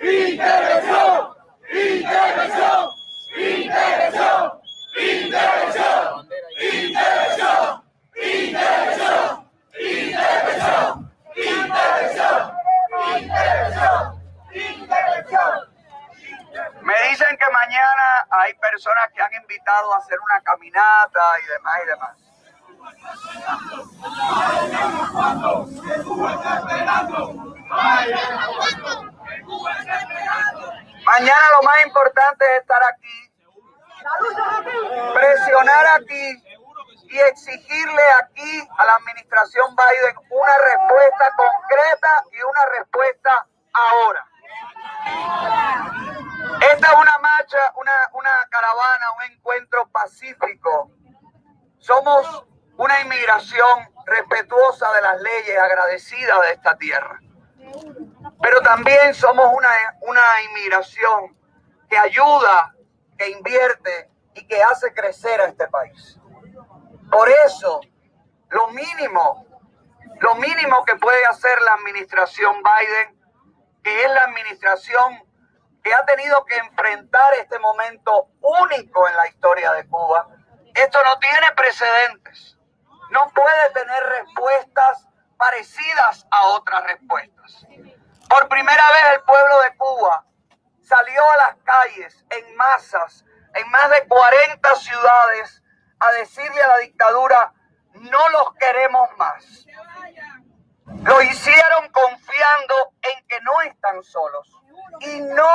Intervención, intervención, intervención, intervención, intervención, intervención, intervención, intervención, intervención, intervención. Me dicen que mañana hay personas que han invitado a hacer una caminata y demás y demás. Mañana lo más importante es estar aquí, presionar aquí y exigirle aquí a la administración Biden una respuesta concreta y una respuesta ahora. Esta es una marcha, una caravana, un encuentro pacífico. Somos una inmigración respetuosa de las leyes, agradecida de esta tierra. Pero también somos una inmigración que ayuda, que invierte y que hace crecer a este país. Por eso, lo mínimo que puede hacer la administración Biden, que es la administración que ha tenido que enfrentar este momento único en la historia de Cuba. Esto no tiene precedentes. No puede tener respuestas parecidas a otras respuestas. Por primera vez el pueblo de Cuba salió a las calles en masas, en más de 40 ciudades, a decirle a la dictadura: no los queremos más. Lo hicieron confiando en que no están solos. Y no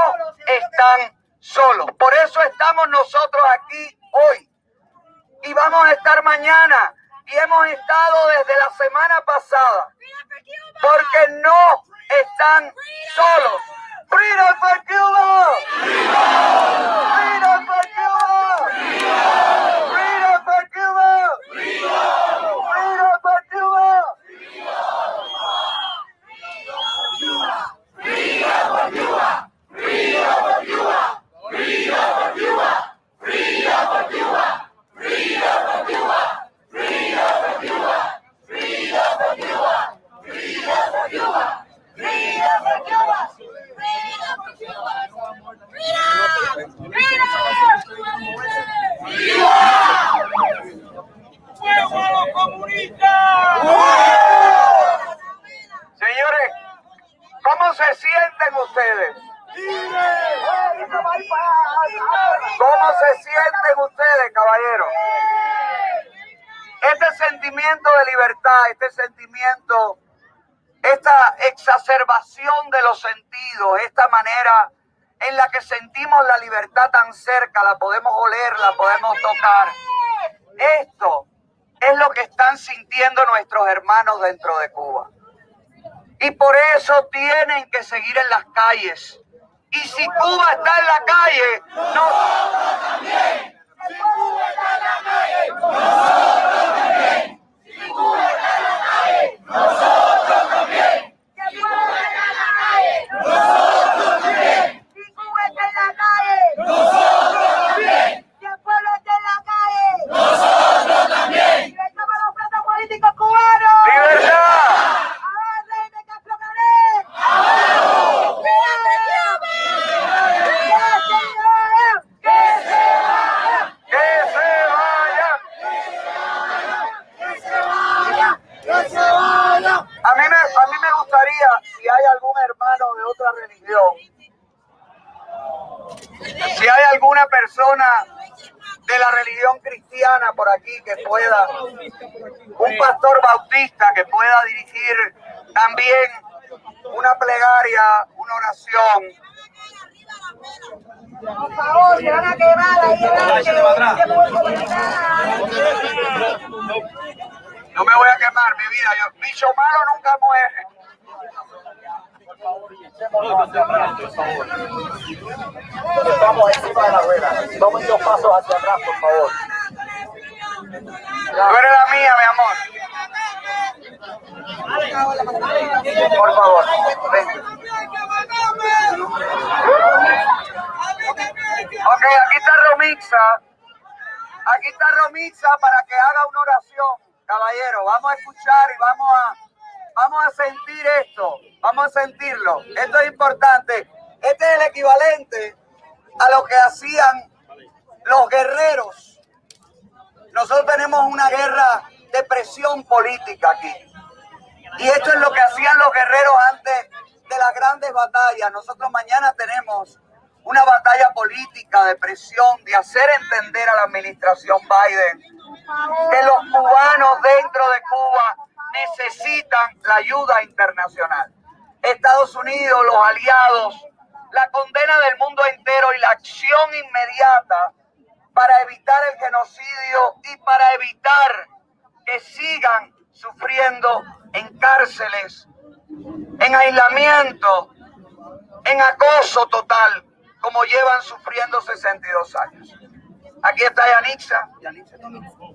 están solos. Por eso estamos nosotros aquí hoy. Y vamos a estar mañana. Y hemos estado desde la semana pasada. Porque no están solos. ¡Freedom for Cuba! ¡Freedom for Cuba! ¡Freedom for Cuba! ¡Freedom for Cuba! Señores, ¿cómo se sienten ustedes? ¿Cómo se sienten ustedes, caballeros? Este sentimiento de libertad, este sentimiento, esta exacerbación de los sentidos, esta manera en la que sentimos la libertad tan cerca, la podemos oler, la podemos tocar. Esto es lo que están sintiendo nuestros hermanos dentro de Cuba. Y por eso tienen que seguir en las calles. Y si Cuba está en la calle, nosotros también. Si Cuba está en la calle, nosotros también. Si Cuba está en la calle, nosotros también. Si Cuba está en la calle, nosotros también. Si Cuba está en la calle, nosotros también. Si el pueblo está en la calle, nosotros también. ¡Libertad para los presos políticos cubanos! ¡Libertad! A mí me gustaría, si hay algún hermano de otra religión, si hay alguna persona de la religión cristiana por aquí que pueda, un pastor bautista que pueda dirigir también una plegaria, una oración. Por favor, se van a quemar ahí adelante. No me voy a quemar, mi vida. Bicho malo nunca muere. Vamos encima de la rueda. Tomen 2 pasos hacia atrás, por favor. Tú eres la mía, mi amor. Por favor, ven. Ok, aquí está Romixa. Aquí está Romixa para que haga una oración. Caballero, vamos a escuchar y vamos Vamos a sentir esto, vamos a sentirlo. Esto es importante. Este es el equivalente a lo que hacían los guerreros. Nosotros tenemos una guerra de presión política aquí. Y esto es lo que hacían los guerreros antes de las grandes batallas. Nosotros mañana tenemos una batalla política de presión, de hacer entender a la administración Biden que los cubanos dentro de Cuba necesitan la ayuda internacional. Estados Unidos, los aliados, la condena del mundo entero y la acción inmediata para evitar el genocidio y para evitar que sigan sufriendo en cárceles, en aislamiento, en acoso total, como llevan sufriendo 62 años. Aquí está Yanixa,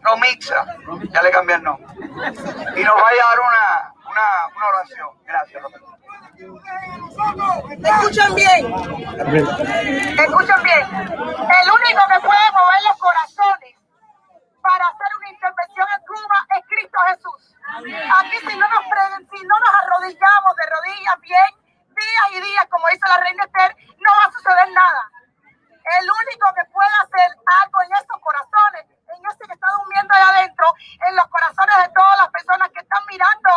Romixa, ya le cambié el nombre, y nos va a dar una oración. Gracias, Roberto. Escuchen bien. Escuchen bien. El único que puede mover los corazones para hacer una intervención en Cuba es Cristo Jesús. Aquí si no nos arrodillamos de rodillas bien, días y días, como dice la reina Esther, no va a suceder nada. El único que puede hacer algo en estos corazones, en este que está durmiendo allá adentro, en los corazones de todas las personas que están mirando,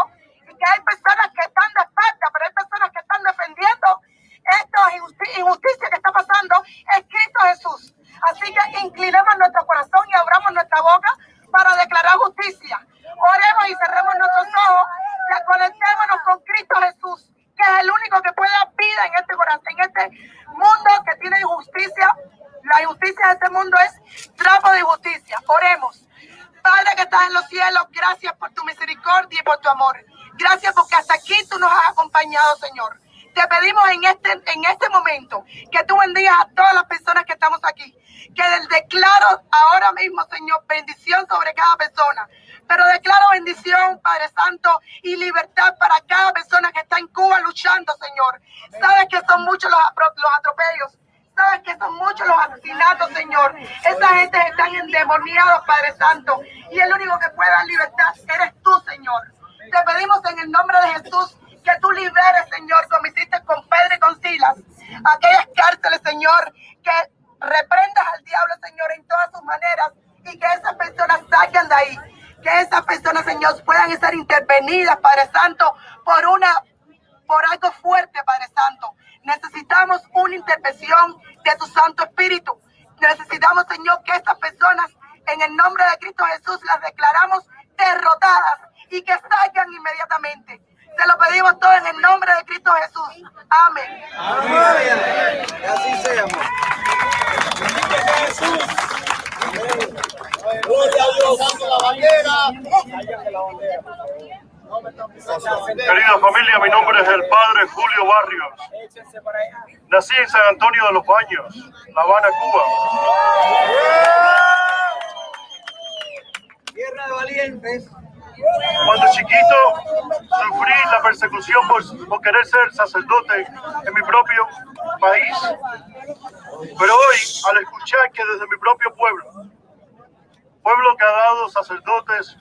y que hay personas que están de espalda, pero hay personas que están defendiendo esta injusticia que está pasando, es Cristo Jesús. Así que inclinemos nuestro corazón y abramos nuestra boca para declarar justicia. Oremos y cerremos nuestros ojos, que conectémonos con Cristo Jesús, que es el único que puede dar vida en este corazón, en este mundo que tiene injusticia. La injusticia de este mundo es trapo de injusticia. Oremos. Padre que estás en los cielos, gracias por tu misericordia y por tu amor. Gracias porque hasta aquí tú nos has acompañado, Señor. Te pedimos en este momento que tú bendigas a todas las personas que estamos aquí. Que declaro ahora mismo, Señor, bendición sobre cada persona. Pero declaro bendición, Padre Santo, y libertad para cada persona que está en Cuba luchando, Señor. Sabes que son muchos los atropellos. Sabes que son muchos los asesinatos, Señor. Esa gente están endemoniados, Padre Santo. Y el único que puede dar libertad eres tú, Señor. Te pedimos en el nombre de Jesús que tú liberes, Señor, como hiciste con Pedro y con Silas, aquellas cárceles, Señor, que reprendas al diablo, Señor, en todas sus maneras, y que esas personas salgan de ahí. Que esas personas, Señor, puedan ser intervenidas, Padre Santo, por algo fuerte, Padre Santo. Necesitamos una intervención de tu Santo Espíritu. Necesitamos, Señor, que estas personas, en el nombre de Cristo Jesús, las declaramos derrotadas y que salgan inmediatamente. Te lo pedimos todo en el nombre de Cristo Jesús. Amén. Amén. Que así sea. Gloria a Dios, dando la bandera. Querida familia, mi nombre es el padre Julio Barrios. Nací en San Antonio de los Baños, La Habana, Cuba. Tierra de valientes. Cuando chiquito sufrí la persecución por querer ser sacerdote en mi propio país. Pero hoy, al escuchar que desde mi propio pueblo que ha dado sacerdotes,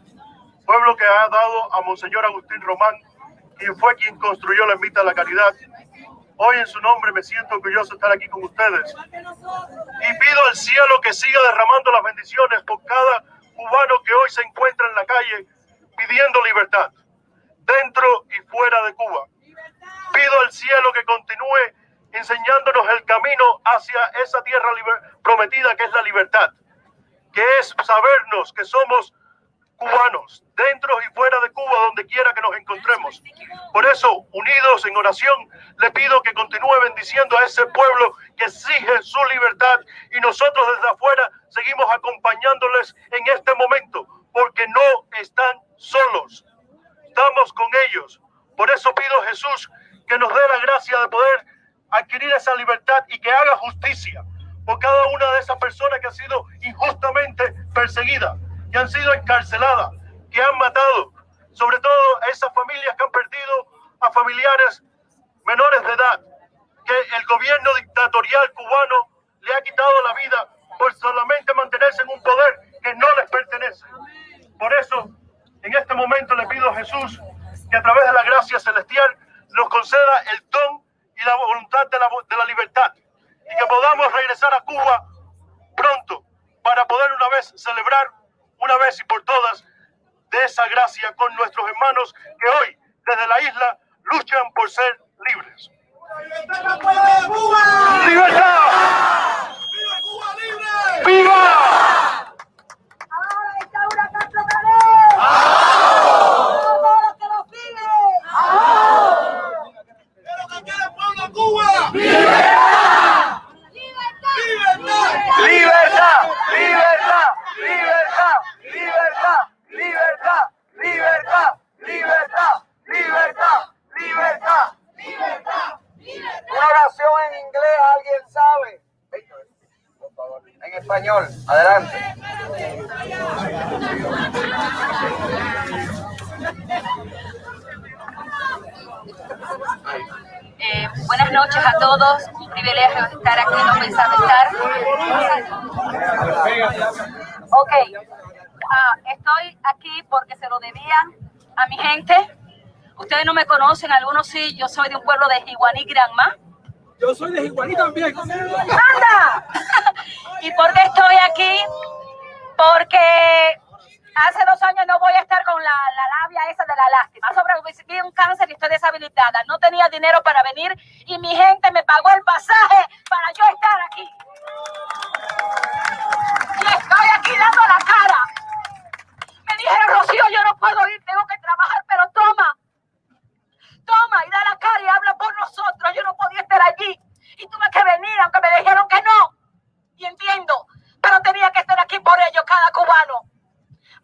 pueblo que ha dado a Monseñor Agustín Román, quien fue quien construyó la Ermita de la Caridad, hoy en su nombre me siento orgulloso de estar aquí con ustedes. Y pido al cielo que siga derramando las bendiciones por cada cubano que hoy se encuentra en la calle pidiendo libertad, dentro y fuera de Cuba. Pido al cielo que continúe enseñándonos el camino hacia esa tierra prometida que es la libertad, que es sabernos que somos cubanos, dentro y fuera de Cuba, donde quiera que nos encontremos. Por eso, unidos en oración, le pido que continúe bendiciendo a ese pueblo que exige su libertad, y nosotros desde afuera seguimos acompañándoles en este momento, porque no están solos, estamos con ellos. Por eso pido a Jesús que nos dé la gracia de poder adquirir esa libertad y que haga justicia por cada una de esas personas que han sido injustamente perseguidas, que han sido encarceladas, que han matado, sobre todo a esas familias que han perdido a familiares menores de edad, que el gobierno dictatorial cubano le ha quitado la vida por solamente mantenerse en un poder que no les pertenece. Por eso, en este momento le pido a Jesús que a través de la gracia celestial nos conceda el don y la voluntad de la libertad, y que podamos regresar a Cuba pronto para poder una vez celebrar, una vez y por todas, de esa gracia con nuestros hermanos que hoy, desde la isla, luchan por ser libres. ¡Libertad! ¡Viva Cuba libre! ¡Viva! ¡Ahora está Huracán Trocaré! ¡Todos los que nos siguen! ¡Pero que quiere el pueblo de Cuba! ¡Libertad! ¡Libertad! Libertad, libertad, libertad, libertad, libertad, libertad, libertad, libertad, libertad. Una oración en inglés, ¿alguien sabe? Por favor, en español, adelante. Buenas noches a todos, un privilegio estar aquí, no pensaba estar. Ok, estoy aquí porque se lo debía a mi gente. Ustedes no me conocen, algunos sí, yo soy de un pueblo de Jiguaní, Granma. Yo soy de Jiguaní también. ¡Anda! ¿Y por qué estoy aquí? Porque hace 2 años no voy a estar con la labia esa de la lástima. Sobreviví un cáncer y estoy deshabilitada. No tenía dinero para venir y mi gente me pagó el pasaje para yo estar aquí. Y estoy aquí dando la cara. Me dijeron, Rocío, yo no puedo ir, tengo que trabajar, pero toma y da la cara y habla por nosotros. Yo no podía estar allí y tuve que venir, aunque me dijeron que no. Y entiendo, pero tenía que estar aquí por ellos, cada cubano.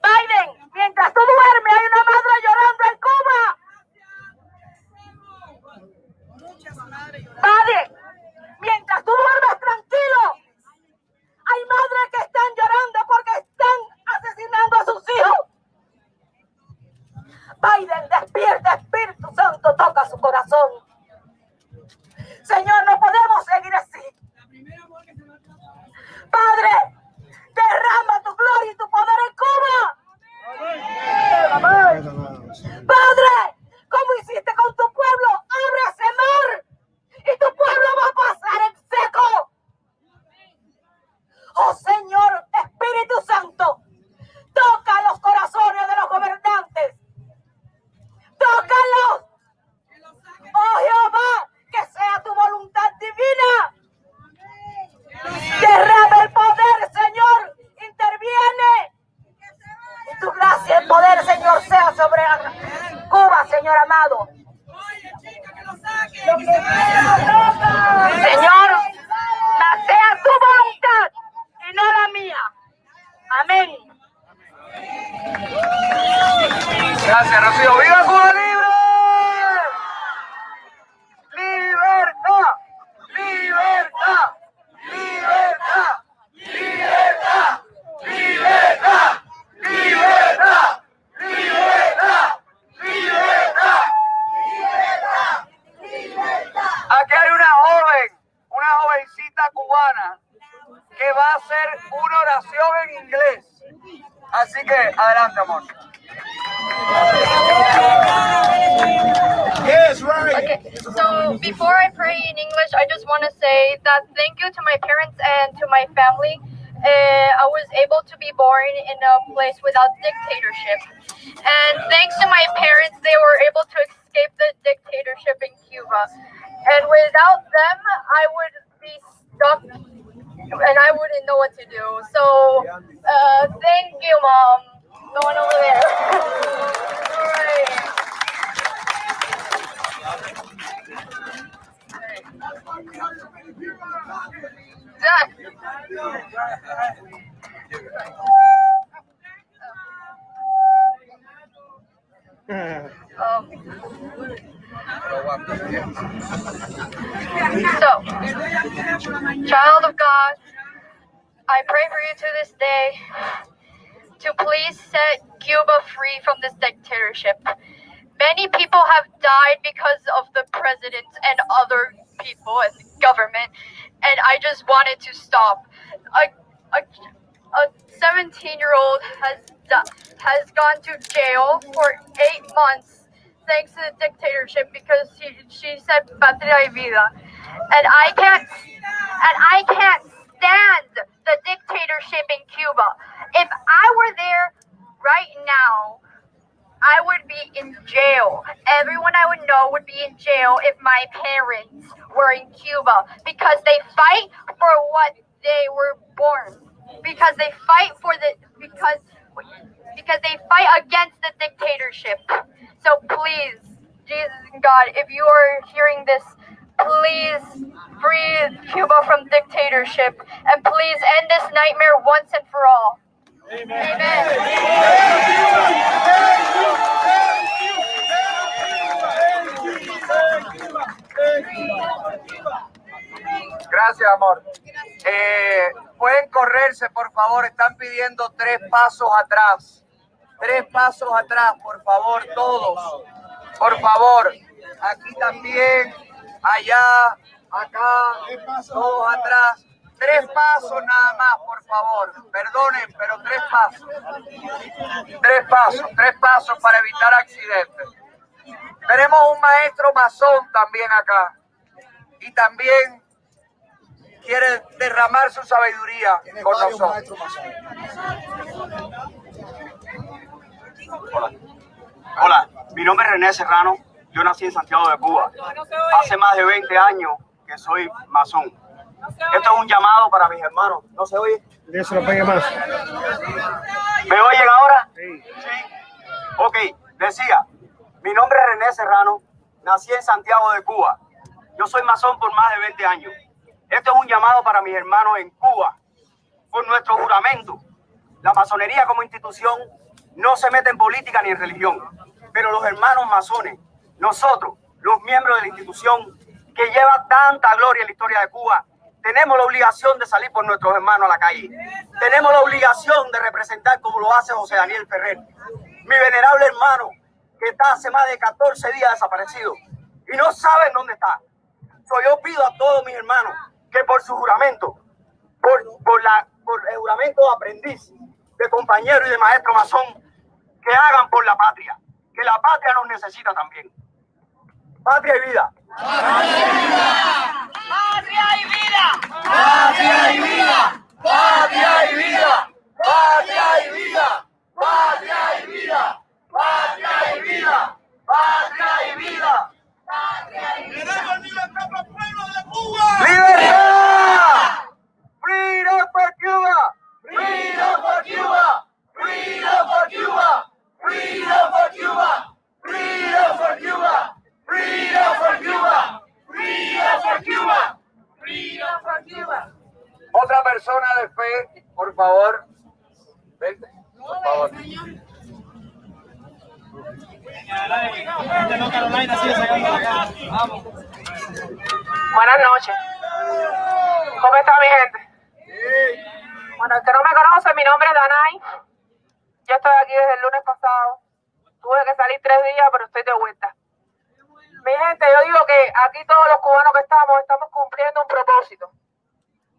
Biden, mientras tú duermes, hay una madre llorando en Cuba. Biden, mientras tú duermes tranquilo, hay madres que están llorando porque están asesinando a sus hijos. Biden, despierta, Espíritu Santo, toca su corazón. Señor, no podemos seguir así. Padre, derrama tu gloria y tu poder en Cuba. Padre, como hiciste con tu pueblo, abre ese mar y tu pueblo va a pasar en seco. Oh Señor, Espíritu Santo, toca los corazones de los gobernantes. ¡Tócalos! ¡Oh Jehová! ¡Que sea tu voluntad divina! ¡Derrama el poder, Señor! ¡Interviene! Y tu gracia y poder, Señor, sea sobre Cuba, Señor amado. Señor, mas sea tu voluntad y no la mía. Amén. Gracias, Rocío. ¡Viva Cuba libre! ¡Libertad! ¡Libertad! ¡Libertad! ¡Libertad! ¡Libertad! ¡Libertad! ¡Libertad! ¡Libertad! Aquí hay una jovencita cubana que va a hacer una oración en inglés. Así que, adelante, amor. Yes, right. Okay, so before I pray in English, I just want to say that thank you to my parents and to my family. I was able to be born in a place without dictatorship. And thanks to my parents, they were able to escape the dictatorship in Cuba. And without them, I would be stuck and I wouldn't know what to do. So thank you, Mom. No one over there. All right. So, child of God, I pray for you to this day to please set Cuba free from this dictatorship. Many people have died because of the president and other people and government, and I just wanted to stop. A 17-year-old has gone to jail for 8 months thanks to the dictatorship because she said patria y vida. And I can't stand the dictatorship in Cuba. If I were there right now, I would be in jail. Everyone I would know would be in jail if my parents were in Cuba because they fight for what they were born. Because they fight against the dictatorship. So please, Jesus and God, if you are hearing this, please free Cuba from dictatorship and please end this nightmare once and for all. Amen. Gracias, amor. Pueden correrse, por favor. Están pidiendo 3 pasos atrás. 3 pasos atrás, por favor, todos. Por favor. Aquí también, allá, acá, todos atrás. 3 pasos nada más, por favor. Perdonen, pero 3 pasos. 3 pasos para evitar accidentes. Tenemos un maestro masón también acá. Y también quiere derramar su sabiduría con nosotros. Hola, mi nombre es René Serrano. Yo nací en Santiago de Cuba. Hace más de 20 años que soy masón. Esto es un llamado para mis hermanos. ¿No se oye? Eso lo pegue más. ¿Me oyen ahora? Sí. Ok, decía, mi nombre es René Serrano. Nací en Santiago de Cuba. Yo soy masón por más de 20 años. Esto es un llamado para mis hermanos en Cuba. Por nuestro juramento, la masonería como institución no se mete en política ni en religión. Pero los hermanos masones, nosotros, los miembros de la institución que lleva tanta gloria en la historia de Cuba, tenemos la obligación de salir por nuestros hermanos a la calle. Tenemos la obligación de representar como lo hace José Daniel Ferrer, mi venerable hermano, que está hace más de 14 días desaparecido y no saben dónde está. Yo pido a todos mis hermanos que por su juramento, por el juramento de aprendiz, de compañero y de maestro masón, que hagan por la patria, que la patria nos necesita también. Patria y vida. ¡Patria y vida! ¡Patria y vida! ¡Patria y vida! ¡Patria y vida! ¡Patria y vida! ¡Patria y vida! ¡Patria y vida! ¡Libertad! ¡Freedom for Cuba! ¡Freedom for Cuba! ¡Freedom for Cuba! ¡Freedom for Cuba! ¡Freedom for Cuba! ¡Freedom for Cuba! ¡Freedom for Cuba! ¡Freedom for Cuba! Otra persona de fe, por favor. Vente, por favor. Buenas noches. ¿Cómo está mi gente? Bueno, el que no me conoce, mi nombre es Danay. Yo estoy aquí desde el lunes pasado. Tuve que salir 3 días, pero estoy de vuelta. Mi gente, yo digo que aquí todos los cubanos que estamos cumpliendo un propósito.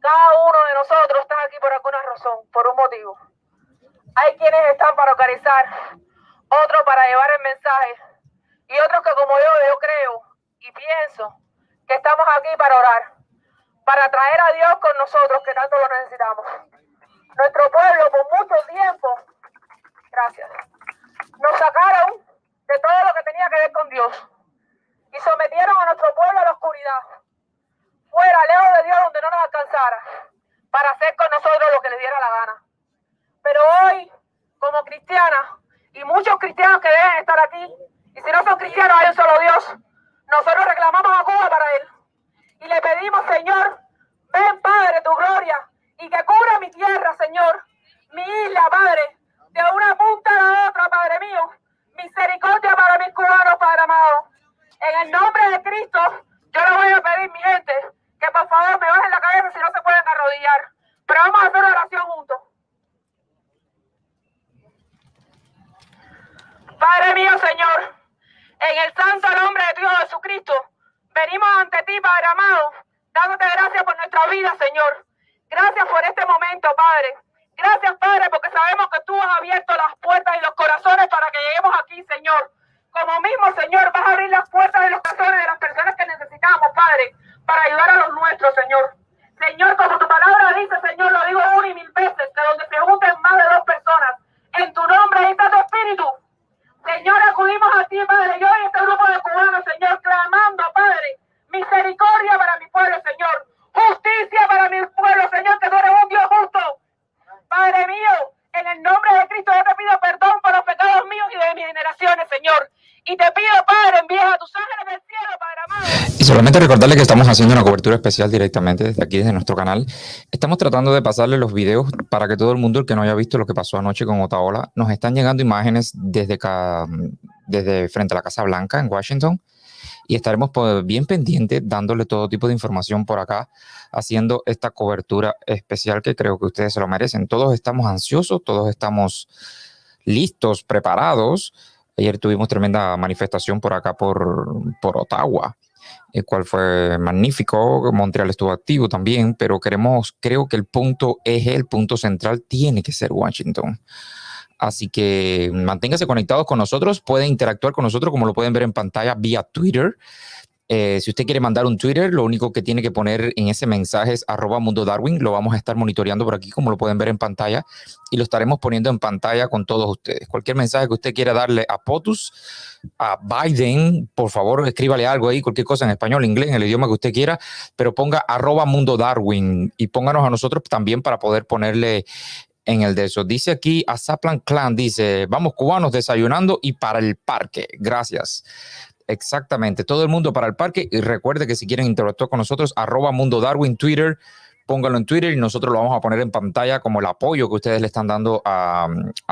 Cada uno de nosotros está aquí por alguna razón, por un motivo. Hay quienes están para organizar, otros para llevar el mensaje y otros que como yo creo y pienso que estamos aquí para orar, para traer a Dios con nosotros que tanto lo necesitamos. Nuestro pueblo por mucho tiempo, gracias, nos sacaron de todo lo que tenía que ver con Dios y sometieron a nuestro pueblo a la oscuridad, fuera, lejos de Dios, donde no nos alcanzara, para hacer con nosotros lo que les diera la gana. Pero hoy, como cristianas, y muchos cristianos que deben estar aquí, y si no son cristianos hay un solo Dios, nosotros reclamamos a Cuba para Él. Y le pedimos, Señor, ven, Padre, tu gloria, y que cubra mi tierra, Señor, mi isla, Padre, de una punta a la otra, Padre mío. Misericordia para mis cubanos, Padre amado. En el nombre de Cristo, yo les voy a pedir, mi gente, que por favor me bajen la cabeza si no se pueden arrodillar. Pero vamos a hacer una oración juntos. Padre mío, Señor, en el santo nombre de Dios Jesucristo, venimos ante ti, Padre amado, dándote gracias por nuestra vida, Señor. Gracias por este momento, Padre. Gracias, Padre, porque sabemos que tú has abierto las puertas y los corazones para que lleguemos aquí, Señor. Como mismo, Señor, vas a abrir las puertas de los corazones de las personas que necesitamos, Padre, para ayudar a los nuestros, Señor. Señor, como tu palabra dice, Señor, lo digo 1 y 1000 veces, que donde se junten más de 2 personas, en tu nombre ahí está tu espíritu. Señor, acudimos a ti, Padre, yo y este grupo de cubanos, Señor, clamando, Padre, misericordia para mi pueblo, Señor, justicia para mi pueblo, Señor, que tú eres un Dios justo. Padre mío, en el nombre de Cristo yo te pido perdón por los pecados míos y de mis generaciones, Señor. Y te pido, Padre, envía a tus ángeles del cielo, Padre amado. Y solamente recordarle que estamos haciendo una cobertura especial directamente desde aquí, desde nuestro canal. Estamos tratando de pasarle los videos para que todo el mundo, el que no haya visto lo que pasó anoche con Otaola, nos están llegando imágenes desde frente a la Casa Blanca en Washington. Y estaremos bien pendientes dándole todo tipo de información por acá, haciendo esta cobertura especial que creo que ustedes se lo merecen. Todos estamos ansiosos, todos estamos listos, preparados. Ayer tuvimos tremenda manifestación por acá, por Ottawa, el cual fue magnífico. Montreal estuvo activo también, pero creo que el punto eje, el punto central tiene que ser Washington. Así que manténgase conectados con nosotros, pueden interactuar con nosotros como lo pueden ver en pantalla vía Twitter. Si usted quiere mandar un Twitter, lo único que tiene que poner en ese mensaje es @MundoDarwin. Lo vamos a estar monitoreando por aquí, como lo pueden ver en pantalla, y lo estaremos poniendo en pantalla con todos ustedes. Cualquier mensaje que usted quiera darle a POTUS, a Biden, por favor, escríbale algo ahí, cualquier cosa en español, inglés, en el idioma que usted quiera, pero ponga @MundoDarwin y pónganos a nosotros también para poder ponerle en el de eso. Dice aquí a Zaplan Clan, dice, vamos cubanos desayunando y para el parque. Gracias. Exactamente, todo el mundo para el parque. Y recuerde que si quieren interactuar con nosotros, @MundoDarwin, Twitter, pónganlo en Twitter y nosotros lo vamos a poner en pantalla como el apoyo que ustedes le están dando a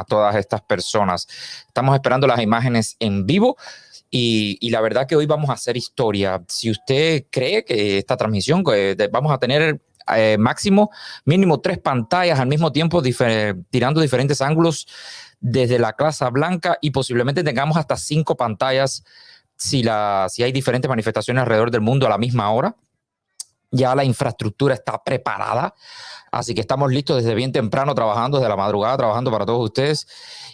todas estas personas. Estamos esperando las imágenes en vivo y la verdad que hoy vamos a hacer historia. Si usted cree que esta transmisión, vamos a tener mínimo 3 pantallas al mismo tiempo, tirando diferentes ángulos desde la Casa Blanca, y posiblemente tengamos hasta 5 pantallas si hay diferentes manifestaciones alrededor del mundo a la misma hora. Ya la infraestructura está preparada, así que estamos listos desde bien temprano, trabajando desde la madrugada, trabajando para todos ustedes.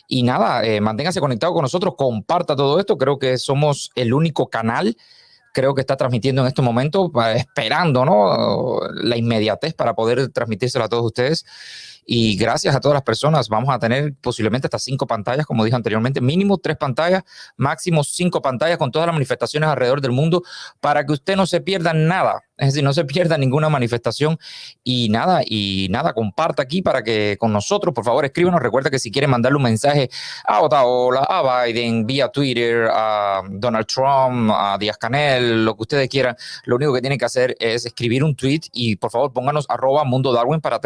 Y nada, manténganse conectados con nosotros, comparta todo esto. Creo que somos el único canal, creo que está transmitiendo en este momento, esperando, ¿no?, la inmediatez para poder transmitírselo a todos ustedes. Y gracias a todas las personas, vamos a tener posiblemente hasta 5 pantallas, como dije anteriormente, mínimo 3 pantallas, máximo 5 pantallas con todas las manifestaciones alrededor del mundo, para que usted no se pierda nada. Es decir, no se pierda ninguna manifestación y nada, comparta aquí para que con nosotros, por favor, escríbanos. Recuerda que si quieren mandarle un mensaje a Otaola, a Biden, vía Twitter, a Donald Trump, a Díaz-Canel, lo que ustedes quieran, lo único que tienen que hacer es escribir un tweet y por favor pónganos @MundoDarwin para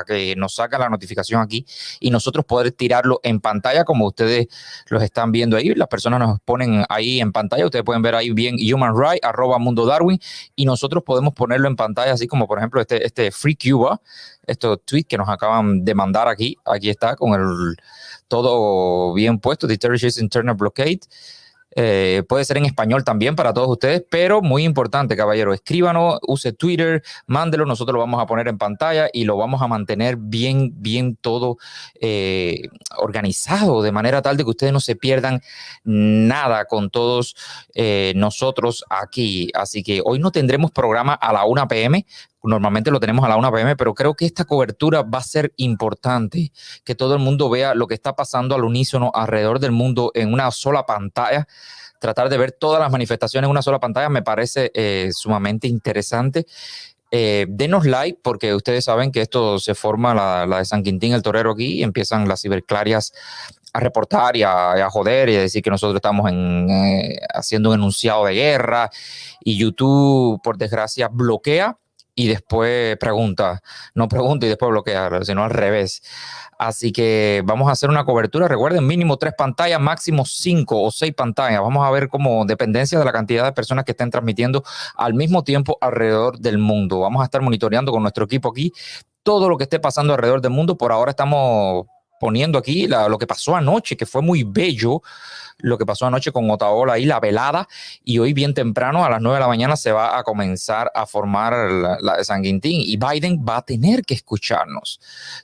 que nos saque la notificación aquí y nosotros poder tirarlo en pantalla como ustedes los están viendo ahí. Las personas nos ponen ahí en pantalla, ustedes pueden ver ahí bien Human Rights, @MundoDarwin, y nosotros podemos ponerlo en pantalla, así como por ejemplo este Free Cuba, estos tweets que nos acaban de mandar aquí está con todo bien puesto, The Terrorist Internet Blockade. Puede ser en español también para todos ustedes, pero muy importante, caballero, escríbanos, use Twitter, mándelo, nosotros lo vamos a poner en pantalla y lo vamos a mantener bien todo organizado, de manera tal de que ustedes no se pierdan nada con todos nosotros aquí. Así que hoy no tendremos programa a la 1 p.m., normalmente lo tenemos a la 1 p.m., pero creo que esta cobertura va a ser importante, que todo el mundo vea lo que está pasando al unísono alrededor del mundo en una sola pantalla. Tratar de ver todas las manifestaciones en una sola pantalla me parece sumamente interesante. Denos like, porque ustedes saben que esto se forma la de San Quintín el Torero aquí, y empiezan las ciberclarias a reportar y a joder y a decir que nosotros estamos haciendo un enunciado de guerra, y YouTube, por desgracia, bloquea y después no pregunta y después bloquea, sino al revés. Así que vamos a hacer una cobertura, recuerden, mínimo 3 pantallas, máximo 5 o 6 pantallas. Vamos a ver cómo, dependencia de la cantidad de personas que estén transmitiendo al mismo tiempo alrededor del mundo. Vamos a estar monitoreando con nuestro equipo aquí todo lo que esté pasando alrededor del mundo. Por ahora estamos exponiendo aquí lo que pasó anoche, que fue muy bello, lo que pasó anoche con Otaola y la velada, y hoy bien temprano a las 9 de la mañana se va a comenzar a formar la de San Quintín, y Biden va a tener que escucharnos,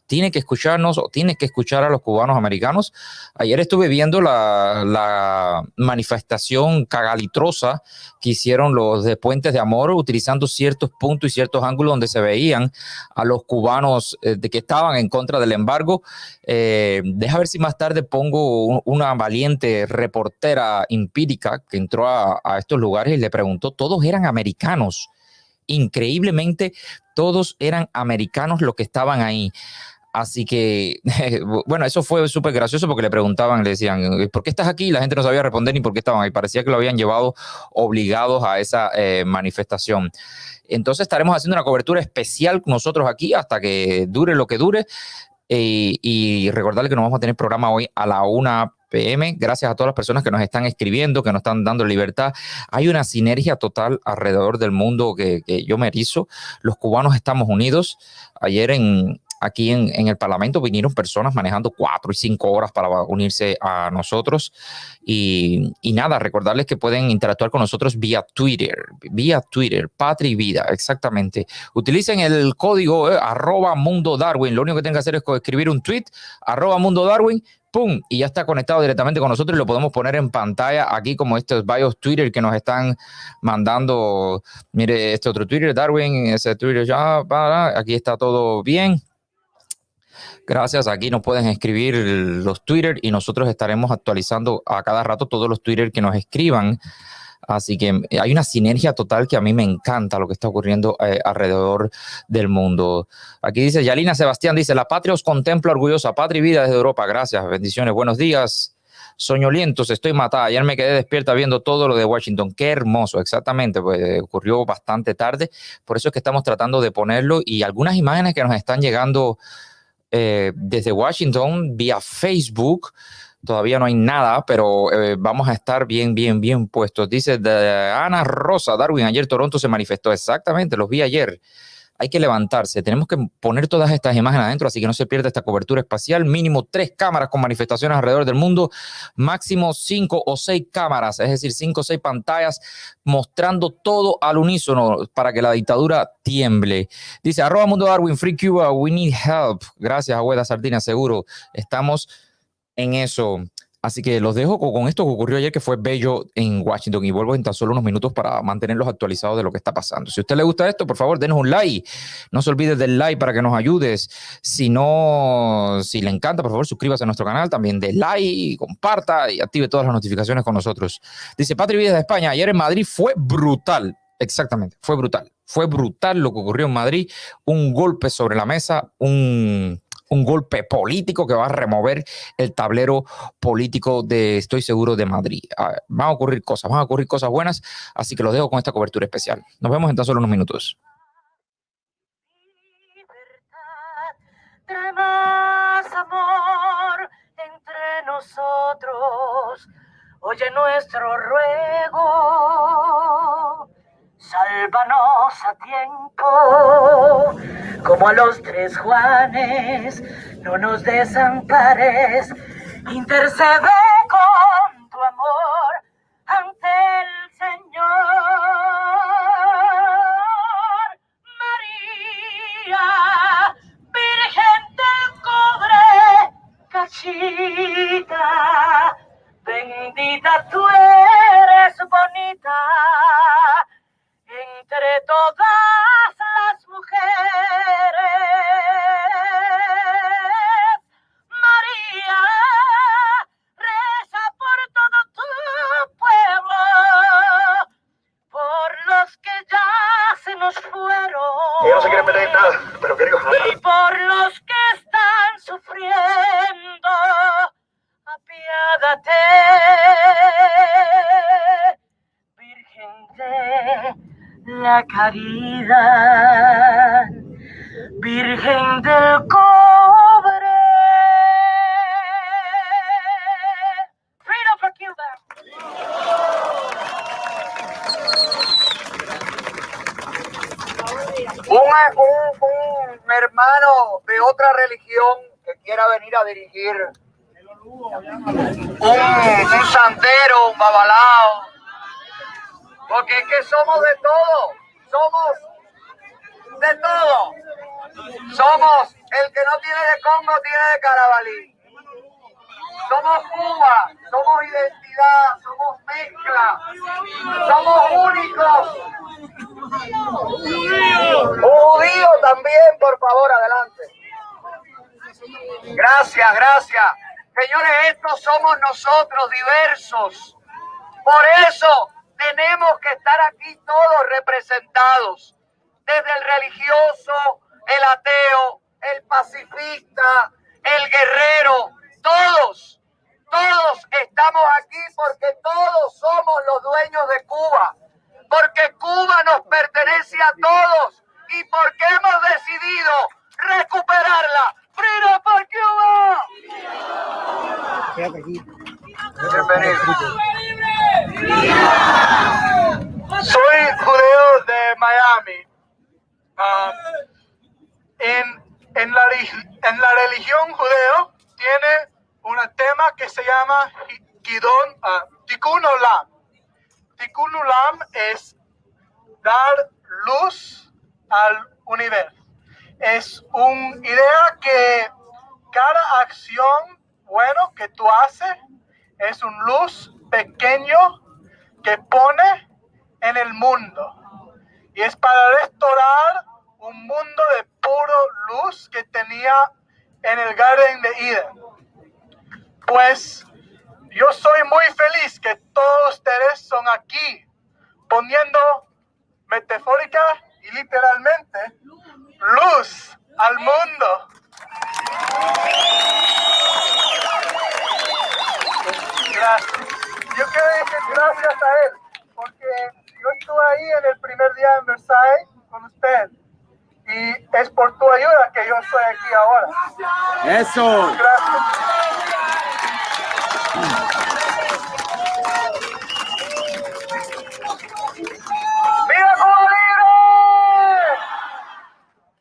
tiene que escucharnos o tiene que escuchar a los cubanos americanos. Ayer estuve viendo la manifestación cagalitrosa que hicieron los de Puentes de Amor, utilizando ciertos puntos y ciertos ángulos donde se veían a los cubanos de que estaban en contra del embargo. Deja ver si más tarde pongo una valiente reportera empírica que entró a estos lugares y le preguntó, todos eran americanos, increíblemente todos eran americanos los que estaban ahí. Así que, bueno, eso fue súper gracioso porque le preguntaban, le decían, ¿por qué estás aquí? Y la gente no sabía responder ni por qué estaban ahí. Parecía que lo habían llevado obligados a esa manifestación. Entonces estaremos haciendo una cobertura especial nosotros aquí hasta que dure lo que dure. Y recordarle que nos vamos a tener programa hoy a la 1 p.m. Gracias a todas las personas que nos están escribiendo, que nos están dando libertad. Hay una sinergia total alrededor del mundo que yo me erizo. Los cubanos estamos unidos. Ayer aquí en el Parlamento vinieron personas manejando 4 y 5 horas para unirse a nosotros. Y nada, recordarles que pueden interactuar con nosotros vía Twitter, Patria y Vida, exactamente. Utilicen el código @MundoDarwin. Lo único que tienen que hacer es escribir un tweet, @MundoDarwin, ¡pum! Y ya está conectado directamente con nosotros y lo podemos poner en pantalla aquí como estos varios Twitter que nos están mandando. Mire, este otro Twitter, Darwin, ese Twitter ya, aquí está todo bien. Gracias, aquí nos pueden escribir los Twitter y nosotros estaremos actualizando a cada rato todos los Twitter que nos escriban. Así que hay una sinergia total que a mí me encanta lo que está ocurriendo alrededor del mundo. Aquí dice Yalina Sebastián, dice, la patria os contempla orgullosa, patria y vida desde Europa. Gracias, bendiciones, buenos días. Soñolientos, estoy matada. Ayer me quedé despierta viendo todo lo de Washington. Qué hermoso, exactamente. Pues ocurrió bastante tarde. Por eso es que estamos tratando de ponerlo y algunas imágenes que nos están llegando desde Washington vía Facebook. Todavía no hay nada, pero vamos a estar bien puestos. Dice Ana Rosa, Darwin, ayer Toronto se manifestó. Exactamente, los vi ayer. Hay que levantarse, tenemos que poner todas estas imágenes adentro, así que no se pierda esta cobertura espacial. Mínimo 3 cámaras con manifestaciones alrededor del mundo, máximo 5 o 6 cámaras, es decir, 5 o 6 pantallas mostrando todo al unísono para que la dictadura tiemble. Dice, @MundoDarwin, Free Cuba, we need help. Gracias, Abuela Sardina, seguro. Estamos en eso. Así que los dejo con esto que ocurrió ayer, que fue bello en Washington, y vuelvo en tan solo unos minutos para mantenerlos actualizados de lo que está pasando. Si a usted le gusta esto, por favor, denos un like. No se olvide del like para que nos ayudes. Si le encanta, por favor, suscríbase a nuestro canal, también dé like, comparta y active todas las notificaciones con nosotros. Dice Patria y Vida de España, ayer en Madrid fue brutal. Exactamente, fue brutal. Fue brutal lo que ocurrió en Madrid. Un golpe sobre la mesa, un golpe político que va a remover el tablero político estoy seguro, de Madrid. Van a ocurrir cosas buenas, así que los dejo con esta cobertura especial. Nos vemos en tan solo unos minutos. Libertad, más amor entre nosotros, oye nuestro ruego. Sálvanos a tiempo, como a los 3 Juanes, no nos desampares, intercede con tu amor ante el Señor. María, Virgen del Cobre, cachita, bendita tú eres, bonita entre todas las mujeres. María, reza por todo tu pueblo, por los que ya se nos fueron. Ella no se quiere meter en nada, pero querido. Y por los que están sufriendo, apiádate, Virgen de la caridad, Virgen del Cobre. Freedom for Cuba. Un hermano de otra religión que quiera venir a dirigir un santero, un babalao, porque es que somos de todo, somos de todo. Somos el que no tiene de Congo, tiene de Carabalí. Somos Cuba, somos identidad, somos mezcla, somos únicos. Judío también, por favor, adelante. Gracias, gracias. Señores, estos somos nosotros, diversos. Por eso tenemos que estar aquí todos representados. Desde el religioso, el ateo, el pacifista, el guerrero, todos estamos aquí porque todos somos los dueños de Cuba, porque Cuba nos pertenece a todos y porque hemos decidido recuperarla. ¡Freedom for Cuba! Bienvenido. Soy judeo de Miami. En la religión judeo tiene un tema que se llama Tikkun Olam. Tikkun Olam es dar luz al universo. Es una idea que cada acción buena que tú haces es un luz pequeño que pone en el mundo. Y es para restaurar un mundo de puro luz que tenía en el Garden de Eden. Pues yo soy muy feliz que todos ustedes son aquí, poniendo metafórica y literalmente luz al mundo. Gracias. Yo quiero decir gracias a él, porque yo estuve ahí en el primer día en Versailles con usted. Y es por tu ayuda que yo estoy aquí ahora. Eso. Gracias. ¡Viva Cuba Libre!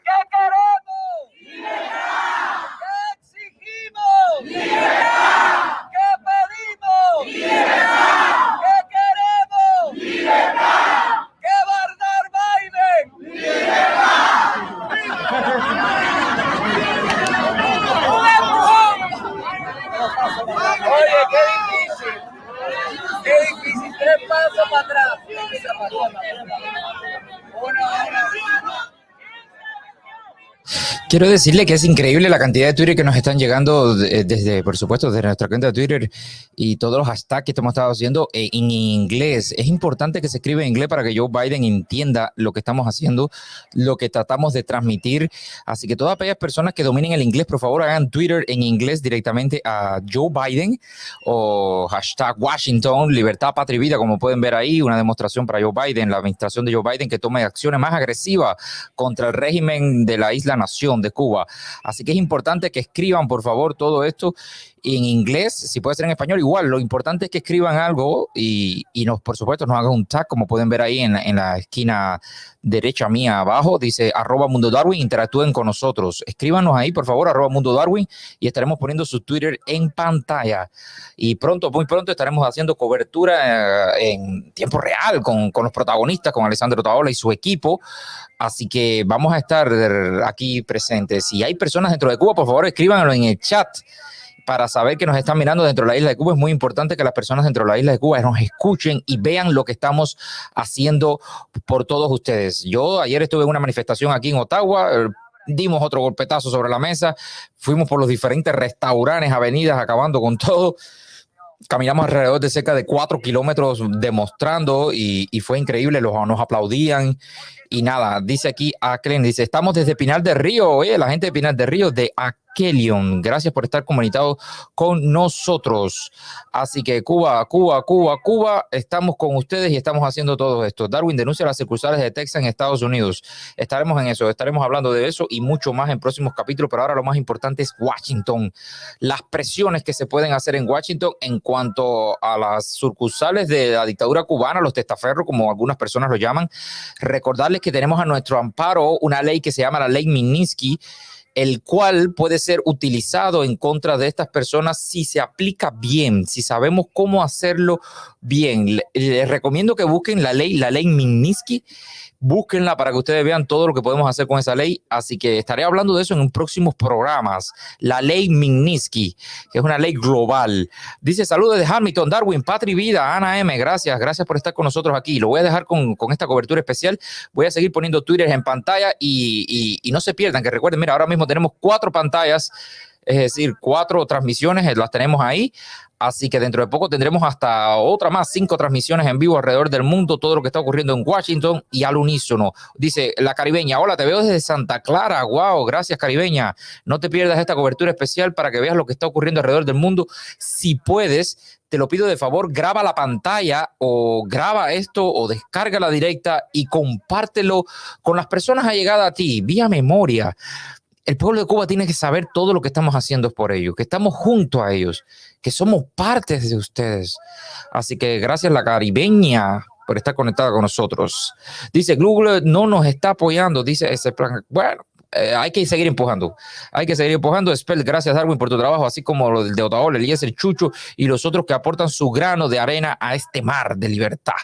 ¿Qué queremos? ¡Libertad! ¿Qué exigimos? ¡Libertad! ¿Qué pedimos? ¡Libertad! ¿Qué queremos? ¡Libertad! ¿Qué va a dar Biden? Oye, qué difícil. Qué difícil. 3 pasos para atrás. Quiero decirle que es increíble la cantidad de Twitter que nos están llegando desde, por supuesto, desde nuestra cuenta de Twitter y todos los hashtags que hemos estado haciendo en inglés. Es importante que se escriba en inglés para que Joe Biden entienda lo que estamos haciendo, lo que tratamos de transmitir. Así que todas aquellas personas que dominen el inglés, por favor, hagan Twitter en inglés directamente a Joe Biden o hashtag Washington, libertad, patria y vida, como pueden ver ahí, una demostración para Joe Biden, la administración de Joe Biden que tome acciones más agresivas contra el régimen de la isla-nación de Cuba. Así que es importante que escriban, por favor, todo esto en inglés, si puede ser en español, igual. Lo importante es que escriban algo y nos, por supuesto, nos hagan un tag, como pueden ver ahí en la esquina derecha mía abajo, dice @MundoDarwin, interactúen con nosotros. Escríbanos ahí, por favor, @MundoDarwin, y estaremos poniendo su Twitter en pantalla. Y pronto, muy pronto, estaremos haciendo cobertura en tiempo real con los protagonistas, con Alessandro Otaola y su equipo. Así que vamos a estar aquí presentes. Si hay personas dentro de Cuba, por favor, escríbanlo en el chat para saber que nos están mirando dentro de la isla de Cuba. Es muy importante que las personas dentro de la isla de Cuba nos escuchen y vean lo que estamos haciendo por todos ustedes. Yo ayer estuve en una manifestación aquí en Ottawa, dimos otro golpetazo sobre la mesa, fuimos por los diferentes restaurantes, avenidas, acabando con todo. Caminamos alrededor de cerca de 4 kilómetros demostrando y fue increíble, nos aplaudían. Y nada, dice aquí Akelen, dice, estamos desde Pinar del Río, oye, la gente de Pinar del Río, de Akelion, gracias por estar comunicados con nosotros. Así que Cuba, estamos con ustedes y estamos haciendo todo esto. Darwin denuncia las sucursales de Texas en Estados Unidos. Estaremos en eso, estaremos hablando de eso y mucho más en próximos capítulos, pero ahora lo más importante es Washington. Las presiones que se pueden hacer en Washington en cuanto a las sucursales de la dictadura cubana, los testaferros, como algunas personas lo llaman. Recordarles que tenemos a nuestro amparo una ley que se llama la Ley Magnitsky, el cual puede ser utilizado en contra de estas personas si se aplica bien, si sabemos cómo hacerlo bien. Les recomiendo que busquen la ley Magnitsky. Búsquenla para que ustedes vean todo lo que podemos hacer con esa ley. Así que estaré hablando de eso en próximos programas. La ley Magnitsky, que es una ley global. Dice, saludos desde Hamilton, Darwin, Patri Vida, Ana M. Gracias por estar con nosotros aquí. Lo voy a dejar con esta cobertura especial. Voy a seguir poniendo Twitter en pantalla y no se pierdan, que recuerden, mira, ahora mismo tenemos 4 pantallas, es decir, 4 transmisiones, las tenemos ahí. Así que dentro de poco tendremos hasta otra más, 5 transmisiones en vivo alrededor del mundo, todo lo que está ocurriendo en Washington y al unísono. Dice la Caribeña, hola, te veo desde Santa Clara. Wow, gracias Caribeña. No te pierdas esta cobertura especial para que veas lo que está ocurriendo alrededor del mundo. Si puedes, te lo pido de favor, graba la pantalla o graba esto o descarga la directa y compártelo con las personas allegadas a ti, vía memoria. El pueblo de Cuba tiene que saber todo lo que estamos haciendo por ellos, que estamos junto a ellos, que somos parte de ustedes. Así que gracias la Caribeña por estar conectada con nosotros. Dice, Google no nos está apoyando, dice ese plan. Bueno, hay que seguir empujando. Hay que seguir empujando. Spell, gracias Darwin por tu trabajo, así como lo de Otaola, Eliezer, Chucho y los otros que aportan su grano de arena a este mar de libertad.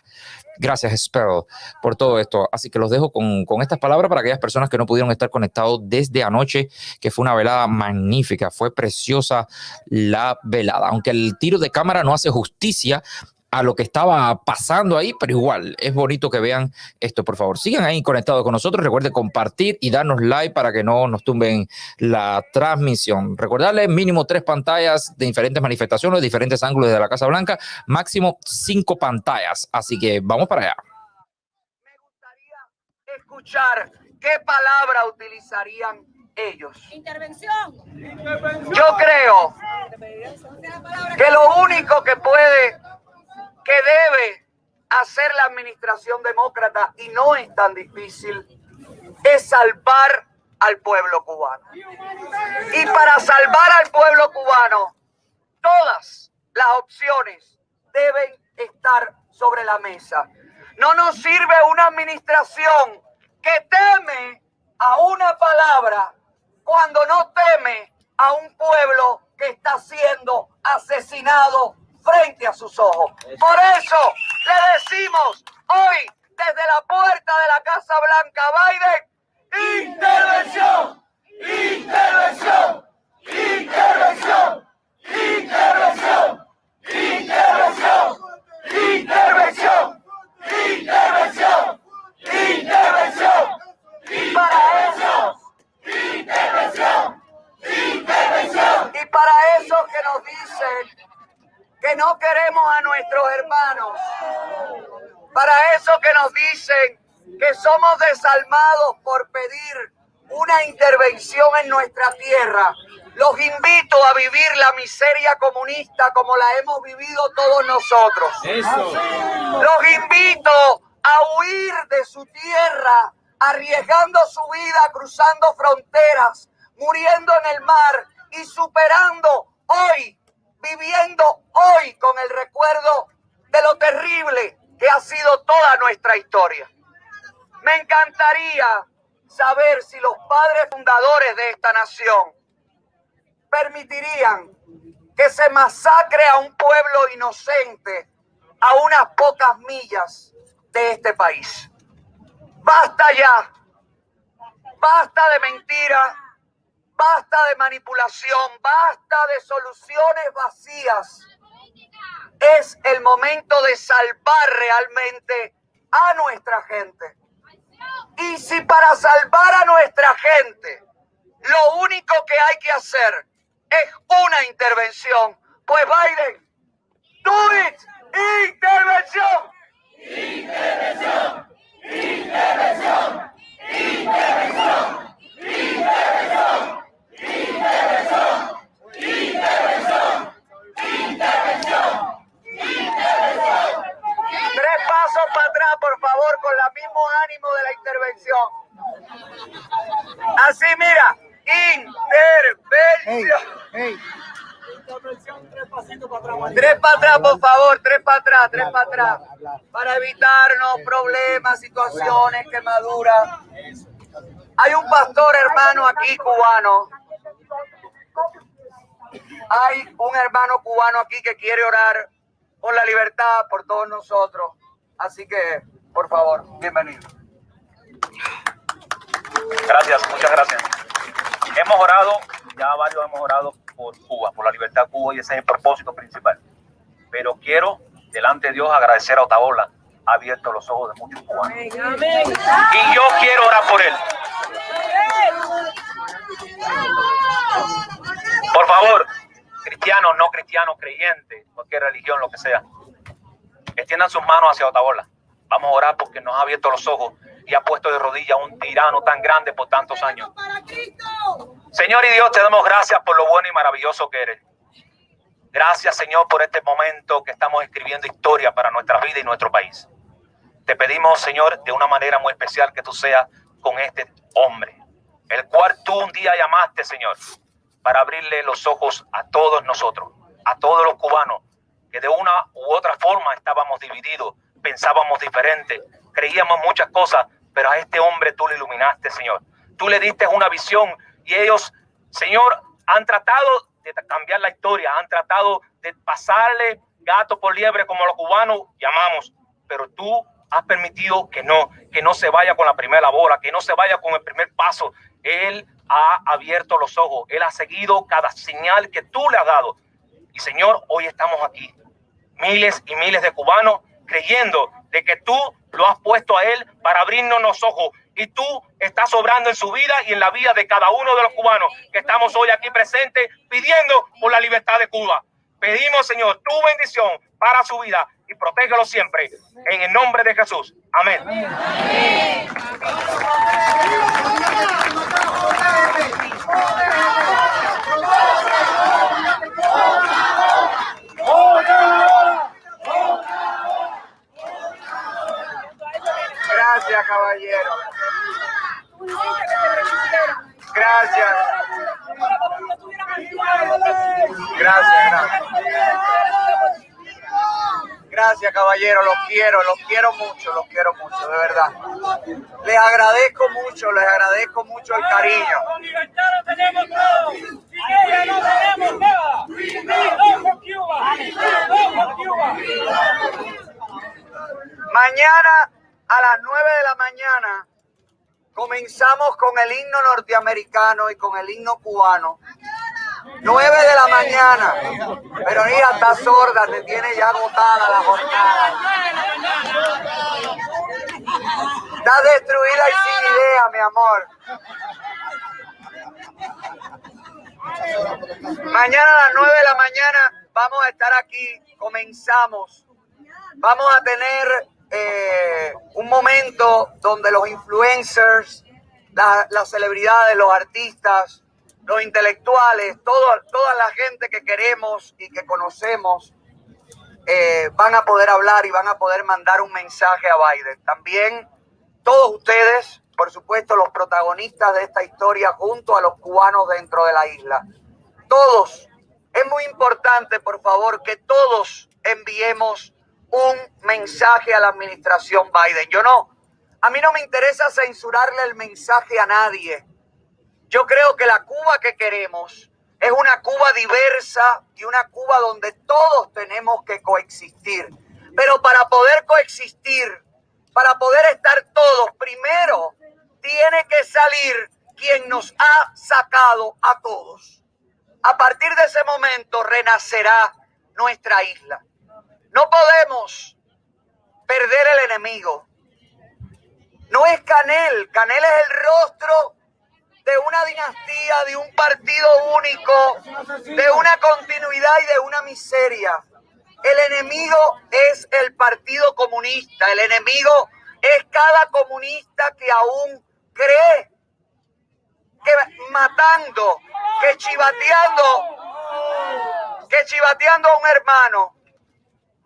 Gracias, Spell, por todo esto. Así que los dejo con estas palabras para aquellas personas que no pudieron estar conectados desde anoche, que fue una velada magnífica, fue preciosa la velada. Aunque el tiro de cámara no hace justicia a lo que estaba pasando ahí, pero igual es bonito que vean esto. Por favor, sigan ahí conectados con nosotros. Recuerden compartir y darnos like para que no nos tumben la transmisión. Recordarles mínimo 3 pantallas de diferentes manifestaciones, diferentes ángulos de la Casa Blanca, máximo 5 pantallas. Así que vamos para allá. Me gustaría escuchar qué palabra utilizarían ellos. Intervención. Yo creo que lo único que debe hacer la administración demócrata, y no es tan difícil, es salvar al pueblo cubano. Y para salvar al pueblo cubano, todas las opciones deben estar sobre la mesa. No nos sirve una administración que teme a una palabra cuando no teme a un pueblo que está siendo asesinado frente a sus ojos. Por eso le decimos hoy desde la puerta de la Casa Blanca, Biden, intervención, intervención, intervención, intervención, intervención, intervención, intervención, intervención, y para eso, intervención, intervención, y para eso que nos dicen que no queremos a nuestros hermanos, para eso que nos dicen que somos desalmados por pedir una intervención en nuestra tierra, los invito a vivir la miseria comunista como la hemos vivido todos nosotros. Los invito a huir de su tierra, arriesgando su vida, cruzando fronteras, muriendo en el mar y superando hoy, viviendo hoy con el recuerdo de lo terrible que ha sido toda nuestra historia. Me encantaría saber si los padres fundadores de esta nación permitirían que se masacre a un pueblo inocente a unas pocas millas de este país. Basta ya, basta de mentiras, basta de manipulación, basta de soluciones vacías. Es el momento de salvar realmente a nuestra gente. Y si para salvar a nuestra gente lo único que hay que hacer es una intervención, pues Biden, do it, intervención. Intervención, intervención, intervención, intervención, intervención, intervención, intervención, intervención. 3 pasos para atrás, por favor, con el mismo ánimo de la intervención. Así, mira, intervención. Hey. Intervención, 3 pasitos para atrás. 3 para atrás, por favor, 3 para atrás, 3 para atrás. Para evitarnos problemas, situaciones, quemaduras. Hay un pastor hermano aquí cubano. Hay un hermano cubano aquí que quiere orar por la libertad, por todos nosotros. Así que, por favor, bienvenido. Gracias, muchas gracias. Hemos orado, ya varios hemos orado por Cuba, por la libertad de Cuba, y ese es el propósito principal. Pero quiero, delante de Dios, agradecer a Otaola. Ha abierto los ojos de muchos cubanos. Y yo quiero orar por él. Por favor, cristianos, no cristianos, creyentes, cualquier religión, lo que sea, extiendan sus manos hacia Otaola. Vamos a orar porque nos ha abierto los ojos y ha puesto de rodillas a un tirano tan grande por tantos años. Señor y Dios, te damos gracias por lo bueno y maravilloso que eres. Gracias, Señor, por este momento que estamos escribiendo historia para nuestra vida y nuestro país. Te pedimos, Señor, de una manera muy especial que tú seas con este hombre, el cual tú un día llamaste, Señor, para abrirle los ojos a todos nosotros, a todos los cubanos, que de una u otra forma estábamos divididos, pensábamos diferente, creíamos muchas cosas, pero a este hombre tú le iluminaste, Señor. Tú le diste una visión y ellos, Señor, han tratado de cambiar la historia, han tratado de pasarle gato por liebre como los cubanos llamamos, pero tú has permitido que no se vaya con la primera bola, que no se vaya con el primer paso. Él ha abierto los ojos, él ha seguido cada señal que tú le has dado. Y Señor, hoy estamos aquí, miles y miles de cubanos, creyendo de que tú lo has puesto a él para abrirnos los ojos. Y tú estás obrando en su vida y en la vida de cada uno de los cubanos que estamos hoy aquí presentes pidiendo por la libertad de Cuba. Pedimos, Señor, tu bendición para su vida y protégelo siempre. En el nombre de Jesús. Amén. Gracias, caballero. Gracias. Gracias, caballero. Los quiero mucho, de verdad. Les agradezco mucho el cariño. Mañana a las 9 de la mañana comenzamos con el himno norteamericano y con el himno cubano. 9 de la mañana. Pero hija, está sorda, te tiene ya agotada la jornada. Está destruida y sin idea, mi amor. Mañana a las 9 de la mañana vamos a estar aquí, comenzamos. Vamos a tener un momento donde los influencers, las celebridades, los artistas, los intelectuales, toda la gente que queremos y que conocemos van a poder hablar y van a poder mandar un mensaje a Biden. También todos ustedes, por supuesto, los protagonistas de esta historia junto a los cubanos dentro de la isla. Todos, es muy importante, por favor, que todos enviemos un mensaje a la administración Biden. A mí no me interesa censurarle el mensaje a nadie. Yo creo que la Cuba que queremos es una Cuba diversa y una Cuba donde todos tenemos que coexistir. Pero para poder coexistir, para poder estar todos, primero tiene que salir quien nos ha sacado a todos. A partir de ese momento renacerá nuestra isla. No podemos perder el enemigo. No es Canel. Canel es el rostro de una dinastía, de un partido único, de una continuidad y de una miseria. El enemigo es el Partido Comunista. El enemigo es cada comunista que aún cree que matando, que chivateando a un hermano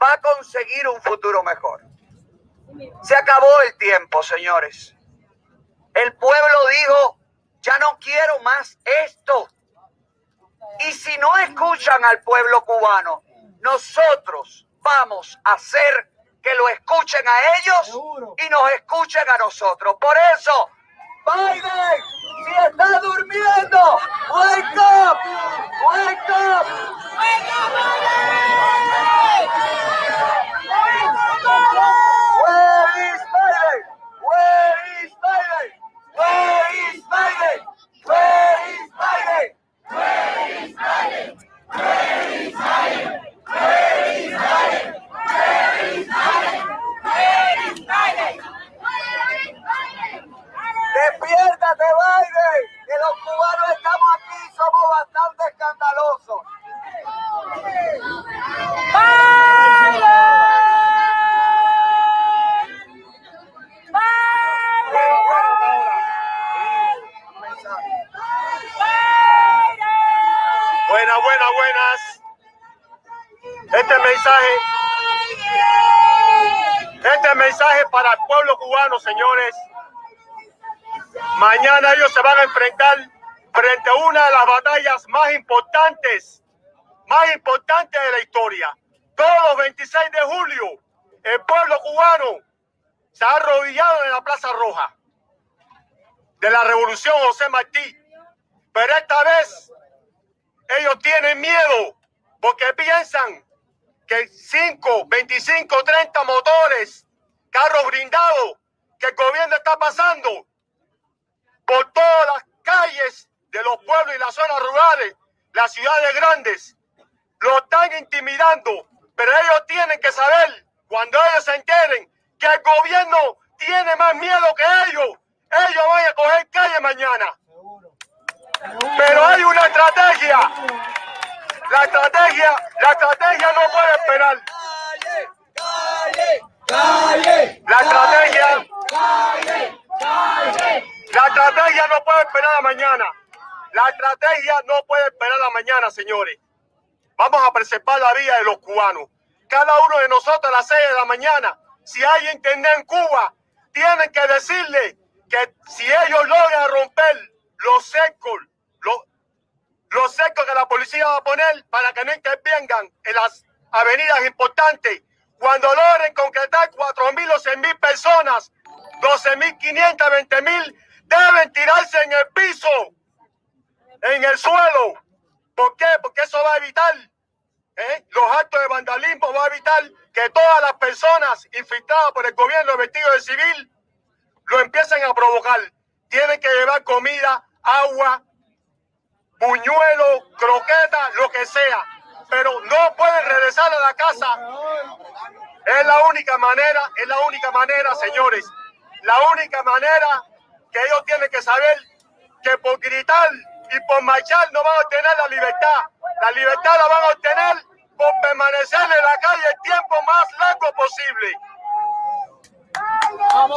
va a conseguir un futuro mejor. Se acabó el tiempo, señores. El pueblo dijo: ya no quiero más esto. Y si no escuchan al pueblo cubano, nosotros vamos a hacer que lo escuchen a ellos y nos escuchen a nosotros. Por eso Biden, si estás durmiendo, wake up, wake up. Wake up, Where is Biden? Where is Biden? Where is Biden? Where is Biden? Where is Biden? Where is Biden? Where is Biden? Where is Biden? Where is Biden? Despiértate, Biden, que los cubanos estamos aquí, somos bastante escandalosos. Buenas. Este mensaje para el pueblo cubano, señores. Mañana ellos se van a enfrentar frente a una de las batallas más importantes de la historia. Todos los 26 de julio, el pueblo cubano se ha arrodillado en la Plaza Roja de la Revolución José Martí. Pero esta vez ellos tienen miedo porque piensan que 5, 25, 30 motores, carros blindados, que el gobierno está pasando por todas las calles de los pueblos y las zonas rurales, las ciudades grandes, lo están intimidando. Pero ellos tienen que saber, cuando ellos se enteren que el gobierno tiene más miedo que ellos van a coger calle mañana. Pero hay una estrategia. La estrategia no puede esperar. La estrategia no puede esperar a mañana. La estrategia no puede esperar a mañana, señores. Vamos a preservar la vida de los cubanos. Cada uno de nosotros a las 6 de la mañana, si hay internet en Cuba, tienen que decirle que si ellos logran romper los cercos que la policía va a poner para que no intervengan en las avenidas importantes, cuando logren concretar 4.000 o 6.000 personas, 12.500, 20.000, deben tirarse en el piso, en el suelo. ¿Por qué? Porque eso va a evitar los actos de vandalismo, va a evitar que todas las personas infiltradas por el gobierno vestido de civil lo empiecen a provocar. Tienen que llevar comida, agua, buñuelos, croquetas, lo que sea, pero no pueden regresar a la casa. Es la única manera, señores. La única manera que ellos tienen que saber que por gritar y por marchar no van a obtener la libertad. La libertad la van a obtener por permanecer en la calle el tiempo más largo posible.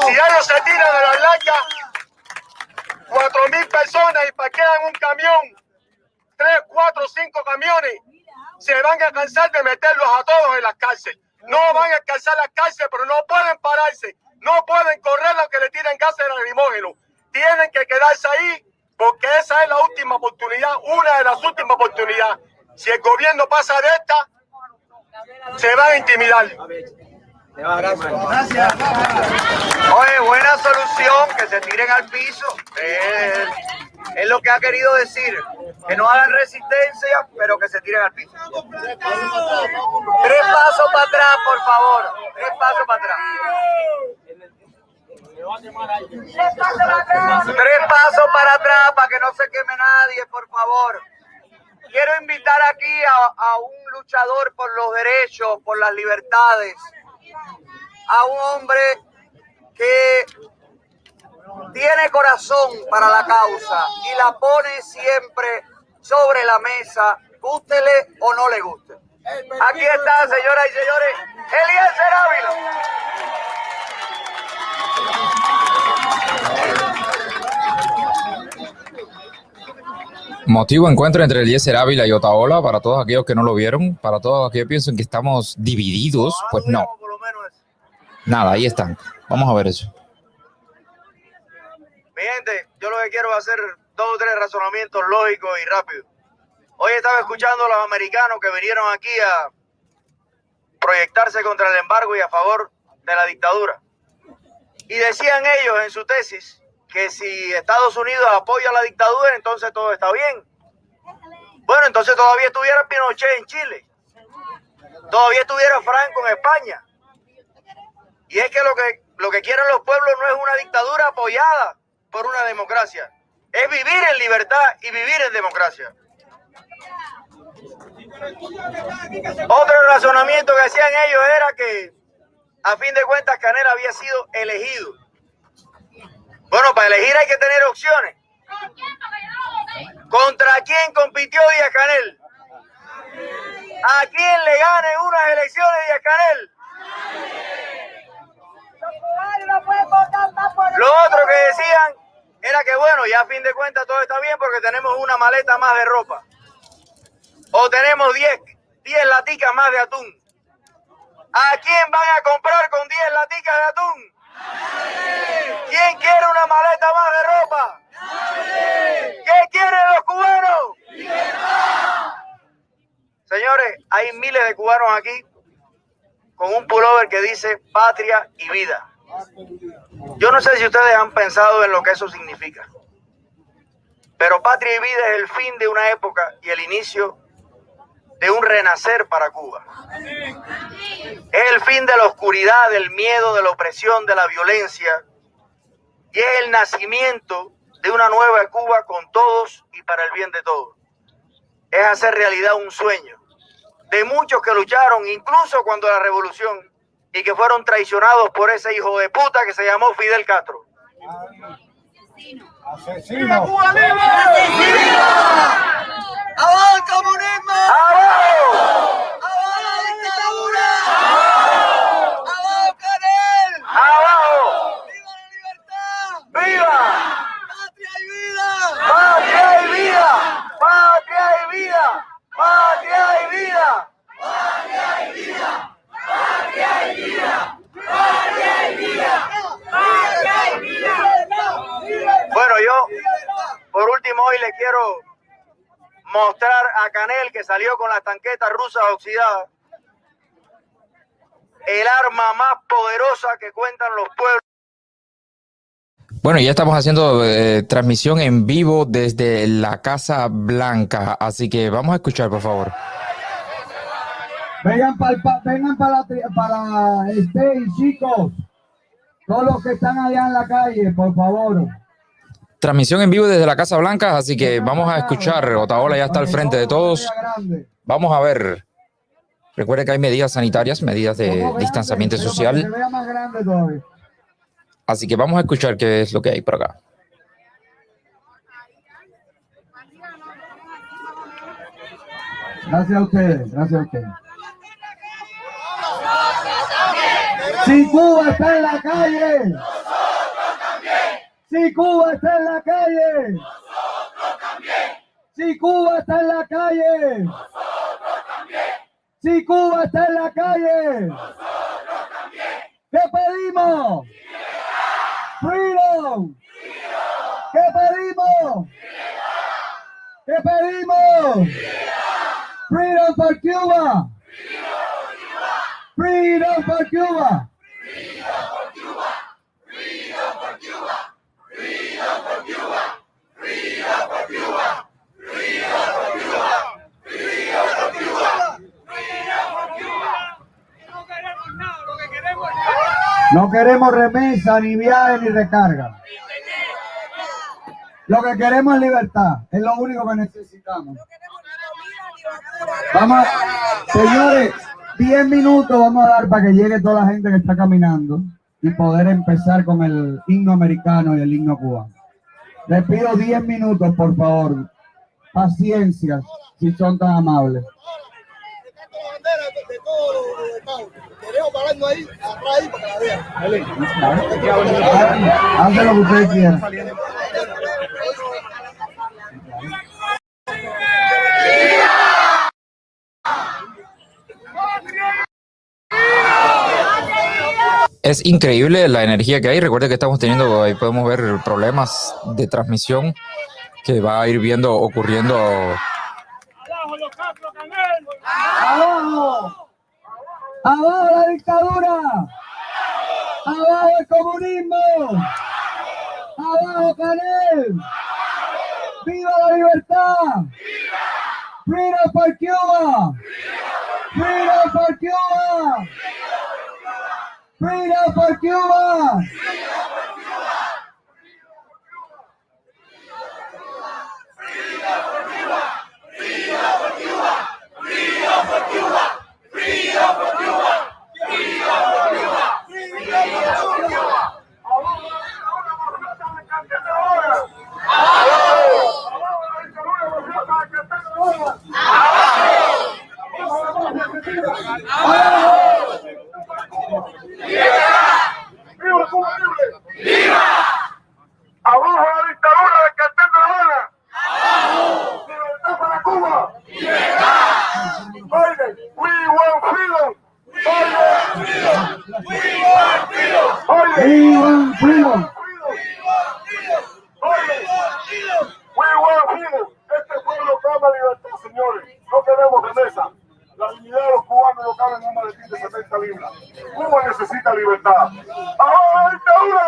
Si ellos se tiran de la lancha, 4.000 personas y parquean un camión, 3, 4, 5 camiones, se van a cansar de meterlos a todos en las cárceles. No van a alcanzar las cárceles, pero no pueden pararse, no pueden correr aunque le tiren gases lacrimógenos. Tienen que quedarse ahí porque esa es la última oportunidad, una de las últimas oportunidades. Si el gobierno pasa de esta, se va a intimidar. Gracias. Oye, buena solución, que se tiren al piso. Es lo que ha querido decir. Que no hagan resistencia, pero que se tiren al piso. 3 pasos para atrás, por favor. 3 pasos para atrás. 3 pasos para atrás para que no se queme nadie, por favor. Quiero invitar aquí a un luchador por los derechos, por las libertades, a un hombre que tiene corazón para la causa y la pone siempre sobre la mesa, gústele o no le guste. Aquí está, señoras y señores, Eliezer Ávila. Motivo encuentro entre Eliezer Ávila y Otaola, para todos aquellos que no lo vieron, para todos aquellos que piensan que estamos divididos, pues no. Nada, ahí están. Vamos a ver eso. Mi gente, yo lo que quiero es hacer 2 o 3 razonamientos lógicos y rápidos. Hoy estaba escuchando a los americanos que vinieron aquí a proyectarse contra el embargo y a favor de la dictadura. Y decían ellos en su tesis que si Estados Unidos apoya la dictadura, entonces todo está bien. Bueno, entonces todavía estuviera Pinochet en Chile. Todavía estuviera Franco en España. Y es que lo que quieren los pueblos no es una dictadura apoyada por una democracia. Es vivir en libertad y vivir en democracia. Otro razonamiento que hacían ellos era que, a fin de cuentas, Canel había sido elegido. Bueno, para elegir hay que tener opciones. ¿Contra quién compitió Díaz-Canel? ¿A quién le gane unas elecciones Díaz-Canel? Lo otro que decían era que, bueno, ya a fin de cuentas todo está bien porque tenemos una maleta más de ropa. O tenemos 10 laticas más de atún. ¿A quién van a comprar con 10 laticas de atún? ¿Quién quiere una maleta más de ropa? ¿Qué quieren los cubanos? Señores, hay miles de cubanos aquí con un pullover que dice patria y vida. Yo no sé si ustedes han pensado en lo que eso significa, pero patria y vida es el fin de una época y el inicio de un renacer para Cuba. Es el fin de la oscuridad, del miedo, de la opresión, de la violencia, y es el nacimiento de una nueva Cuba con todos y para el bien de todos. Es hacer realidad un sueño de muchos que lucharon incluso cuando la revolución y que fueron traicionados por ese hijo de puta que se llamó Fidel Castro. ¡Asesino! ¡Abajo el comunismo! ¡Abajo! ¡Abajo la dictadura! ¡Abajo Canel! ¡Abajo! ¡Viva la libertad! ¡Viva! ¡Patria y vida! ¡Patria y vida! ¡Patria y vida! ¡Patria y vida! ¡Patria y vida! ¡Patria y vida! ¡Patria y vida! ¡Patria y vida! Bueno, yo por último hoy les quiero mostrar a Canel, que salió con las tanquetas rusas oxidadas, el arma más poderosa que cuentan los pueblos. Bueno, ya estamos haciendo transmisión en vivo desde la Casa Blanca, así que vamos a escuchar, por favor. Vengan para el stage, chicos. Todos los que están allá en la calle, por favor. Transmisión en vivo desde la Casa Blanca, así que vamos a escuchar. Otaola ya está al frente de todos. Vamos a ver. Recuerde que hay medidas sanitarias, medidas de distanciamiento social. Así que vamos a escuchar qué es lo que hay por acá. Gracias a ustedes, gracias a ustedes. Si Cuba está en la calle, nosotros también. Si Cuba está en la calle, nosotros también. Si Cuba está en la calle, nosotros también. Si Cuba está en la calle, nosotros también. ¿Qué pedimos? Freedom. ¿Qué pedimos? ¿Qué pedimos? Freedom for Cuba. Freedom for Cuba. Freedom for Cuba. Freedom for Cuba. Freedom for Cuba. Freedom for Cuba. Freedom for Cuba. Freedom for Cuba. Freedom for Cuba. No queremos nada, lo que queremos es nada. No queremos remesa, ni viaje, ni recarga. Lo que queremos es libertad. Es lo único que necesitamos. Vamos, señores, 10 minutos vamos a dar para que llegue toda la gente que está caminando y poder empezar con el himno americano y el himno cubano. Les pido 10 minutos, por favor. Paciencia, si son tan amables. Queremos pararnos ahí, atrás ahí, para que la vean. Hace lo que ustedes quieran. Es increíble la energía que hay. Recuerde que estamos teniendo, ahí podemos ver problemas de transmisión que va a ir viendo ocurriendo. ¡Abajo! ¡Abajo la dictadura! ¡Abajo el comunismo! ¡Abajo, Canel! ¡Viva la libertad! ¡Freedom for Cuba! ¡Freedom for Cuba! ¡Freedom for Cuba! ¡Abajo la dictadura del cartel de La Habana! ¡Libertad para Cuba! Biden, we want freedom! Biden, we want freedom! We want freedom! We want freedom. Este pueblo clama libertad, señores. No queremos remesa. La dignidad de los cubanos no cabe en un maletín de 70 libras. Cuba necesita libertad. ¡Abajo la dictadura!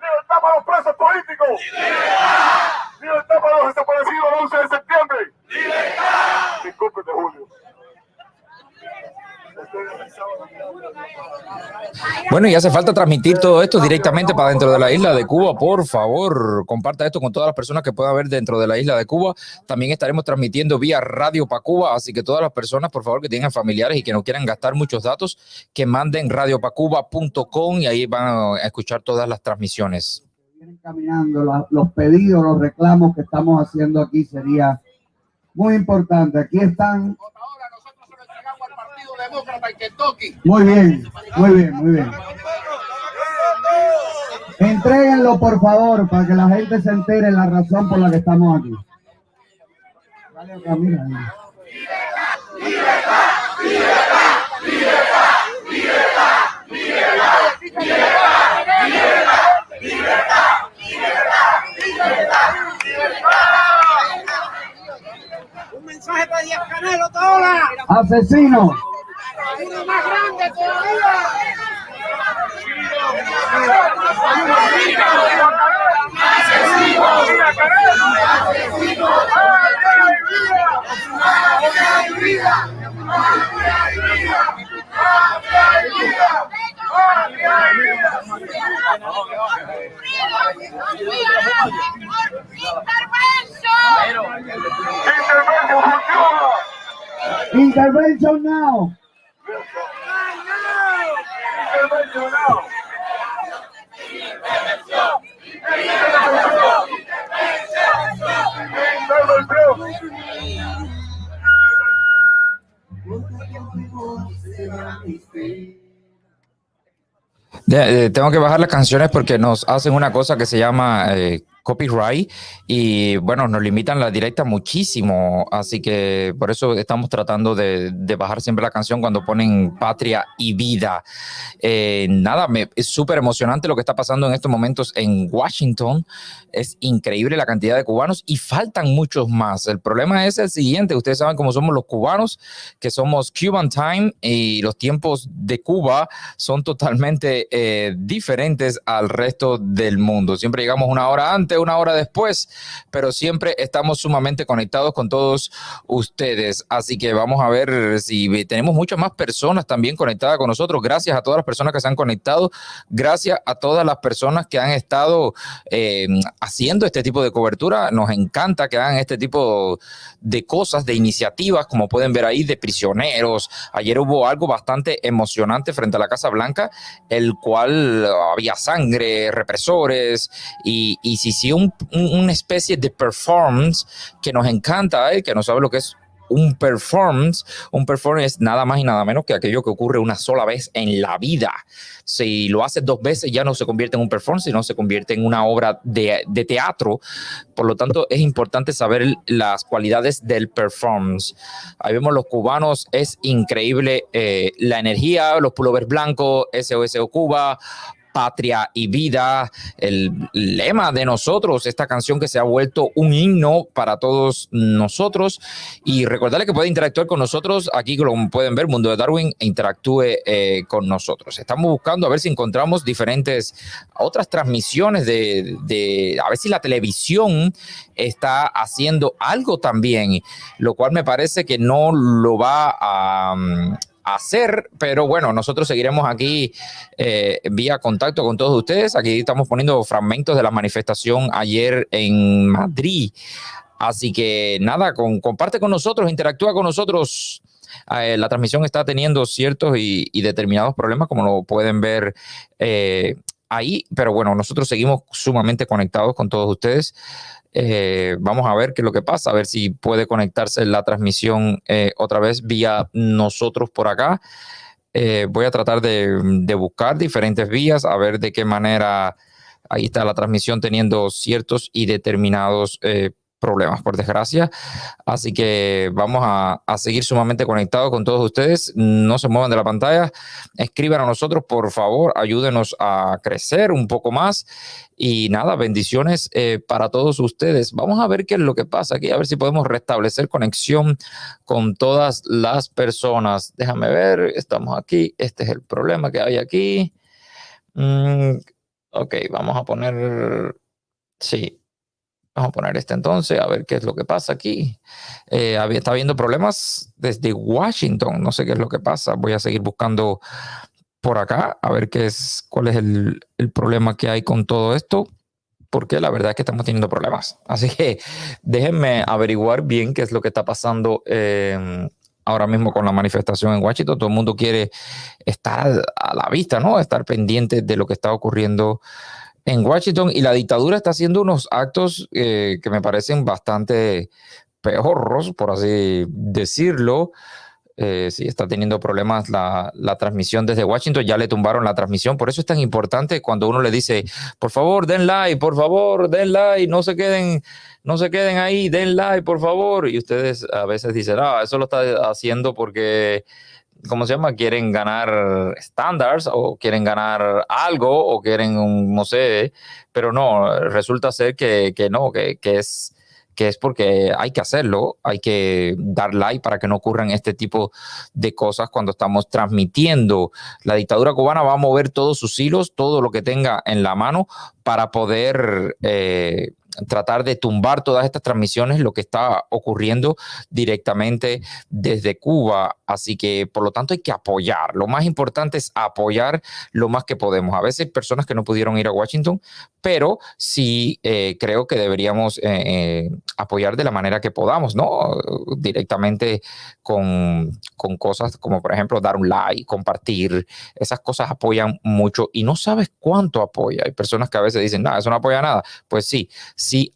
¡Libertad para los presos políticos! ¡Libertad para los desaparecidos el 11 de septiembre! ¡Libertad! Disculpe, de Julio. Bueno, y hace falta transmitir todo esto directamente para dentro de la isla de Cuba. Por favor, comparta esto con todas las personas que pueda ver dentro de la isla de Cuba. También estaremos transmitiendo vía Radio Pa' Cuba, así que todas las personas, por favor, que tengan familiares y que no quieran gastar muchos datos, que manden radiopacuba.com y ahí van a escuchar todas las transmisiones. Vienen caminando los pedidos, los reclamos que estamos haciendo aquí sería muy importante. Aquí están. Muy bien, muy bien, muy bien. Entréguenlo, por favor, para que la gente se entere la razón por la que estamos aquí. Dale acá, mira. Un mensaje para Díaz Canel, Otaola. Asesino. Uno más grande todavía. Intervention now. Tengo que bajar las canciones porque nos hacen una cosa que se llama copyright y bueno, nos limitan la directa muchísimo, así que por eso estamos tratando de bajar siempre la canción cuando ponen Patria y Vida. Nada, es súper emocionante lo que está pasando en estos momentos en Washington. Es increíble la cantidad de cubanos y faltan muchos más. El problema es el siguiente: ustedes saben cómo somos los cubanos, que somos Cuban time y los tiempos de Cuba son totalmente diferentes al resto del mundo. Siempre llegamos una hora antes, una hora después, pero siempre estamos sumamente conectados con todos ustedes. Así que vamos a ver si tenemos muchas más personas también conectadas con nosotros. Gracias a todas las personas que se han conectado. Gracias a todas las personas que han estado haciendo este tipo de cobertura. Nos encanta que hagan este tipo de cosas, de iniciativas, como pueden ver ahí, de prisioneros. Ayer hubo algo bastante emocionante frente a la Casa Blanca, el cual había sangre, represores y sí, una especie de performance que nos encanta, que no sabe lo que es un performance. Un performance es nada más y nada menos que aquello que ocurre una sola vez en la vida. Si lo haces dos veces ya no se convierte en un performance, sino se convierte en una obra de teatro. Por lo tanto, es importante saber las cualidades del performance. Ahí vemos los cubanos, es increíble la energía, los pullovers blancos, SOS Cuba, patria y vida, el lema de nosotros, esta canción que se ha vuelto un himno para todos nosotros. Y recordarles que pueden interactuar con nosotros aquí, como pueden ver, Mundo de Darwin interactúe con nosotros. Estamos buscando a ver si encontramos diferentes otras transmisiones de a ver si la televisión está haciendo algo también, lo cual me parece que no lo va a hacer, pero bueno, nosotros seguiremos aquí vía contacto con todos ustedes. Aquí estamos poniendo fragmentos de la manifestación ayer en Madrid, así que nada, comparte con nosotros, interactúa con nosotros. La transmisión está teniendo ciertos y determinados problemas, como lo pueden ver ahí, pero bueno, nosotros seguimos sumamente conectados con todos ustedes. Vamos a ver qué es lo que pasa, a ver si puede conectarse la transmisión otra vez vía nosotros por acá. Voy a tratar de buscar diferentes vías, a ver de qué manera. Ahí está la transmisión teniendo ciertos y determinados problemas, por desgracia. Así que vamos a seguir sumamente conectados con todos ustedes. No se muevan de la pantalla. Escriban a nosotros, por favor. Ayúdenos a crecer un poco más. Y nada, bendiciones para todos ustedes. Vamos a ver qué es lo que pasa aquí. A ver si podemos restablecer conexión con todas las personas. Déjame ver. Estamos aquí. Este es el problema que hay aquí. Ok, vamos a poner... Sí. Vamos a poner este entonces, a ver qué es lo que pasa aquí. Está habiendo problemas desde Washington. No sé qué es lo que pasa. Voy a seguir buscando por acá, a ver cuál es el problema que hay con todo esto, porque la verdad es que estamos teniendo problemas. Así que déjenme averiguar bien qué es lo que está pasando ahora mismo con la manifestación en Washington. Todo el mundo quiere estar a la vista, ¿no? Estar pendiente de lo que está ocurriendo en Washington, y la dictadura está haciendo unos actos que me parecen bastante peorros, por así decirlo. Sí, está teniendo problemas la transmisión desde Washington. Ya le tumbaron la transmisión. Por eso es tan importante cuando uno le dice, por favor, den like, por favor, den like, no se queden ahí, den like, por favor. Y ustedes a veces dicen, eso lo está haciendo porque... ¿cómo se llama? Quieren ganar estándares o quieren ganar algo o quieren, no sé, pero no, resulta ser que no, que es porque hay que hacerlo, hay que dar like para que no ocurran este tipo de cosas cuando estamos transmitiendo. La dictadura cubana va a mover todos sus hilos, todo lo que tenga en la mano para poder tratar de tumbar todas estas transmisiones, lo que está ocurriendo directamente desde Cuba. Así que, por lo tanto, hay que apoyar. Lo más importante es apoyar lo más que podemos. A veces hay personas que no pudieron ir a Washington, pero sí creo que deberíamos apoyar de la manera que podamos, ¿no? Directamente con cosas como, por ejemplo, dar un like, compartir. Esas cosas apoyan mucho y no sabes cuánto apoya. Hay personas que a veces dicen, eso no apoya nada. Pues sí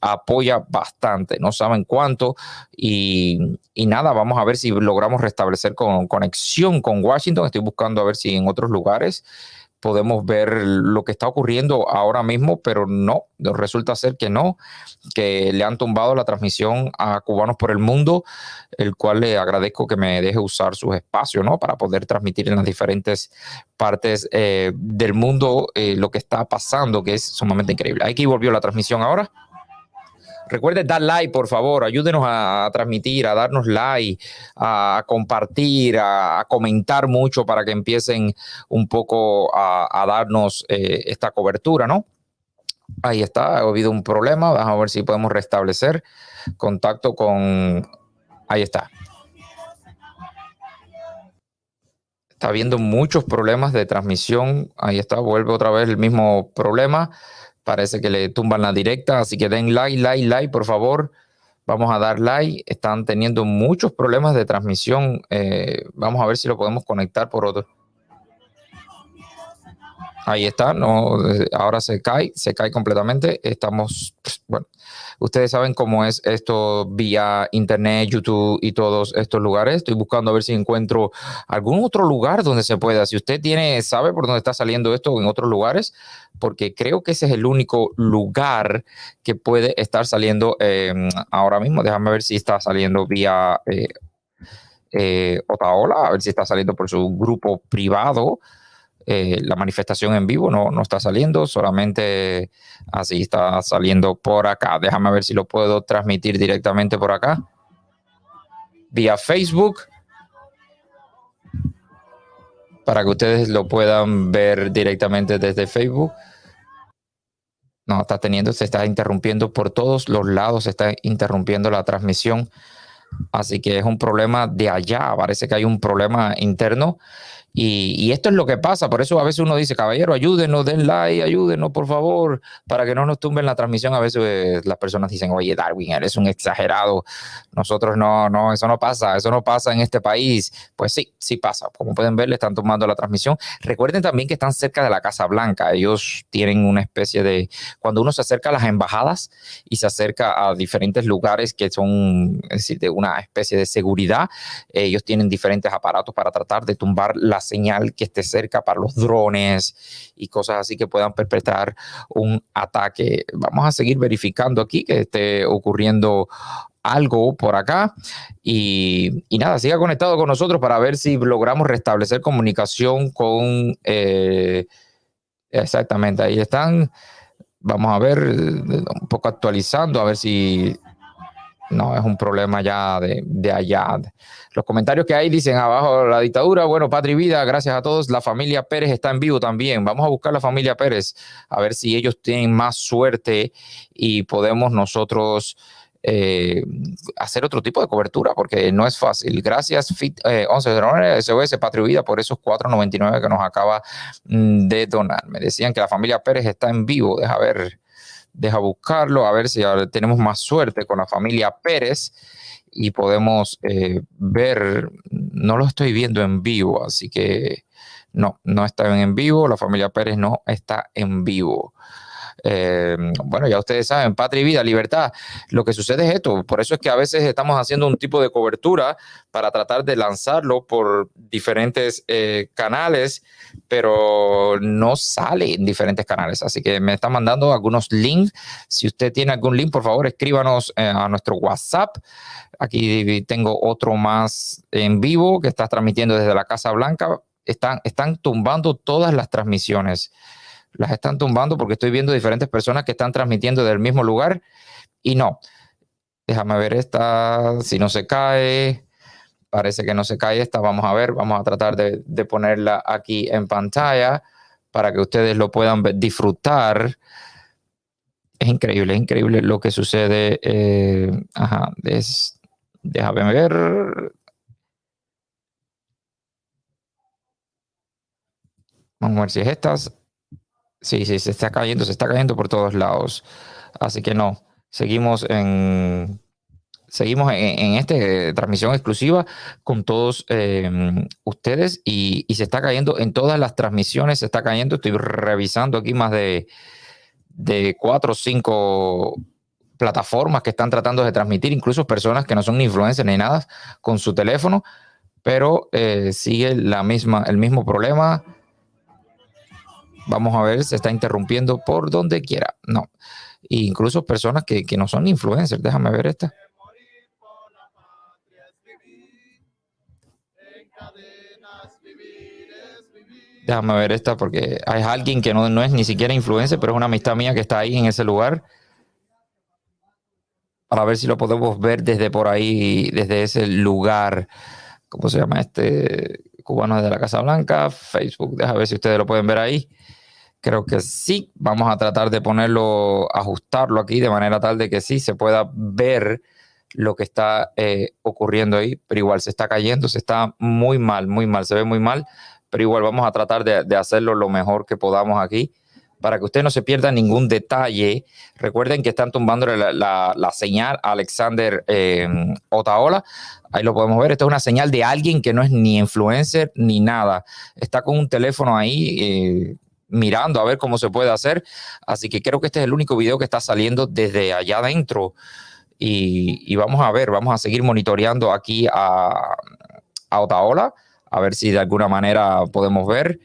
apoya bastante. No saben cuánto y nada, vamos a ver si logramos restablecer conexión con Washington. Estoy buscando a ver si en otros lugares podemos ver lo que está ocurriendo ahora mismo, pero no, resulta ser que no, que le han tumbado la transmisión a Cubanos por el Mundo, el cual le agradezco que me deje usar sus espacios, ¿no? Para poder transmitir en las diferentes partes del mundo lo que está pasando, que es sumamente increíble. Aquí volvió la transmisión ahora. Recuerden dar like, por favor, ayúdenos a transmitir, a darnos like, a compartir, a comentar mucho para que empiecen un poco a darnos esta cobertura, ¿no? Ahí está, ha habido un problema, vamos a ver si podemos restablecer contacto con... Ahí está. Está habiendo muchos problemas de transmisión, ahí está, vuelve otra vez el mismo problema. Parece que le tumban la directa, así que den like, por favor. Vamos a dar like. Están teniendo muchos problemas de transmisión. Vamos a ver si lo podemos conectar por otro. Ahí está, no, ahora se cae completamente. Estamos, bueno, ustedes saben cómo es esto vía internet, YouTube y todos estos lugares. Estoy buscando a ver si encuentro algún otro lugar donde se pueda. Si usted sabe por dónde está saliendo esto en otros lugares, porque creo que ese es el único lugar que puede estar saliendo ahora mismo. Déjame ver si está saliendo vía Otaola, a ver si está saliendo por su grupo privado. la manifestación en vivo, no está saliendo, solamente así está saliendo por acá. Déjame ver si lo puedo transmitir directamente por acá, vía Facebook, para que ustedes lo puedan ver directamente desde Facebook. No, se está interrumpiendo por todos los lados, se está interrumpiendo la transmisión. Así que es un problema de allá, parece que hay un problema interno. Y esto es lo que pasa, por eso a veces uno dice, caballero, ayúdenos, den like, ayúdenos, por favor, para que no nos tumben la transmisión. A veces las personas dicen, oye, Darwin, eres un exagerado. Nosotros no, eso no pasa en este país. Pues sí pasa. Como pueden ver, le están tumbando la transmisión. Recuerden también que están cerca de la Casa Blanca. Ellos tienen una especie de, cuando uno se acerca a las embajadas y se acerca a diferentes lugares que son, es decir, de una especie de seguridad, ellos tienen diferentes aparatos para tratar de tumbar la señal que esté cerca para los drones y cosas así que puedan perpetrar un ataque. Vamos a seguir verificando aquí que esté ocurriendo algo por acá y nada, siga conectado con nosotros para ver si logramos restablecer comunicación con exactamente, ahí están. Vamos a ver, un poco actualizando, a ver si no es un problema ya de allá. Los comentarios que hay dicen abajo la dictadura. Bueno, Patria y Vida, gracias a todos. La familia Pérez está en vivo también. Vamos a buscar la familia Pérez a ver si ellos tienen más suerte y podemos nosotros hacer otro tipo de cobertura, porque no es fácil. Gracias, Fit 11 de SOS Patria y Vida, por esos 4.99 que nos acaba de donar. Me decían que la familia Pérez está en vivo. Deja buscarlo, a ver si ahora tenemos más suerte con la familia Pérez y podemos ver. No lo estoy viendo en vivo, así que no está en vivo. La familia Pérez no está en vivo. Bueno, ya ustedes saben, Patria y Vida, libertad. Lo que sucede es esto, por eso es que a veces estamos haciendo un tipo de cobertura para tratar de lanzarlo por diferentes canales, pero no sale en diferentes canales, así que me están mandando algunos links. Si usted tiene algún link, por favor, escríbanos a nuestro WhatsApp. Aquí tengo otro más en vivo que está transmitiendo desde la Casa Blanca. Están tumbando todas las transmisiones. Las están tumbando porque estoy viendo diferentes personas que están transmitiendo del mismo lugar y no. Déjame ver esta, si no se cae. Parece que no se cae esta. Vamos a ver, vamos a tratar de ponerla aquí en pantalla para que ustedes lo puedan disfrutar. Es increíble lo que sucede. Déjame ver. Vamos a ver si es estas. Sí, se está cayendo por todos lados. Así que no, seguimos en esta transmisión exclusiva con todos ustedes y se está cayendo en todas las transmisiones, se está cayendo. Estoy revisando aquí más de 4 o 5 plataformas que están tratando de transmitir, incluso personas que no son ni influencers ni nada con su teléfono, pero sigue el mismo problema. Vamos a ver, se está interrumpiendo por donde quiera. No, incluso personas que no son influencers. Déjame ver esta. Déjame ver esta porque hay alguien que no es ni siquiera influencer, pero es una amistad mía que está ahí en ese lugar. Para ver si lo podemos ver desde por ahí, desde ese lugar. ¿Cómo se llama este? Cubano de la Casa Blanca, Facebook. Déjame ver si ustedes lo pueden ver ahí. Creo que sí. Vamos a tratar de ajustarlo aquí de manera tal de que sí se pueda ver lo que está ocurriendo ahí, pero igual se está cayendo, se está muy mal, se ve muy mal, pero igual vamos a tratar de hacerlo lo mejor que podamos aquí para que usted no se pierda ningún detalle. Recuerden que están tumbando la señal a Alexander Otaola. Ahí lo podemos ver. Esta es una señal de alguien que no es ni influencer ni nada. Está con un teléfono ahí mirando a ver cómo se puede hacer. Así que creo que este es el único video que está saliendo desde allá adentro. Y vamos a ver, vamos a seguir monitoreando aquí a Otaola, a ver si de alguna manera podemos ver.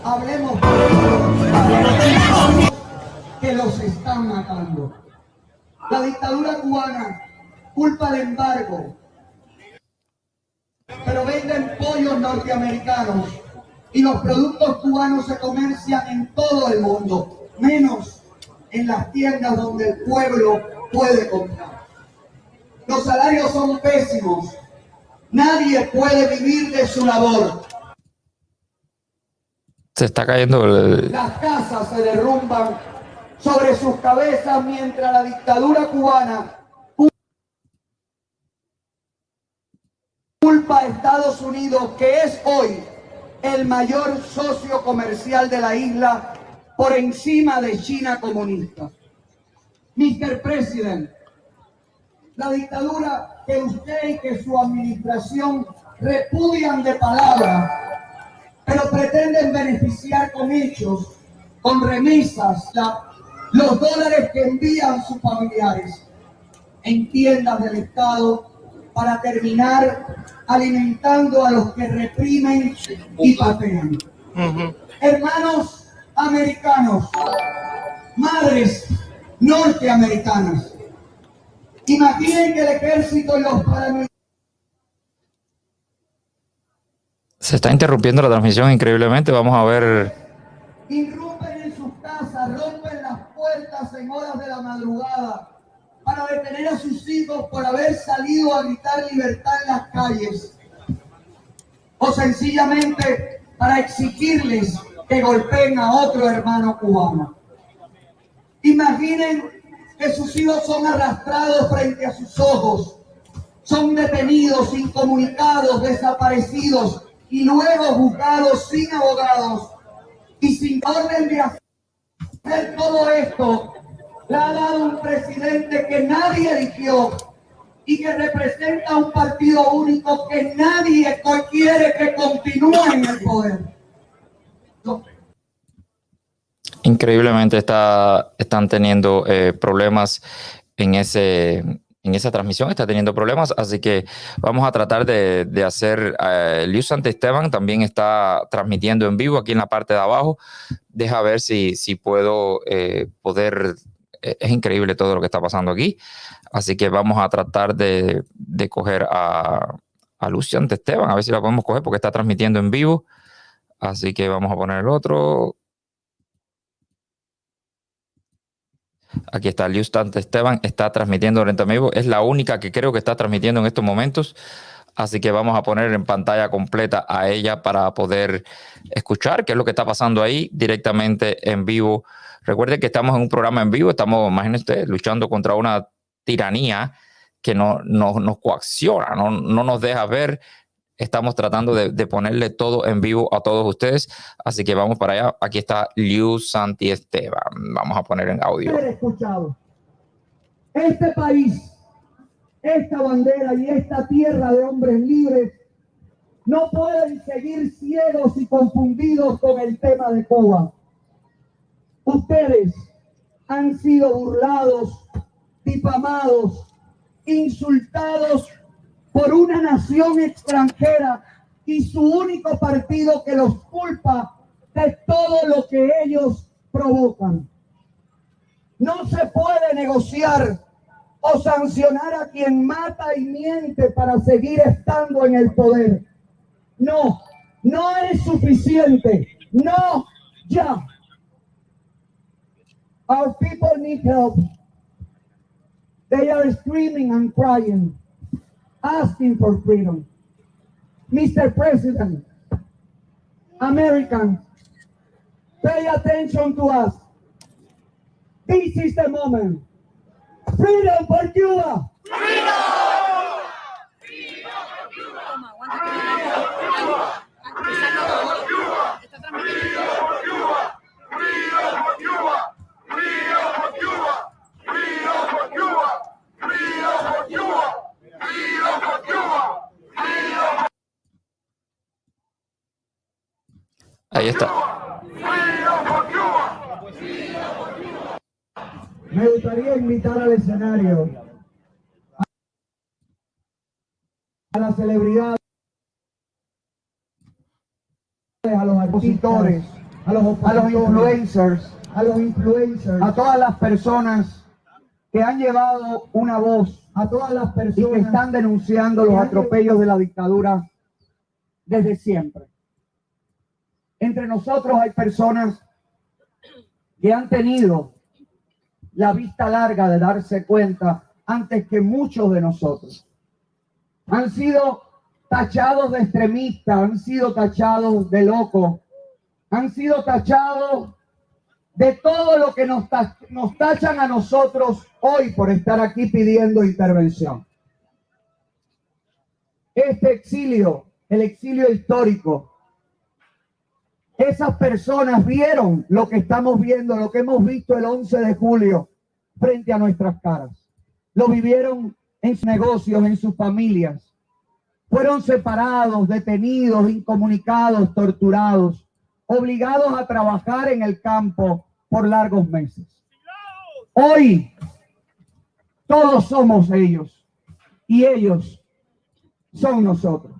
Hablemos que los están matando. La dictadura cubana culpa el embargo, pero venden pollos norteamericanos y los productos cubanos se comercian en todo el mundo, menos en las tiendas donde el pueblo puede comprar. Los salarios son pésimos. Nadie puede vivir de su labor. Se está cayendo Las casas se derrumban sobre sus cabezas mientras la dictadura cubana culpa a Estados Unidos, que es hoy el mayor socio comercial de la isla, por encima de China comunista. Mr. President, la dictadura que usted y que su administración repudian de palabra, pero pretenden beneficiar con hechos, con remesas, los dólares que envían sus familiares en tiendas del Estado para terminar alimentando a los que reprimen y patean. Hermanos americanos, madres norteamericanas, imaginen que el ejército y los paramilitares... Se está interrumpiendo la transmisión increíblemente. Vamos a ver. Irrumpen en sus casas, rompen las puertas en horas de la madrugada para detener a sus hijos por haber salido a gritar libertad en las calles, o sencillamente para exigirles que golpeen a otro hermano cubano. Imaginen que sus hijos son arrastrados frente a sus ojos, son detenidos, incomunicados, desaparecidos y luego juzgados sin abogados y sin orden de hacer todo esto. Le ha dado un presidente que nadie eligió y que representa un partido único que nadie quiere que continúe en el poder. Increíblemente están teniendo problemas en esa transmisión, está teniendo problemas, así que vamos a tratar de hacer. Liu Santiesteban también está transmitiendo en vivo aquí en la parte de abajo. Deja ver si puedo poder. Es increíble todo lo que está pasando aquí, así que vamos a tratar de coger a Liu Santiesteban, a ver si la podemos coger porque está transmitiendo en vivo, así que vamos a poner el otro. Aquí está Liu Santiesteban, está transmitiendo en vivo, es la única que creo que está transmitiendo en estos momentos, así que vamos a poner en pantalla completa a ella para poder escuchar qué es lo que está pasando ahí directamente en vivo. Recuerden que estamos en un programa en vivo, estamos, imagínense, luchando contra una tiranía que nos coacciona, no nos deja ver. Estamos tratando de ponerle todo en vivo a todos ustedes, así que vamos para allá. Aquí está Liu Santiesteban. Vamos a poner en audio. Escuchado. Este país, esta bandera y esta tierra de hombres libres no pueden seguir ciegos y confundidos con el tema de Cuba. Ustedes han sido burlados, difamados, insultados por una nación extranjera y su único partido que los culpa de todo lo que ellos provocan. No se puede negociar o sancionar a quien mata y miente para seguir estando en el poder. No es suficiente. No, ya. Our people need help. They are screaming and crying, asking for freedom. Mr. President, Americans, pay attention to us. This is the moment. Freedom for Cuba! Ahí está. Me gustaría invitar al escenario a las celebridades, a los opositores, a los influencers, a todas las personas que han llevado una voz a todas las personas que están denunciando los atropellos de la dictadura desde siempre. Entre nosotros hay personas que han tenido la vista larga de darse cuenta antes que muchos de nosotros. Han sido tachados de extremistas, han sido tachados de locos, han sido tachados de todo lo que nos tachan a nosotros hoy por estar aquí pidiendo intervención. Este exilio, el exilio histórico, esas personas vieron lo que estamos viendo, lo que hemos visto el 11 de julio frente a nuestras caras. Lo vivieron en sus negocios, en sus familias. Fueron separados, detenidos, incomunicados, torturados, obligados a trabajar en el campo por largos meses. Hoy, todos somos ellos y ellos son nosotros.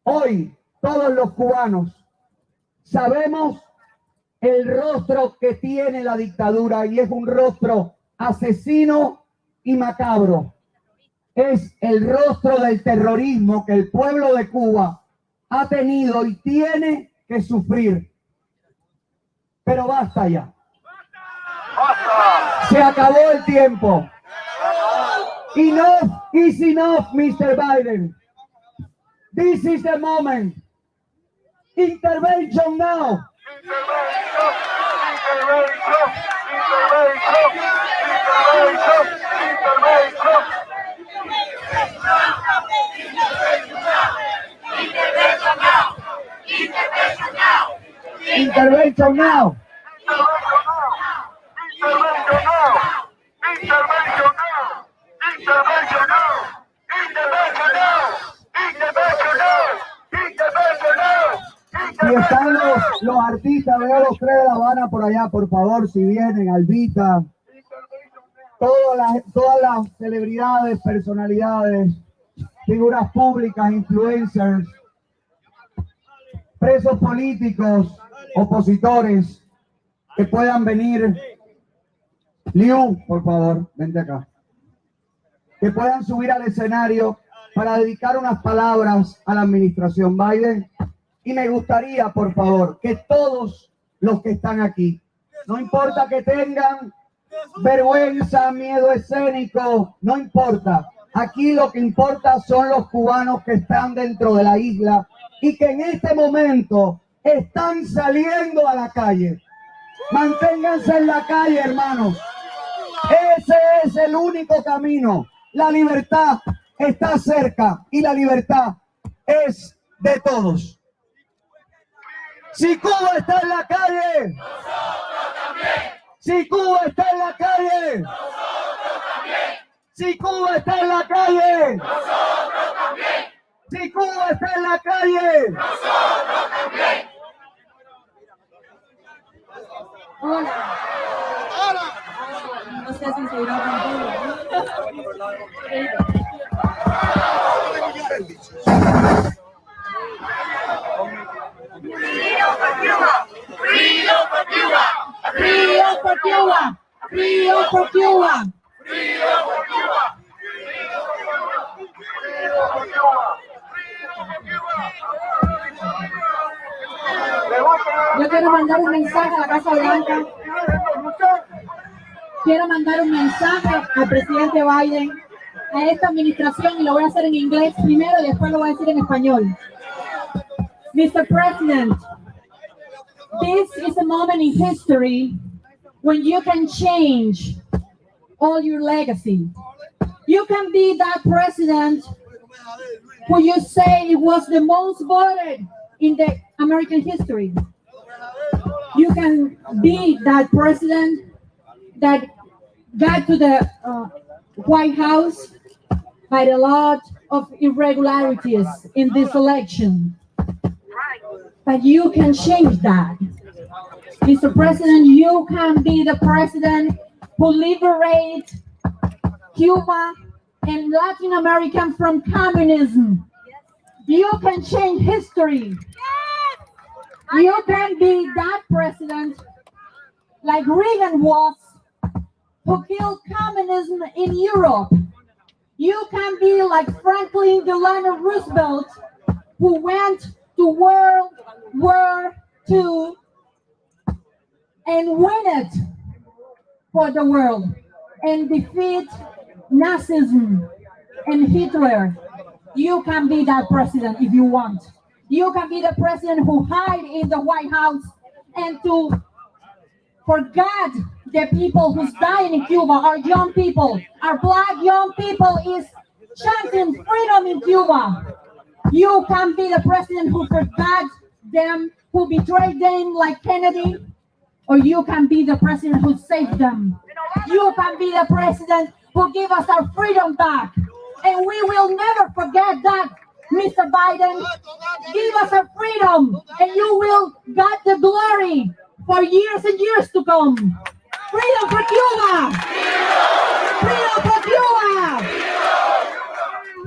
Hoy, todos los cubanos sabemos el rostro que tiene la dictadura y es un rostro asesino y macabro. Es el rostro del terrorismo que el pueblo de Cuba ha tenido y tiene que sufrir. Pero basta ya. Se acabó el tiempo. Enough is enough, Mr. Biden. This is the moment. Intervention now. Intervention now. Y están los artistas, veo los tres de La Habana por allá, por favor, si vienen, Albita, todas las celebridades, personalidades, figuras públicas, influencers, presos políticos, opositores, que puedan venir. Liu, por favor, vente acá. Que puedan subir al escenario para dedicar unas palabras a la administración Biden. Y me gustaría, por favor, que todos los que están aquí, no importa que tengan vergüenza, miedo escénico, no importa. Aquí lo que importa son los cubanos que están dentro de la isla y que en este momento están saliendo a la calle. Manténganse en la calle, hermanos. Ese es el único camino. La libertad está cerca y la libertad es de todos. Si Cuba está en la calle, nosotros también. Si Cuba está en la calle, nosotros también. Si Cuba está en la calle, nosotros también. Si Cuba está en la calle, nosotros también. Hola. Hola. No sé si se irá contigo. Freedom for Cuba! Freedom for Cuba! Freedom for Cuba! Freedom for Cuba! Freedom for Cuba! Yo quiero mandar un mensaje a la Casa Blanca. Quiero mandar un mensaje al presidente Biden, a esta administración, y lo voy a hacer en inglés primero y después lo voy a decir en español. Mr. President, this is a moment in history when you can change all your legacy. You can be that president who you say was the most voted in the American history. You can be that president that got to the White House by a lot of irregularities in this election. But you can change that. Mr. President, you can be the president who liberates Cuba and Latin America from communism. You can change history. You can be that president like Reagan was, who killed communism in Europe. You can be like Franklin Delano Roosevelt, who went to World War II and win it for the world and defeat Nazism and Hitler. You can be that president if you want. You can be the president who hide in the White House and to forget the people who's dying in Cuba, our young people, our black young people is chanting freedom in Cuba. You can be the president who forgot them, who betrayed them like Kennedy, or you can be the president who saved them. You can be the president who give us our freedom back. And we will never forget that, Mr. Biden. Give us our freedom, and you will get the glory for years and years to come. Freedom for Cuba! Freedom for Cuba!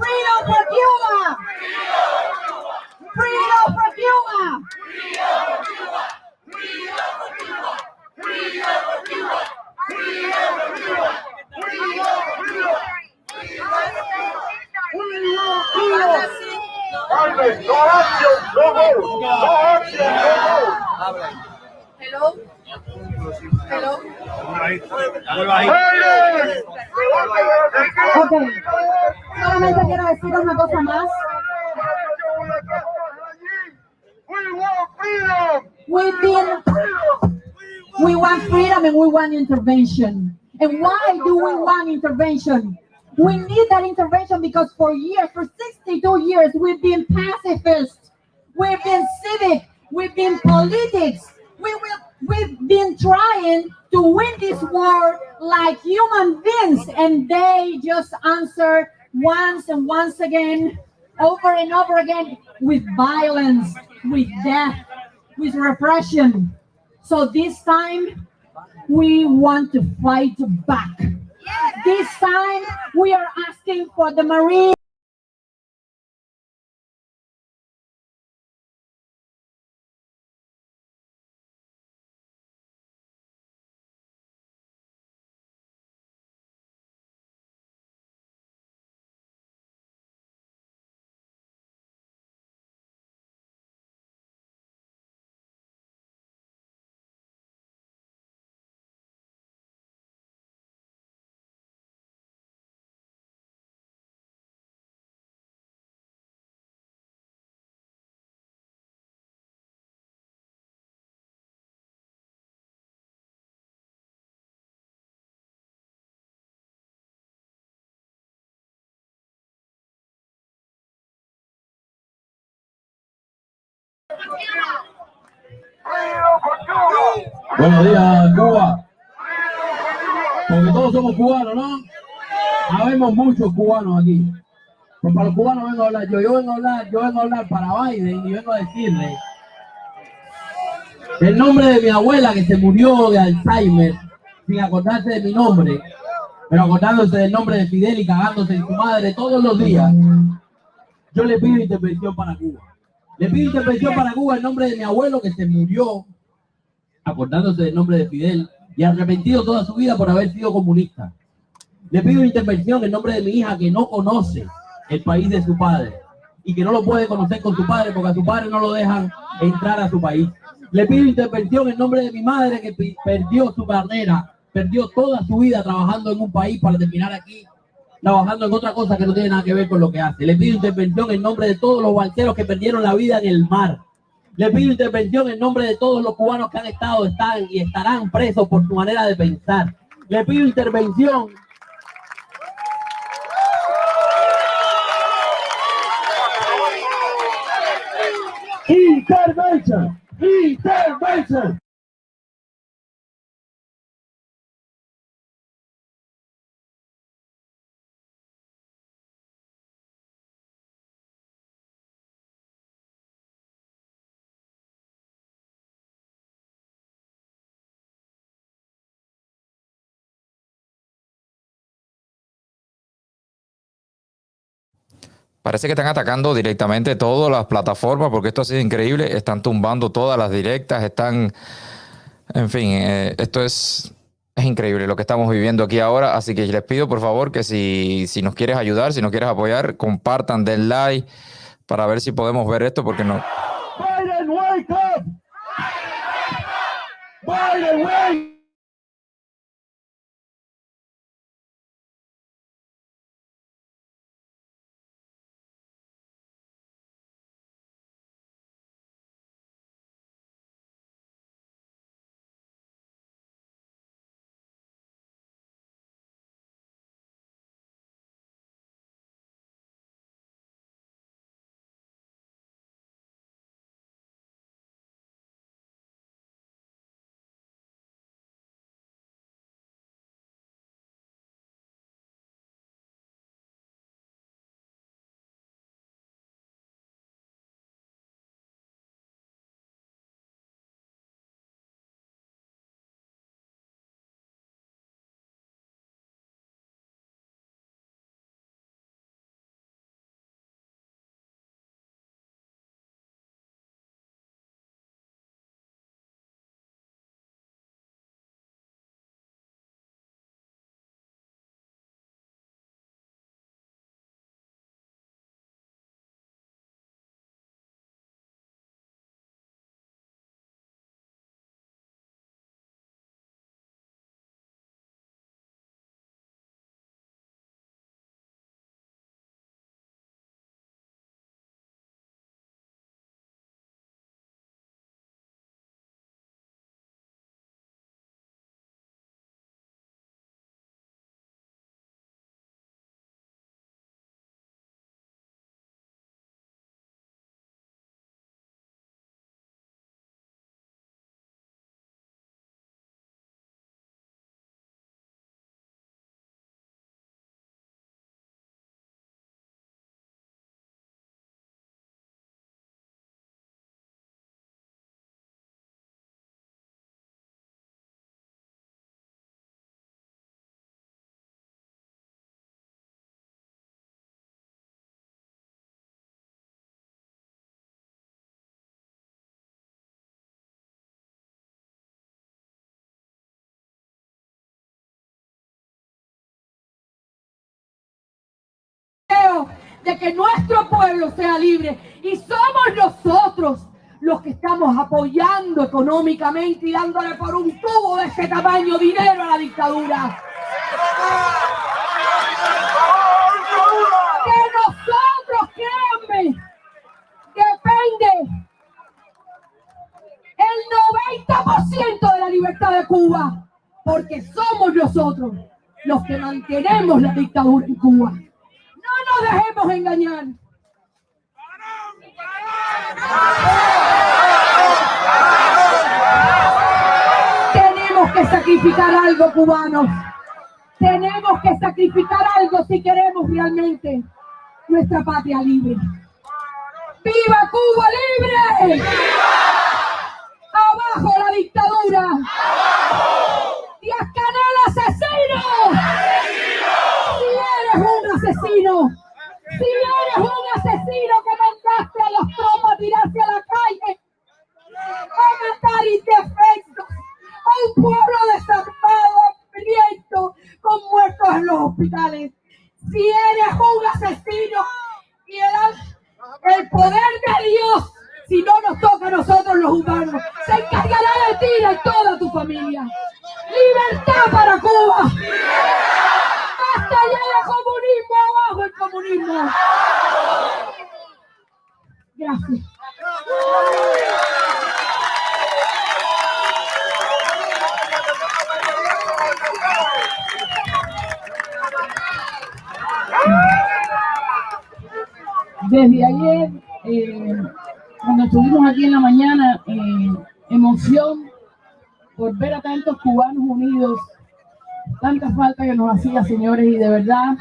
Freedom for Cuba! Freedom for Cuba! No action, no vote. No action, no vote. Hello. Hello. Ok, solamente quiero decir una cosa más. We want freedom and we want intervention. And why do we want intervention? We need that intervention because for years, for 62 years, we've been pacifists, we've been civic, we've been politics, we've been trying to win this war like human beings, and they just answer once and once again, over and over again, with violence, with death, with repression. So this time, we want to fight back. This time, we are asking for the Marine. Buenos días, Cuba. Porque todos somos cubanos, ¿no? Habemos muchos cubanos aquí. Pues para los cubanos vengo a hablar. Yo vengo a hablar para Biden y vengo a decirle el nombre de mi abuela que se murió de Alzheimer sin acordarse de mi nombre, pero acordándose del nombre de Fidel y cagándose en su madre todos los días. Yo le pido intervención para Cuba. Le pido intervención para Cuba en nombre de mi abuelo que se murió acordándose del nombre de Fidel y arrepentido toda su vida por haber sido comunista. Le pido intervención en nombre de mi hija que no conoce el país de su padre y que no lo puede conocer con su padre porque a su padre no lo dejan entrar a su país. Le pido intervención en nombre de mi madre que perdió su carrera, perdió toda su vida trabajando en un país para terminar aquí trabajando en otra cosa que no tiene nada que ver con lo que hace. Le pido intervención en nombre de todos los balseros que perdieron la vida en el mar. Le pido intervención en nombre de todos los cubanos que han estado, están y estarán presos por su manera de pensar. Le pido intervención. Intervention! Intervention! Parece que están atacando directamente todas las plataformas porque esto ha sido increíble. Están tumbando todas las directas, están... En fin, esto es Es increíble lo que estamos viviendo aquí ahora, así que les pido por favor que si nos quieres ayudar, si nos quieres apoyar, compartan, den like para ver si podemos ver esto, porque no. Biden, wake up! Biden, wake! De que nuestro pueblo sea libre, y somos nosotros los que estamos apoyando económicamente y dándole por un tubo de ese tamaño dinero a la dictadura. De nosotros, créanme, depende el 90% de la libertad de Cuba, porque somos nosotros los que mantenemos la dictadura en Cuba. No nos dejemos engañar. Tenemos que sacrificar algo, cubanos. Tenemos que sacrificar algo si queremos realmente nuestra patria libre. ¡Viva Cuba libre! ¡Viva! ¡Abajo la dictadura! ¡Díaz-Canel asesino! Si eres un asesino, si eres un asesino que mandaste a las tropas a tirarse a la calle, a matar indefensos, a un pueblo desarmado, hambriento, con muertos en los hospitales. Si eres un asesino y el poder de Dios, si no nos toca a nosotros los humanos, se encargará de ti y de toda tu familia. ¡Libertad para Cuba! ¡Basta ya de comunismo! ¡Abajo el comunismo! Gracias. Desde ayer, cuando estuvimos aquí en la mañana, emoción por ver a tantos cubanos unidos, tanta falta que nos hacía, señores, y de verdad,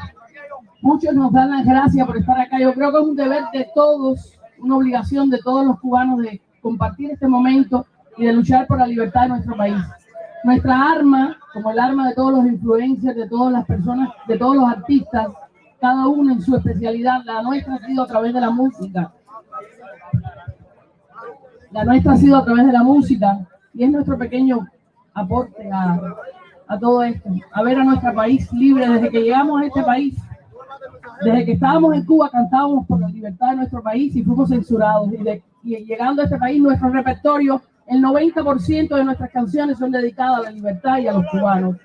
muchos nos dan las gracias por estar acá. Yo creo que es un deber de todos, una obligación de todos los cubanos de compartir este momento y de luchar por la libertad de nuestro país. Nuestra arma, como el arma de todos los influencers, de todas las personas, de todos los artistas, cada uno en su especialidad, la nuestra ha sido a través de la música. La nuestra ha sido a través de la música y es nuestro pequeño aporte a a todo esto, a ver a nuestro país libre. Desde que llegamos a este país, desde que estábamos en Cuba, cantábamos por la libertad de nuestro país y fuimos censurados. Y llegando a este país, nuestro repertorio, el 90% de nuestras canciones son dedicadas a la libertad y a los cubanos.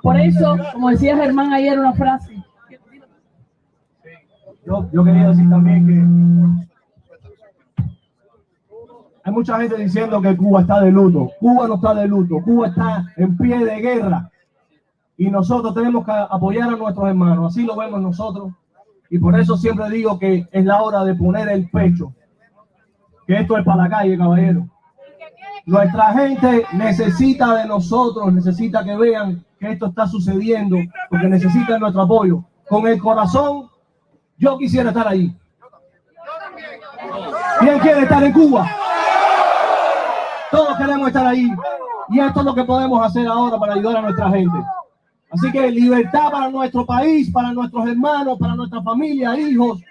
Por eso, como decía Germán ayer, una frase. Yo quería decir también que hay mucha gente diciendo que Cuba está de luto. Cuba no está de luto. Cuba está en pie de guerra. Y nosotros tenemos que apoyar a nuestros hermanos. Así lo vemos nosotros. Y por eso siempre digo que es la hora de poner el pecho. Que esto es para la calle, caballero. Nuestra gente necesita de nosotros. Necesita que vean que esto está sucediendo. Porque necesitan nuestro apoyo. Con el corazón, yo quisiera estar allí. ¿Quién quiere estar en Cuba? Todos queremos estar ahí. Y esto es lo que podemos hacer ahora para ayudar a nuestra gente. Así que libertad para nuestro país, para nuestros hermanos, para nuestra familia, hijos.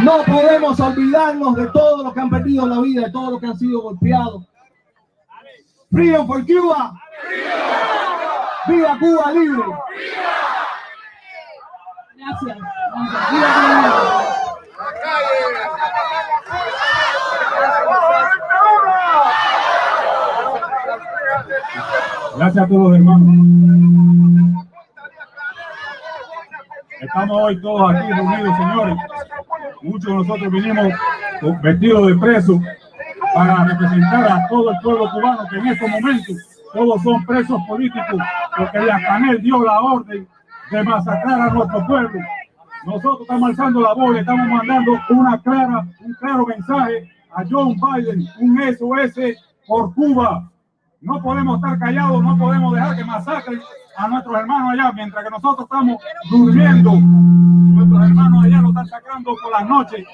No podemos olvidarnos de todos los que han perdido la vida, de todos los que han sido golpeados. Freedom for Cuba. Viva Cuba libre. Gracias. Gracias a todos, hermanos. Estamos hoy todos aquí reunidos, señores. Muchos de nosotros vinimos vestidos de presos para representar a todo el pueblo cubano, que en estos momentos todos son presos políticos, porque Díaz-Canel dio la orden de masacrar a nuestro pueblo. Nosotros estamos alzando la voz, estamos mandando un claro mensaje a John Biden, un SOS por Cuba. No podemos estar callados, no podemos dejar que masacren a nuestros hermanos allá, mientras que nosotros estamos durmiendo. Nuestros hermanos allá lo están sacando por las noches.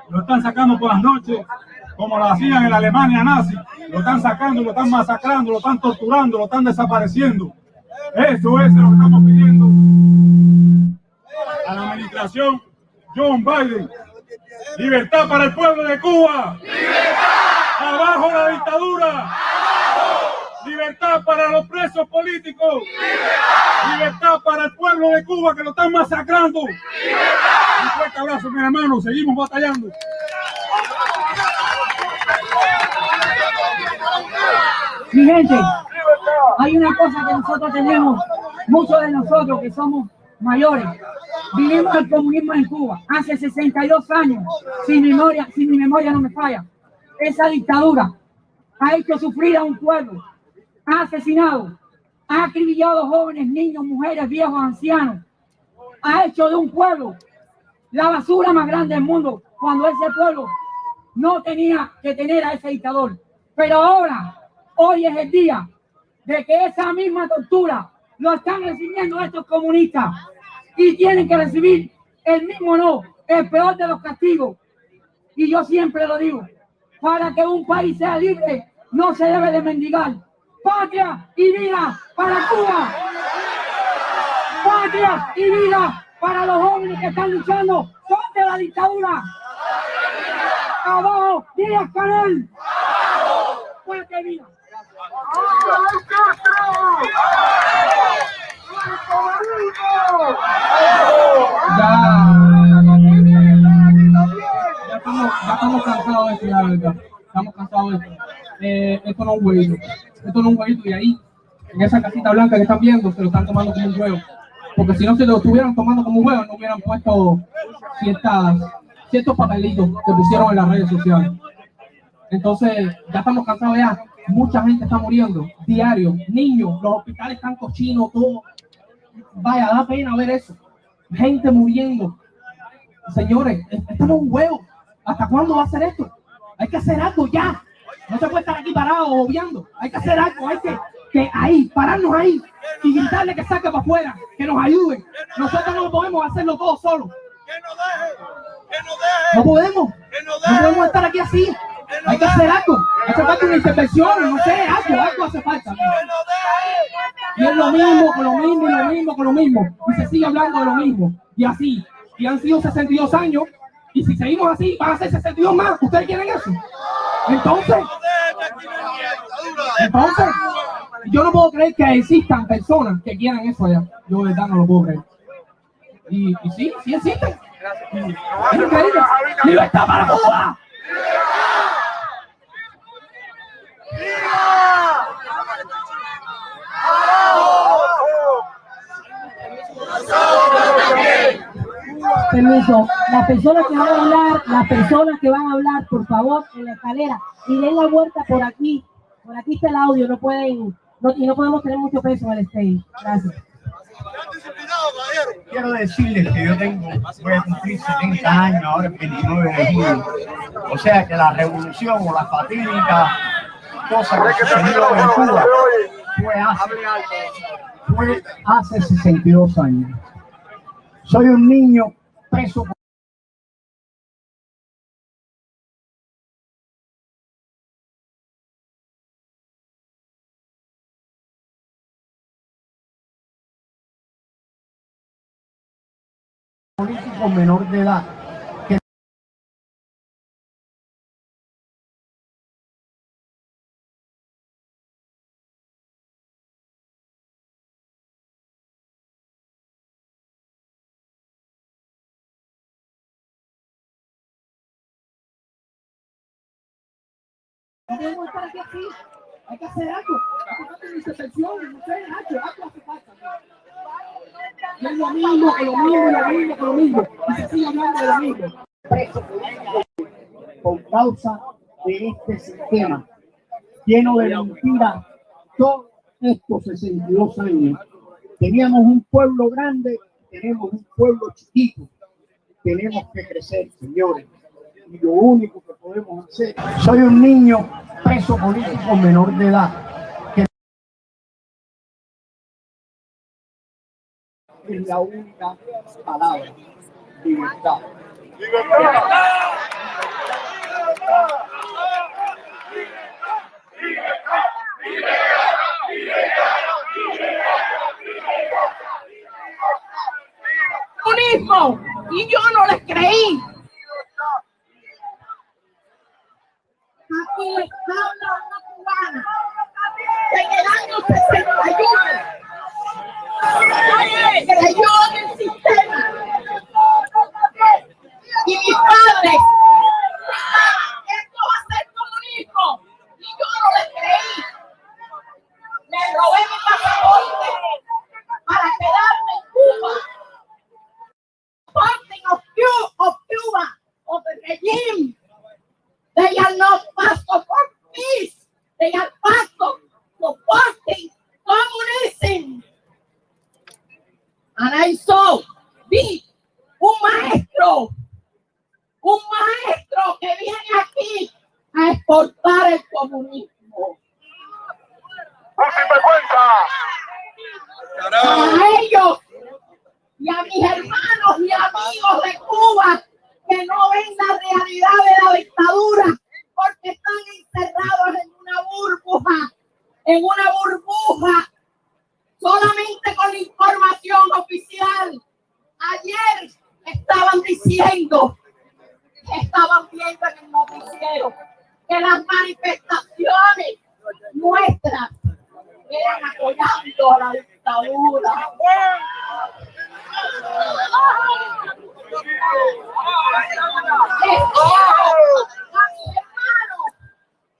Lo están sacando por las noches, como lo hacían en la Alemania nazi. Lo están sacando, lo están masacrando, lo están torturando, lo están desapareciendo. Eso es lo que estamos pidiendo a la administración John Biden. Libertad para el pueblo de Cuba. ¡Libertad! ¡Abajo la dictadura! ¡Libertad para los presos políticos! ¡Libertad! ¡Libertad para el pueblo de Cuba que lo están masacrando! ¡Libertad! Un fuerte abrazo, mis hermanos. Seguimos batallando. Mi gente, hay una cosa que nosotros tenemos, muchos de nosotros que somos mayores, vivimos el comunismo en Cuba hace 62 años, si mi memoria no me falla. Esa dictadura ha hecho sufrir a un pueblo, ha asesinado, ha acribillado jóvenes, niños, mujeres, viejos, ancianos, ha hecho de un pueblo la basura más grande del mundo, cuando ese pueblo no tenía que tener a ese dictador. Pero ahora, hoy es el día de que esa misma tortura lo están recibiendo estos comunistas y tienen que recibir el mismo no, el peor de los castigos. Y yo siempre lo digo, para que un país sea libre no se debe de mendigar. Patria y vida para Cuba. Patria y vida para los jóvenes que están luchando contra la dictadura. Abajo, Díaz-Canel. Patria y vida. Ya estamos cansados de esto, la verdad. Estamos cansados de esto. Esto no es un jueguito. Esto no es un jueguito. Y ahí, en esa casita blanca que están viendo, se lo están tomando como un juego. Porque si no se lo estuvieran tomando como un juego, no hubieran puesto ciertos papelitos que pusieron en las redes sociales. Entonces, ya estamos cansados ya. Mucha gente está muriendo diario. Niños, los hospitales están cochinos, todo. Vaya, da pena ver eso. Gente muriendo. Señores, esto no es un juego. ¿Hasta cuándo va a ser esto? Hay que hacer algo ya. No se puede estar aquí parado obviando. Hay que hacer algo. Hay que ahí, pararnos ahí y gritarle que saque para afuera, que nos ayuden. Nosotros no podemos hacerlo todo solos. No podemos. No podemos estar aquí así. Hay que hacer algo. Hace falta una intervención, no sé, algo hace falta. Y es lo mismo, con lo mismo, y lo mismo, con lo mismo. Y se sigue hablando de lo mismo. Y así. Y han sido 62 años. Y si seguimos así, van a ser 62 más. ¿Ustedes quieren eso? Entonces, Yo no puedo creer que existan personas que quieran eso allá. Yo de verdad no lo puedo creer. Y sí, sí existen. Es increíble. ¡Libertad para Cuba! Permiso, las personas que van a hablar, por favor, en la escalera y den la vuelta por aquí está el audio, no podemos tener mucho peso en el stage. Gracias. Quiero decirles que voy a cumplir 70 años ahora el 29 de julio. O sea que la revolución o la fatídica cosa que sucedió en Cuba fue hace 62 años. Soy un niño preso político menor de edad que No podemos estar aquí así. Hay que hacer algo. Es lo mismo, que lo mismo. Y se sigue hablando de lo mismo. preso político por causa de este sistema lleno de mentiras todos estos 62 años. Teníamos un pueblo grande, tenemos un pueblo chiquito. Tenemos que crecer, señores. Y lo único que podemos hacer, soy un niño preso político menor de edad, que es la única palabra: libertad. Comunismo, y yo no les creí. Aquí les habla una cubana que en el año 61 creyó en el sistema y mis padres pensaban que esto va a ser comunismo y yo no les creí. Me robé mi pasaporte para quedarme en Cuba. Parting of Cuba, of the regime. They are not pastor for peace. They are pastor for supporting communism. And I saw un maestro que viene aquí a exportar el comunismo. A ellos y a mis hermanos y amigos de Cuba que no ven la realidad de la dictadura porque están encerrados en una burbuja solamente con información oficial. Ayer estaban diciendo, estaban viendo en el noticiero que las manifestaciones nuestras eran apoyando a la dictadura.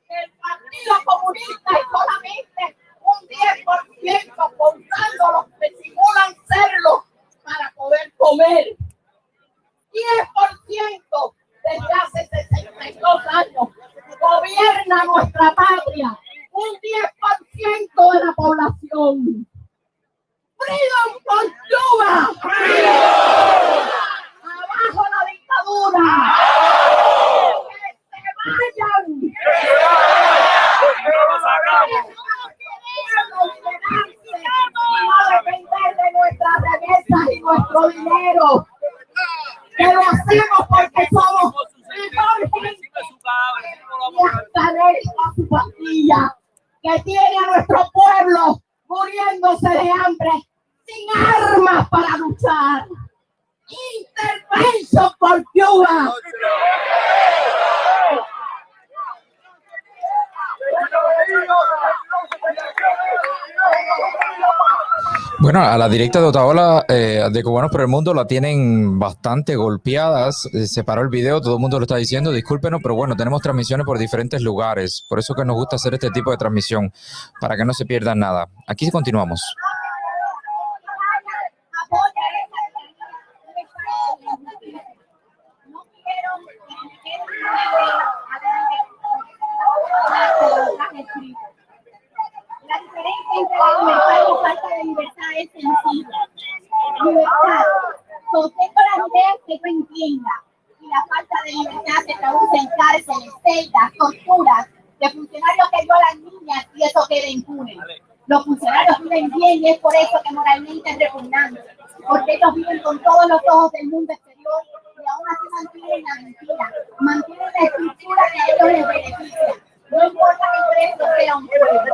El Partido Comunista es solamente un 10% contando los que simulan serlo para poder comer. 10% desde hace 62 años gobierna nuestra patria. Un 10% de la población. ¡Freedom for Cuba! ¡Abajo la dictadura! ¡Que se vayan! No depender de nuestras remesas y nuestro dinero. Que lo hacemos porque somos mejor gente. Y hasta a su pandilla que tiene a nuestro pueblo muriéndose de hambre sin armas para luchar. Intervention por Cuba. Bueno, a la directa de Otaola de Cubanos por el Mundo la tienen bastante golpeadas. Se paró el video, todo el mundo lo está diciendo, discúlpenos, pero bueno, tenemos transmisiones por diferentes lugares. Por eso que nos gusta hacer este tipo de transmisión, para que no se pierdan nada. Aquí continuamos. La diferencia entre la libertad y la falta de libertad es sencilla. Libertad, sostengo las ideas que tú entiendas, y la falta de libertad se traduce en cárceles, celdas, torturas de funcionarios que violan niñas y eso queda impune. Los funcionarios viven bien y es por eso que moralmente es repugnante, porque ellos viven con todos los ojos del mundo exterior y aún así mantienen la mentira, mantienen la estructura que a ellos les beneficia. No importa que el precio sea un pueblo.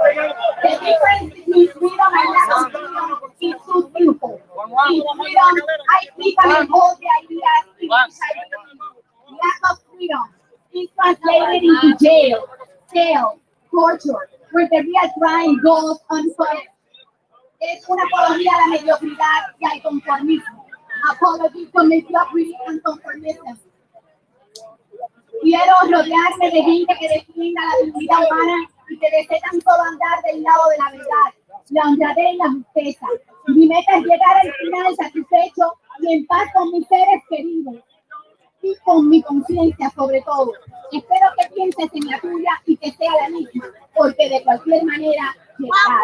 The difference between freedom and lack of freedom is too simple. In freedom, I speak and hold the ideas in which I believe. Lack of freedom is translated into jail, torture, where the real crime goes unpunished. Es una apología a la mediocridad y al conformismo. Apology for mediocrity and conformism. Quiero rodearme de gente que defienda la dignidad humana y que desean solo andar del lado de la verdad, la honradez y la justeza. Mi meta es llegar al final satisfecho y en paz con mis seres queridos y con mi conciencia sobre todo. Espero que pienses en la tuya y que sea la misma, porque de cualquier manera llegarás.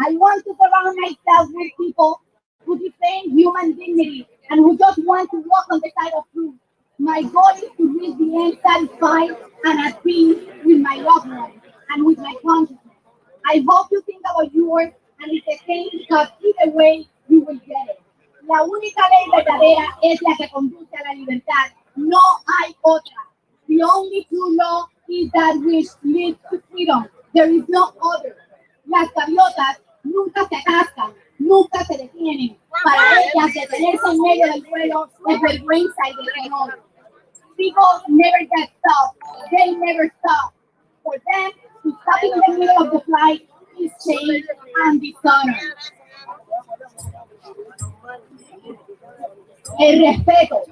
I want to surround myself with people who defend human dignity and who just want to walk on the side of truth. My goal is to reach the end satisfied and at peace with my loved ones and with my consciousness. I hope you think about yours and it's the same because either way you will get it. La única ley verdadera es la que conduce a la libertad. No hay otra. The only true law is that which leads to freedom. There is no other. Las gaviotas nunca se atascan, nunca se detienen. Para ellas, detenerse en medio del vuelo es vergüenza y deshonor. People never get stopped. They never stop. For them, to stop in the middle of the flight is shame and dishonor. El respeto.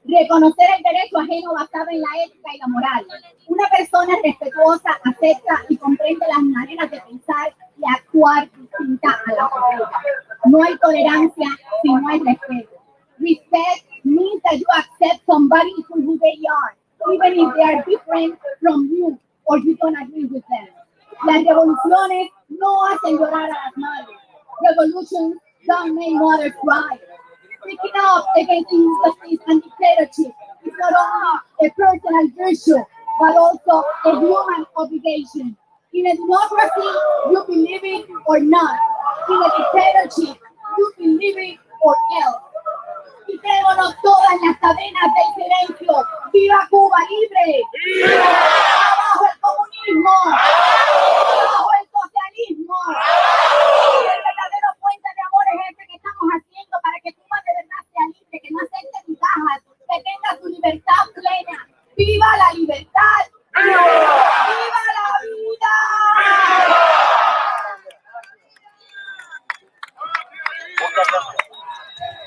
Reconocer el derecho ajeno basado en la ética y la moral. Una persona respetuosa acepta y comprende las maneras de pensar y actuar distintas a la otra. No hay tolerancia si no hay respeto. Respect means that you accept somebody for who they are, even if they are different from you or you don't agree with them. Las revoluciones no hacen llorar a las madres. Revolutions don't make mothers cry. Speaking up against injustice and dictatorship is not only a personal virtue, but also a human obligation. In a democracy, you believe it or not. In a dictatorship, you believe it or else. Quitémonos todas las cadenas del silencio. ¡Viva Cuba libre! ¡Viva! ¡Abajo el comunismo! ¡Abajo el socialismo! El verdadero puente de amor es este que estamos haciendo para que Cuba de verdad sea libre, que no acepte migajas, que tenga su libertad plena. ¡Viva la libertad! ¡Viva! ¡Viva la vida!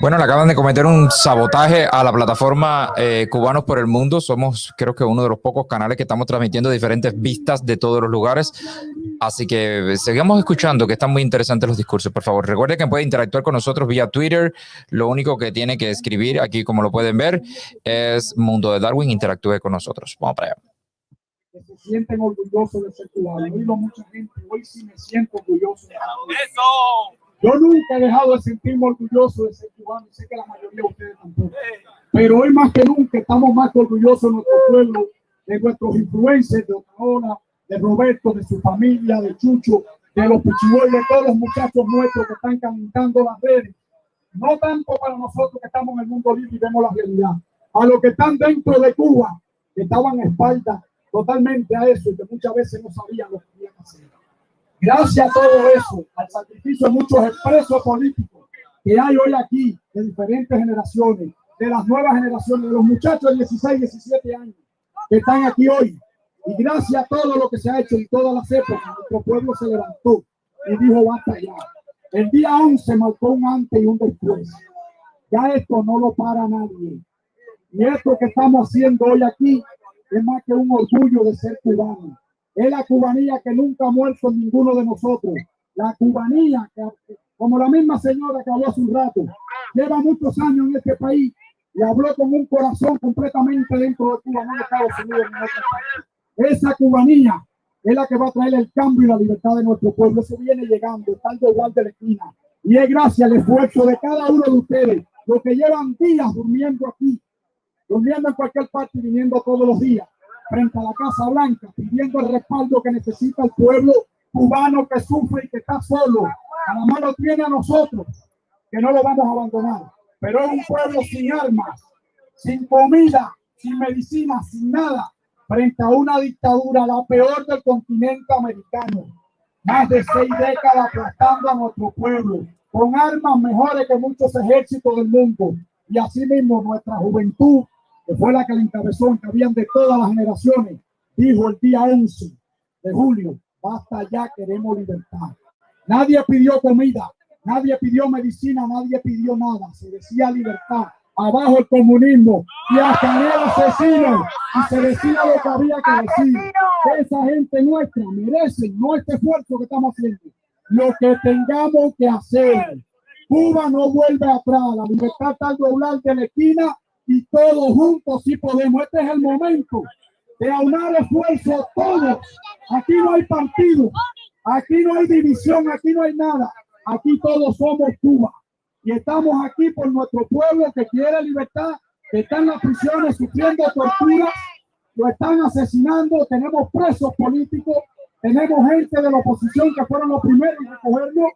Bueno, le acaban de cometer un sabotaje a la plataforma Cubanos por el Mundo. Somos, creo que, uno de los pocos canales que estamos transmitiendo diferentes vistas de todos los lugares. Así que sigamos escuchando, que están muy interesantes los discursos. Por favor, recuerde que puede interactuar con nosotros vía Twitter. Lo único que tiene que escribir aquí, como lo pueden ver, es Mundo de Darwin. Interactúe con nosotros. Vamos para allá. Que se sienten orgullosos de ser cubanos. He oído mucha gente, hoy sí me siento orgulloso. ¡Eso! Yo nunca he dejado de sentirme orgulloso de ser cubano, y sé que la mayoría de ustedes tampoco. Pero hoy más que nunca estamos más que orgullosos de nuestro pueblo, de nuestros influencers, de Otaola, de Roberto, de su familia, de Chucho, de los Pichiboy, de todos los muchachos nuestros que están calentando las redes. No tanto para nosotros que estamos en el mundo libre y vemos la realidad. A los que están dentro de Cuba, que estaban a espaldas totalmente a eso y que muchas veces no sabían lo que querían hacer. Gracias a todo eso, al sacrificio de muchos expresos políticos que hay hoy aquí, de diferentes generaciones, de las nuevas generaciones, de los muchachos de 16, 17 años que están aquí hoy. Y gracias a todo lo que se ha hecho en todas las épocas, nuestro pueblo se levantó y dijo basta ya. El día 11 marcó un antes y un después. Ya esto no lo para nadie. Y esto que estamos haciendo hoy aquí es más que un orgullo de ser cubano. Es la cubanía que nunca ha muerto en ninguno de nosotros. La cubanía, que, como la misma señora que habló hace un rato, lleva muchos años en este país y habló con un corazón completamente dentro de Cuba, no en Estados Unidos ni en otra parte. Esa cubanía es la que va a traer el cambio y la libertad de nuestro pueblo. Eso viene llegando, está al doblar de la esquina. Y es gracias al esfuerzo de cada uno de ustedes, los que llevan días durmiendo aquí, durmiendo en cualquier parte y viniendo todos los días frente a la Casa Blanca, pidiendo el respaldo que necesita el pueblo cubano que sufre y que está solo. A la mano tiene a nosotros, que no lo vamos a abandonar. Pero es un pueblo sin armas, sin comida, sin medicina, sin nada, frente a una dictadura, la peor del continente americano. Más de 6 décadas aplastando a nuestro pueblo, con armas mejores que muchos ejércitos del mundo. Y así mismo nuestra juventud, que fue la que le encabezó, que habían de todas las generaciones, dijo el día 11 de julio, basta ya, queremos libertad. Nadie pidió comida, nadie pidió medicina, nadie pidió nada. Se decía libertad, abajo el comunismo y hasta el asesino. Y se decía lo que había que decir. Esa gente nuestra merece nuestro esfuerzo que estamos haciendo. Lo que tengamos que hacer. Cuba no vuelve atrás. La libertad está al doblar de la esquina y todos juntos sí podemos. Este es el momento de aunar esfuerzos todos. Aquí no hay partido, aquí no hay división, aquí no hay nada. Aquí todos somos Cuba y estamos aquí por nuestro pueblo que quiere libertad, que está en las prisiones sufriendo torturas, lo están asesinando, tenemos presos políticos, tenemos gente de la oposición que fueron los primeros en recogernos,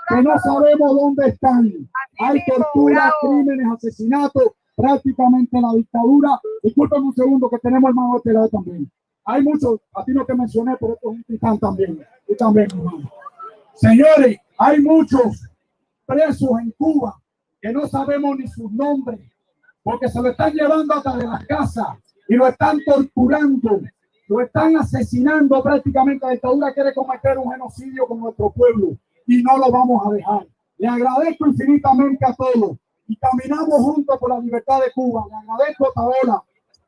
que no sabemos dónde están. Hay torturas, crímenes, asesinatos, prácticamente la dictadura. Discúlpame un segundo que tenemos el mano de lado también. Hay muchos, a ti no te mencioné, pero esto es un titán también. Tú también, hermano. Señores, hay muchos presos en Cuba que no sabemos ni sus nombres, porque se lo están llevando hasta de las casas y lo están torturando, lo están asesinando prácticamente. La dictadura quiere cometer un genocidio con nuestro pueblo y no lo vamos a dejar. Le agradezco infinitamente a todos y caminamos juntos por la libertad de Cuba. Le agradezco a Otaola,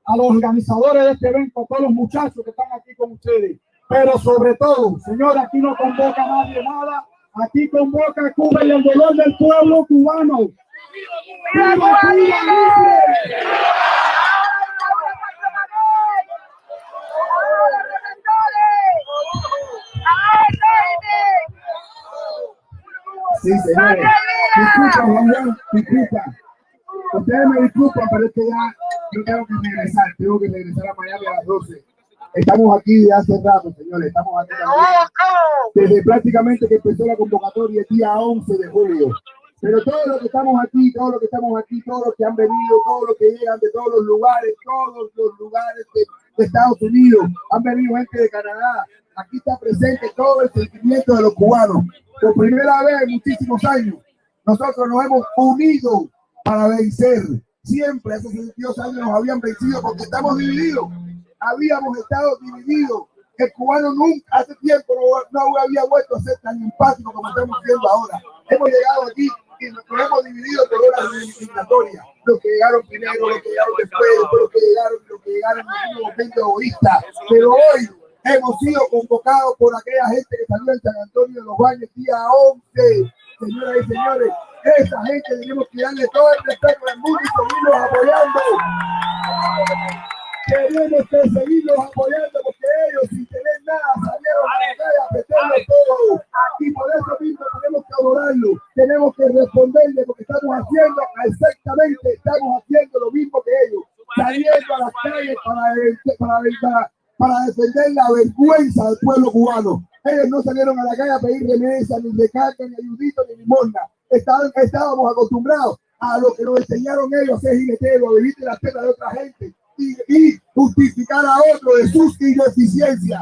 a los organizadores de este evento, a todos los muchachos que están aquí con ustedes. Pero sobre todo, señor, aquí no convoca a nadie nada, aquí convoca a Cuba y el dolor del pueblo cubano. ¡Viva Cuba libre! Sí, señores. Disculpa. Ustedes me disculpan, pero es que ya yo tengo que regresar a Miami a las 12. Estamos aquí de hace rato, señores, estamos aquí desde prácticamente que empezó la convocatoria el día 11 de julio. Pero todos los que estamos aquí, todos los que han venido, todos los que llegan de todos los lugares de Estados Unidos, han venido gente de Canadá. Aquí está presente todo el sentimiento de los cubanos. Por primera vez en muchísimos años, nosotros nos hemos unido para vencer. Siempre hace 62 años nos habían vencido porque estamos divididos. Habíamos estado divididos. El cubano nunca, hace tiempo, no había vuelto a ser tan empático como estamos siendo ahora. Hemos llegado aquí y nos hemos dividido por horas migratorias. Los que llegaron primero, los que llegaron después, los que llegaron en un momento egoísta. Pero hoy hemos sido convocados por aquella gente que salió en San Antonio de los Baños día 11. Señoras y señores, esa gente tenemos que darle todo el respeto del mundo y seguirlos apoyando. Tenemos que seguirlos apoyando porque ellos, sin tener nada, salieron a la calle a meterlo todo. Y por eso mismo tenemos que adorarlo, tenemos que responderle porque estamos haciendo lo mismo que ellos, saliendo a las calles para defender la vergüenza del pueblo cubano. Ellos no salieron a la calle a pedir remesa, ni recarga, ni ayudito, ni limosna. Estábamos acostumbrados a lo que nos enseñaron ellos, a ser jineteros, a vivir de la tierra de otra gente y justificar a otro de sus ineficiencias,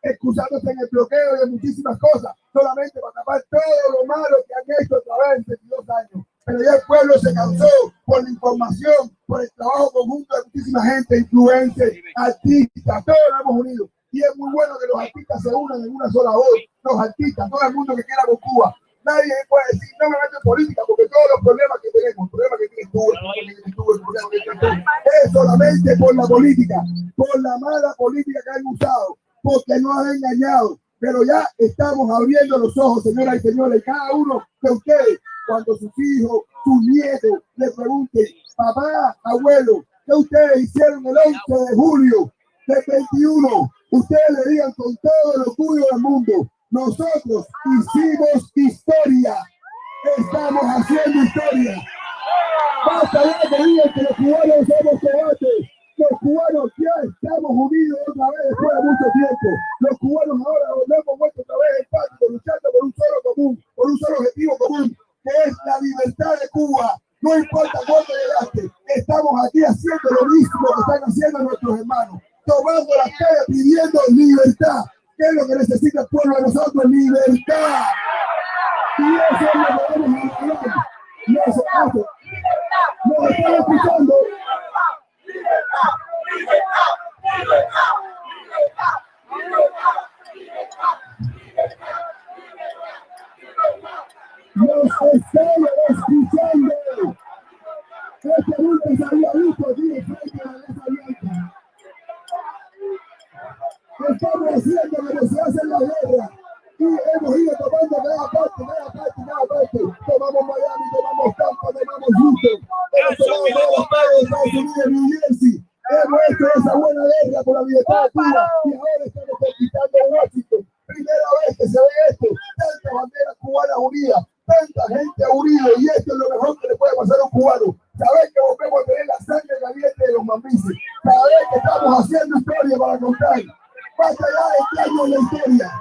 excusándose en el bloqueo y en muchísimas cosas, solamente para tapar todo lo malo que han hecho a través de 22 años. Pero ya el pueblo se cansó por la información, por el trabajo conjunto de muchísima gente, influencers, artistas, todos nos hemos unido. Y es muy bueno que los artistas se unan en una sola voz, los artistas, todo el mundo que quiera con Cuba. Nadie puede decir, no me meto en política, porque todos los problemas que tenemos, el problema que tienes tú, el problema que tienes tú, el problema que tienes tú, es solamente por la política, por la mala política que han usado, porque nos han engañado. Pero ya estamos abriendo los ojos, señoras y señores, cada uno de ustedes, cuando sus hijos, sus nietos le pregunten, papá, abuelo, ¿qué ustedes hicieron el 11 de julio del 21? Ustedes le digan con todo el orgullo del mundo, nosotros hicimos historia, estamos haciendo historia. Basta ya que digan que los cubanos somos cobardes. Los cubanos ya estamos unidos otra vez después de mucho tiempo. Los cubanos ahora nos hemos vuelto otra vez empáticos, luchando por un solo común, por un solo objetivo común, que es la libertad de Cuba. No importa cuánto llegaste, estamos aquí haciendo lo mismo que están haciendo nuestros hermanos, tomando las calles pidiendo libertad. ¿Qué es lo que necesita el pueblo de nosotros? Libertad. Y eso es lo que vamos a lograr. No se hace. Nos están escuchando. Nos están escuchando. Este nunca se había visto aquí en frente a la Casa Blanca. Estamos haciendo lo que se hace en la guerra. Y hemos ido tomando cada parte. Tomamos Miami, tomamos Tampa, tomamos Houston. Hemos tomado todos los estados de Estados Unidos, New Jersey. Hemos hecho esa buena guerra por la libertad de Cuba. Y ahora estamos conquistando Washington. Primera vez que se ve esto. Tantas banderas cubanas unidas. Tanta gente unida. Y esto es lo mejor que le puede pasar a un cubano. Saber que volvemos a tener la sangre caliente de los mambises. Saber que estamos haciendo historia para contar. Basta ya de este año la historia.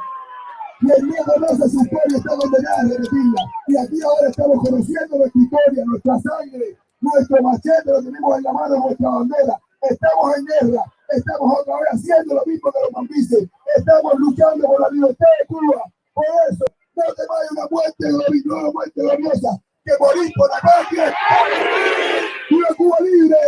Y el miedo no conoce su historia, está condenada a repetirla. Y aquí ahora estamos conociendo nuestra historia, nuestra sangre, nuestro machete, lo tenemos en la mano, nuestra bandera. Estamos en guerra, estamos otra vez haciendo lo mismo que los mambises. Estamos luchando por la libertad de Cuba. Por eso, no te vayas una muerte gloriosa, que morir por la patria. ¡Una Cuba libre!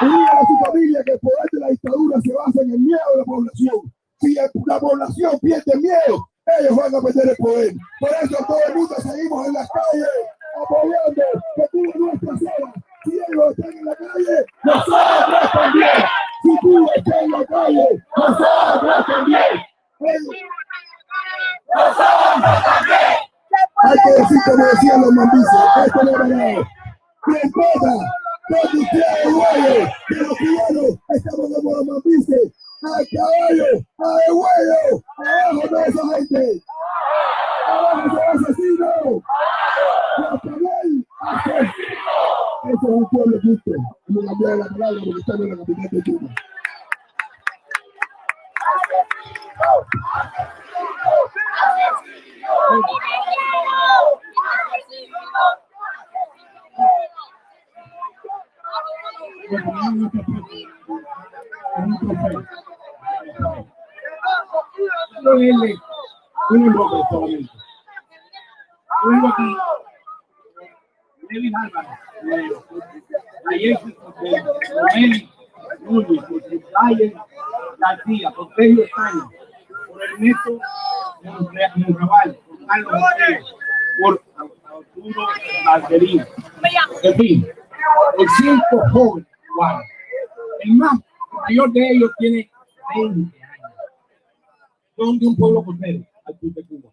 Unida a su familia, que el poder de la dictadura se basa en el miedo de la población. Si la población pierde miedo, ellos van a perder el poder. Por eso todo el mundo seguimos en las calles, apoyando que Cuba no está sola. Si ellos están en la calle, nosotros también. Si Cuba está en la calle, nosotros también. Nosotros también. Hay que decir como decían los mambises, esto no es verdad. No importa, porque ustedes huevos, que los cubanos estamos como los mambises. ¡Al caballo! ¡Al huevo! ¡Abajo toda esa gente! ¡Abajo esos asesinos! ¡Los canales! Eso es un pueblo justo. No cambiar la palabra porque estamos en la capital de Cuba. No es un loco solamente. Yo vengo aquí, David Álvarez, ayer, Romel, Núñez, Brian García, por Sergio España, por Ernesto Monraval, por Carlos Ortega, por Arturo Valderino. En fin, el 5 jóvenes, wow. El más mayor de ellos tiene 20 años. Son de un pueblo costero, al sur de Cuba,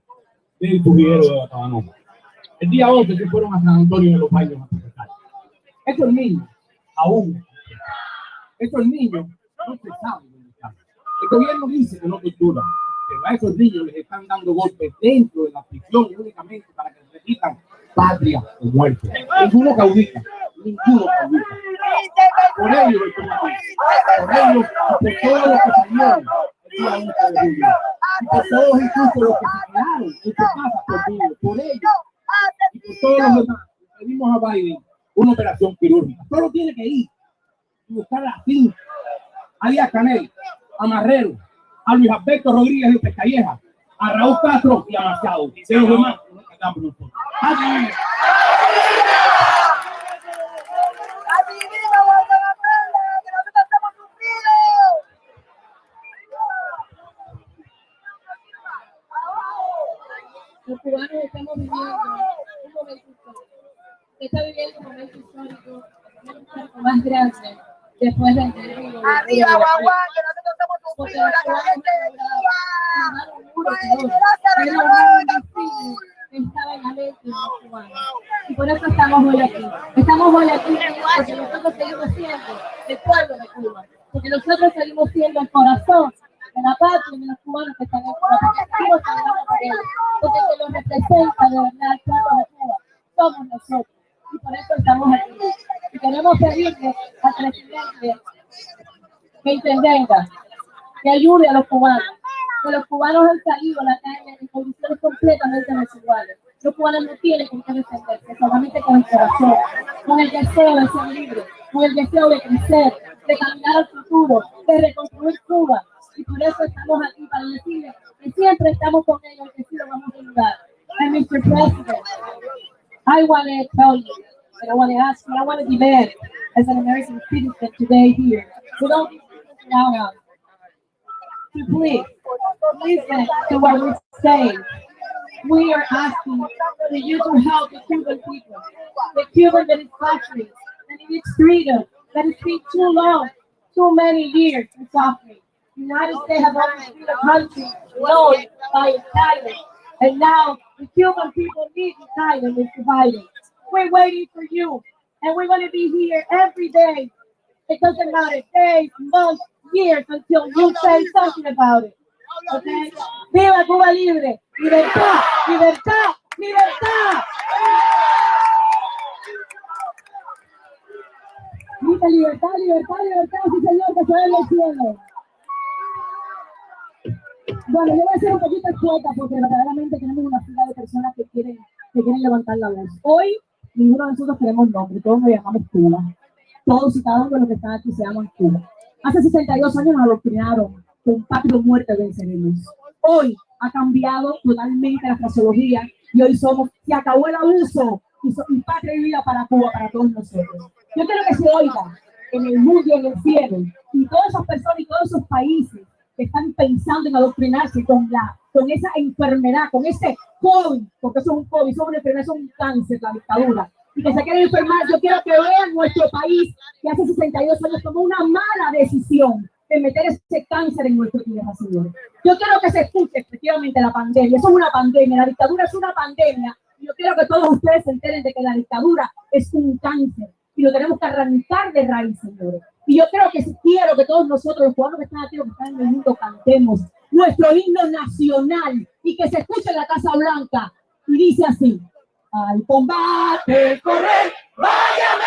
del Trujillero de Batabanó. El día 11 se fueron a San Antonio de los Baños a protestar. Estos niños, aún, estos niños no se saben dónde están. El gobierno dice que no tortura, pero a esos niños les están dando golpes dentro de la prisión únicamente para que se digan patria o muerte. Ninguno claudica. Por ello, por ello, por todo lo que salieron el día 11 de julio, y por todos incluso los que se quedaron en su casa perdidos, por ello, y por todos los demás, le pedimos a Biden una operación quirúrgica. Solo tiene que ir y buscar a Cinco, a Díaz Canel, a Marrero, a Luis Alberto Rodríguez de Pescalleja, a Raúl Castro y a Machado. De los demás, no cagamos nosotros. ¡Adiós! Los cubanos estamos viviendo un momento histórico. Se está viviendo un momento histórico más grande después del terrible. Arriba, guagua, que nosotros somos un frío, la gente de Cuba. La esperanza de Cuba. Estaba en la mente de los cubanos. Y por eso estamos hoy aquí. Estamos hoy aquí porque nosotros seguimos siendo el pueblo de Cuba. Porque nosotros seguimos siendo el corazón de la patria de los cubanos que están en Cuba. Porque seguimos trabajando por ellos. Porque que los representa de verdad el pueblo de Cuba somos nosotros. Y por eso estamos aquí. Y queremos pedirle al presidente que intervenga, que ayude a los cubanos. Que los cubanos han salido a la calle en condiciones completamente desiguales. Los cubanos no tienen con qué defenderse, solamente con el corazón, con el deseo de ser libres, con el deseo de crecer, de caminar al futuro, de reconstruir Cuba. Y por eso estamos aquí para decirles que siempre estamos con ellos y que sí lo vamos a ayudar. And Mr. President, I want to tell you, and I want to ask you, I want to demand, as an American citizen today here, with all these people around us, to please listen to what we're saying. We are asking for you to help the Cuban people, the Cuban that is suffering, that needs freedom, that has been too long, too many years in suffering. The United States has always been a country known by its silence, and now the Cuban people need the silence, Mr. Biden. We're waiting for you, and we're going to be here every day. It doesn't matter, days, months, years, until you say something about it. Okay? ¡Viva Cuba libre! ¡Libertad! ¡Libertad! ¡Libertad! Dice libertad, libertad, libertad, sí señor, que se ve en el cielo. Bueno, yo voy a ser un poquito escueta porque verdaderamente tenemos una fila de personas que quieren levantar la voz. Hoy, ninguno de nosotros tenemos nombre, todos nos llamamos Cuba. Todos y cada uno de los que están aquí se llaman Cuba. Hace 62 años nos adoctrinaron con patria o muerte venceremos. Hoy ha cambiado totalmente la fraseología y hoy somos, se acabó el abuso y patria y vida para Cuba, para todos nosotros. Yo quiero que se oiga en el mundo y en el cielo y todas esas personas y todos esos países que están pensando en adoctrinarse con esa enfermedad, con ese COVID, porque eso es un COVID, eso es una enfermedad, eso es un cáncer, la dictadura, y que se quieren enfermar. Yo quiero que vean nuestro país que hace 62 años tomó una mala decisión de meter ese cáncer en nuestra tierra, señores. Yo quiero que se escuche efectivamente la pandemia. Eso es una pandemia, la dictadura es una pandemia. Y yo quiero que todos ustedes se enteren de que la dictadura es un cáncer y lo tenemos que arrancar de raíz, señores. Y yo quiero que todos nosotros, los cubanos que están aquí, los que están en el mundo, cantemos nuestro himno nacional y que se escuche en la Casa Blanca. Y dice así: al combate, correr, vaya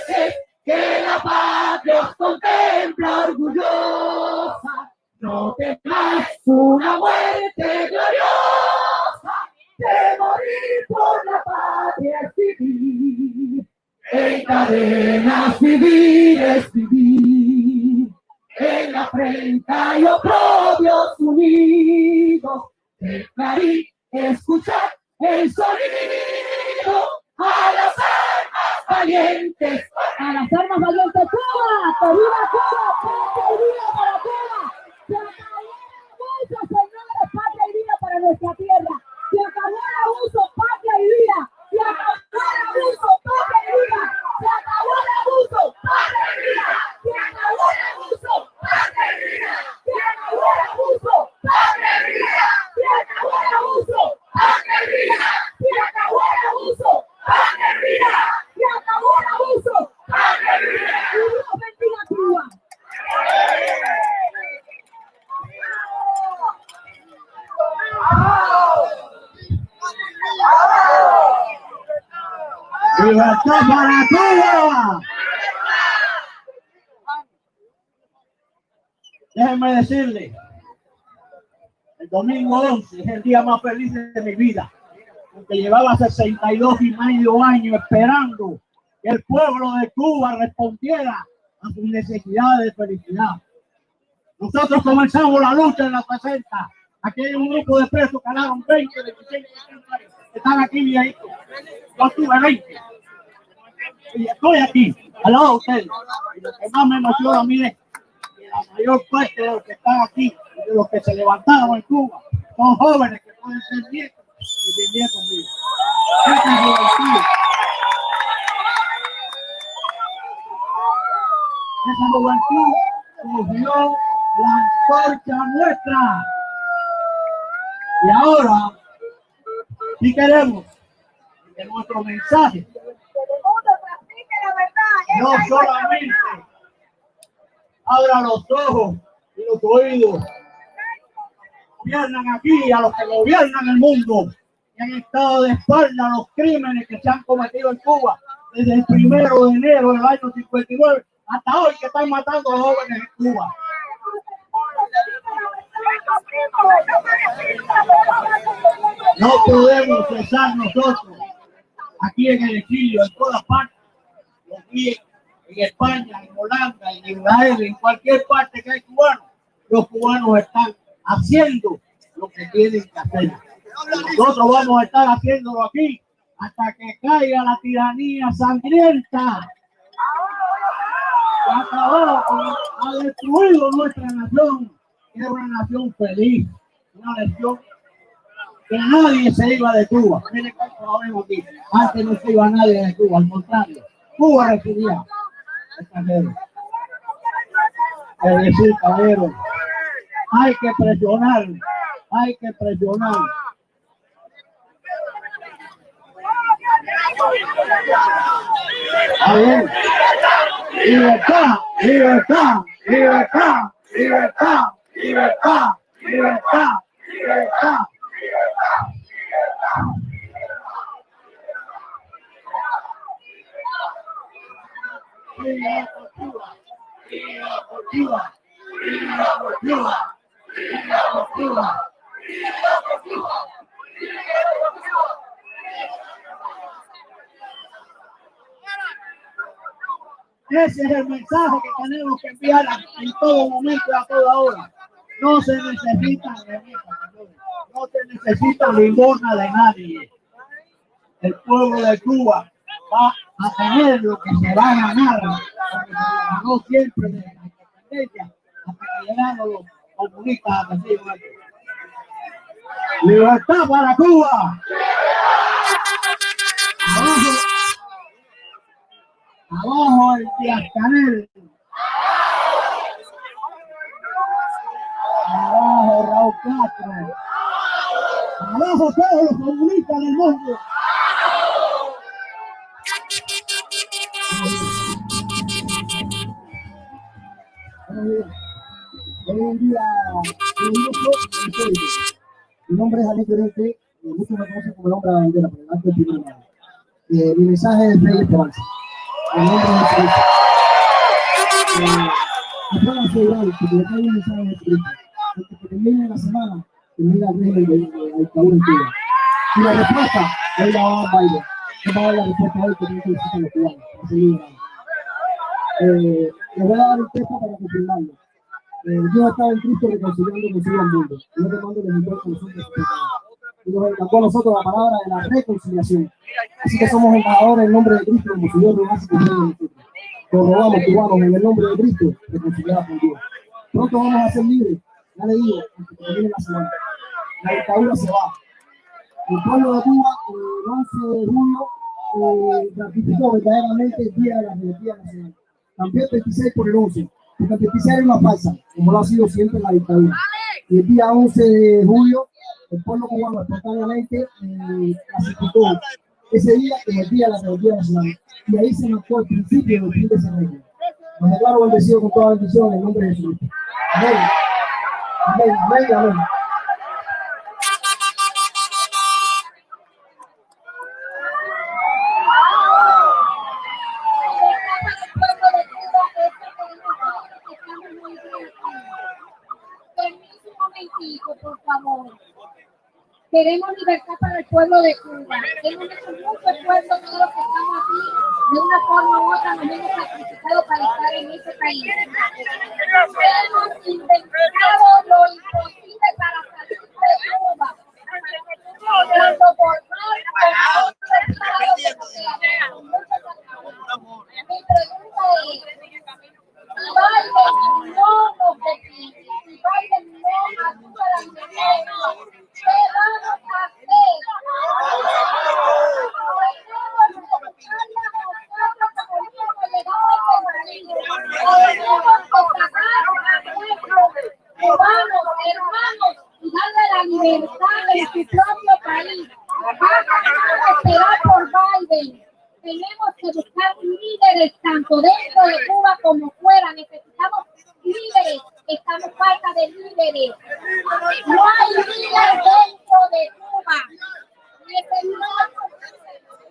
meses, que la patria os contempla orgullosa. No temáis una muerte gloriosa, de morir por la patria civil. En cadenas vivires vivir, en la afrenta y oprobios unidos, el clarín escuchar el sonido a las armas valientes, a las armas valientes. ¡Cuba! ¡Que viva Cuba! ¡Patria y vida para Cuba! ¡Se acabó el abuso, señores! ¡Patria y vida para nuestra tierra! ¡Se acabó el abuso! ¡Patria y vida! ¡Se acabó el abuso! ¡Patria y vida! ¡Se acabó el abuso! ¡Patria y vida! ¡Se acabó el abuso! ¡Patria y vida! ¡Se acabó el abuso! ¡Patria y vida! ¡Se acabó el abuso! ¡Patria y vida! ¡Se acabó el abuso! ¡Patria y vida! ¡Se acabó el abuso! ¡Patria y vida! ¡Y Dios bendiga a Cuba! ¡Libertad para Cuba! Déjenme decirle, el domingo 11 es el día más feliz de mi vida, porque llevaba 62 y medio años esperando que el pueblo de Cuba respondiera a sus necesidades de felicidad. Nosotros comenzamos la lucha en los 60. Aquí hay un grupo de presos que ganaron 20, 26, 30 años. Están aquí viejitos. Yo tuve 20. Y estoy aquí, al lado de ustedes. Y lo que más me emociona a mí es que la mayor parte de los que están aquí, de los que se levantaron en Cuba, son jóvenes que pueden ser nietos y venía conmigo. Esa juventud. Esa juventud cogió la antorcha nuestra. Y ahora, si queremos que nuestro mensaje no solamente abra los ojos y los oídos, gobiernan aquí a los que gobiernan el mundo y han estado de espalda a los crímenes que se han cometido en Cuba desde el 1 de enero del año 59 hasta hoy, que están matando a los jóvenes en Cuba. No podemos cesar nosotros aquí en el exilio, en todas partes, aquí en España, en Holanda, en Israel, en cualquier parte que hay cubanos. Los cubanos están haciendo lo que tienen que hacer. Nosotros vamos a estar haciéndolo aquí hasta que caiga la tiranía sangrienta que ha destruido nuestra nación, que es una nación feliz, una nación que nadie se iba de Cuba. Miren cómo vemos aquí. Antes no se iba nadie de Cuba, al contrario, Cuba recibía extranjeros. Es decir, cabrero, hay que presionar, hay que presionar. A ver, libertad, libertad, libertad, libertad, libertad, libertad, libertad. Ese es el mensaje que tenemos que enviar en todo momento y a toda hora. No se necesita no se necesita limosna de nadie. El pueblo de Cuba va a tener lo que se va a ganar, porque se ganó siempre de la independencia hasta que llegaron los comunistas a decir: ¡libertad para Cuba! Abajo el Díaz-Canel. Abajo Raúl Castro. Abajo todos los comunistas del mundo. Hoy en día, mi nombre es Alex Llorente, muchos me conocen como el hombre de la bandera, pero antes del primer hermano. Mi mensaje es de esperanza. El nombre de Cristo. Puedo asegurar que le traigo un mensaje de Cristo. Porque que termine la semana, termina el régimen de la dictadura en Cuba. Y la respuesta es la va a Biden. No va a dar la respuesta hoy que tiene que decir los cubanos. Para ser liberados. Les voy a dar un texto para confirmarlo. Dios estaba en Cristo reconciliando consigo al mundo. Yo te mando el encuentro con nosotros. Y nos encantó a nosotros la palabra de la reconciliación. Así que somos embajadores en nombre de Cristo, como Señor nos hace cumplir de nosotros. Nos robamos cubanos en el nombre de Cristo, reconciliados con Dios. Pronto vamos a ser libres, ya le digo, porque termine la semana. La dictadura se va. El pueblo de Cuba, el 11 de junio, ratificó verdaderamente el Día de la Rebeldía Nacional. Cambió el 26 por el 11, porque el 26 era una farsa, como lo ha sido siempre la dictadura. Y el día 11 de julio, el pueblo cubano espontáneamente clasificó ese día como el Día de la Rebeldía Nacional. Y ahí se marcó el principio del fin de ese régimen. Nos declaro bendecido con toda bendición en el nombre de Jesús. Amén. Amén, amén, amén. Permiso un momentito, por favor. Queremos libertad para el pueblo de Cuba. Hemos hecho mucho esfuerzo todos los que estamos aquí. De una forma u otra nos hemos sacrificado para estar en este país. Hemos inventado lo imposible para salir de Cuba. Tanto por mal como por mi pregunta es: si Biden no nos define, si Biden no ayuda a la minería, ¿qué vamos a hacer? en su propio país. Basta de esperar por Biden. Tenemos que buscar líderes tanto dentro de Cuba como fuera. Necesitamos líderes. Estamos falta de líderes. No hay líderes dentro de Cuba. Necesitamos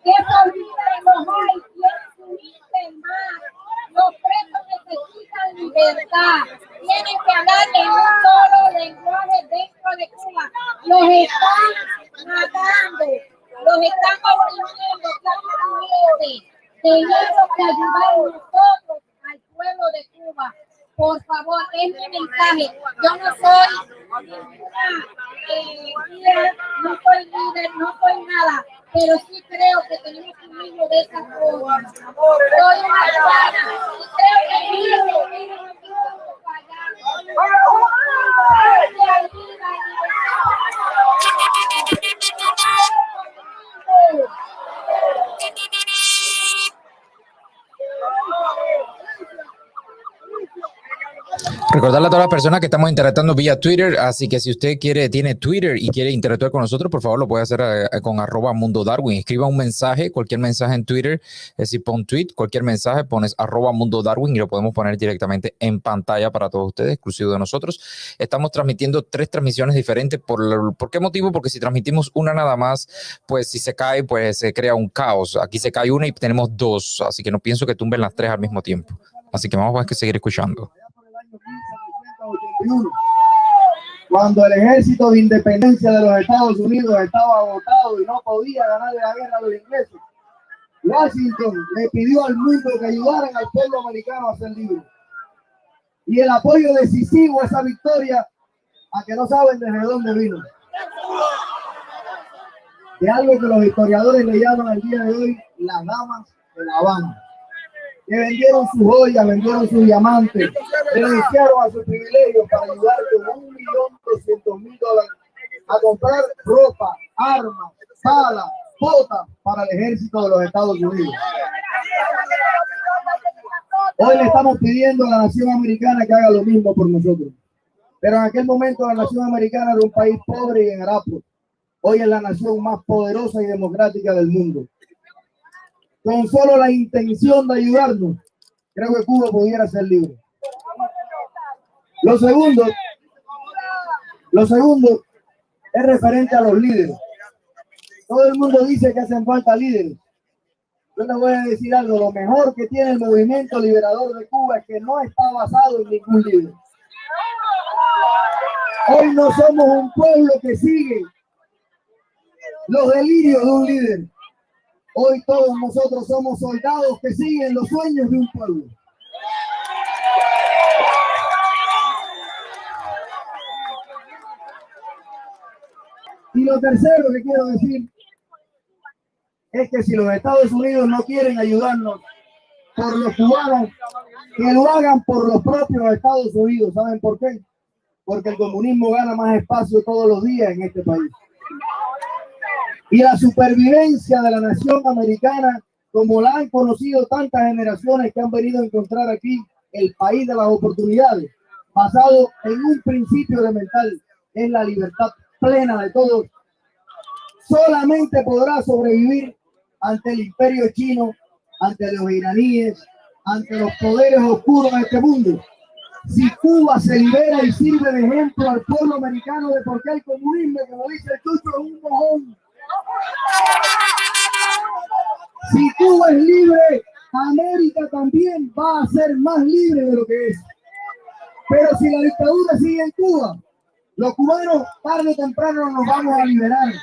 que esos líderes los hay. Tienen que unirse más. Los presos necesitan libertad. Tienen que hablar en un solo lenguaje dentro de Cuba. Los están matando. Los están oprimiendo. Tenemos que ayudar nosotros al pueblo de Cuba. Por favor, es mi mensaje. Yo no soy líder, no soy líder, no soy nada, pero sí creo que tenemos que unirnos de esa forma. Soy una cubana y creo que tenemos que Recordarle a todas las personas que estamos interactuando vía Twitter, así que si usted tiene Twitter y quiere interactuar con nosotros, por favor lo puede hacer con @MundoDarwin. Escriba un mensaje, cualquier mensaje en Twitter, es decir, pon tweet, cualquier mensaje, pones @MundoDarwin y lo podemos poner directamente en pantalla para todos ustedes, exclusivo de nosotros. Estamos transmitiendo 3 transmisiones diferentes. ¿Por qué motivo? Porque si transmitimos una nada más, pues si se cae, pues se crea un caos. Aquí se cae una y tenemos 2, así que no pienso que tumben las 3 al mismo tiempo. Así que vamos a seguir escuchando. Cuando el ejército de independencia de los Estados Unidos estaba agotado y no podía ganar la guerra a los ingleses, Washington le pidió al mundo que ayudaran al pueblo americano a ser libre. Y el apoyo decisivo a esa victoria, a que no saben desde dónde vino, de algo que los historiadores le llaman al día de hoy las damas de La Habana, que vendieron sus joyas, vendieron sus diamantes, renunciaron a sus privilegios para ayudar con $1.200.000 a comprar ropa, armas, balas, botas para el ejército de los Estados Unidos. Hoy le estamos pidiendo a la nación americana que haga lo mismo por nosotros. Pero en aquel momento la nación americana era un país pobre y en harapo. Hoy es la nación más poderosa y democrática del mundo. Con solo la intención de ayudarnos, creo que Cuba pudiera ser libre. Lo segundo es referente a los líderes. Todo el mundo dice que hacen falta líderes. Yo les voy a decir algo, lo mejor que tiene el movimiento liberador de Cuba es que no está basado en ningún líder. Hoy no somos un pueblo que sigue los delirios de un líder. Hoy todos nosotros somos soldados que siguen los sueños de un pueblo. Y lo tercero que quiero decir es que si los Estados Unidos no quieren ayudarnos por los cubanos, que lo hagan por los propios Estados Unidos. ¿Saben por qué? Porque el comunismo gana más espacio todos los días en este país. Y la supervivencia de la nación americana, como la han conocido tantas generaciones que han venido a encontrar aquí el país de las oportunidades, basado en un principio elemental, es la libertad plena de todos, solamente podrá sobrevivir ante el imperio chino, ante los iraníes, ante los poderes oscuros de este mundo. Si Cuba se libera y sirve de ejemplo al pueblo americano de por qué el comunismo, como dice el Chucho, es un mojón. Si Cuba es libre, América también va a ser más libre de lo que es. Pero si la dictadura sigue en Cuba, los cubanos tarde o temprano nos vamos a liberar.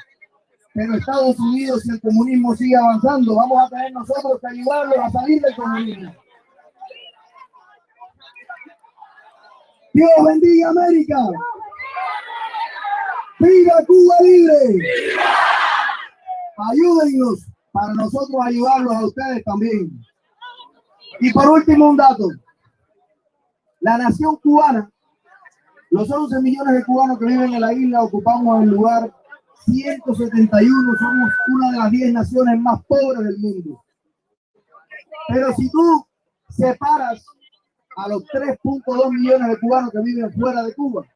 Pero Estados Unidos, si el comunismo sigue avanzando, vamos a tener nosotros que ayudarlos a salir del comunismo. Dios bendiga América. ¡Viva Cuba libre! Ayúdennos para nosotros ayudarlos a ustedes también. Y por último, un dato. La nación cubana, los 11 millones de cubanos que viven en la isla, ocupamos el lugar 171. Somos una de las 10 naciones más pobres del mundo. Pero si tú separas a los 3.2 millones de cubanos que viven fuera de Cuba,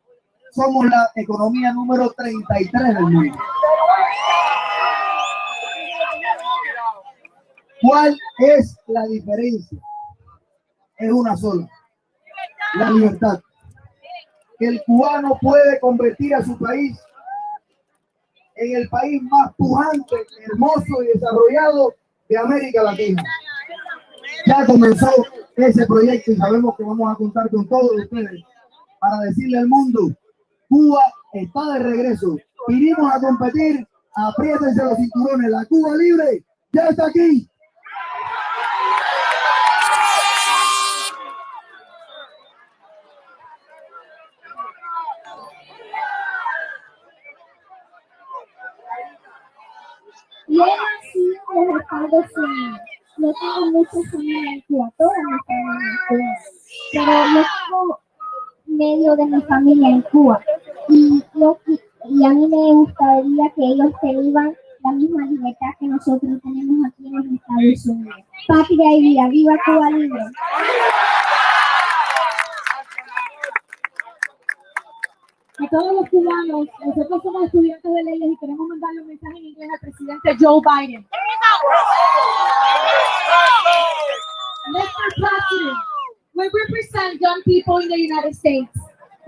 somos la economía número 33 del mundo. ¿Cuál es la diferencia? Es una sola: la libertad. Que el cubano puede convertir a su país en el país más pujante, hermoso y desarrollado de América Latina. Ya comenzó ese proyecto y sabemos que vamos a contar con todos ustedes para decirle al mundo: Cuba está de regreso. Vinimos a competir, apriétense los cinturones, la Cuba libre ya está aquí. Yo nací en los Estados Unidos. No tengo mucha familia en Cuba, toda mi familia en Cuba. Pero yo tengo medio de mi familia en Cuba. Y a mí me gustaría que ellos tengan la misma libertad que nosotros tenemos aquí en los Estados Unidos. Patria y vida, viva Cuba libre. A todos los cubanos, nosotros somos estudiantes de leyes y queremos mandarle un mensaje en inglés al presidente Joe Biden. Mr. President, we represent young people in the United States.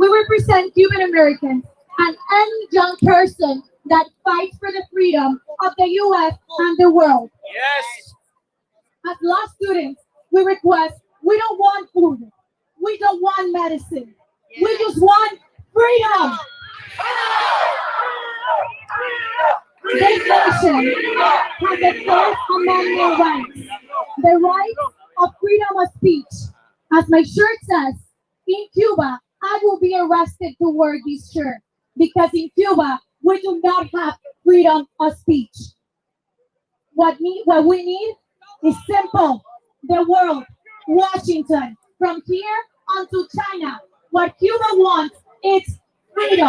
We represent Cuban Americans and any young person that fights for the freedom of the U.S. and the world. Yes. As law students, we request, we don't want food. We don't want medicine. We just want freedom! This nation has the First Amendment rights, the right of freedom of speech. As my shirt says, in Cuba, I will be arrested to wear this shirt because in Cuba, we do not have freedom of speech. What we need is simple. The world, Washington, from here unto China, what Cuba wants is freedom.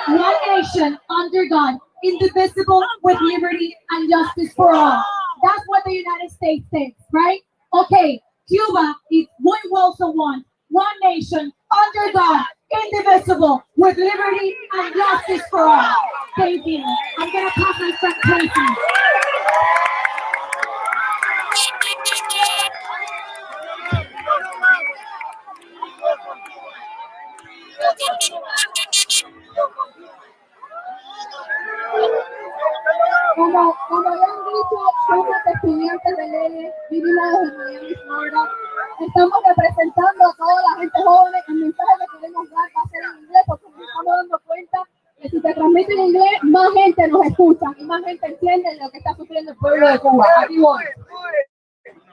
One nation under God, indivisible, with liberty and justice for all. That's what the United States thinks, right? Okay, Cuba is what we also want. One nation under God, indivisible, with liberty and justice for all. Thank you. I'm going to pass my friend Casey. Como habían dicho, somos estudiantes de leyes, vivimos en Miami, Florida. Estamos representando a toda la gente joven. El mensaje que queremos dar va a ser en inglés porque nos estamos dando cuenta que si se transmite en inglés, más gente nos escucha y más gente entiende lo que está sufriendo el pueblo de Cuba. Aquí voy.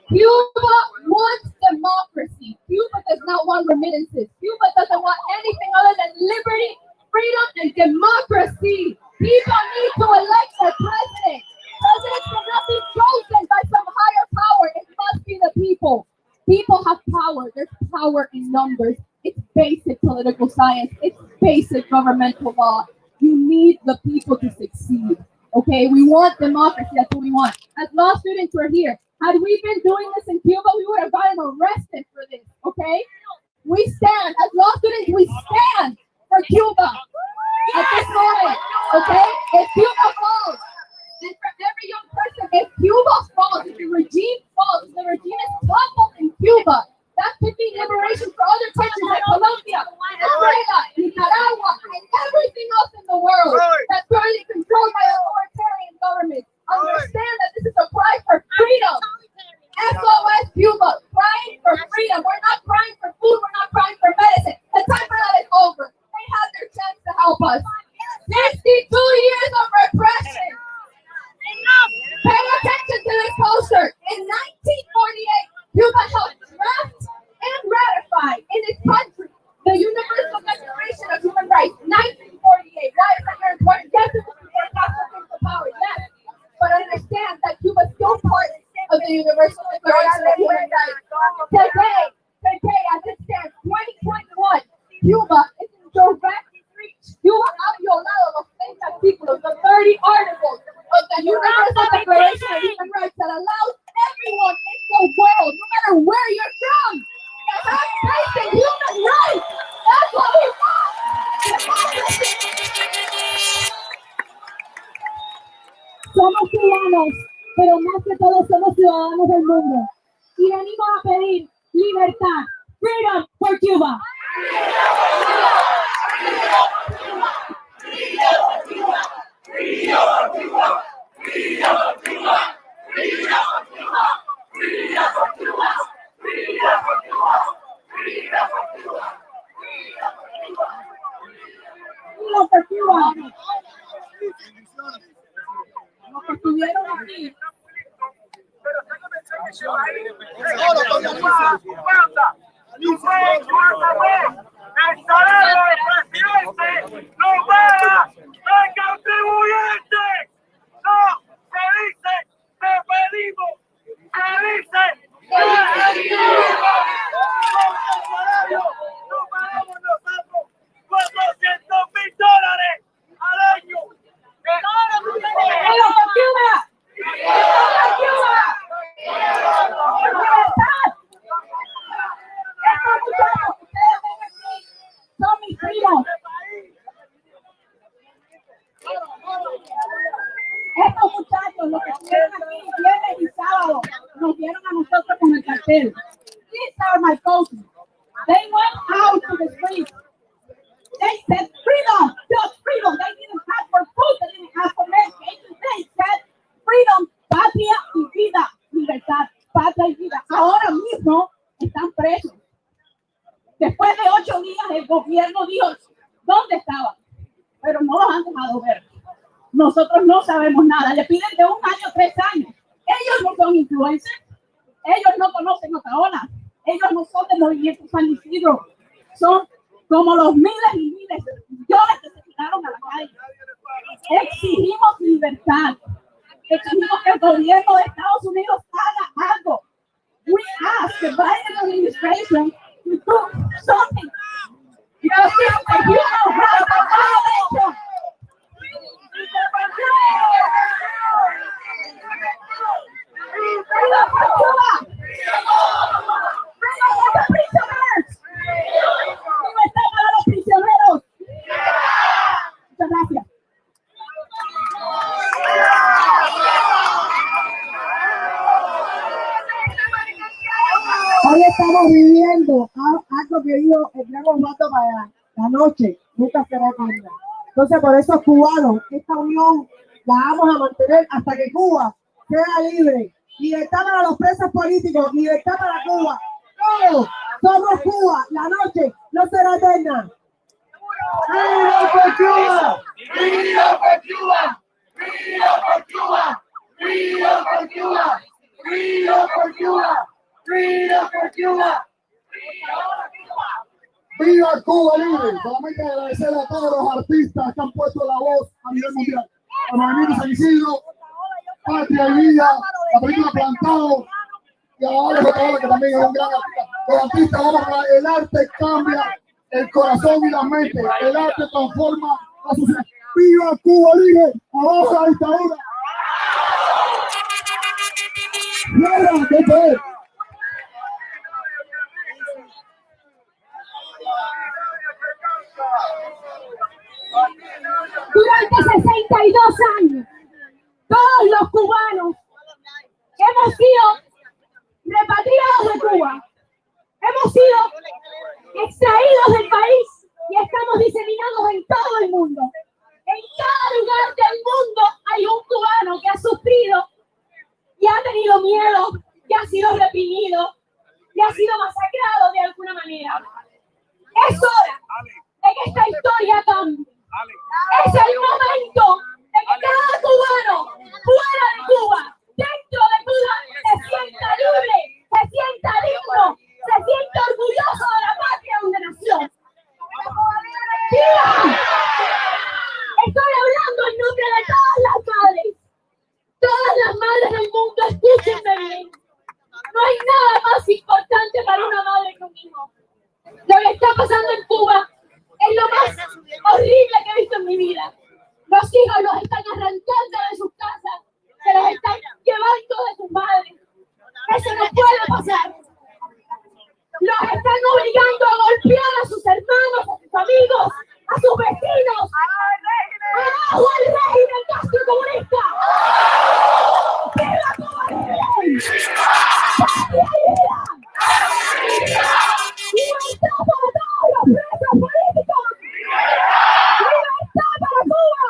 Cuba wants democracy. Cuba does not want remittances. Cuba doesn't want anything other than liberty, freedom, and democracy. People need to elect a president. Presidents cannot be chosen by some higher power. It must be the people. People have power. There's power in numbers. It's basic political science. It's basic governmental law. You need the people to succeed. Okay, we want democracy. That's what we want. As law students, we're here. Had we been doing this in Cuba, we would have gotten arrested for this. Okay, we stand as law students. We stand for Cuba at this moment. Okay, if Cuba falls, and for every young person, if Cuba falls, if the regime falls, if the regime is toppled in Cuba, that could be liberation for other countries like Colombia, Venezuela, Nicaragua, and everything else in the world that's currently controlled by authoritarian governments. Understand that this is a cry for freedom. SOS Cuba, crying for freedom. We're not crying for food. We're not crying for medicine. The time for that is over. They had their chance to help us. 62 years of repression. Pay attention to this poster. In 1948, Cuba helped draft and ratify in its country the Universal Declaration of Human Rights. 1948. Why is that very important? Yes, it was before Castro came to power. Yes, but understand that Cuba is still part of the Universal Declaration of Human Rights. Today, as it stands, 2021, Cuba is in direct reach. Cuba ha violado los 30 artículos, the 30 articles of the Universal Declaration of Human Rights that allows everyone in the world, no matter where you're from, to have basic human rights. That's what we want. Somos cubanos, pero más que todo somos ciudadanos del mundo. Y venimos a pedir libertad. Freedom for Cuba. Los que estuvieron aquí. Son mis primos. Estos muchachos, los que estuvieron aquí viernes y sábado, nos vieron a nosotros con el cartel. These are my cousins. They went out to the streets. They said freedom, just freedom. They didn't ask for food, they didn't ask for medication. They said freedom, patria y vida, libertad, patria y vida. Ahora mismo están presos. Después de 8 días el gobierno dijo dónde estaban, pero no los han dejado ver. Nosotros no sabemos nada. Le piden de 1 año, 3 años. Ellos no son influencers. Ellos no conocen Otaola. Ellos no son del movimiento San Isidro. Son como los miles y miles de millones que se tiraron a la calle. Exigimos libertad. Exigimos que el gobierno de Estados Unidos haga algo. We ask the Biden administration to do something. Because this is a human rights violation. Freedom for Cuba. Freedom for the prisoners. Libertad para los prisioneros. Muchas gracias. Hoy estamos viviendo algo que dijo el gran Osvaldo para la noche, nunca será eterna. Entonces, por eso cubanos, esta unión la vamos a mantener hasta que Cuba sea libre. Libertad para los presos políticos, libertad para Cuba. Todos somos Cuba, la noche no será eterna. Freedom for Cuba! Freedom for Cuba! Freedom for Cuba! Freedom for Cuba! Freedom for Cuba! Freedom for Cuba! ¡Viva Cuba libre! Solamente agradecer a todos los artistas que han puesto la voz a nivel mundial. A Movimiento San Isidro, Patria y Vida, la película Plantado, y a Alex que también es un gran artista. Los artistas, vamos a el arte cambia el corazón y la mente. El arte transforma la sociedad. ¡Viva Cuba libre! ¡Abajo la dictadura! ¡Fuera de poder! Durante 62 años, todos los cubanos hemos sido repatriados de Cuba, hemos sido extraídos del país y estamos diseminados en todo el mundo. En cada lugar del mundo hay un cubano que ha sufrido y ha tenido miedo, que ha sido reprimido, que ha sido masacrado de alguna manera. Es hora de que esta historia cambie. Es el momento de que cada cubano fuera de Cuba, dentro de Cuba, se sienta libre, se sienta digno, se sienta orgulloso de la patria donde nació. ¡Viva! Estoy hablando en nombre de todas las madres. Todas las madres del mundo, escúchenme bien. No hay nada más importante para una madre que un hijo. Lo que está pasando en Cuba es lo más horrible que he visto en mi vida. Los hijos los están arrancando de sus casas, se los están llevando de sus madres. Eso no puede pasar. Los están obligando a golpear a sus hermanos, a sus amigos, a sus vecinos. asesinos. ¡Abajo el régimen Castro comunista! ¡Viva Cuba libre! ¡Patria y vida! ¡Libertad para todos los presos políticos! ¡Libertad para Cuba!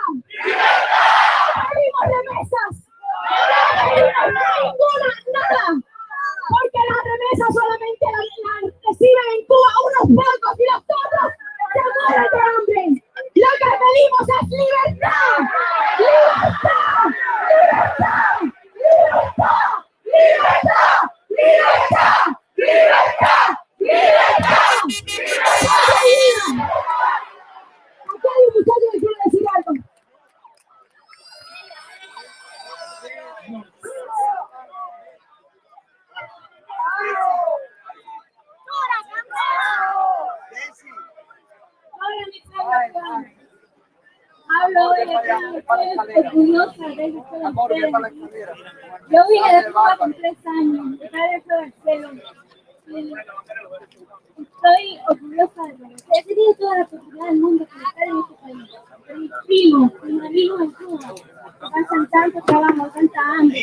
¡Pedimos remesas! ¡No pedimos ninguna, nada! Porque las remesas solamente las reciben en Cuba unos pocos y los otros se mueren de hambre. Lo que pedimos es libertad. ¡Libertad! ¡Libertad! ¡Libertad! ¡Libertad! ¡Libertad! ¡Libertad! ¡Libertad! ¡Libertad! Aquí hay un muchacho que quiere decir algo. Hablo de estoy orgullosa de ustedes. Yo vine de Cuba con 3 años, mi padre fue barceló. Estoy orgullosa de ustedes. He tenido toda la oportunidad del mundo de estar en este país. Pero mis primos en Cuba pasan tanto trabajo, tanta hambre,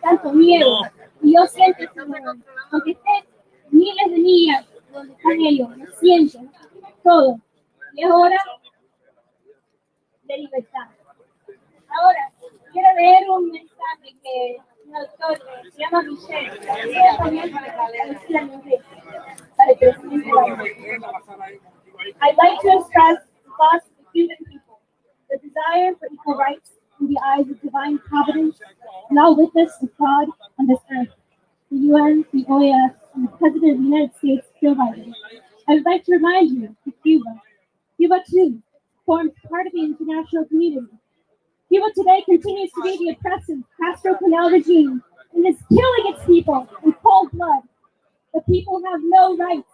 tanto miedo. Y yo siento ese dolor. Aunque esté miles de millas donde están ellos, lo siento, todo. Y es hora de libertad. Ahora, quiero leer un mensaje que un autor se llama Michelle, que también para traducir al inglés, para que I'd like to express the thoughts of the Cuban people, the desire for equal rights in the eyes of divine providence, and all witness of God on this earth, the UN, the OAS, and the President of the United States, Joe Biden. I would like to remind you that Cuba too, forms part of the international community. Cuba today continues to be the oppressive Castro-Canel regime and is killing its people in cold blood. The people have no rights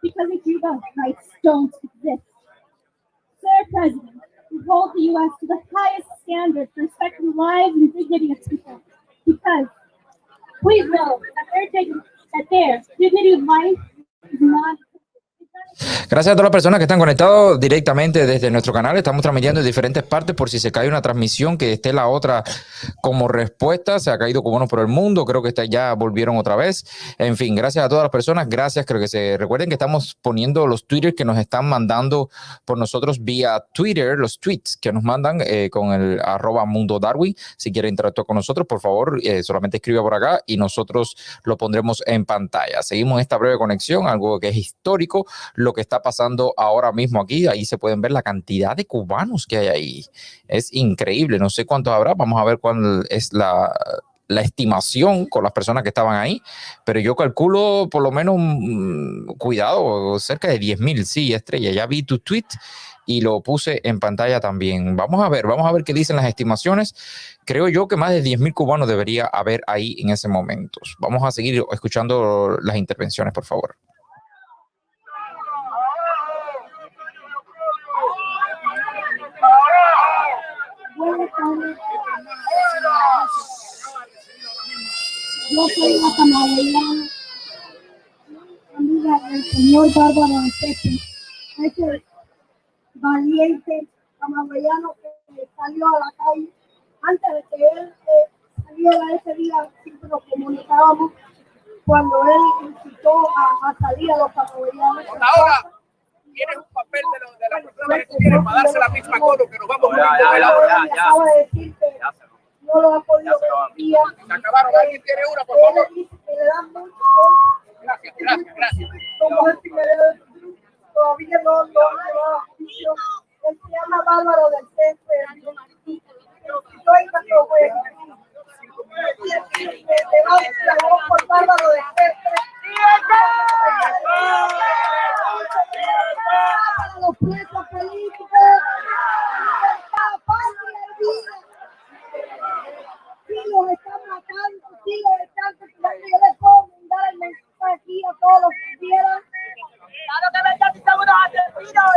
because in Cuba, rights don't exist. Sir President, we hold the U.S. to the highest standard for respecting the lives and dignity of people because please know that their dignity of life is not. Gracias a todas las personas que están conectados directamente desde nuestro canal. Estamos transmitiendo en diferentes partes por si se cae una transmisión, que esté la otra como respuesta. Se ha caído cubanos por el mundo. Creo que ya volvieron otra vez. En fin, gracias a todas las personas. Gracias. Creo que se recuerden que estamos poniendo los Twitter que nos están mandando por nosotros vía Twitter, los tweets que nos mandan con el @MundoDarwin. Si quiere interactuar con nosotros, por favor, solamente escriba por acá y nosotros lo pondremos en pantalla. Seguimos esta breve conexión, algo que es histórico, lo que está pasando ahora mismo aquí. Ahí se pueden ver la cantidad de cubanos que hay ahí. Es increíble. No sé cuántos habrá. Vamos a ver cuál es la estimación con las personas que estaban ahí, pero yo calculo por lo menos, cuidado, cerca de 10,000. Sí, Estrella, ya vi tu tweet y lo puse en pantalla también. Vamos a ver qué dicen las estimaciones. Creo yo que más de 10,000 cubanos debería haber ahí en ese momento. Vamos a seguir escuchando las intervenciones, por favor. Buenas tardes. Yo soy la camagüeyana, amiga del señor Bárbaro de Pepe, ese valiente camagüeyano que salió a la calle. Antes de que él saliera ese día, siempre nos comunicábamos cuando él incitó a salir a los camagüeyanos. Ahora tienes un papel de la persona que tú tienes para darse la misma cosa que nos vamos a acaba de decir que no lo ha podido ver un día. Se acabaron. ¿Alguien tiene una, por favor? Él dice que le dan mucho. Gracias. Como el primero, todavía no lo ha dicho. Él se llama Bárbaro del Pepe. Estoy cuando fue. Le vamos a la voz por Bárbaro del Pepe. Para los presos políticos, libertad, patria y vida. Si los están matando, si los están torturando, yo les puedo mandar el mensaje aquí a todos los que quieran. Claro que verdad, estamos asesinos.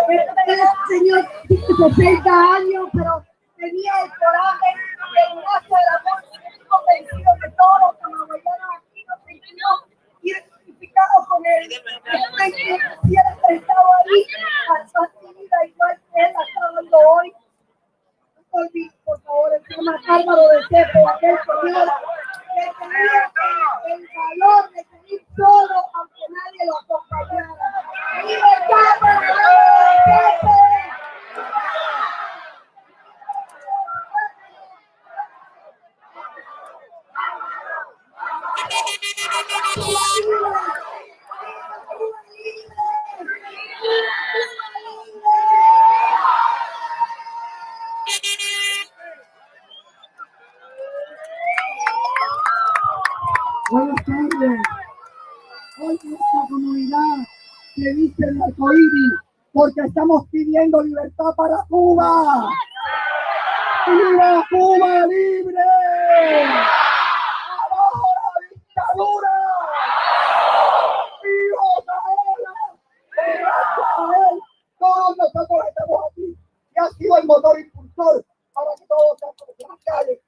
Señor, tiene 60 años, pero tenía el coraje del brazo del amor. Estoy convencido que todos los camagüeyanos aquí nos sentimos identificados con él. Si él estaba ahí, a su vida igual que él, más bárbaro de Tepo, aquel señor que tenía el valor de seguir solo aunque nadie lo acompañara. ¡Libertad para el valor de Tepo! Buenas tardes. Hoy nuestra comunidad se viste el arcoíris porque estamos pidiendo libertad para Cuba. ¡Viva Cuba libre! ¡Abajo la dictadura! ¡Viva Otaola! Gracias a él, todos nosotros estamos aquí y ha sido el motor impulsor para que todos estemos en las calles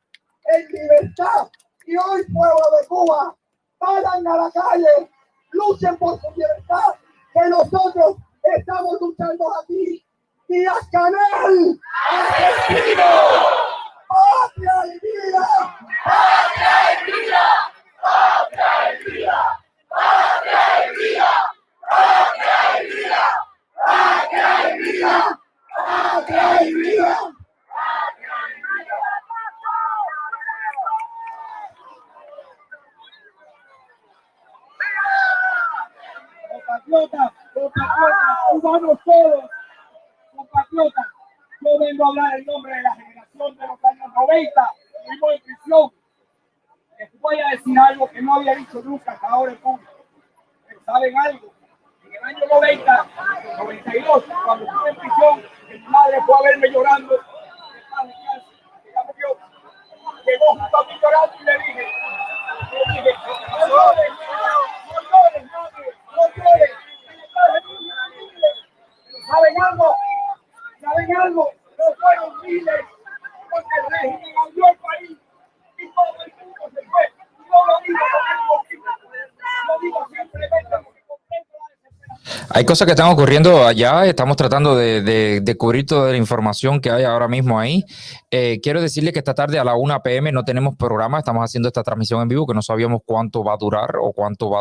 en libertad. Y hoy, pueblo de Cuba, vayan a la calle, luchen por su libertad, que nosotros estamos luchando aquí. Díaz-Canel, argentino, patria y vida, patria y vida, patria y vida, patria y vida, patria y vida, patria y vida, patria y vida. Compatriotas, cubanos todos, compatriotas, yo vengo a hablar en nombre de la generación de los años 90, vivimos en prisión. Les voy a decir algo que no había dicho nunca hasta ahora en público. Pero ¿saben algo? En el año 90, 92, cuando estuve en prisión, mi madre fue a verme llorando. Llegó junto a mí llorando y le dije, no llores, madre, no llores. ¿Saben algo? ¿Saben algo? No fueron miles, porque el régimen abrió el país y todo el mundo se fue. No lo digo porque lo digo simplemente porque comprendo la desesperación. Hay cosas que están ocurriendo allá, estamos tratando de cubrir toda la información que hay ahora mismo ahí. Quiero decirle que esta tarde a la 1 p.m. no tenemos programa, estamos haciendo esta transmisión en vivo que no sabíamos cuánto va a durar o cuánto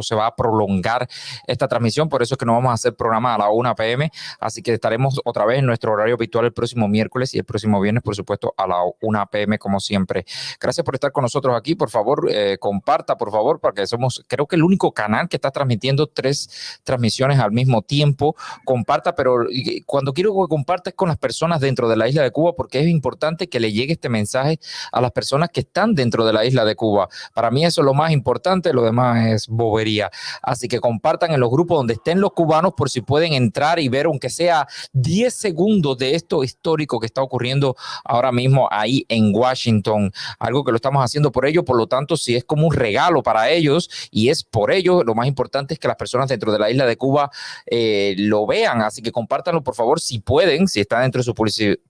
se va a prolongar esta transmisión, por eso es que no vamos a hacer programa a la 1 p.m, así que estaremos otra vez en nuestro horario habitual el próximo miércoles y el próximo viernes, por supuesto, a la 1 p.m. como siempre. Gracias por estar con nosotros aquí, por favor, comparta, por favor, porque somos, creo que el único canal que está transmitiendo 3 transmisiones al mismo tiempo. Comparta, pero cuando quiero que comparta es con las personas dentro de la isla de Cuba, porque es importante que le llegue este mensaje a las personas que están dentro de la isla de Cuba. Para mí eso es lo más importante, lo demás es bobería. Así que compartan en los grupos donde estén los cubanos por si pueden entrar y ver aunque sea 10 segundos de esto histórico que está ocurriendo ahora mismo ahí en Washington. Algo que lo estamos haciendo por ellos, por lo tanto, si es como un regalo para ellos y es por ellos, lo más importante es que las personas dentro de la isla de Cuba lo vean. Así que compártanlo, por favor, si pueden, si está dentro de sus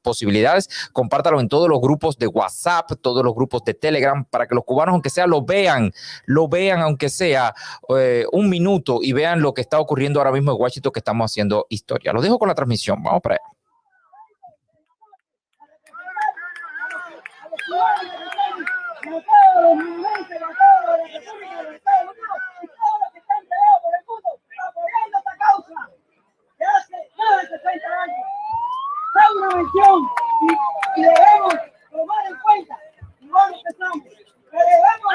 posibilidades, compártanlo en todos los grupos de WhatsApp, todos los grupos de Telegram, para que los cubanos, aunque sea, lo vean aunque sea un minuto y vean lo que está ocurriendo ahora mismo en Washington, que estamos haciendo historia. Los dejo con la transmisión, vamos para allá. Una mención y debemos tomar en cuenta, igual que estamos, que debemos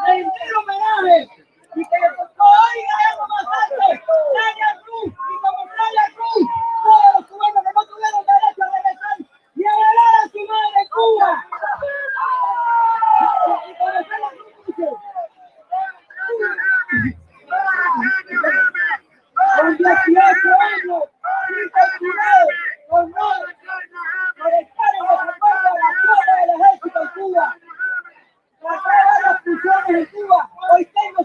rendir homenaje y que oiga eso más alto, Celia Cruz, y como Celia Cruz, todos los cubanos que no tuvieron derecho a regresar y a velar a su madre Cuba. Y como Celia Cruz dice, con 18 años, honor por estar en los acuerdos de la flota del ejército en Cuba. Tras varias prisiones en Cuba, hoy tengo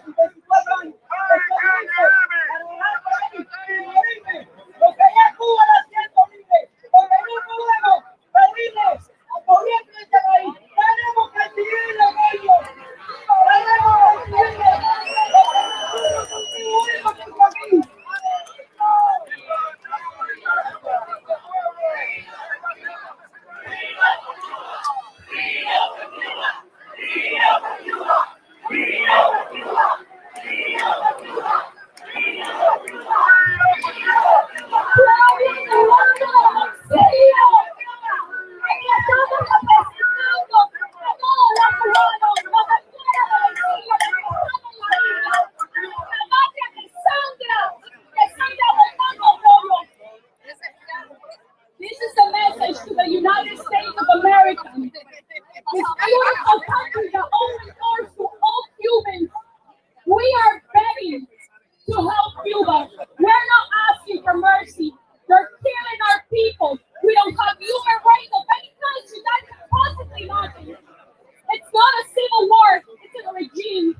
American. This beautiful country that opens doors to all Cubans. We are begging to help Cuba. We're not asking for mercy. They're killing our people. We don't have human rights of any country that can possibly imagine. It's not a civil war, it's a regime.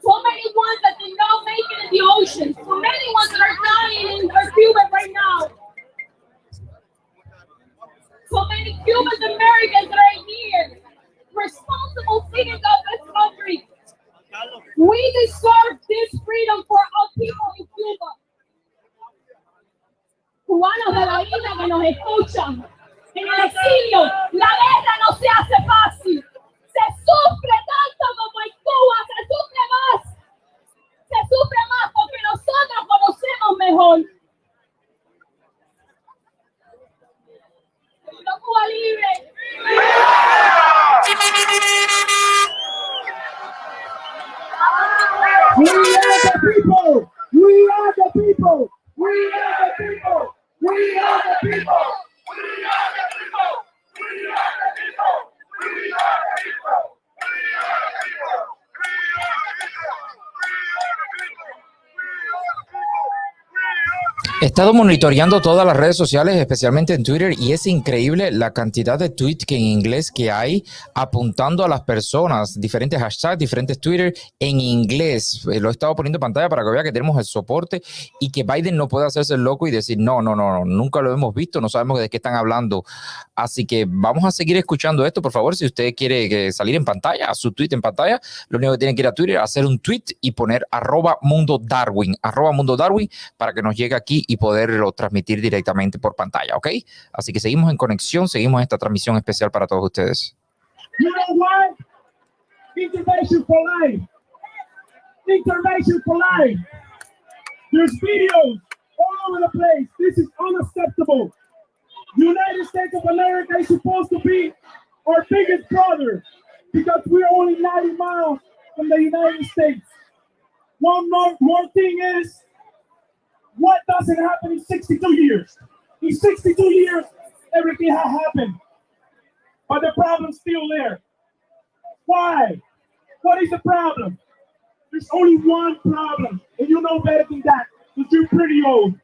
So many ones that did not make it in the ocean. So many ones that are dying in Cuba right now. So many Cubans Americans that are here, responsible citizens of this country. We deserve this freedom for our people in Cuba. Cubanos de la isla que nos escuchan, en el exilio, la guerra no se hace fácil. Se sufre tanto como en Cuba, se sufre más porque nosotros conocemos mejor. Cuba libre. We are the people. We are the people. We are the people. We are the people. We are the people. We are the people. We are the people. We are the people. He estado monitoreando todas las redes sociales, especialmente en Twitter, y es increíble la cantidad de tweets que en inglés que hay apuntando a las personas, diferentes hashtags, diferentes Twitter en inglés. Lo he estado poniendo en pantalla para que vea que tenemos el soporte y que Biden no puede hacerse el loco y decir no, nunca lo hemos visto, no sabemos de qué están hablando. Así que vamos a seguir escuchando esto. Por favor, si usted quiere salir en pantalla, su tweet en pantalla, lo único que tiene que ir a Twitter, hacer un tweet y poner @MundoDarwin, @MundoDarwin, para que nos llegue aquí y poderlo transmitir directamente por pantalla, ¿ok? Así que seguimos en conexión, seguimos esta transmisión especial para todos ustedes. You know what? Intervention for life. Intervention for life. There's videos all over the place. This is unacceptable. The United States of America is supposed to be our biggest brother because we're only 90 miles from the United States. One more thing is, what doesn't happen in 62 years? In 62 years, everything has happened. But the problem's still there. Why? What is the problem? There's only one problem, and you know better than that, because you're pretty old.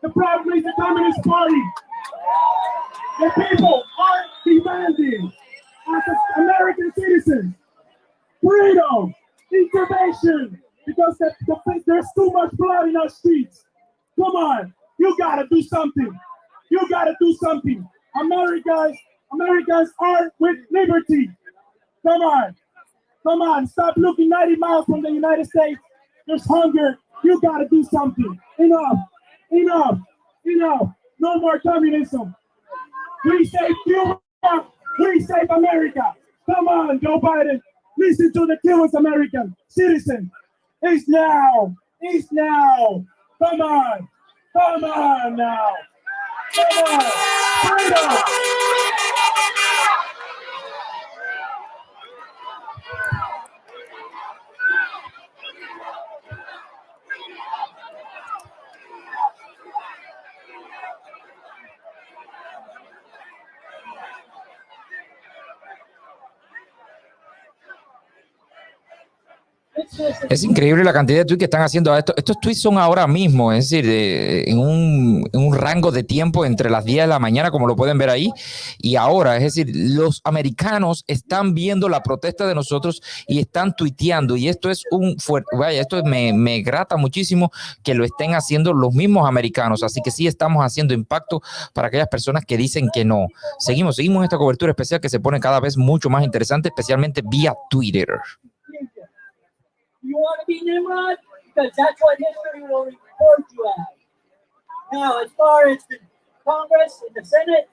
The problem is the Communist Party. The people are demanding, as American citizens, freedom, intervention, because there's too much blood in our streets. Come on, you gotta do something. You gotta do something. Americans are with liberty. Come on, stop looking 90 miles from the United States. There's hunger. You gotta do something. Enough. No more communism. We save Cuba. We save America. Come on, Joe Biden. Listen to the Cuban American citizen. It's now. Come on now. Come on. Freedom. Es increíble la cantidad de tweets que están haciendo. Estos tweets son ahora mismo, es decir, en un rango de tiempo entre las 10 de la mañana, como lo pueden ver ahí, y ahora. Es decir, los americanos están viendo la protesta de nosotros y están tuiteando. Y esto es me grata muchísimo que lo estén haciendo los mismos americanos. Así que sí estamos haciendo impacto para aquellas personas que dicen que no. Seguimos esta cobertura especial que se pone cada vez mucho más interesante, especialmente vía Twitter. You want to be Nimrod? Because that's what history will record you as. Now, as far as the Congress and the Senate,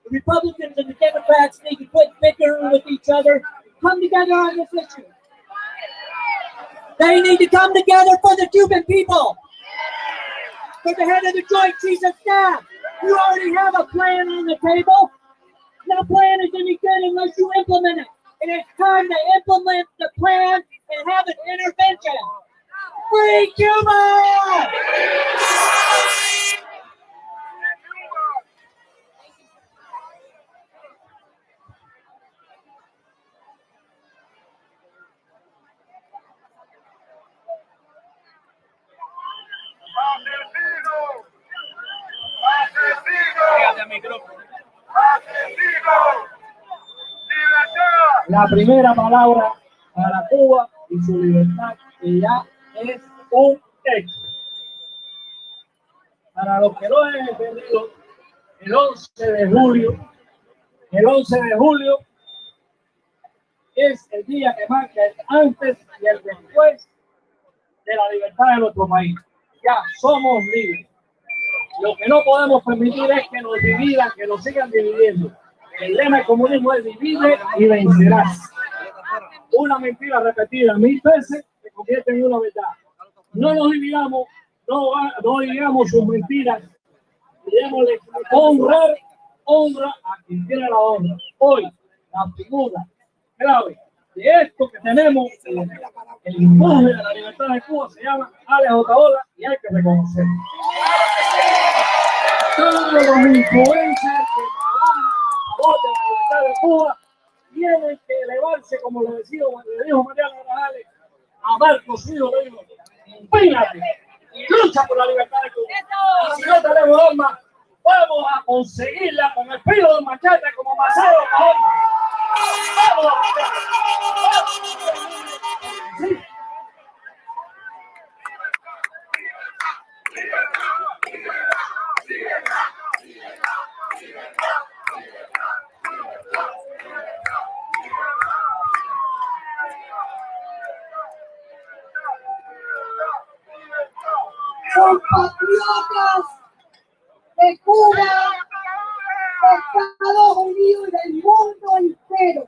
the Republicans and the Democrats need to quit bickering with each other. Come together on this issue. They need to come together for the Cuban people. For the head of the Joint Chiefs of Staff. You already have a plan on the table. That plan is any good unless you implement it. And it's time to implement the plan and have an intervention. Free Cuba! La primera palabra para Cuba y su libertad, que ya es un hecho. Para los que no han entendido, el 11 de julio es el día que marca el antes y el después de la libertad de nuestro país. Ya somos libres. Lo que no podemos permitir es que nos dividan, que nos sigan dividiendo. El lema del comunismo es divide y vencerás. Una mentira repetida 1000 veces se convierte en una verdad. No nos dividamos, no digamos sus mentiras. Démosle honra a quien tiene la honra. Hoy, la figura clave de esto que tenemos, el impulso de la libertad de Cuba, se llama Alex Otaola y hay que reconocerlo. Todos los influencers que trabajan a favor de la libertad de Cuba tienen que elevarse, como le dijo Mariano Grajales a Marcos Hijo, le dijo, empínate y lucha por la libertad de Cuba. Y si no tenemos armas, vamos a conseguirla con el filo de machete como Maceo Cajón. ¡Vamos a sí. Compatriotas de Cuba, de Estados Unidos y del mundo entero,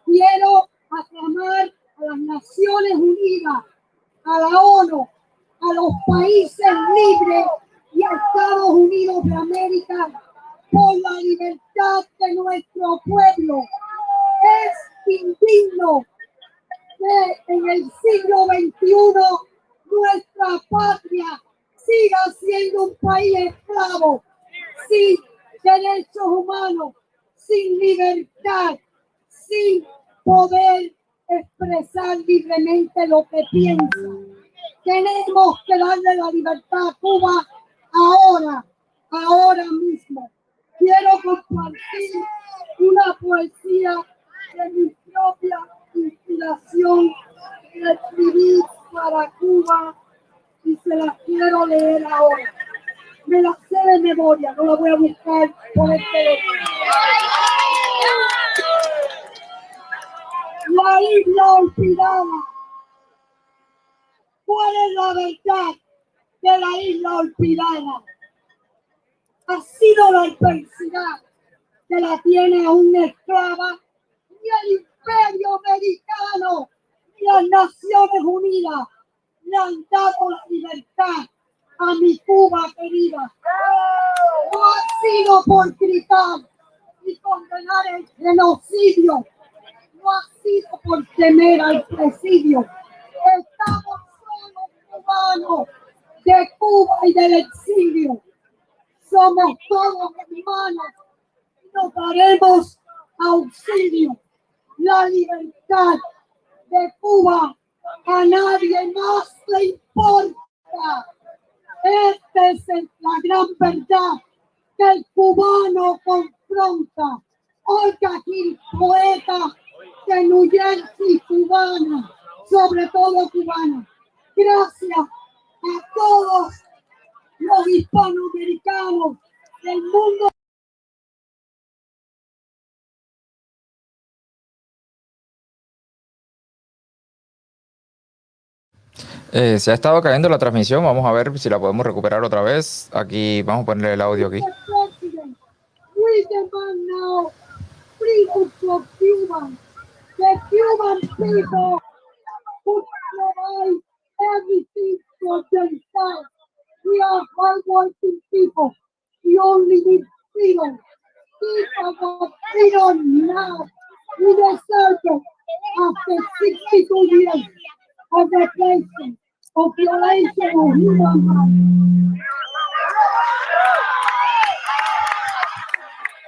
quiero aclamar a las Naciones Unidas, a la ONU, a los países libres y a Estados Unidos de América por la libertad de nuestro pueblo. Es indigno que en el siglo XXI nuestra patria siga siendo un país esclavo, sin derechos humanos, sin libertad, sin poder expresar libremente lo que piensa. Tenemos que darle la libertad a Cuba ahora mismo. Quiero compartir una poesía de mi propia inspiración que escribí para Cuba y se la quiero leer ahora. Me la sé de memoria, no la voy a buscar por el teléfono. La isla olvidada. ¿Cuál es la verdad de la isla olvidada? Ha sido la adversidad que la tiene aún esclava, ni el imperio americano ni las Naciones Unidas le han dado la libertad a mi Cuba querida. No ha sido por gritar y condenar el genocidio, no ha sido por temer al presidio. Estamos solos cubanos de Cuba y del exilio. Somos todos hermanos y nos daremos auxilio. La libertad de Cuba a nadie más le importa. Esta es la gran verdad que el cubano confronta. Oiga aquí, poeta de New Jersey, cubana, sobre todo cubana. Gracias a todos los hispanoamericanos del mundo. Se ha estado cayendo la transmisión, vamos a ver si la podemos recuperar otra vez. Aquí vamos a ponerle el audio aquí. We demand now freedom for Cuba. The Cuban people who provide everything for themselves. We are hardworking people. We only need freedom. Give us freedom now. We deserve it after 62 years of repression, of violation of human rights.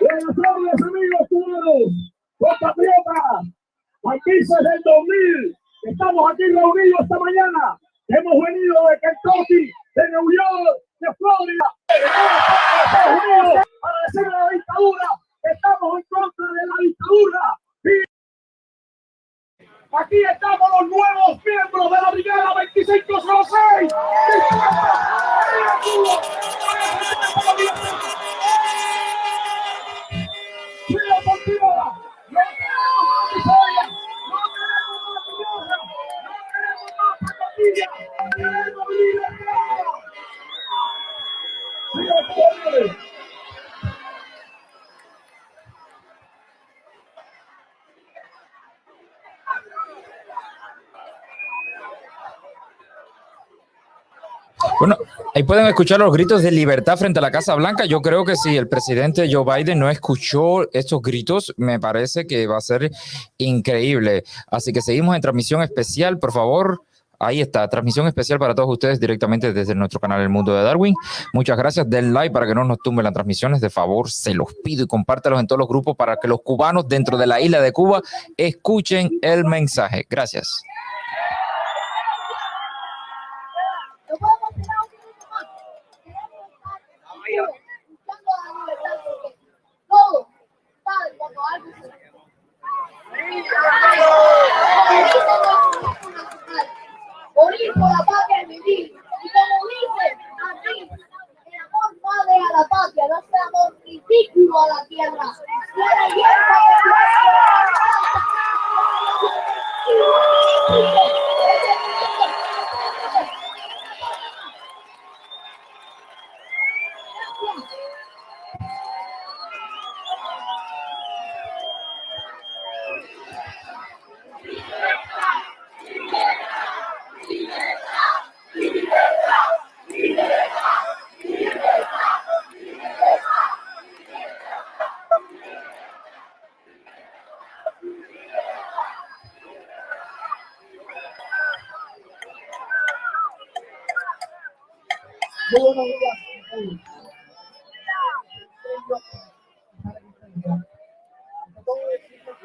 Buenas tardes, amigos cubanos, compatriotas, países del 2000. Estamos aquí reunidos esta mañana. Hemos venido de Kentucky, de New York, de Florida, de todas partes Estados Unidos para decirle a la dictadura que estamos en contra de la dictadura. Aquí estamos los nuevos miembros de la Brigada 2506. ¡Viva por Cuba! ¡No queremos más historia! ¡No queremos más guerra! ¡No queremos más pacotilla! ¡Queremos libertad! ¡Viva Cuba! Bueno, ahí pueden escuchar los gritos de libertad frente a la Casa Blanca. Yo creo que si el presidente Joe Biden no escuchó estos gritos, me parece que va a ser increíble. Así que seguimos en transmisión especial, por favor. Ahí está, transmisión especial para todos ustedes directamente desde nuestro canal El Mundo de Darwin. Muchas gracias, den like para que no nos tumben las transmisiones, de favor, se los pido, y compártelos en todos los grupos para que los cubanos dentro de la isla de Cuba escuchen el mensaje. Gracias. Morir por la patria es vivir. Y como dice aquí, el amor padre a la patria, no sea amor ridículo a la tierra. Buenos días.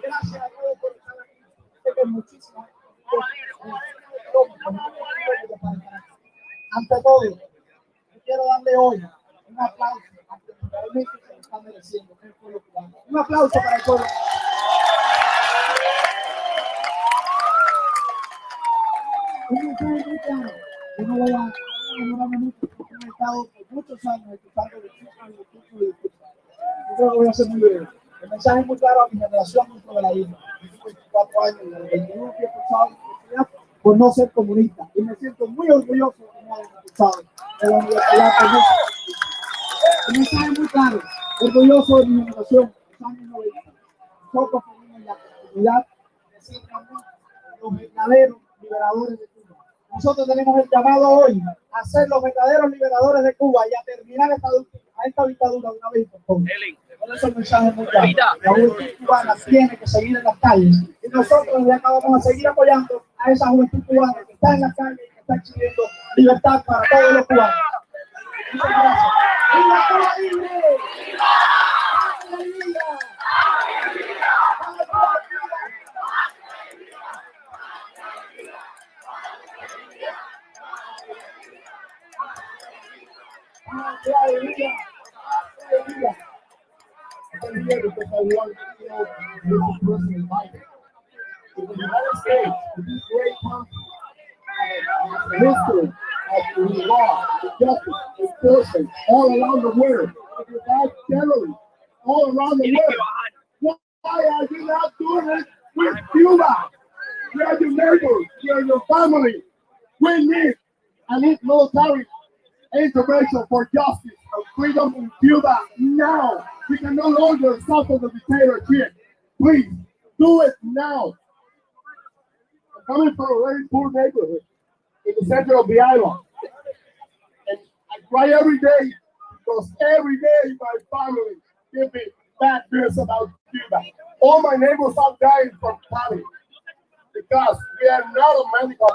Gracias a todos por estar aquí. Sé que muchísimas ante todo, yo quiero darle hoy un aplauso a quien realmente se lo está mereciendo, que es el pueblo cubano. Un aplauso para el pueblo. Un mensaje muy claro. Yo no voy a demorarme mucho, porque he estado por muchos años escuchando discursos. Yo creo que voy a ser muy breve. El mensaje es muy claro a mi generación dentro de la isla. Yo tengo 24 años y desde 21 que he escuchado la universidad por no ser comunista. Y me siento muy orgulloso de que me hayan escuchado de la universidad por no ser comunista. El mensaje es muy claro. Orgulloso de mi generación, los años 90. Nosotros tenemos la oportunidad de ser también los verdaderos liberadores de Cuba. Nosotros tenemos el llamado hoy a ser los verdaderos liberadores de Cuba y a terminar esta dictadura de una vez por todas. Por eso el mensaje es muy claro. La juventud cubana tiene que seguir en las calles y nosotros desde acá vamos a seguir apoyando a esa juventud cubana que está en las calles y que está exigiendo libertad para todos los cubanos. Muchas gracias. ¡Viva Cuba libre! ¡Viva! ¡Viva! Because I want to know this person Biden. In the United States, in this great country, the history of the law, the justice, enforcement all around the world, without terrorism all around the world. Why are you not doing it with Cuba? We are your neighbors, we are your family. We need military intervention for justice and freedom in Cuba now. We can no longer suffer the dictatorship. Please, do it now. I'm coming from a very poor neighborhood in the center of the island. And I cry every day because every day my family give me bad news about Cuba. All my neighbors are dying from panic because we are not a medical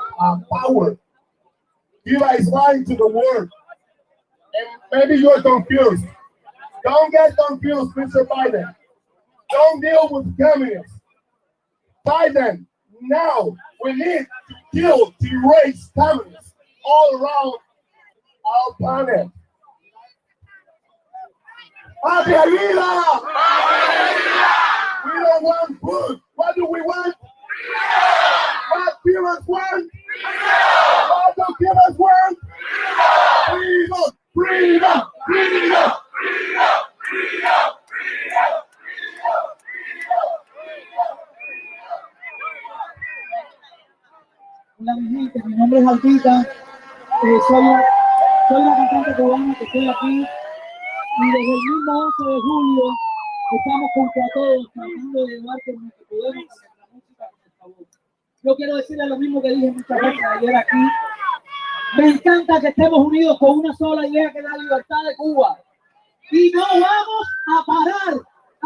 power. Cuba is lying to the world. And maybe you're confused. Don't get confused, Mr. Biden. Don't deal with communists. Biden, now we need to erase communists all around our planet. ¡Patria vida! We don't want food. What do we want? What Cubans want? What do Cubans want? Freedom! Freedom! Freedom! Hola mi gente, mi nombre es Altita, soy la cantante cubana que estoy aquí y desde el mismo 11 de julio estamos junto a todos tratando de llevar con lo que podemos con nuestra música, con nuestra voz. Yo quiero decirle lo mismo que dije muchas veces ayer aquí. Me encanta que estemos unidos con una sola idea, que es la libertad de Cuba. Y no vamos a parar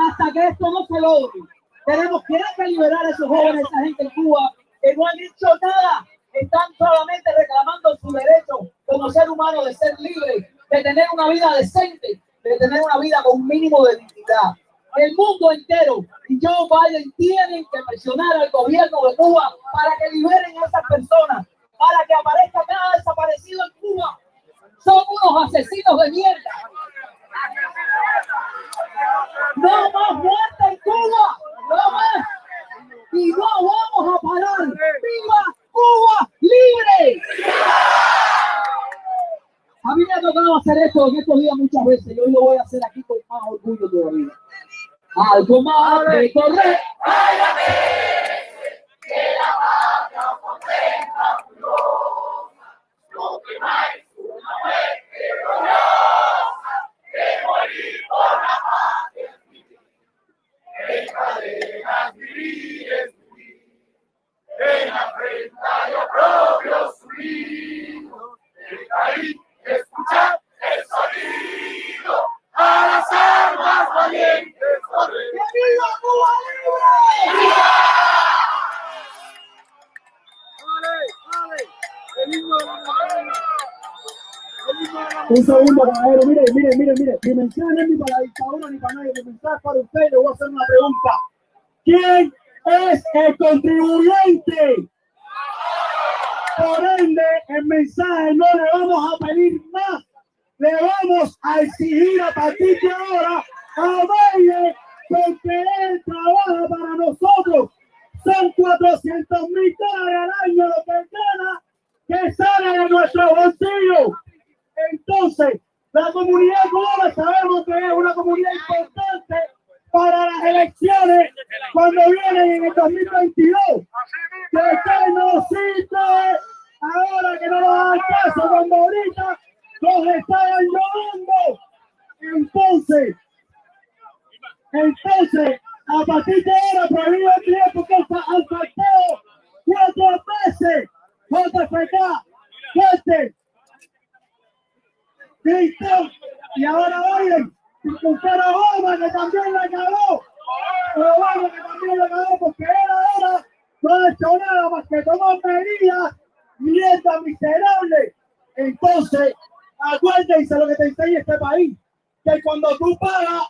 hasta que esto no se logre. Tenemos que liberar a esos jóvenes, a esa gente en Cuba que no han hecho nada, están solamente reclamando su derecho como ser humano de ser libre, de tener una vida decente, de tener una vida con un mínimo de dignidad. El mundo entero y Joe Biden tienen que presionar al gobierno de Cuba para que liberen a esas personas, para que aparezca cada desaparecido en Cuba. Son unos asesinos de mierda. No más muerte en Cuba, no más. Y no vamos a parar. ¡Viva Cuba libre! A mí me ha tocado hacer esto en estos días muchas veces y hoy lo voy a hacer aquí con más orgullo todavía. Algo más de correr. Que la patria contenga no temáis una muerte gloriosa, de morir por la patria, en cadenas vivides morir, en afrenta yo propio sufrido, el caí, escuchad el sonido, a las armas valientes correr. ¡Que viva Cuba libre! ¡Viva! Un segundo, caballero, mire. Mi mensaje no es ni para la dictadura ni para nadie, mi mensaje es para usted. Le voy a hacer una pregunta. ¿Quién es el contribuyente? Por ende, el mensaje no le vamos a pedir más. Le vamos a exigir a partir de ahora a Biden, porque él trabaja para nosotros. Son $400,000 al año lo que gana, que sale de nuestro bolsillo. Entonces, la comunidad cubana sabemos que es una comunidad importante para las elecciones cuando vienen en el 2022. Que nos sirve ahora que no nos hagan caso cuando ahorita nos están ayudando. Entonces, a partir de ahora prohibido el tiempo que está al sorteo 4 veces. JFK, fuerte. Listo. Y ahora Biden, impulsar a Obama que también la cagó. Obama que también la cagó porque él ahora no ha hecho nada más que tomar medidas mierda miserable. Entonces, acuérdense lo que te enseña este país, que cuando tú pagas,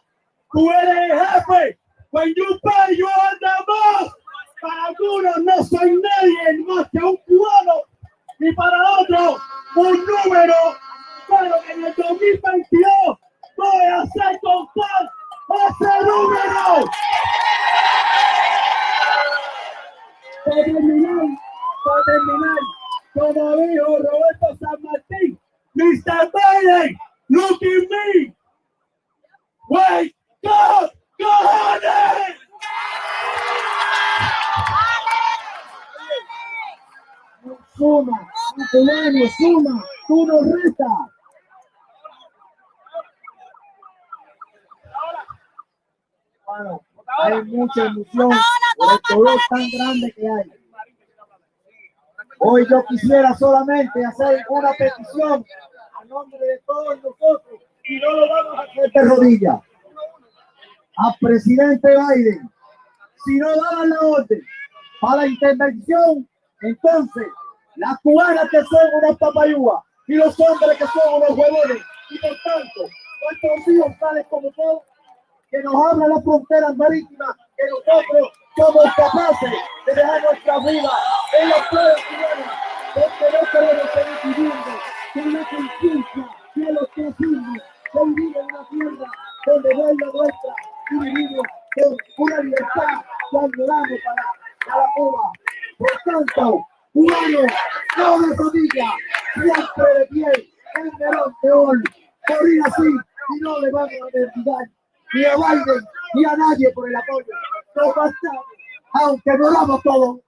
tú eres el jefe. When you pay, you are the boss. Para algunos no soy nadie más que un cubano y para otros un número, pero que en el 2022 voy a hacer contar ese número. Para terminar, como dijo Roberto San Martín, Mr. Biden, look at me. Wake up, cojones. Suma, cubano, suma, tú no restas. Bueno, hay mucha ilusión por el color tan grande que hay. Hoy yo quisiera solamente hacer una petición a nombre de todos nosotros y no lo vamos a hacer de rodillas. Al presidente Biden, si no daban la orden para la intervención, entonces las cubanas que son unas papayúas y los hombres que son unos huevones, y por tanto, nuestros hijos tales como todos, que nos abran las fronteras marítimas, que nosotros somos capaces de dejar nuestra vida en los pueblos cubanos, porque no queremos seguir viviendo con la conciencia de los que hacemos, que vivir en una tierra donde vuelva nuestra y vivimos con una libertad que añoramos para Cuba. Por tanto, cubanos, no de rodillas, siempre de pie, el melón de hoy, morir así y no le vamos a olvidar ni a Biden ni a nadie por el apoyo. No bastamos, aunque moramos todos.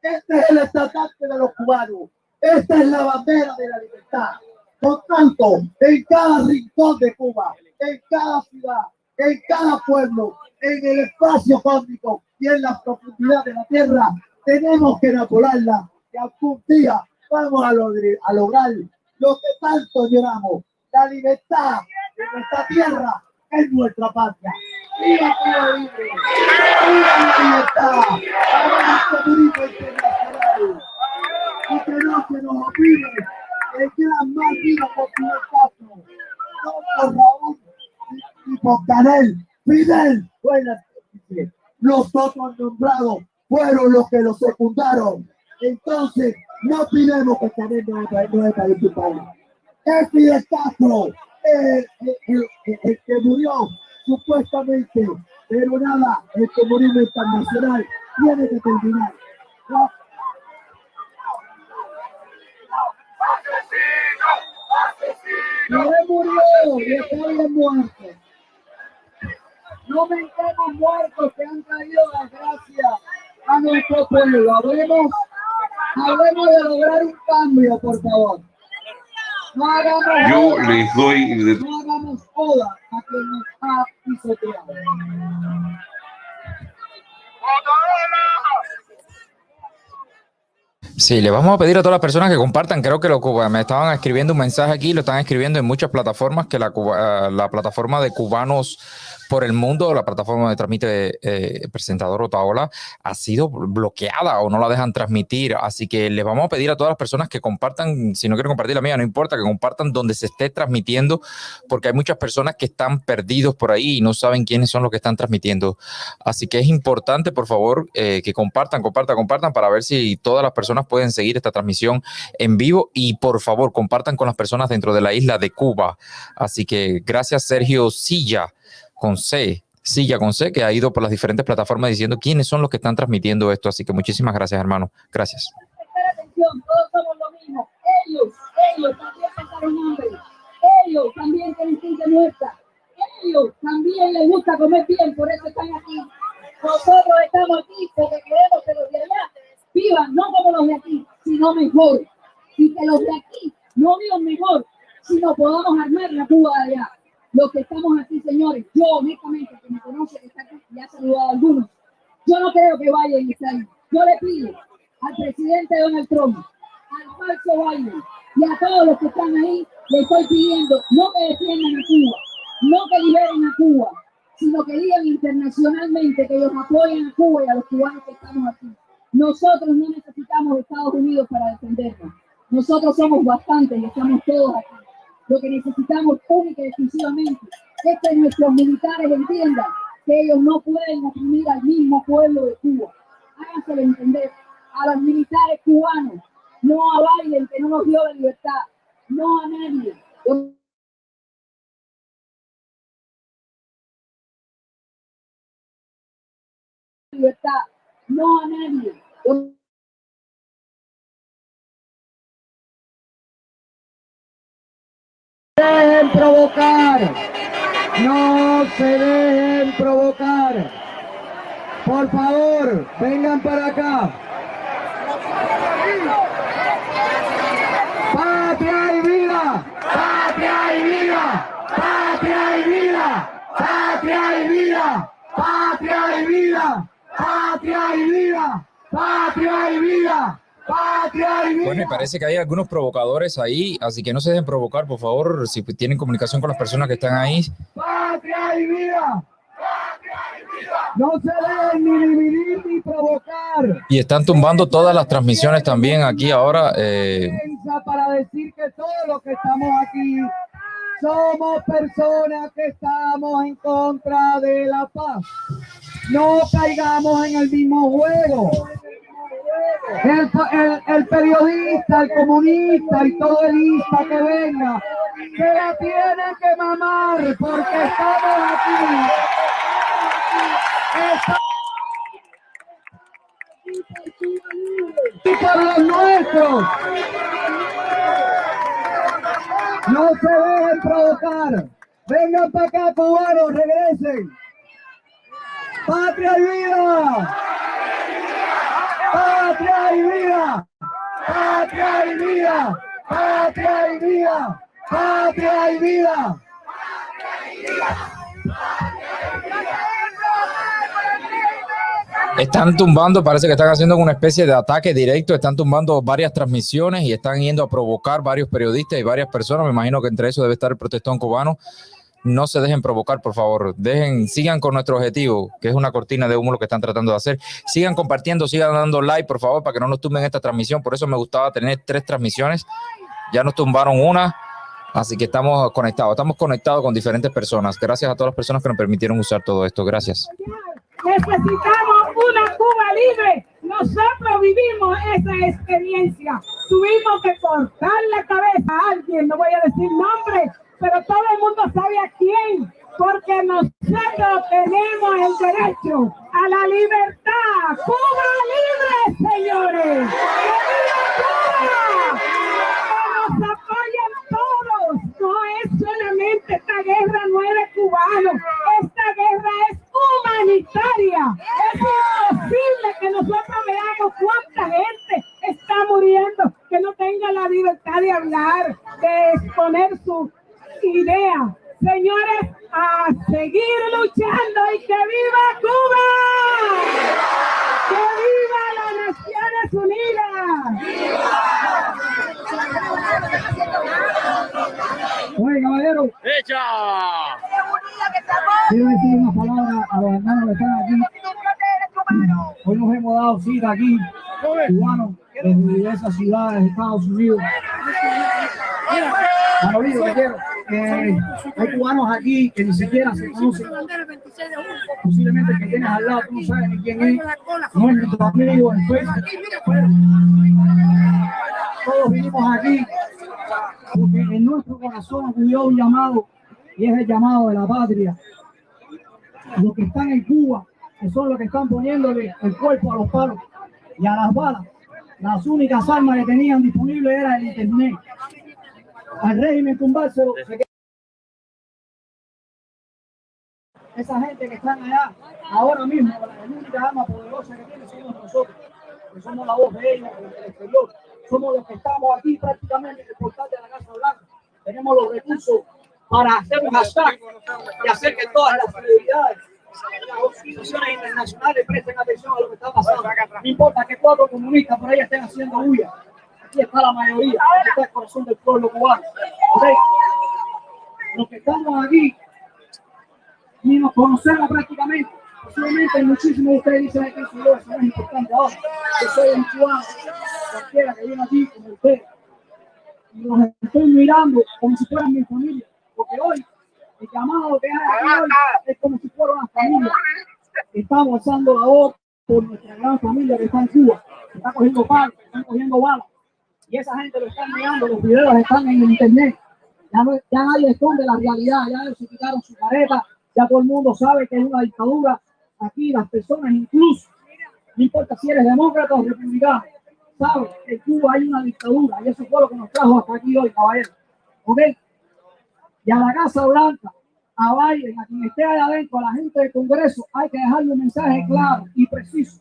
Este es el estandarte de los cubanos. Esta es la bandera de la libertad. Por tanto, en cada rincón de Cuba, en cada ciudad, en cada pueblo, en el espacio cósmico y en la profundidad de la tierra, tenemos que enamorarla y algún día vamos a lograr lo que tanto lloramos, la libertad de nuestra tierra es nuestra patria. ¡Viva Cuba libre! ¡Viva la libertad! ¡Viva el comunismo internacional! Y que no se nos olvide el gran mal vivo por Fidel Castro, no por Raúl y por Canel. Fidel fue la especie. Los otros nombrados fueron los que lo secundaron. Entonces, no pidemos que Canel no es participar. Es Fidel Castro el que murió supuestamente, pero nada, el comunismo internacional tiene que terminar. No él murió y está bien muerto. No mentemos muertos que han traído desgracia a nuestro pueblo. Hablemos de lograr un cambio, por favor. No hagamos oda a quien nos ha pisoteado. Sí, le vamos a pedir a todas las personas que compartan. Creo que me estaban escribiendo un mensaje aquí, lo están escribiendo en muchas plataformas, que la plataforma de Cubanos por el Mundo, la plataforma donde transmite el presentador Otaola, ha sido bloqueada o no la dejan transmitir. Así que les vamos a pedir a todas las personas que compartan, si no quieren compartir la mía, no importa, que compartan donde se esté transmitiendo, porque hay muchas personas que están perdidos por ahí y no saben quiénes son los que están transmitiendo. Así que es importante, por favor, que compartan para ver si todas las personas pueden seguir esta transmisión en vivo, y por favor compartan con las personas dentro de la isla de Cuba. Así que gracias Sergio Silla con C, que ha ido por las diferentes plataformas diciendo quiénes son los que están transmitiendo esto.Í que muchísimas gracias, hermano. Gracias. Atención, todos somos lo mismo. Ellos también pasaron hambre. Ellos también tienen gente muerta. Ellos también les gusta comer bien, por eso están aquí. Nosotros estamos aquí porque queremos que los de allá vivan no como los de aquí, sino mejor. Y que los de aquí no vivan mejor, sino podamos armar la Cuba de allá. Los que estamos aquí, señores, yo honestamente, que me conoce, que está aquí, y ha saludado a algunos, yo no creo que vayan a estar ahí. Yo le pido al presidente Donald Trump, al falso Biden y a todos los que están ahí, le estoy pidiendo no que defiendan a Cuba, no que liberen a Cuba, sino que digan internacionalmente que ellos apoyen a Cuba y a los cubanos que estamos aquí. Nosotros no necesitamos Estados Unidos para defendernos. Nosotros somos bastantes y estamos todos aquí. Lo que necesitamos única y exclusivamente es que nuestros militares entiendan que ellos no pueden oprimir al mismo pueblo de Cuba. Háganselo entender a los militares cubanos, no a Biden, que no nos dio la libertad, no a nadie. Libertad, no a nadie. Dejen provocar, no se dejen provocar. Por favor, vengan para acá. ¡Patria y vida! ¡Patria y vida! ¡Patria y vida! ¡Patria y vida! ¡Patria y vida! ¡Patria y vida! ¡Patria y vida! Bueno, y parece que hay algunos provocadores ahí, así que no se dejen provocar, por favor, si tienen comunicación con las personas que están ahí. ¡Patria y vida! No se dejen ni dividir ni provocar. Y están tumbando todas las transmisiones también aquí ahora. Para decir que todos los que estamos aquí somos personas que estamos en contra de la paz. No caigamos en el mismo juego. El periodista, el comunista y todo el lista que venga se la tiene que mamar porque estamos aquí. Y por los nuestros. No se dejen provocar. Vengan para acá, cubanos, regresen. ¡Patria y vida! ¡Patria y vida! ¡Patria y vida! ¡Patria y vida! ¡Patria y vida! Están tumbando, parece que están haciendo una especie de ataque directo, están tumbando varias transmisiones y están yendo a provocar varios periodistas y varias personas. Me imagino que entre eso debe estar el protestón cubano. No se dejen provocar, por favor. Sigan con nuestro objetivo, que es una cortina de humo lo que están tratando de hacer. Sigan compartiendo, sigan dando like, por favor, para que no nos tumben esta transmisión. Por eso me gustaba tener 3 transmisiones. Ya nos tumbaron una, así que estamos conectados. Estamos conectados con diferentes personas. Gracias a todas las personas que nos permitieron usar todo esto. Gracias. Necesitamos una Cuba libre. Nosotros vivimos esa experiencia. Tuvimos que cortar la cabeza a alguien, no voy a decir nombre, pero todo el mundo sabe a quién, porque nosotros tenemos el derecho a la libertad. ¡Cuba libre, señores! ¡Que viva Cuba! ¡Que nos apoyen todos! No es solamente esta guerra, no es de cubanos. Esta guerra es humanitaria. Es imposible que nosotros veamos cuánta gente está muriendo, que no tenga la libertad de hablar, de exponer su idea. Señores, a seguir luchando y que viva Cuba. ¡Que viva las Naciones Unidas! Oye, caballero. ¡Echa! Quiero decir una palabra a los hermanos que están aquí. Hoy nos hemos dado cita aquí, cubanos, desde diversas ciudades de Estados Unidos. Manolito, te quiero. Hay cubanos aquí que ni siquiera se conocen. Posiblemente el que tienes al lado, tú no sabes ni quién es. No es nuestro amigo en Facebook. Todos vinimos aquí porque en nuestro corazón acudió un llamado, y es el llamado de la patria. Los que están en Cuba, que son los que están poniéndole el cuerpo a los palos y a las balas, las únicas armas que tenían disponibles era el internet. Al régimen tumbárselo. Esa gente que están allá, ahora mismo, la única arma poderosa que tienen somos nosotros, que somos la voz de ellos en el exterior. Somos los que estamos aquí prácticamente en el portal de la Casa Blanca. Tenemos los recursos para hacer un hashtag y hacer que todas las celebridades, las organizaciones internacionales presten atención a lo que está pasando. No importa que 4 comunistas por ahí estén haciendo bulla. Aquí está la mayoría, aquí está el corazón del pueblo cubano. ¿Okay? Los que estamos aquí ni nos conocemos prácticamente. Posiblemente muchísimos de ustedes dicen que eso no es importante ahora. Yo soy un cubano, cualquiera que viene aquí como usted. Y los estoy mirando como si fueran mi familia. Porque hoy, el llamado que hay aquí hoy es como si fuera una familia. Estamos alzando la voz por nuestra gran familia que está en Cuba. Está cogiendo palos, están cogiendo balas. Y esa gente lo están mirando, los videos están en el internet. Ya nadie esconde la realidad, ya ellos se quitaron su careta, ya todo el mundo sabe que es una dictadura. Aquí las personas incluso, no importa si eres demócrata o republicano, saben que en Cuba hay una dictadura y eso fue lo que nos trajo hasta aquí hoy, caballero. ¿Ok? Y a la Casa Blanca, a Biden, a quien esté allá adentro, a la gente del Congreso, hay que dejarle un mensaje claro y preciso.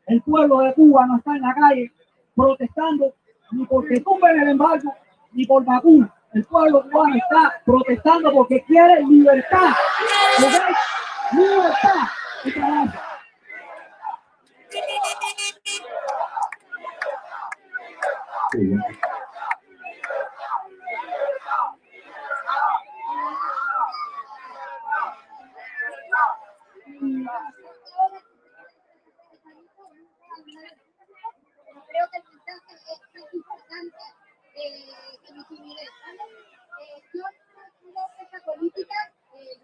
El pueblo de Cuba no está en la calle protestando ni porque tumben el embargo, ni por vacuna. El pueblo cubano está protestando porque quiere libertad. ¿Ok? Libertad y trabajo. Sí. Creo que el mensaje es importante que me sirve. Yo no he esa política,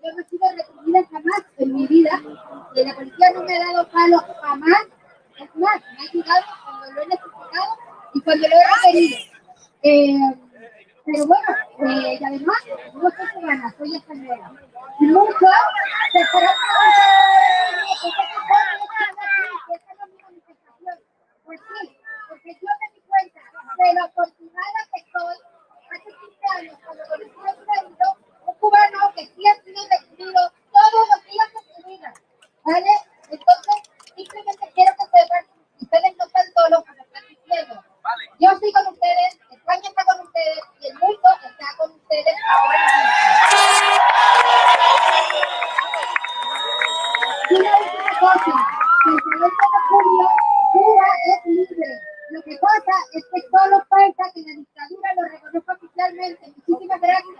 yo no he sido reprimida jamás en mi vida. La policía no me ha dado palos jamás. Es más, me ha ayudado cuando lo he necesitado y cuando lo he requerido. Pero bueno, y además Y una última cosa, desde el 8 de julio, Cuba es libre. Lo que pasa es que solo falta que la dictadura lo reconozca oficialmente. Muchísimas gracias.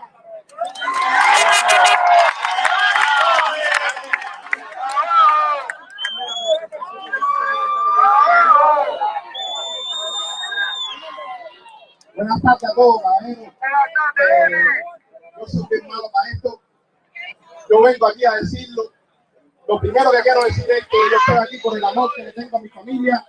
Buenas tardes a todos, caballeros. Yo soy bien malo para esto. Yo vengo aquí a decirlo. Lo primero que quiero decir es que yo estoy aquí por el amor que le tengo a mi familia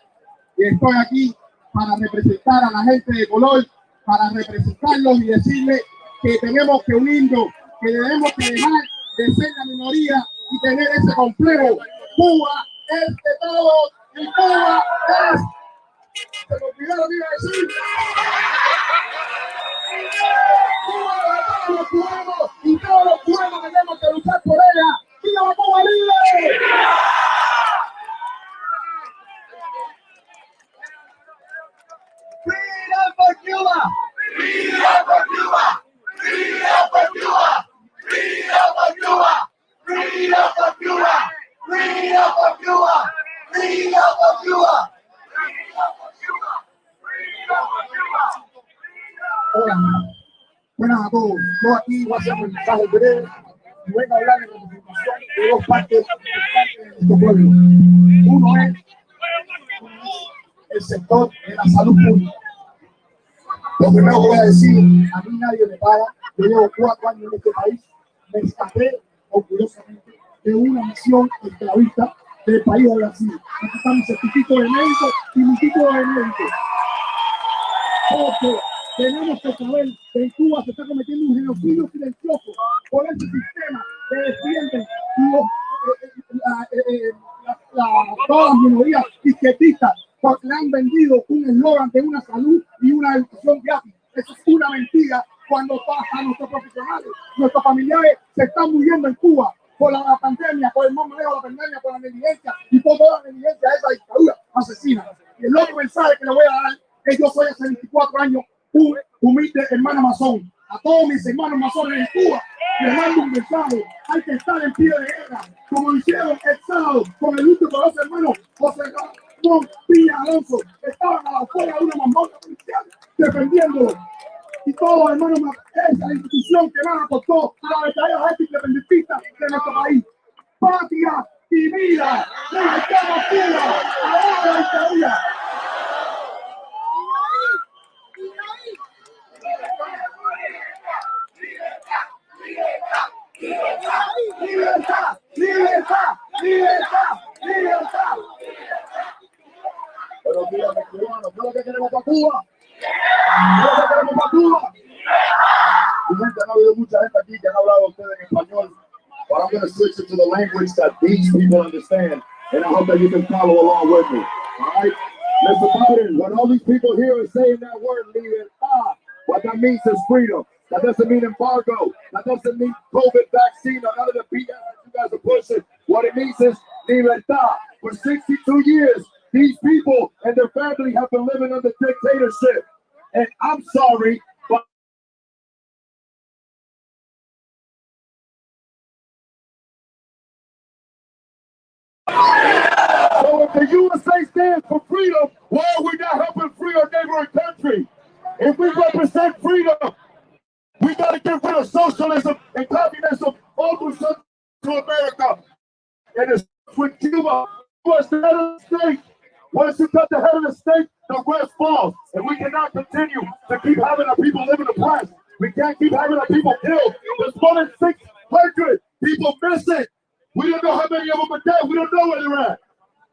y estoy aquí para representar a la gente de color, para representarlos y decirles que tenemos que unirnos, que debemos que dejar de ser la minoría y tener ese complejo. Cuba es de todos y Cuba es... Se me olvidaron de decir. Cuba es de todos los cubanos y todos los cubanos tenemos que luchar por ella. ¡Viva Cuba libre! Freedom for Cuba! Freedom for Cuba! Freedom for Cuba! Freedom for Cuba! Freedom for Cuba! Freedom for Cuba! Freedom for Cuba! Hola, buenas a todos. Yo aquí voy a hacer un mensaje breve y vengo a hablar en representación de dos partes de nuestro pueblo. Uno es el sector de la salud pública. Lo primero que voy a decir, a mí nadie me paga. Yo llevo 4 años en este país. Me escapé orgullosamente de una misión esclavista del país de Brasil. Aquí está mi certificado de médico y mi título de médico. Porque tenemos que saber que en Cuba se está cometiendo un genocidio silencioso por ese sistema que defienden todas las minorías izquierdistas, porque le han vendido un eslogan de una salud y una educación gratis. Eso es una mentira cuando pasa a nuestros profesionales. Nuestros familiares se están muriendo en Cuba por la pandemia, por el mal manejo de la pandemia, por la negligencia y por toda la negligencia de esa dictadura asesina. Y el otro mensaje que le voy a dar es: yo soy hace 24 años un humilde hermano masón. A todos mis hermanos masones en Cuba les mando un mensaje: hay que estar en pie de guerra, como hicieron el sábado con el último de los hermanos José Ramón Piña Alonso. Estaban a la fuera de una mazmorra policial defendiéndolo. Y todos los hermanos, esa institución que van por todos a la verdadera gente independentista de nuestro país. Patria y vida, necesitamos Cuba, a la dictadura. ¡Libertad! ¡Libertad! ¡Libertad! ¡Libertad! Pero dígame, cubanos, ¿qué es lo que queremos para Cuba? ¿Qué es lo que queremos para Cuba? Mi gente, no ha habido mucha gente aquí que han hablado ustedes en español, but I'm going to switch it to the language that these people understand, and I hope that you can follow along with me. All right? Mr. Biden, when all these people here are saying that word, libertad, what that means is freedom. That doesn't mean embargo. That doesn't mean COVID vaccine or none of the BS that you guys are pushing. What it means is libertad. For 62 years, these people and their family have been living under dictatorship. And I'm sorry, but so if the USA stands for freedom, why are we not helping free our neighboring country? If we represent freedom, we got to get rid of socialism and communism all through Central America. And it's with Cuba, what's the head of the state? Once you cut the head of the state, the rest falls. And we cannot continue to keep having our people living oppressed. We can't keep having our people killed. There's more than 600 people missing. We don't know how many of them are dead. We don't know where they're at.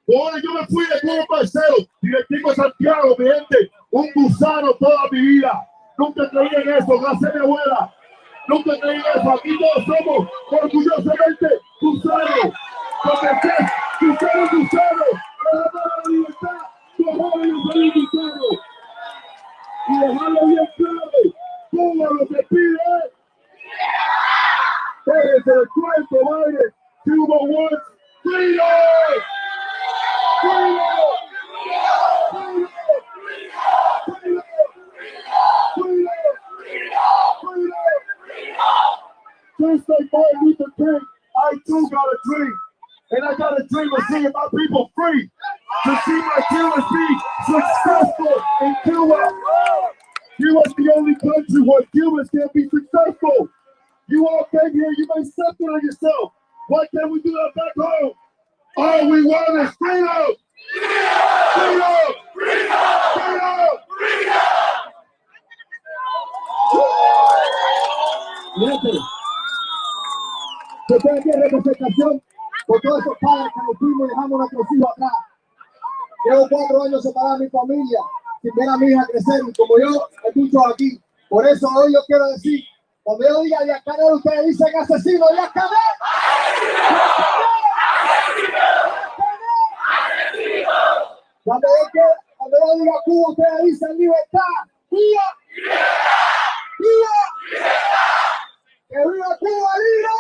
Ahora yo me fui de Cuba Marcelo y le digo a Santiago, mi gente, un gusano toda mi vida. Nunca creí en eso, gracias a mi abuela. Nunca creí en eso. Aquí todos somos orgullosamente gusanos. Porque gusano, gusano. Para la libertad, nosotros somos gusanos. Y dejarlo bien claro, Cuba lo que pide es déjense el cuento, madre. Cuba wants freedom. Freedom. Freedom. Freedom. Just like Martin Luther King, I too got a dream. And I got a dream of seeing my people free. To see my Cubans be successful in Cuba. Cuba's the only country where Cubans can be successful. You all came here, you made something of yourself. Why can't we do that back home? All we want is freedom! Freedom! Freedom! Fíjate, yo tengo aquí representación por todos esos padres que nos fuimos y dejamos a nuestros hijos atrás. Llevo 4 años separado de mi familia, sin ver a mi hija crecer, y como yo escucho aquí. Por eso hoy yo quiero decir, cuando yo diga Díaz-Canel, ustedes dicen asesino, Díaz-Canel. Cuando yo diga Cuba, ustedes dicen libertad. Cuba. Cuba. ¡Que viva Cuba libre!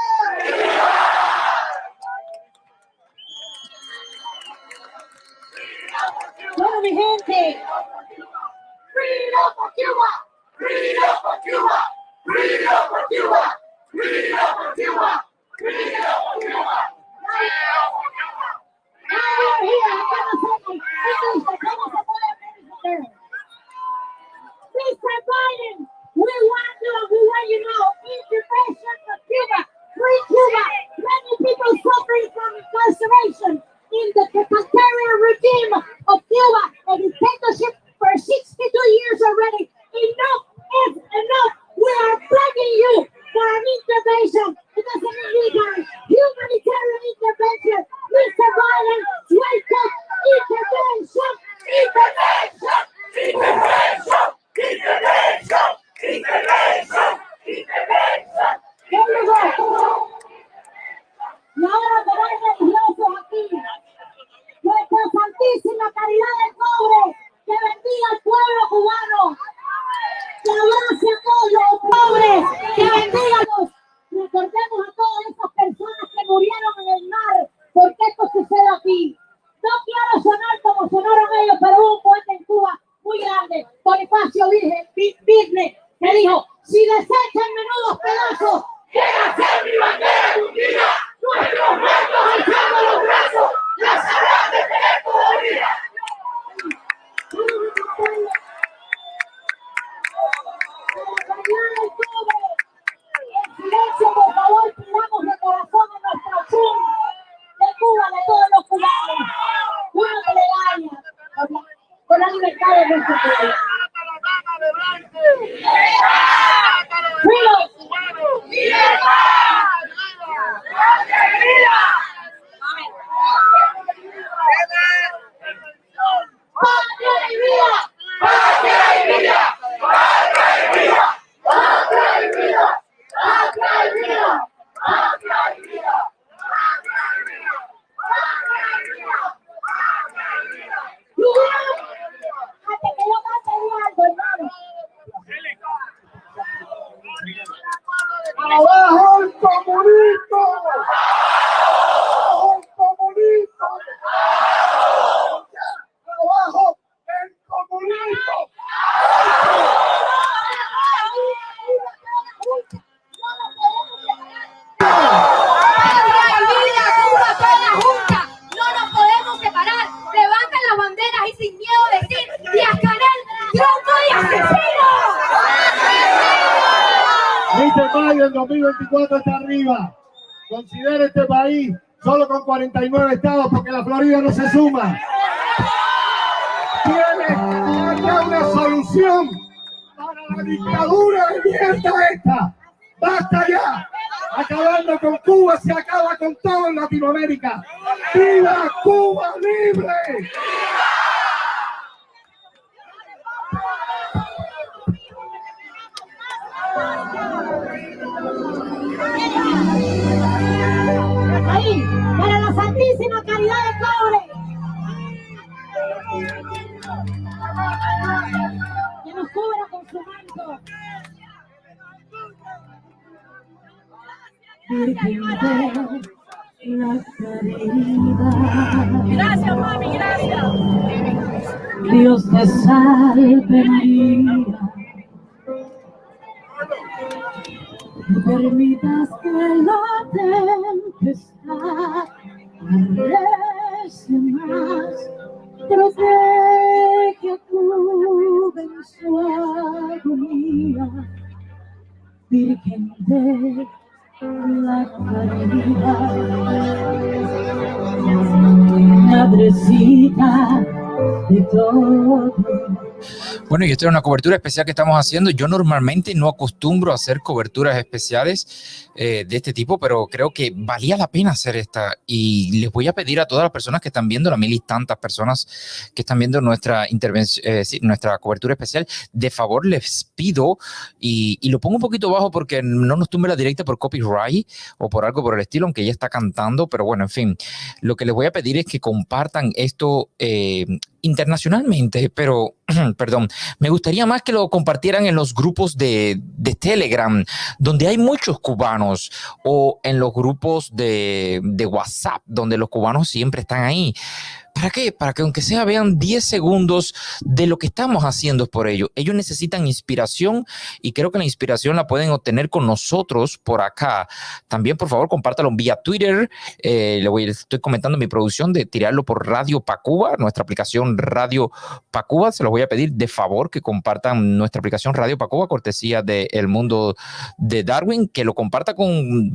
Bueno, mi gente. Freedom for Cuba! Freedom for Cuba! Freedom for Cuba! Freedom for Cuba! Freedom for Cuba! Mr. Biden, we want you know, intervention for Cuba, free Cuba. Many people suffering from incarceration in the totalitarian regime of Cuba, a dictatorship for 62 years already. Enough is enough. We are begging you for an intervention. It doesn't mean legal. Humanitarian intervention. Mr. Biden, wake up. Intervention. Intervention. Intervention! Intervention! Intervention! Intervention! There you go. Y ahora verán religiosos aquí. Nuestra Santísima Caridad del Cobre, que bendiga al pueblo cubano. Que abrace a todos los pobres, que bendiga a los. Recordemos a todas esas personas que murieron en el mar, porque esto sucede aquí. No quiero sonar como sonaron ellos, pero hubo un poeta en Cuba muy grande, Bonifacio Virne, que dijo: si desechan menudos pedazos, ¡Llega a ser mi bandera hundida! ¡Nuestros muertos alzando los brazos! ¡Las sabrán de tener todavía! En silencio, por favor, pidamos de corazón a nuestra sur de Cuba, de todos los cubanos, una medalla por la libertad de nuestro pueblo. ¡Patria y vida! ¡Patria y vida! ¡Patria y vida! ¡Patria y vida! ¡Patria y vida! ¡Patria y vida! Hasta que yo cante algo, hermano. ¡Abajo el comunismo! ¡Abajo el comunismo! ¡Abajo el comunismo! Cuba, toda junta, no nos podemos separar. Levanten las banderas y sin miedo decir: Díaz-Canel, tronco y asesino. Mr. Biden 2024 está arriba. Considera este país solo con 49 estados porque la Florida no se suma. Tiene acá una solución para la dictadura de mierda esta. ¡Basta ya! Acabando con Cuba se acaba con todo en Latinoamérica. ¡Viva Cuba libre! Ahí, para la Santísima Caridad del Cobre. Que nos cubra con su manto. Gracias, mami, gracias. Dios te salve María. No permitas que la tempestad Parece más, protege tu en su agonía, Virgen de la caridad, madrecita de todo. Bueno, y esto es una cobertura especial que estamos haciendo. Yo normalmente no acostumbro a hacer coberturas especiales de este tipo, pero creo que valía la pena hacer esta. Y les voy a pedir a todas las personas que están viendo, las mil y tantas personas que están viendo nuestra intervención, nuestra cobertura especial, de favor les pido, y lo pongo un poquito bajo porque no nos tumbe la directa por copyright o por algo por el estilo, aunque ella está cantando, pero bueno, en fin, lo que les voy a pedir es que compartan esto internacionalmente, pero perdón, me gustaría más que lo compartieran en los grupos de Telegram, donde hay muchos cubanos, o en los grupos de WhatsApp, donde los cubanos siempre están ahí. ¿Para qué? Para que aunque sea vean 10 segundos de lo que estamos haciendo por ellos. Ellos necesitan inspiración y creo que la inspiración la pueden obtener con nosotros por acá. También, por favor, compártalo vía Twitter. Estoy comentando mi producción de tirarlo por Radio Pacuba, nuestra aplicación Radio Pacuba. Se los voy a pedir de favor que compartan nuestra aplicación Radio Pacuba, cortesía de El Mundo de Darwin, que lo comparta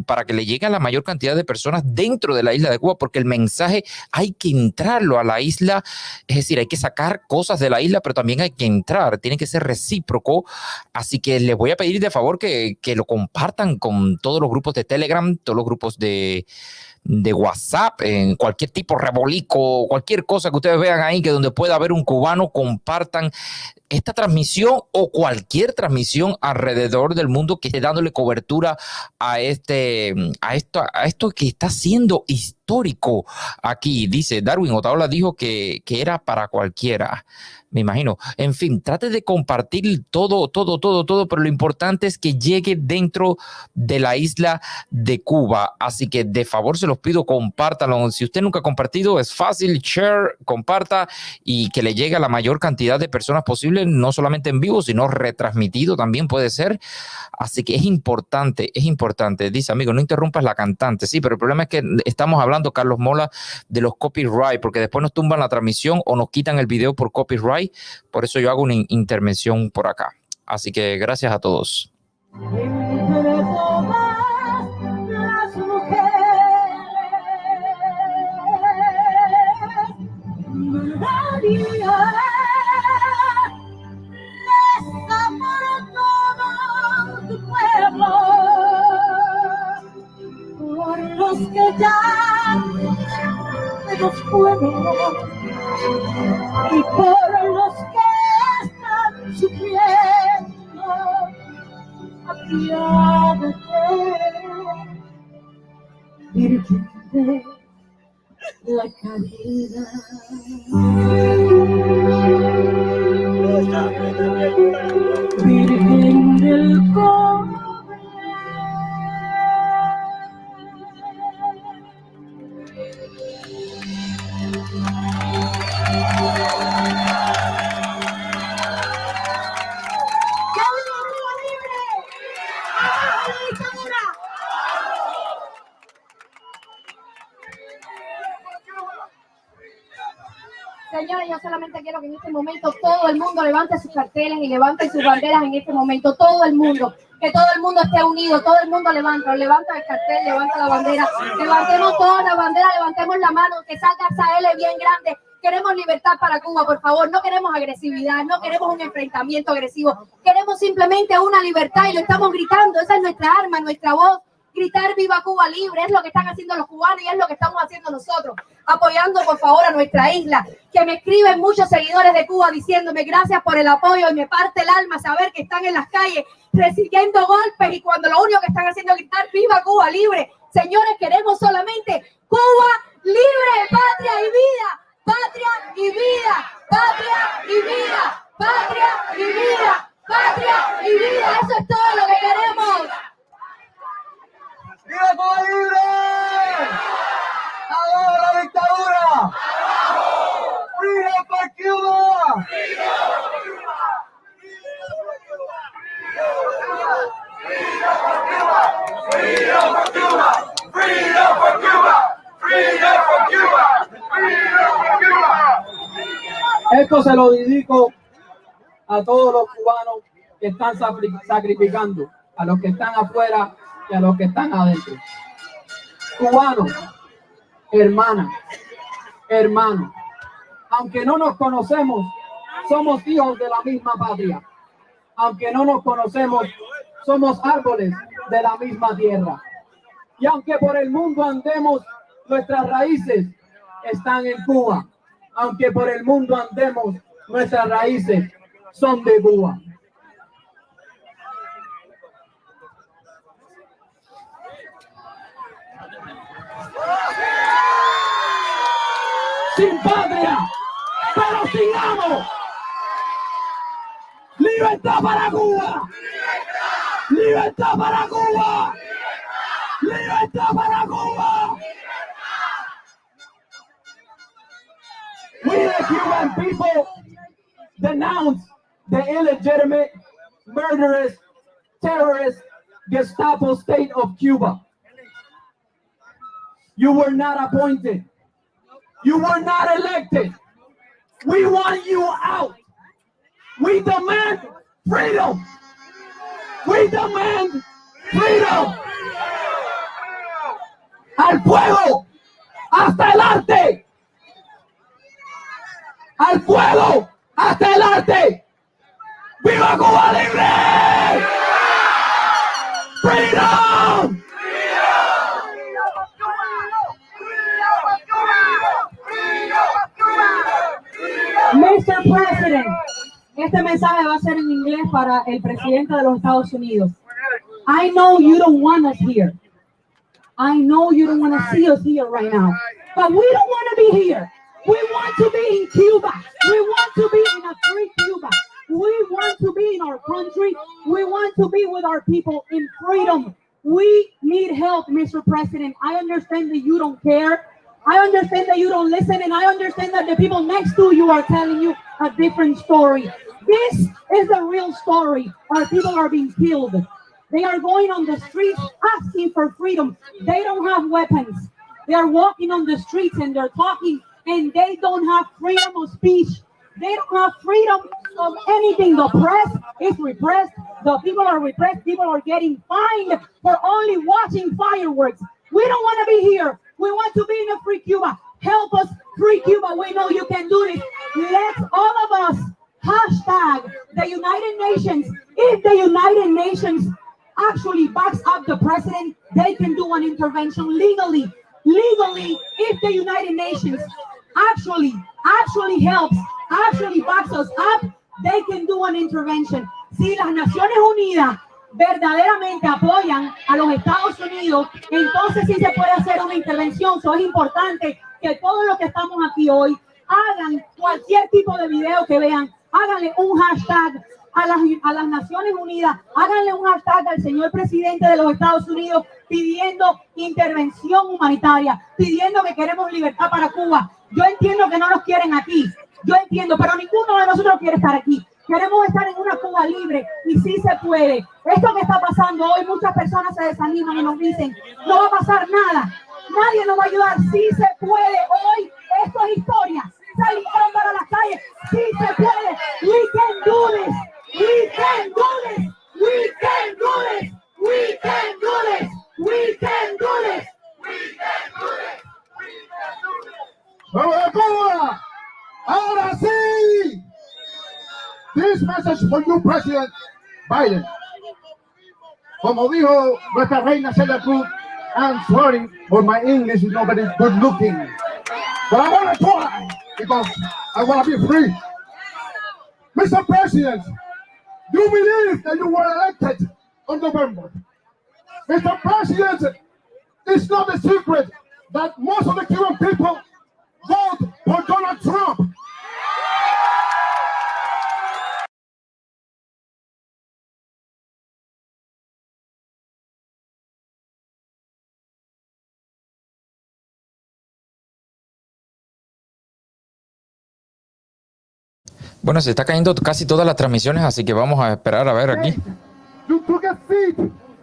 para que le llegue a la mayor cantidad de personas dentro de la isla de Cuba, porque el mensaje hay que entrarlo a la isla, es decir, hay que sacar cosas de la isla, pero también hay que entrar, tiene que ser recíproco, así que les voy a pedir de favor que lo compartan con todos los grupos de Telegram, todos los grupos de WhatsApp, en cualquier tipo, rebolico, cualquier cosa que ustedes vean ahí que donde pueda haber un cubano, compartan esta transmisión o cualquier transmisión alrededor del mundo que esté dándole cobertura a esto que está siendo histórico aquí. Dice Darwin Otaola, dijo que era para cualquiera, me imagino. En fin, trate de compartir todo, pero lo importante es que llegue dentro de la isla de Cuba. Así que de favor se los pido, compártanlo. Si usted nunca ha compartido, es fácil, share, comparta y que le llegue a la mayor cantidad de personas posible, no solamente en vivo, sino retransmitido también puede ser. Así que es importante. Dice, amigo, no interrumpas la cantante. Sí, pero el problema es que estamos hablando, Carlos Mola, de los copyright, porque después nos tumban la transmisión o nos quitan el video por copyright. Por eso yo hago una intervención por acá. Así que gracias a todos. Entre todas las mujeres, María, reza por todo tu pueblo, por los que ya se nos fueron y por los que están sufriendo. Apiádate, Virgen de la caridad. Virgen del cobre. Señores, yo solamente quiero que en este momento todo el mundo levante sus carteles y levante sus banderas en este momento. Todo el mundo, que todo el mundo esté unido, todo el mundo levanta el cartel, levanta la bandera, levantemos toda la bandera, levantemos la mano, que salga esa L bien grande. Queremos libertad para Cuba, por favor. No queremos agresividad, no queremos un enfrentamiento agresivo. Queremos simplemente una libertad y lo estamos gritando. Esa es nuestra arma, nuestra voz. Gritar viva Cuba libre, es lo que están haciendo los cubanos y es lo que estamos haciendo nosotros, apoyando por favor a nuestra isla, que me escriben muchos seguidores de Cuba diciéndome gracias por el apoyo y me parte el alma saber que están en las calles recibiendo golpes y cuando lo único que están haciendo es gritar viva Cuba libre. Señores, queremos solamente Cuba libre, patria y vida, patria y vida, patria y vida, patria y vida, patria y vida, eso es todo lo que queremos. ¡Viva Cuba libre! ¡Abajo la dictadura! ¡Freedom for Cuba! Freedom for Cuba! Freedom for Cuba! Freedom for Cuba! Esto se lo dedico a todos los cubanos que están sacrificando, a los que están afuera y a los que están adentro. Cubanos, hermanas, hermanos, aunque no nos conocemos, somos hijos de la misma patria. Aunque no nos conocemos, somos árboles de la misma tierra. Y aunque por el mundo andemos, nuestras raíces están en Cuba. Aunque por el mundo andemos, nuestras raíces son de Cuba. Sin patria, pero sin amo. ¡Libertad para Cuba! ¡Libertad para Cuba! ¡Libertad para Cuba! We the Cuban people denounce the illegitimate, murderous, terrorist Gestapo state of Cuba. You were not appointed. You were not elected. We want you out. We demand freedom. We demand freedom. Al fuego, hasta el arte. Al fuego, hasta el arte. ¡Viva Cuba libre! ¡Freedom! Mr. President, este mensaje va a ser en inglés para el presidente de los Estados Unidos. I know you don't want us here. I know you don't want to see us here right now. But we don't want to be here. We want to be in Cuba. We want to be in a free Cuba. We want to be in our country. We want to be with our people in freedom. We need help, Mr. President. I understand that you don't care. I understand that you don't listen, and I understand that the people next to you are telling you a different story. This is the real story. Our people are being killed. They are going on the streets asking for freedom. They don't have weapons. They are walking on the streets and they're talking, and they don't have freedom of speech. They don't have freedom of anything. The press is repressed. The people are repressed. People are getting fined for only watching fireworks. We don't want to be here. We want to be in a free Cuba. Help us free Cuba. We know you can do this. Let's all of us hashtag the United Nations. If the United Nations actually backs up the president, they can do an intervention legally. Legally, if the United Nations actually helps, actually backs us up, they can do an intervention. Si las Naciones Unidas verdaderamente apoyan a los Estados Unidos, entonces sí se puede hacer una intervención. So, es importante que todos los que estamos aquí hoy hagan cualquier tipo de video que vean, háganle un hashtag a las Naciones Unidas, háganle un hashtag al señor presidente de los Estados Unidos pidiendo intervención humanitaria, pidiendo que queremos libertad para Cuba. Yo entiendo que no nos quieren aquí, yo entiendo, pero ninguno de nosotros quiere estar aquí. Queremos estar en una Cuba libre y sí se puede. Esto que está pasando hoy, muchas personas se desaniman y nos dicen, no va a pasar nada, nadie nos va a ayudar. Sí se puede. Hoy esto es historia. Salieron para las calles. Sí se puede. We can do this. We can do this. We can do this. We can do this. We can do this. We can do this. ¡Vamos a Cuba! ¡Ahora sí! This message for you, President Biden. Como dijo nuestra reina Celia Cruz, I'm sorry, but my English is not very good looking. But I want to try because I want to be free. Mr. President, you believe that you were elected on November. Mr. President, it's not a secret that most of the Cuban people vote for Donald Trump. Bueno, se está cayendo casi todas las transmisiones, así que vamos a esperar a ver aquí. You took a seat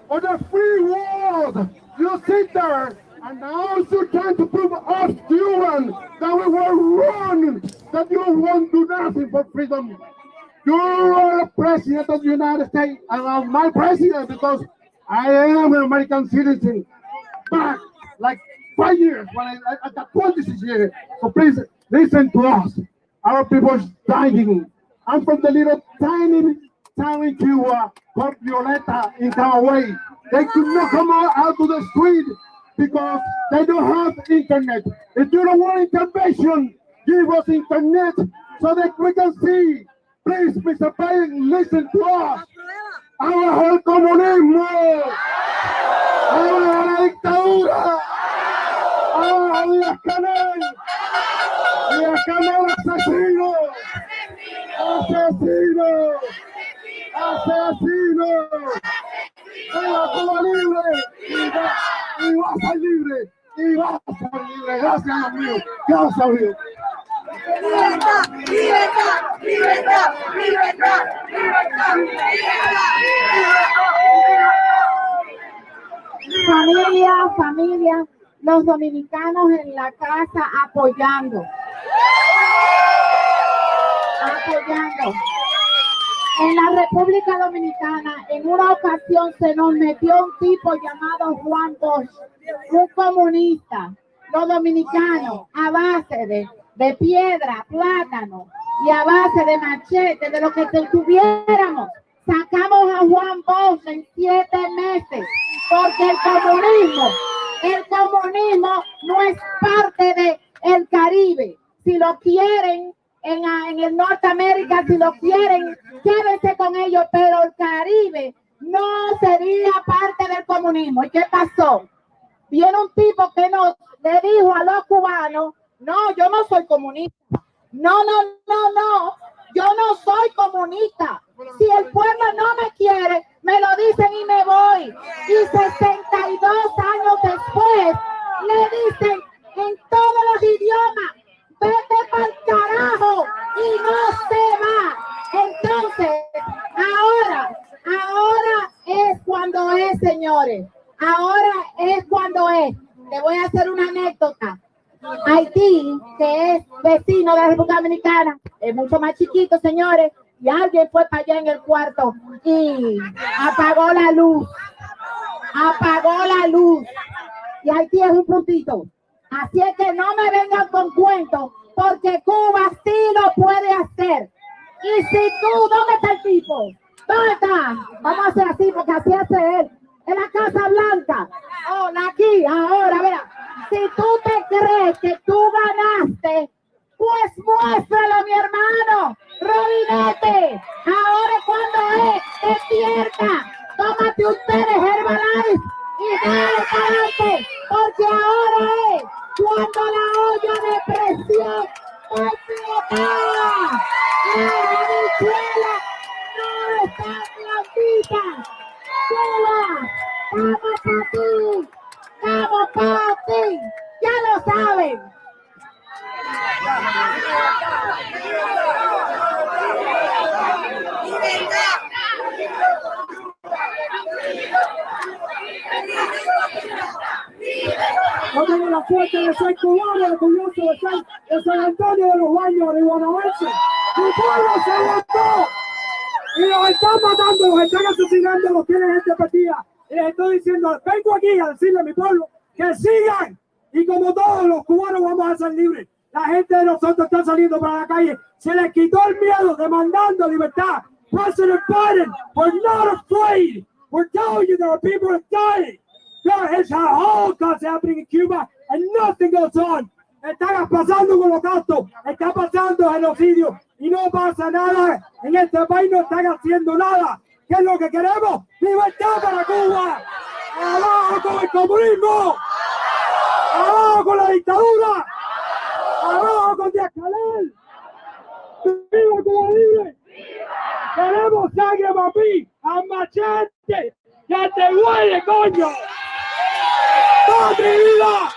on the free world. You sit there, and now it's your time to prove us Cuban that we were wrong, that that you won't do nothing for freedom. You are the president of the United States, and I'm my president because I am an American citizen. Back like 5 years when I got 26 years. So please listen to us. Our people's dying. I'm from the little tiny town in Cuba called Violeta in Camagüey. They could not come out to the street because they don't have internet. If you don't want intervention, give us internet so that we can see. Please, Mr. Biden, listen to us. Abajo el comunismo. Abajo la dictadura. Abajo Díaz-Canel. Díaz-Canel asesino. Asesino. Asesino. ¡Viva Cuba libre! ¡Y va a ser libre! ¡Y va a ser libre! ¡Gracias, Dios mío! ¡Gracias, Dios! ¡Libertad! ¡Libertad! ¡Libertad! ¡Libertad! Familia, familia, los dominicanos en la casa apoyando. Apoyando. En la República Dominicana, en una ocasión se nos metió un tipo llamado Juan Bosch, un comunista. Los dominicanos, a base de piedra, plátano y a base de machete, de lo que tuviéramos, sacamos a Juan Bosch en 7 meses, porque el comunismo no es parte del Caribe. Si lo quieren, en el Norteamérica, si lo quieren, quédense con ellos, pero el Caribe no sería parte del comunismo. ¿Y qué pasó? Viene un tipo que le dijo a los cubanos: no, yo no soy comunista. No, yo no soy comunista. Si el pueblo no me quiere, me lo dicen y me voy. Y 62 años después, le dicen en todos los idiomas: vete pa'l carajo, y no se va. Entonces, ahora es cuando es, señores. Ahora es cuando es. Te voy a hacer una anécdota. Haití, que es vecino de la República Dominicana, es mucho más chiquito, señores, y alguien fue para allá en el cuarto y apagó la luz. Y Haití es un puntito. Así es que no me vengan con cuentos, porque Cuba sí lo puede hacer. Y si tú, ¿dónde está el tipo? ¿Dónde está? Vamos a hacer así, porque así hace él. En la Casa Blanca. Aquí, ahora, vea. Si tú te crees que tú ganaste, pues muéstralo, mi hermano. Robinete, ahora es cuando es. Despierta. Tómate un té de Herbalife y dale para adelante, porque ahora es cuando la olla de presión explota. La habichuela no está blandita. Cuba, vamos para ti, vamos para ti, ya lo saben. Yo tengo la suerte de ser cubano, orgulloso de ser de San Antonio de los Baños, de Guanajuato. Mi pueblo se levantó y los están matando, los están asesinando, los tienen gente partida. Y les estoy diciendo, vengo aquí a decirle a mi pueblo que sigan. Y como todos los cubanos vamos a ser libres. La gente de nosotros está saliendo para la calle. Se les quitó el miedo, demandando libertad. President Biden, we're not afraid. We're telling you there are people dying. There is a holocaust happening in Cuba and nothing goes on. Está pasando con holocausto, está pasando genocidio y no pasa nada. En este país no están haciendo nada. ¿Qué es lo que queremos? ¡Libertad para Cuba! ¡Abajo con el comunismo! ¡Abajo con la dictadura! ¡Abajo con Díaz-Canel! ¡Viva Cuba libre! ¡Queremos sangre, papi! ¡A machete! ¡Ya te huele, coño! ¡Patria y vida!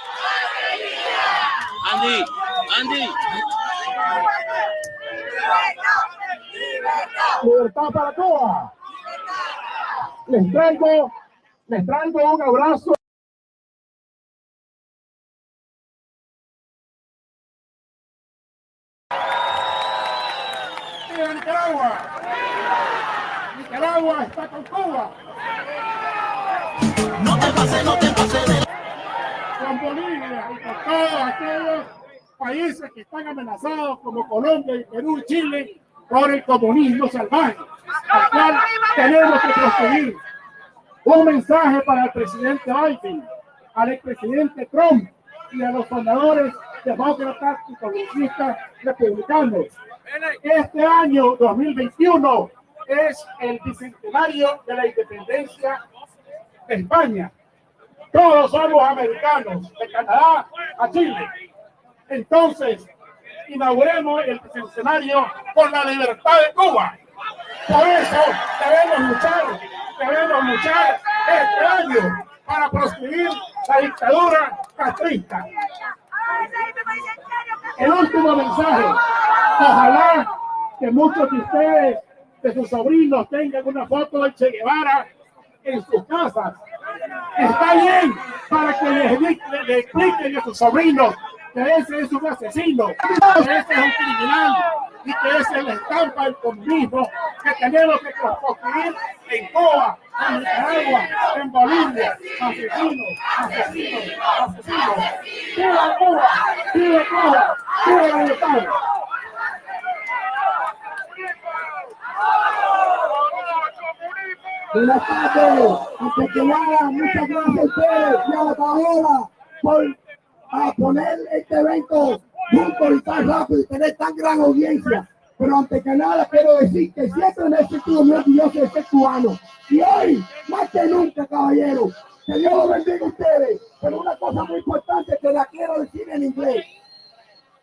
Andy. Libertad para Cuba. Les traigo un abrazo. de Nicaragua. Nicaragua está con Cuba. No te pases de... Con Bolivia y con todos aquellos países que están amenazados como Colombia y Perú y Chile por el comunismo salvaje, al cual tenemos que proseguir. Un mensaje para el presidente Biden, al expresidente Trump y a los fundadores demócratas y progresistas republicanos. Este año 2021 es el bicentenario de la independencia de España. Todos somos americanos, de Canadá a Chile. Entonces, inauguremos el bicentenario por la libertad de Cuba. Por eso debemos luchar este año para proscribir la dictadura castrista. El último mensaje: ojalá que muchos de ustedes, de sus sobrinos, tengan una foto de Che Guevara en sus casas. Está bien para que le expliquen a sus sobrinos que ese es un asesino, que ese es un criminal y que esa es la estampa del comunismo que tenemos que construir en Cuba, en Nicaragua, en Bolivia. Asesinos, asesinos, asesinos. ¡Viva Cuba! ¡Viva Cuba! ¡Viva la libertad! Buenas tardes, antes que nada, muchas gracias a ustedes y a la Paola por poner este evento junto y tan rápido y tener tan gran audiencia. Pero antes que nada quiero decir que siempre me he sentido muy orgulloso de ser cubano. Y hoy, más que nunca, caballero, que Dios los bendiga a ustedes. Pero una cosa muy importante que la quiero decir en inglés,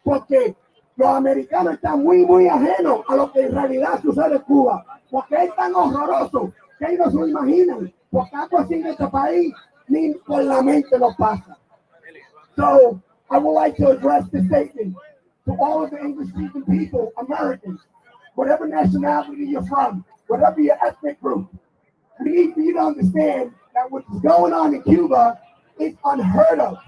porque los americanos están muy ajenos a lo que en realidad sucede en Cuba, porque es tan horroroso que ellos no se lo imaginan, porque algo así en este país ni por la mente nos pasa. So, I would like to address this statement to all of the English-speaking people, Americans, whatever nationality you're from, whatever your ethnic group. We need for you to understand that what's going on in Cuba is unheard of,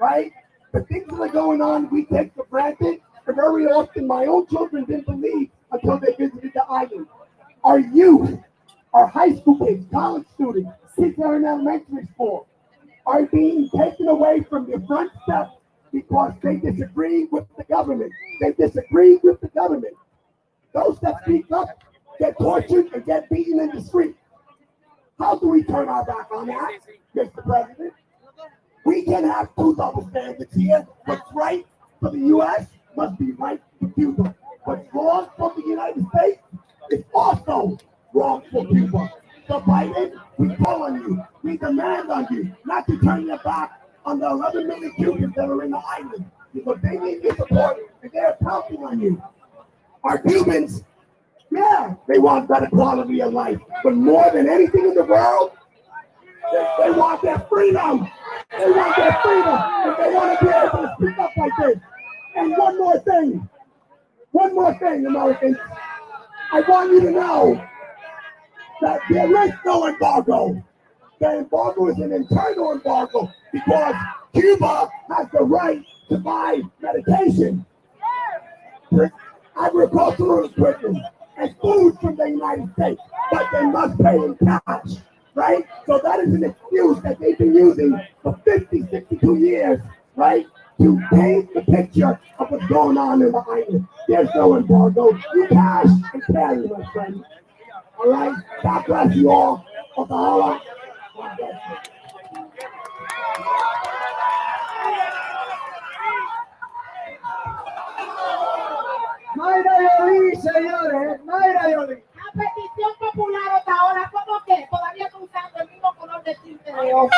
right? The things that are going on, we take for granted, and very often my own children didn't believe until they visited the island. Our youth, our high school kids, college students, kids that are in elementary school, are being taken away from their front steps because they disagree with the government. They disagree with the government. Those that speak up get tortured and get beaten in the street. How do we turn our back on that, Mr. President? We can have two double standards here. What's right for the U.S. must be right for Cuba. What's wrong for the United States is also wrong for Cuba. So Biden, we call on you, we demand on you not to turn your back on the 11 million Cubans that are in the island, because they need your support and they're counting on you. Our Cubans, yeah, they want better quality of life, but more than anything in the world, they want their freedom. They want their freedom, and they want to be able to speak up like this. And one more thing, Americans, I want you to know that there is no embargo. The embargo is an internal embargo because Cuba has the right to buy medication, agricultural equipment, and food from the United States, but they must pay in cash, right? So that is an excuse that they've been using for 50, 62 years, right? To paint the picture of what's going on in the island. There's no embargo. You cash and carry, my friend. All right? God bless you all. Otahola. God bless you. Mayra Yoli, señores, Mayra Yoli. La petición popular hasta ahora, ¿cómo que? Todavía está usando el mismo color de tinte de ojo.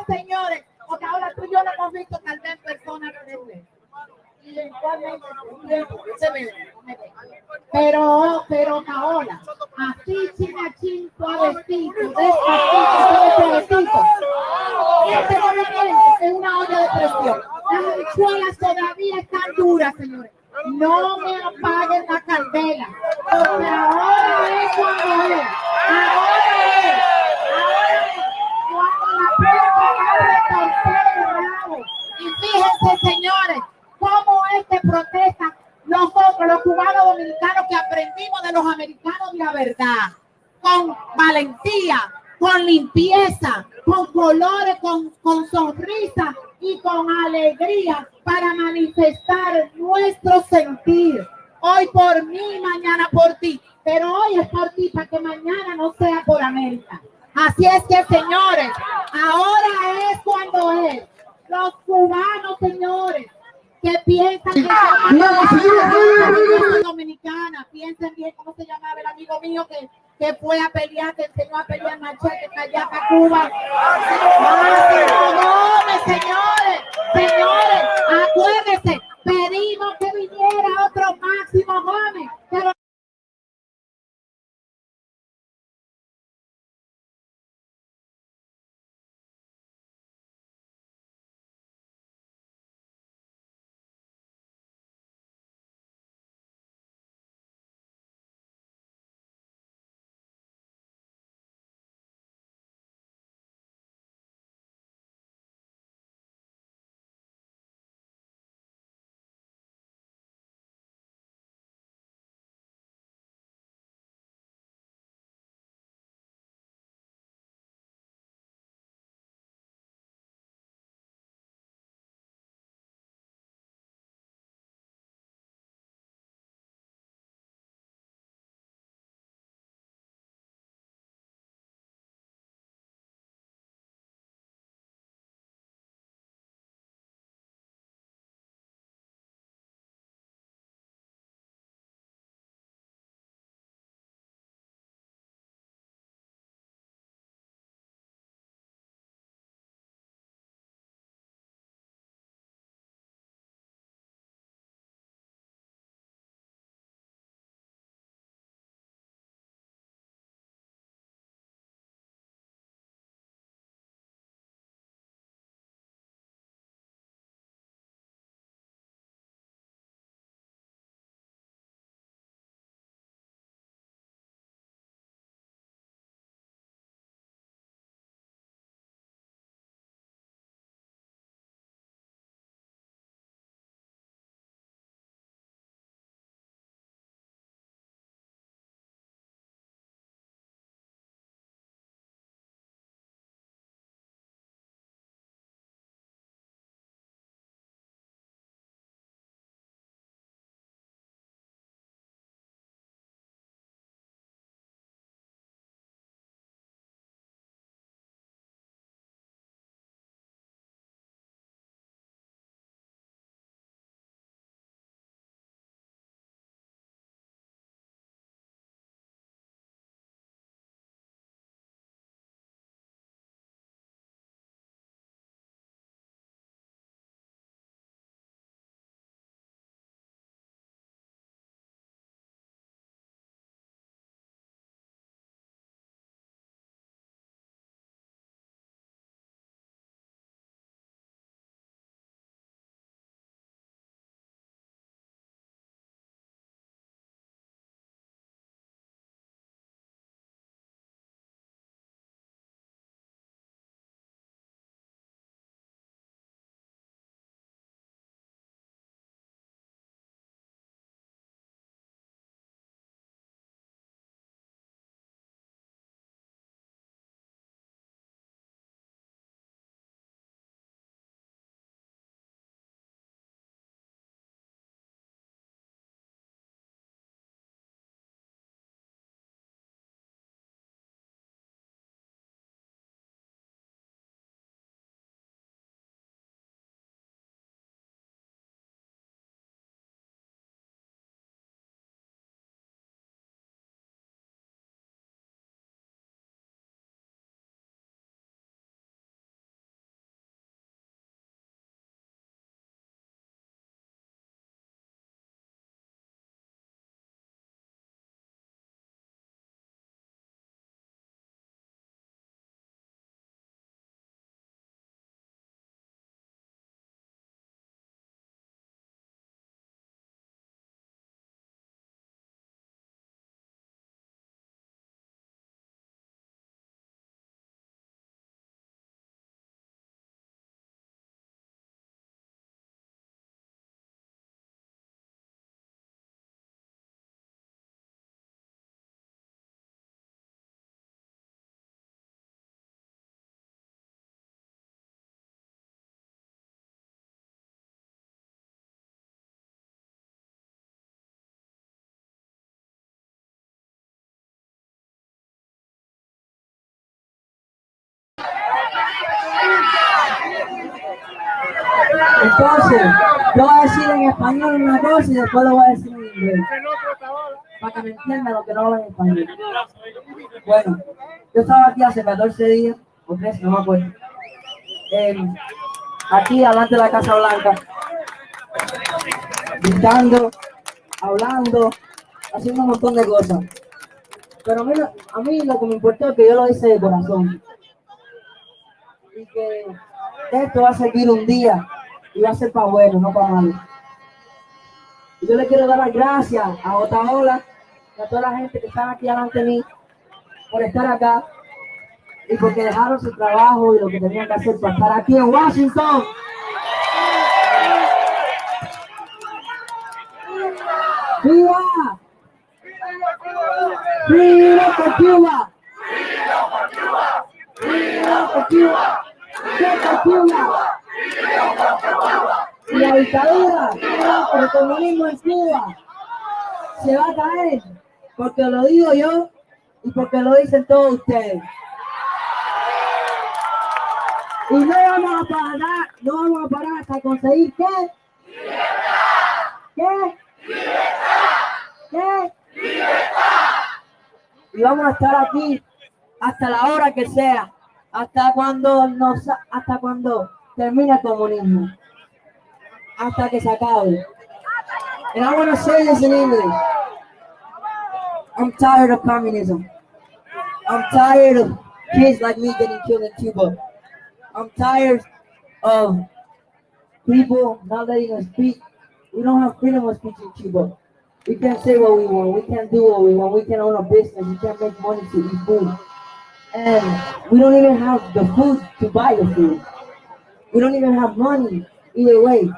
Señores, porque ahora tú y yo lo hemos visto tal vez en persona desde. Y eventualmente se ve. Pero Paola, así chin, suavecito, despacito. Este movimiento es una olla de presión. Las habichuelas todavía están duras, señores. No me apaguen la candela, porque ahora es cuando es. Ahora es. Cuando la puerta abre torcer el rabo. Y fíjense, señores, cómo es que protestan cubanos dominicanos que aprendimos de los americanos de la verdad, con valentía, con limpieza, con colores, con sonrisa y con alegría para manifestar nuestro sentir. Hoy por mí, mañana por ti, pero hoy es por ti para que mañana no sea por América. Así es que, señores, ahora es cuando es. Los cubanos, señores, que piensan que son dominicana, piensen bien cómo se llamaba el amigo mío que fue a pelear, que enseñó a pelear machete allá para Cuba. Señores, acuérdense, pedimos que viniera otro Máximo Gómez, pero Entonces, yo voy a decir en español una cosa y después lo voy a decir en inglés. Para que me entiendan lo que no hablan en español. Bueno, yo estaba aquí hace 14 días, o 13, no me acuerdo. Aquí, delante de la Casa Blanca. Gritando, hablando, haciendo un montón de cosas. Pero a mí lo que me importó es que yo lo hice de corazón. Y que esto va a servir un día y va a ser para bueno, no para malo. Y yo le quiero dar las gracias a Otaola y a toda la gente que está aquí delante de mí por estar acá y porque dejaron su trabajo y lo que tenían que hacer para estar aquí en Washington. ¡Viva! ¡Viva por Cuba! ¡Viva por Cuba! ¡Viva por Cuba! ¡Viva por Cuba! Y la dictadura, el comunismo en Cuba se va a caer porque lo digo yo y porque lo dicen todos ustedes. Y no vamos a parar hasta conseguir ¿qué? ¿Qué? ¿Qué? Y vamos a estar aquí hasta la hora que sea, hasta cuando termine el comunismo, hasta que se acabe. And I want to say this in English. I'm tired of communism. I'm tired of kids like me getting killed in Cuba. I'm tired of people not letting us speak. We don't have freedom of speech in Cuba. We can't say what we want. We can't do what we want. We can't own a business. We can't make money to eat food. And we don't even have the food to buy the food. We don't even have money either way.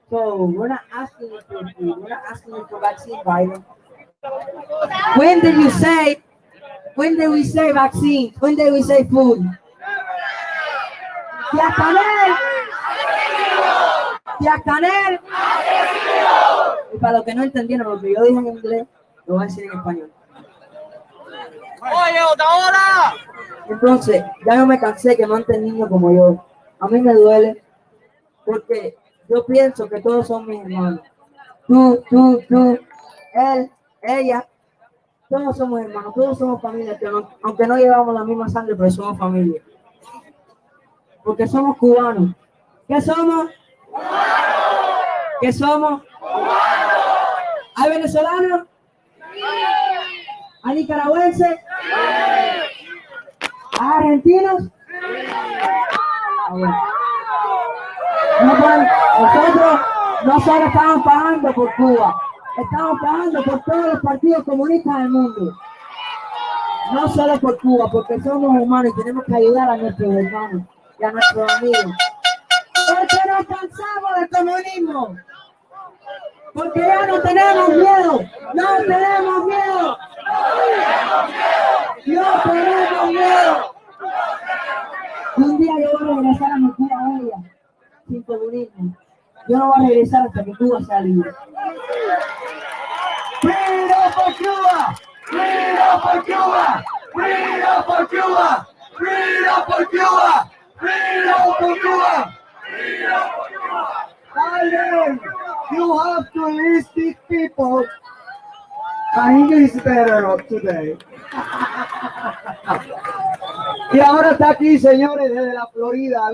So we're not asking you for food. We're not asking you for vaccine, Biden. When did we say vaccines? When did we say food? Canel. Y para los que no entendieron lo que yo dije en inglés, lo voy a decir en español. ¡Oye, Otaola! Entonces, ya no me cansé que maten niños como yo. A mí me duele porque yo pienso que todos son mis hermanos. Tú, él, ella, todos somos hermanos, todos somos familia, aunque no llevamos la misma sangre, pero somos familia. Porque somos cubanos. ¿Qué somos? ¿Qué somos? ¿Hay venezolanos? ¿Hay nicaragüenses? ¿Hay argentinos? Nosotros no solo estamos pagando por Cuba, estamos pagando por todos los partidos comunistas del mundo. No solo por Cuba, porque somos humanos y tenemos que ayudar a nuestros hermanos y a nuestros amigos. Porque nos cansamos del comunismo. Porque ya no tenemos miedo. No tenemos miedo. No tenemos miedo. Y un día yo voy a regresar a mi Cuba bella, sin comunismo. Yo no voy a regresar hasta que Cuba sea libre. ¡Freedom for Cuba! ¡Freedom for Cuba! ¡Freedom for Cuba! ¡Freedom for Cuba! ¡Freedom for Cuba! Biden, you have to release these people. My English is better today. Y ahora está aquí, señores, desde la Florida. Ha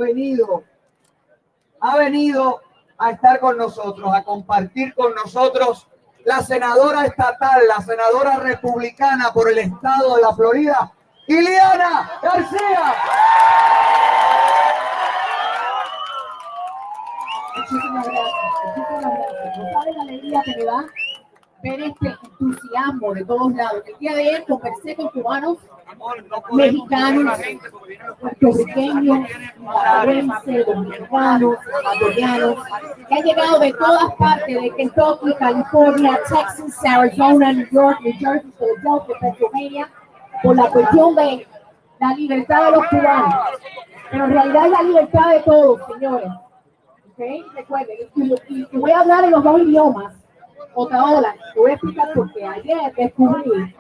venido a estar con nosotros, a compartir con nosotros la senadora estatal, la senadora republicana por el estado de la Florida, Ileana García. Muchísimas gracias. No saben la alegría que me da ver este entusiasmo de todos lados. El día de ayer conversé con cubanos, mexicanos, puertorriqueños, nicaragüenses, dominicanos, ecuatorianos, que han llegado de todas partes, de Kentucky, California, Texas, Arizona, New York, New Jersey, Philadelphia, Pennsylvania, por la cuestión de la libertad de los cubanos. Pero en realidad es la libertad de todos, señores. ¿Okay? Recuerden, y voy a hablar en los dos idiomas. Otaola, te voy a explicar porque ayer descubrí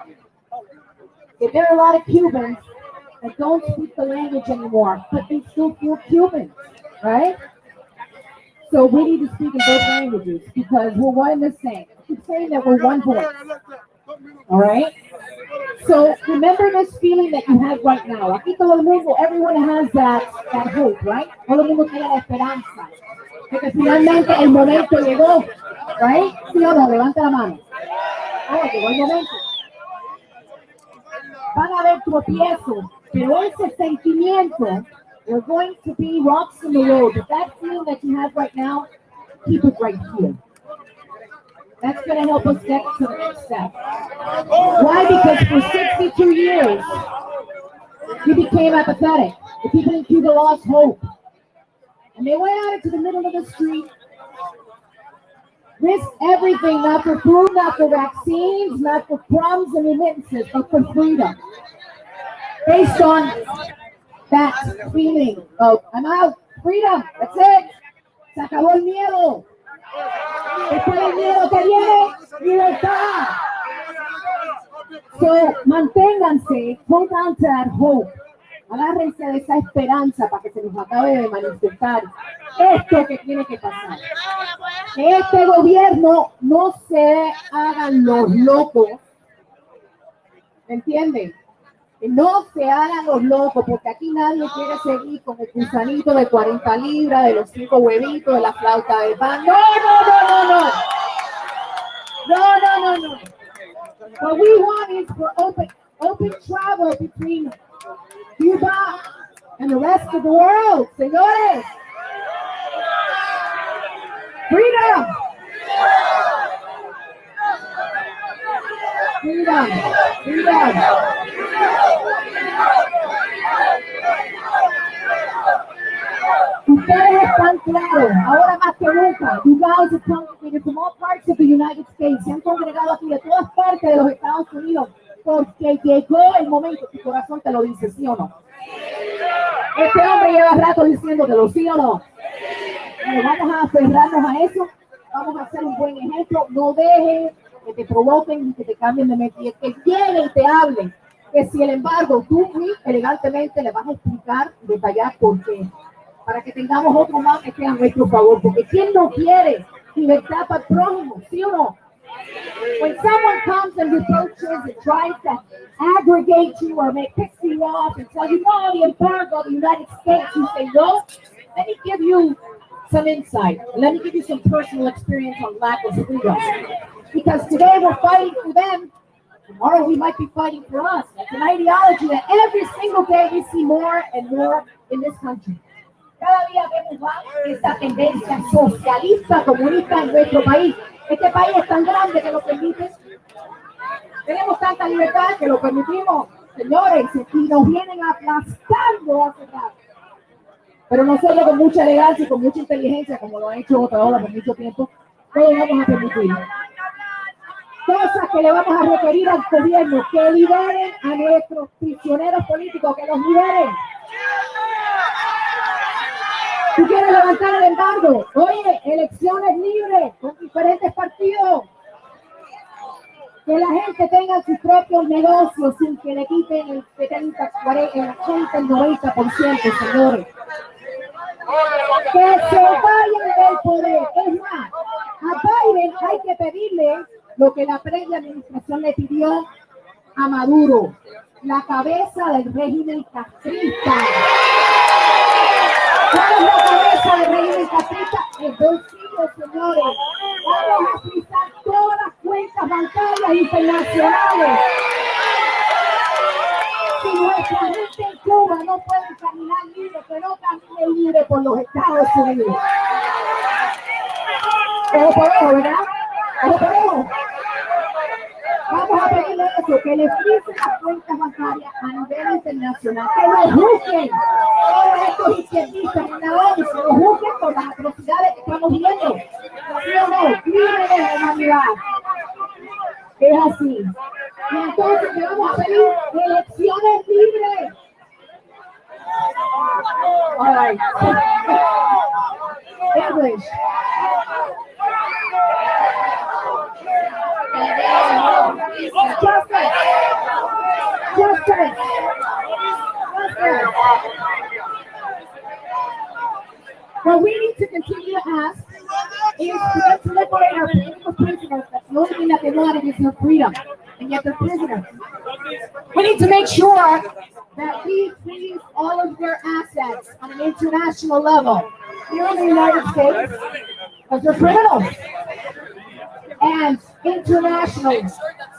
que there are a lot of Cubans that don't speak the language anymore, but they still feel Cuban, right? So we need to speak in both languages because we're one and the same. I keep saying that we're one voice. All right? So remember this feeling that you have right now. Aquí todo el mundo, everyone has that hope, right? Todo el mundo tiene la esperanza de que finalmente el momento llegó, right? ¿Sí o no? Levanta la mano. Oh, llegó el momento. Van a haber tropiezos, pero ese sentimiento, there's going to be rocks in the road. But that feeling that you have right now, keep it right here. That's going to help us get to the next step. Why? Because for 62 years, you became apathetic. The people in Cuba lost hope. And they went out into the middle of the street, risked everything, not for food, not for vaccines, not for crumbs and remittances, but for freedom. Based on that feeling of, I'm out, freedom, that's it. Se acabó el miedo. Después del miedo que viene, libertad. So, manténganse, hold on to that hope. Agárrense de esa esperanza para que se nos acabe de manifestar esto que tiene que pasar. Que este gobierno no se hagan los locos. ¿Me entienden? Que no se hagan los locos, porque aquí nadie quiere seguir con el gusanito de 40 libras, de los 5 huevitos, de la flauta de pan. No, no, no, no, no. No, no, no, no. What we want is for open travel between Cuba and the rest of the world. Señores. Freedom. Freedom. Freedom. Ustedes están claros, ahora más que nunca. You guys have congregated from all parts of the United States. Se han congregado aquí de todas partes de los Estados Unidos porque llegó el momento. Tu corazón te lo dice, ¿sí o no? Este hombre lleva rato diciéndotelo, ¿sí o no? Vamos a aferrarnos a eso. Vamos a hacer un buen ejemplo. No dejes que te provoquen y que te cambien de mente. Que lleguen y te hablen. Que si el embargo, tú muy elegantemente le vas a explicar, detallar por qué. Para que tengamos otro más que esté a nuestro favor. Porque ¿quién no quiere libertad para el prójimo? ¿Sí o no? When someone comes and reproaches and tries to aggregate you or make piss you off and tell you, no, the embargo of the United States, you say, no, let me give you some insight. Let me give you some personal experience on lack of freedom. Because today we're fighting for them. Tomorrow we might be fighting for us. It's an ideology that every single day we see more and more in this country. Cada día vemos más esta tendencia socialista, comunista en nuestro país. Este país es tan grande que lo permite. Tenemos tanta libertad que lo permitimos, señores, y nos vienen aplastando hace rato. Pero nosotros con mucha elegancia y con mucha inteligencia, como lo ha hecho Otaola por mucho tiempo, no lo vamos a permitir. Cosas que le vamos a requerir al gobierno, que liberen a nuestros prisioneros políticos, que los liberen. ¿Tú quieres levantar el embargo? Oye, elecciones libres con diferentes partidos. Que la gente tenga sus propios negocios sin que le quiten el 70, 40, el 80, el 90%, señores. Que se vayan del poder. Es más, a Biden hay que pedirle lo que la previa administración le pidió a Maduro, la cabeza del régimen castrista. ¿Cuál es la cabeza del régimen castrista? El bolsillo, señores. Vamos a frizar todas las cuentas bancarias internacionales. Si nuestra gente en Cuba no puede caminar libre, que no camine libre por los Estados Unidos. Ojo por ojo, ¿verdad? Ojo por ojo. Vamos a pedirle eso, que le fricen las cuentas bancarias a nivel internacional, que lo juzguen. Todos estos izquierdistas en la ONU, que lo juzguen por las atrocidades que estamos viendo. ¿Sí o no? Crímenes de humanidad. Es así. Y entonces le vamos a pedir elecciones libres. All right. English. Justice. Justice. Justice. What we need to continue to ask is to liberate our political prisoners. That's the only thing that they wanted is their freedom, and yet they're prisoners. We need to make sure that we freeze all of their assets on an international level here in the United States, because they're criminals. And internationally,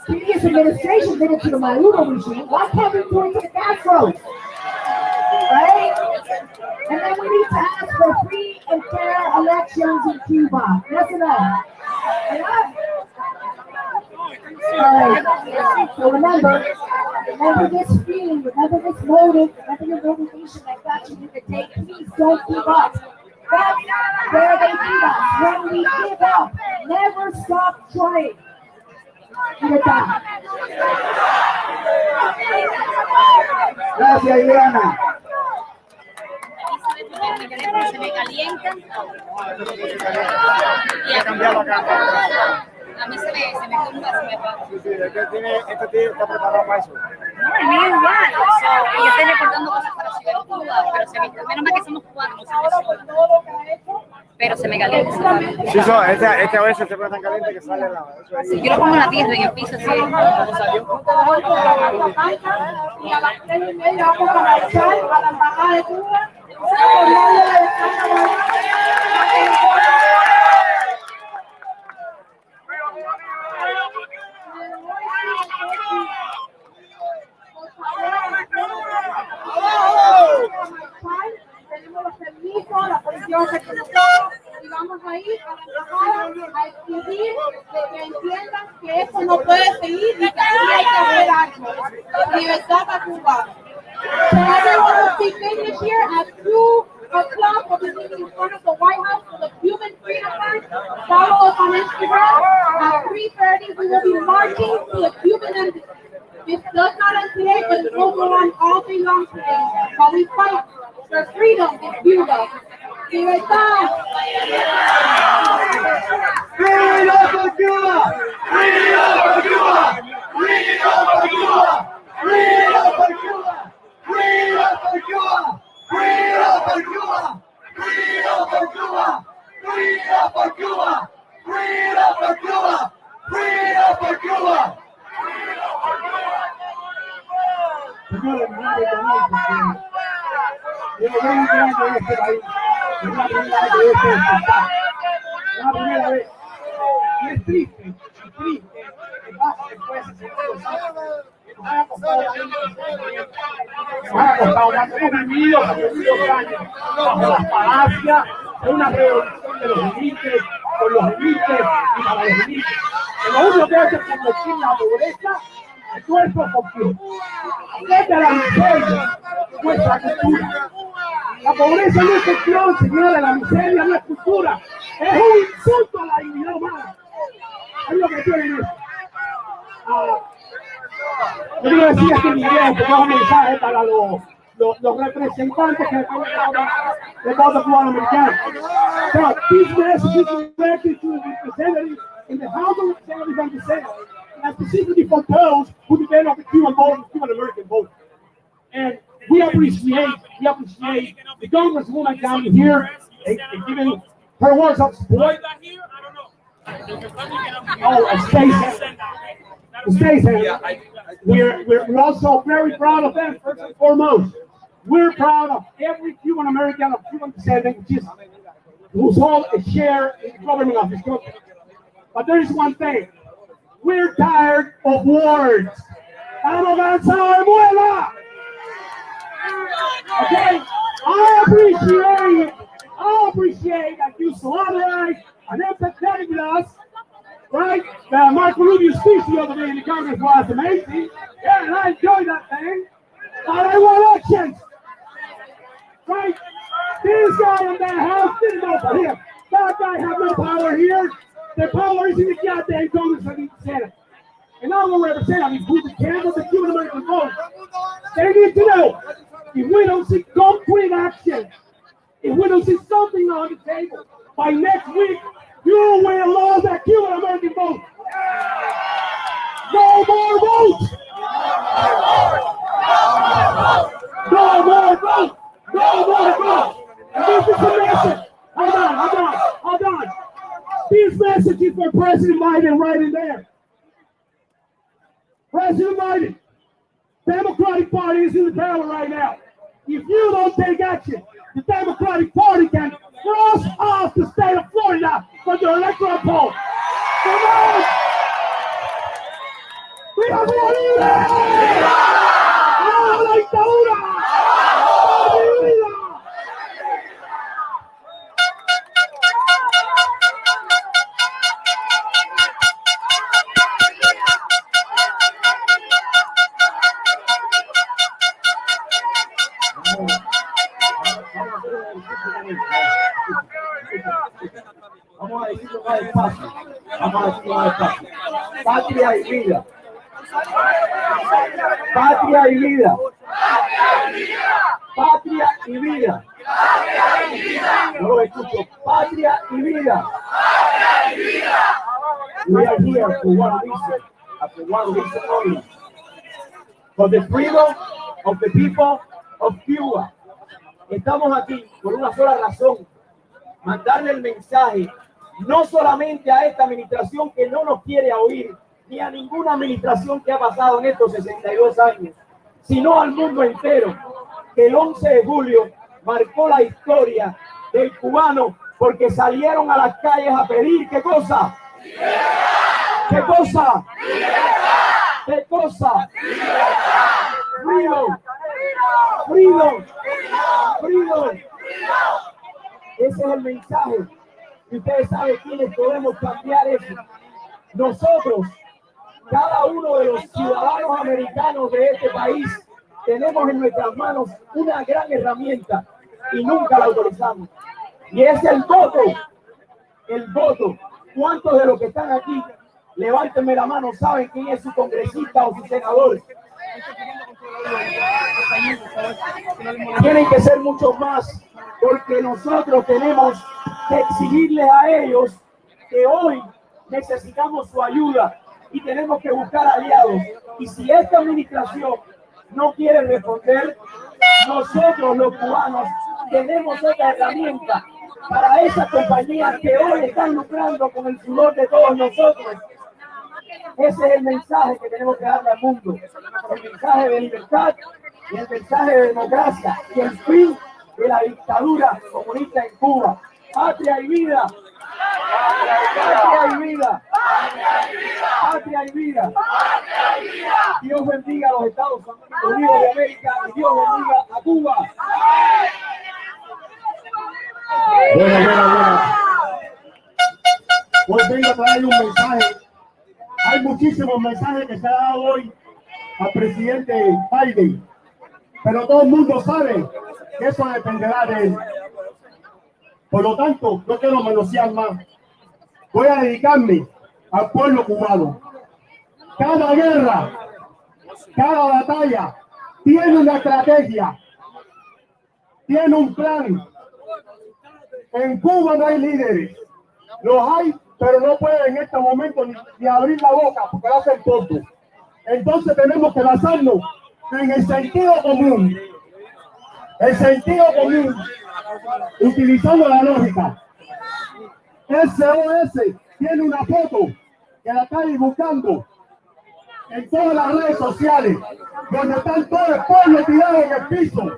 previous administration did it to the Maduro regime. Why can't we do it to the Castros? Right? And then we need to ask for free and fair elections in Cuba. Yes or no? Alright. So remember this feeling, remember this motive, remember the motivation that got you to take. Please don't give up. That's where they beat us. When we give up, never stop trying. Libertad. Gracias, Ileana. Se me calienta a mí se me tumba, se me va. Este está preparado para eso. No, el mío igual. Yo estoy reportando cosas para Ciudad de Cuba, pero se me, menos mal que somos cubanos, no se me sola. Pero se me calienta. Sí, este a veces se pone tan caliente que sale la... Sí, yo lo pongo en la tierra, en el piso, así. Y a las 3:30 vamos a marchar a la embajada de Cuba. Tenemos los permisos, la policía y vamos a ir a la embajada a exigir que entiendan que esto no puede seguir y que aquí hay que hacer algo. Libertad a Cuba. So everyone will speak English here at 2 o'clock. We'll be meeting in front of the White House for the Human Freedom March. Follow us on Instagram. At 3:30, we will be marching to the Cuban embassy. It does not end today, but it will go on all day long today. While we fight for freedom in Cuba. Libertad! Freedom for Cuba! Freedom for Cuba! Freedom for Cuba! Freedom for Cuba! Freedom for Cuba! Freedom for Cuba! Freedom for Cuba! Freedom for Cuba! Freedom for Cuba! Freedom for Cuba! Señores, no me llamen porque llevo 20 años en este país. Es la primera vez que esto está. Es la primera vez. Y es triste que pase después de 2 años. Nos ha costado la vida. Nos ha costado más. Hemos vivido hace 2 años bajo las falacias de una revolución de los élites, con los élites y para los élites. Lo único que hace es convertir la pobreza en cuerpo completo. Desde la miseria, nuestra cultura. La pobreza no es cuestión, señora, la miseria no es cultura. Es un insulto a la dignidad humana. Es lo que tienen esto. Yo quiero decir aquí en inglés que es un mensaje para los representantes que de todo cubano americano. So, this message is directed to the representatives in the House of Representatives and the Senate, and specifically for those who depend on the Cuban vote, the Cuban American vote. And we appreciate the Congresswoman down here giving her words of support. Oh, Stacey. We're also very proud of them, first and foremost. We're proud of every Cuban American of Cuban descent who's hold a share in the government of this country. But there is one thing. We're tired of words. Estamos cansados de muela. Okay? I appreciate that you solidarize and empathetic with us. Right? Marco Rubio's speech the other day in the Congress was amazing. Yeah, and I enjoyed that thing. But I want elections. Right? This guy in that house didn't know for him. That guy has no power here. The power is in the goddamn Congress and the Senate. And all the representatives who depend on the Cuban American vote, they need to know if we don't see concrete action, if we don't see something on the table, by next week, you will lose that Cuban American vote. No more votes! No more votes! No more votes! And this is a message These messages for President Biden right in there. President Biden, Democratic Party is in the power right now. If you don't take action, the Democratic Party can cross off the state of Florida from the electoral poll. Come on! ¡Viva Florida! ¡Viva la dictadura! ¡Viva! Vamos a decirlo más despacio. Vamos a decirlo más despacio. Patria y vida. Patria y vida. Patria y vida. No lo escucho. Patria y vida. We are here for one reason. For one reason only. For the freedom of the people of Cuba. Estamos aquí por una sola razón. Mandarle el mensaje no solamente a esta administración que no nos quiere oír, ni a ninguna administración que ha pasado en estos 62 años, sino al mundo entero, que el 11 de julio marcó la historia del cubano porque salieron a las calles a pedir ¿qué cosa? ¿Qué cosa? ¿Qué cosa? Freedom. Freedom. Freedom. Ese es el mensaje. Y ustedes saben quiénes podemos cambiar eso. Nosotros, cada uno de los ciudadanos americanos de este país, tenemos en nuestras manos una gran herramienta y nunca la autorizamos. Y es el voto. El voto. ¿Cuántos de los que están aquí, levántenme la mano, saben quién es su congresista o su senador? Tienen que ser muchos más, porque nosotros tenemos que exigirles a ellos que hoy necesitamos su ayuda y tenemos que buscar aliados. Y si esta administración no quiere responder, nosotros los cubanos tenemos otra herramienta para esas compañías que hoy están lucrando con el sudor de todos nosotros. Ese es el mensaje que tenemos que darle al mundo, el mensaje de libertad y el mensaje de democracia y el fin de la dictadura comunista en Cuba. Patria y vida. Patria y vida. Patria y vida. Dios bendiga a los Estados Unidos de América y Dios bendiga a Cuba. Bueno. Hoy vengo a traer un mensaje. Hay muchísimos mensajes que se han dado hoy al presidente Biden, pero todo el mundo sabe que eso dependerá de él. Por lo tanto, no quiero manosear más. Voy a dedicarme al pueblo cubano. Cada guerra, cada batalla tiene una estrategia, tiene un plan. En Cuba no hay líderes, los hay, pero no pueden en este momento ni abrir la boca porque lo hacen tonto. Entonces tenemos que basarnos en el sentido común. El sentido común, utilizando la lógica. SOS tiene una foto que la están buscando en todas las redes sociales, donde están todo el pueblo tirado en el piso.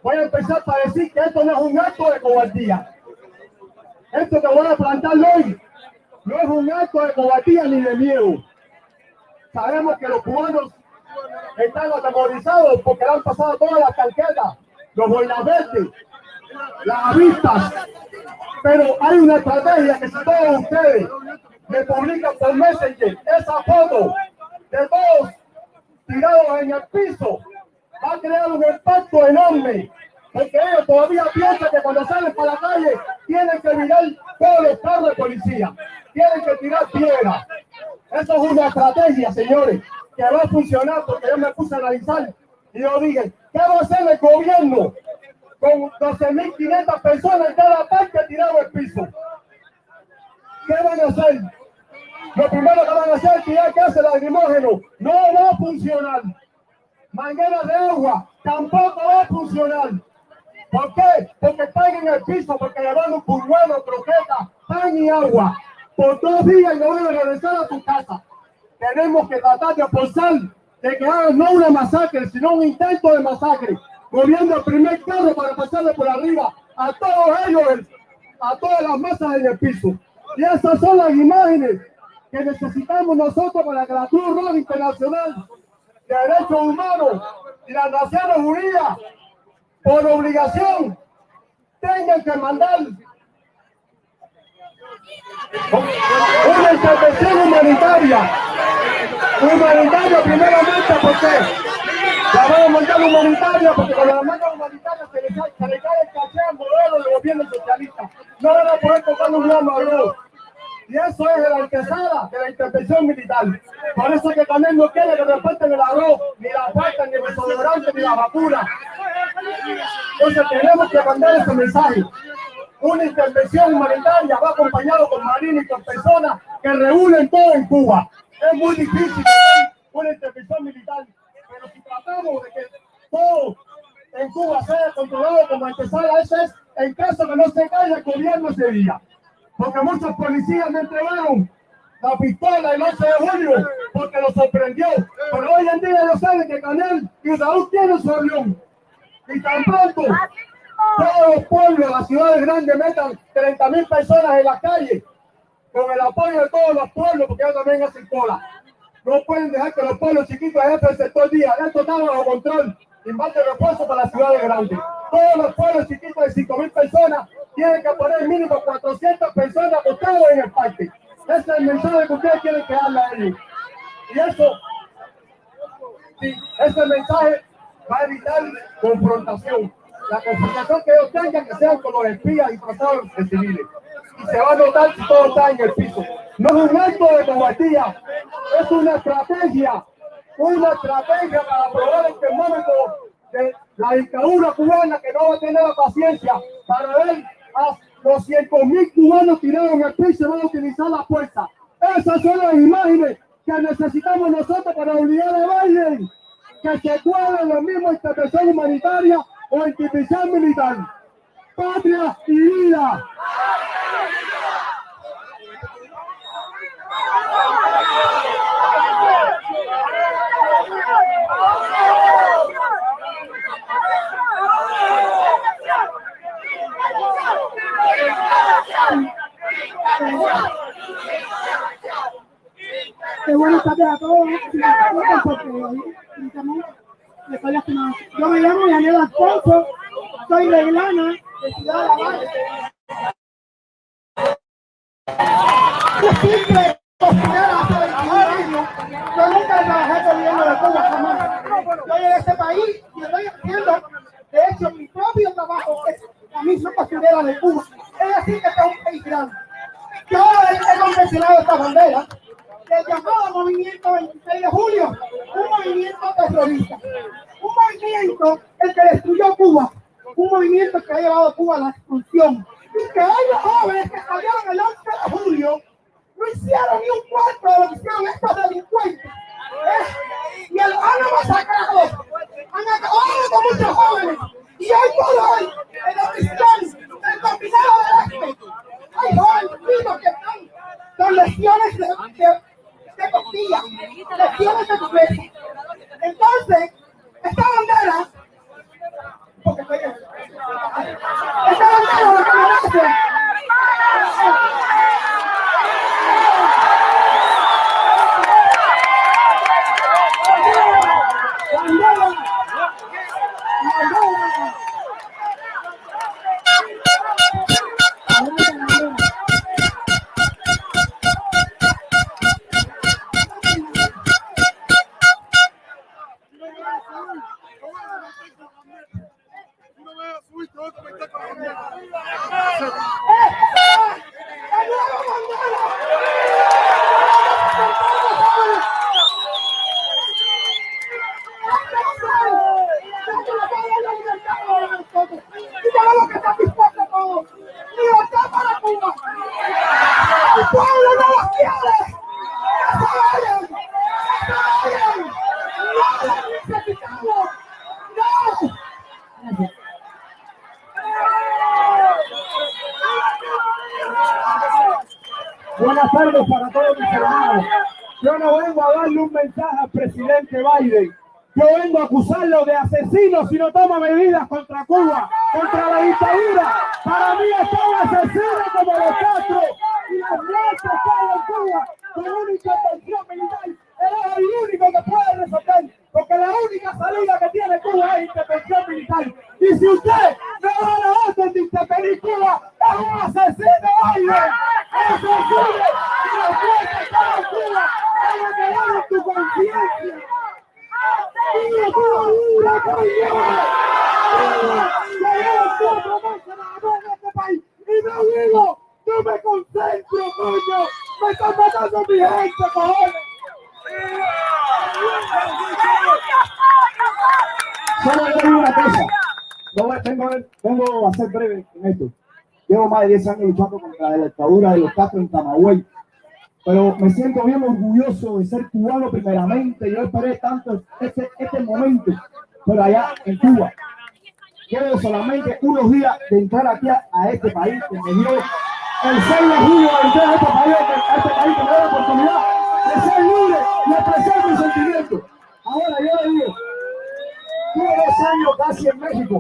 Voy a empezar para decir que esto no es un acto de cobardía. Esto que voy a plantar hoy no es un acto de cobardía ni de miedo. Sabemos que los cubanos están atemorizados porque le han pasado todas las tanquetas, los boinas verdes, las avispas. Pero hay una estrategia que si todos ustedes me publican por Messenger esa foto de todos tirados en el piso, va a crear un impacto enorme. Porque ellos todavía piensan que cuando salen para la calle tienen que mirar todos los carros de policía, tienen que tirar piedras. Eso es una estrategia, señores, que va a funcionar porque yo me puse a analizar y yo dije, ¿qué va a hacer el gobierno con 12.500 personas en cada parque tirados al piso? ¿Qué van a hacer? Lo primero que van a hacer es tirar gases lacrimógenos. No va a funcionar. Mangueras de agua tampoco va a funcionar. ¿Por qué? Porque están en el piso, porque llevan un pulguero, croqueta, pan y agua por 2 días y no van a regresar a tu casa. Tenemos que tratar de forzar de que hagan no una masacre, sino un intento de masacre, moviendo el primer carro para pasarle por arriba a todos ellos, a todas las masas en el piso. Y esas son las imágenes que necesitamos nosotros para que la Cruz Roja Internacional de Derechos Humanos y las Naciones Unidas, por obligación, tengan que mandar una intervención humanitaria primeramente, porque la vamos a mandar humanitaria, porque con la mandan humanitaria se le cae el caché al modelo del gobierno socialista. No van a poder tocar un nuevo arroz. Y eso es la antesala de la intervención militar. Por eso que también no quiere que reparten el arroz, ni la pasta, ni el desodorante, ni la vacuna. Entonces tenemos que mandar ese mensaje. Una intervención humanitaria va acompañado con marines y con personas que reúnen todo en Cuba. Es muy difícil una intervención militar, pero si tratamos de que todo en Cuba sea controlado como antesala, ese es en caso que no se caiga el gobierno ese día. Porque muchos policías me entregaron la pistola el 11 de julio porque lo sorprendió. Pero hoy en día ellos saben que Canel y Raúl tienen su avión. Y tan pronto todos los pueblos, las ciudades grandes metan 30,000 personas en la calle con el apoyo de todos los pueblos, porque ellos también hacen cola. No pueden dejar que los pueblos chiquitos ejercen todo el día. Esto está bajo control. Y más de refuerzo para las ciudades grandes. Todos los pueblos chiquitos de 5,000 personas tienen que poner mínimo 400 personas apostadas en el parque. Ese es el mensaje que ustedes quieren que darle a ellos. Y eso, sí, ese mensaje va a evitar confrontación. La confrontación que ellos tengan que sean con los espías disfrazados de civiles. Y se va a notar si todo está en el piso. No es un acto de cobardía, es una estrategia para probar el termómetro de la dictadura cubana, que no va a tener la paciencia para ver a 200,000 cubanos tirados en el piso y van a utilizar la fuerza. Esas son las imágenes que necesitamos nosotros para obligar a Biden que se cuadre lo mismo intervención humanitaria o intervención militar. Patria y vida. Qué buenas tardes a todos. Yo me llamo Yanel Alfonso, soy reglana de Ciudad de La Valle. Yo siempre cocinera hace 21 años. Yo nunca trabajé corriendo de Cuba jamás. Yo llegué a este país y estoy haciendo, de hecho, mi propio trabajo es la misma cocinera de Cuba. Es decir, que este es un país grande. Yo he confeccionado esta bandera del llamado movimiento 26 de julio, un movimiento terrorista, un movimiento el que destruyó Cuba, un movimiento que ha llevado a Cuba a la expulsión, y que hoy los jóvenes que salieron el 11 de julio no hicieron ni un cuarto de lo que hicieron estos delincuentes, y los han masacrado, han acabado con muchos jóvenes, y hoy por hoy, en la prisión del combinado del este, hay jóvenes que están con lesiones de costilla, lesiones de cabeza. Entonces, esta bandera, porque esta bandera lo que merece Buenas tardes para todos mis hermanos. Yo no vengo a darle un mensaje al presidente Biden. Yo vengo a acusarlo de asesino si no toma medidas contra Cuba, contra la dictadura. Para mí están asesinos como los Castro y las muertes que hay en Cuba con una intervención militar. Él es el único que puede resolver, porque la única salida que tiene Cuba es intervención militar. Y si usted no da la orden de intervenir Cuba, es un asesino, Biden. Es asesino y las muertes que hay en Cuba van a quedar en tu conciencia. ¡Viva Cuba libre, coño! Llevamos 4 meses nada más en este país y no vivo, no me concentro, coño. Me están matando mi gente, cojones. Solo digo una cosa. Vengo a ser breve en esto. Llevo más de 10 años luchando contra la dictadura de los Castro en Camagüey. Pero me siento bien orgulloso de ser cubano primeramente. Yo esperé tanto este momento, pero allá en Cuba. Llevo solamente unos días de entrar aquí a este país que me dio el 6 de julio de entrar a este país que me dio la oportunidad de ser libre y expresar mis sentimientos. Ahora yo le digo, tuve 2 años casi en México.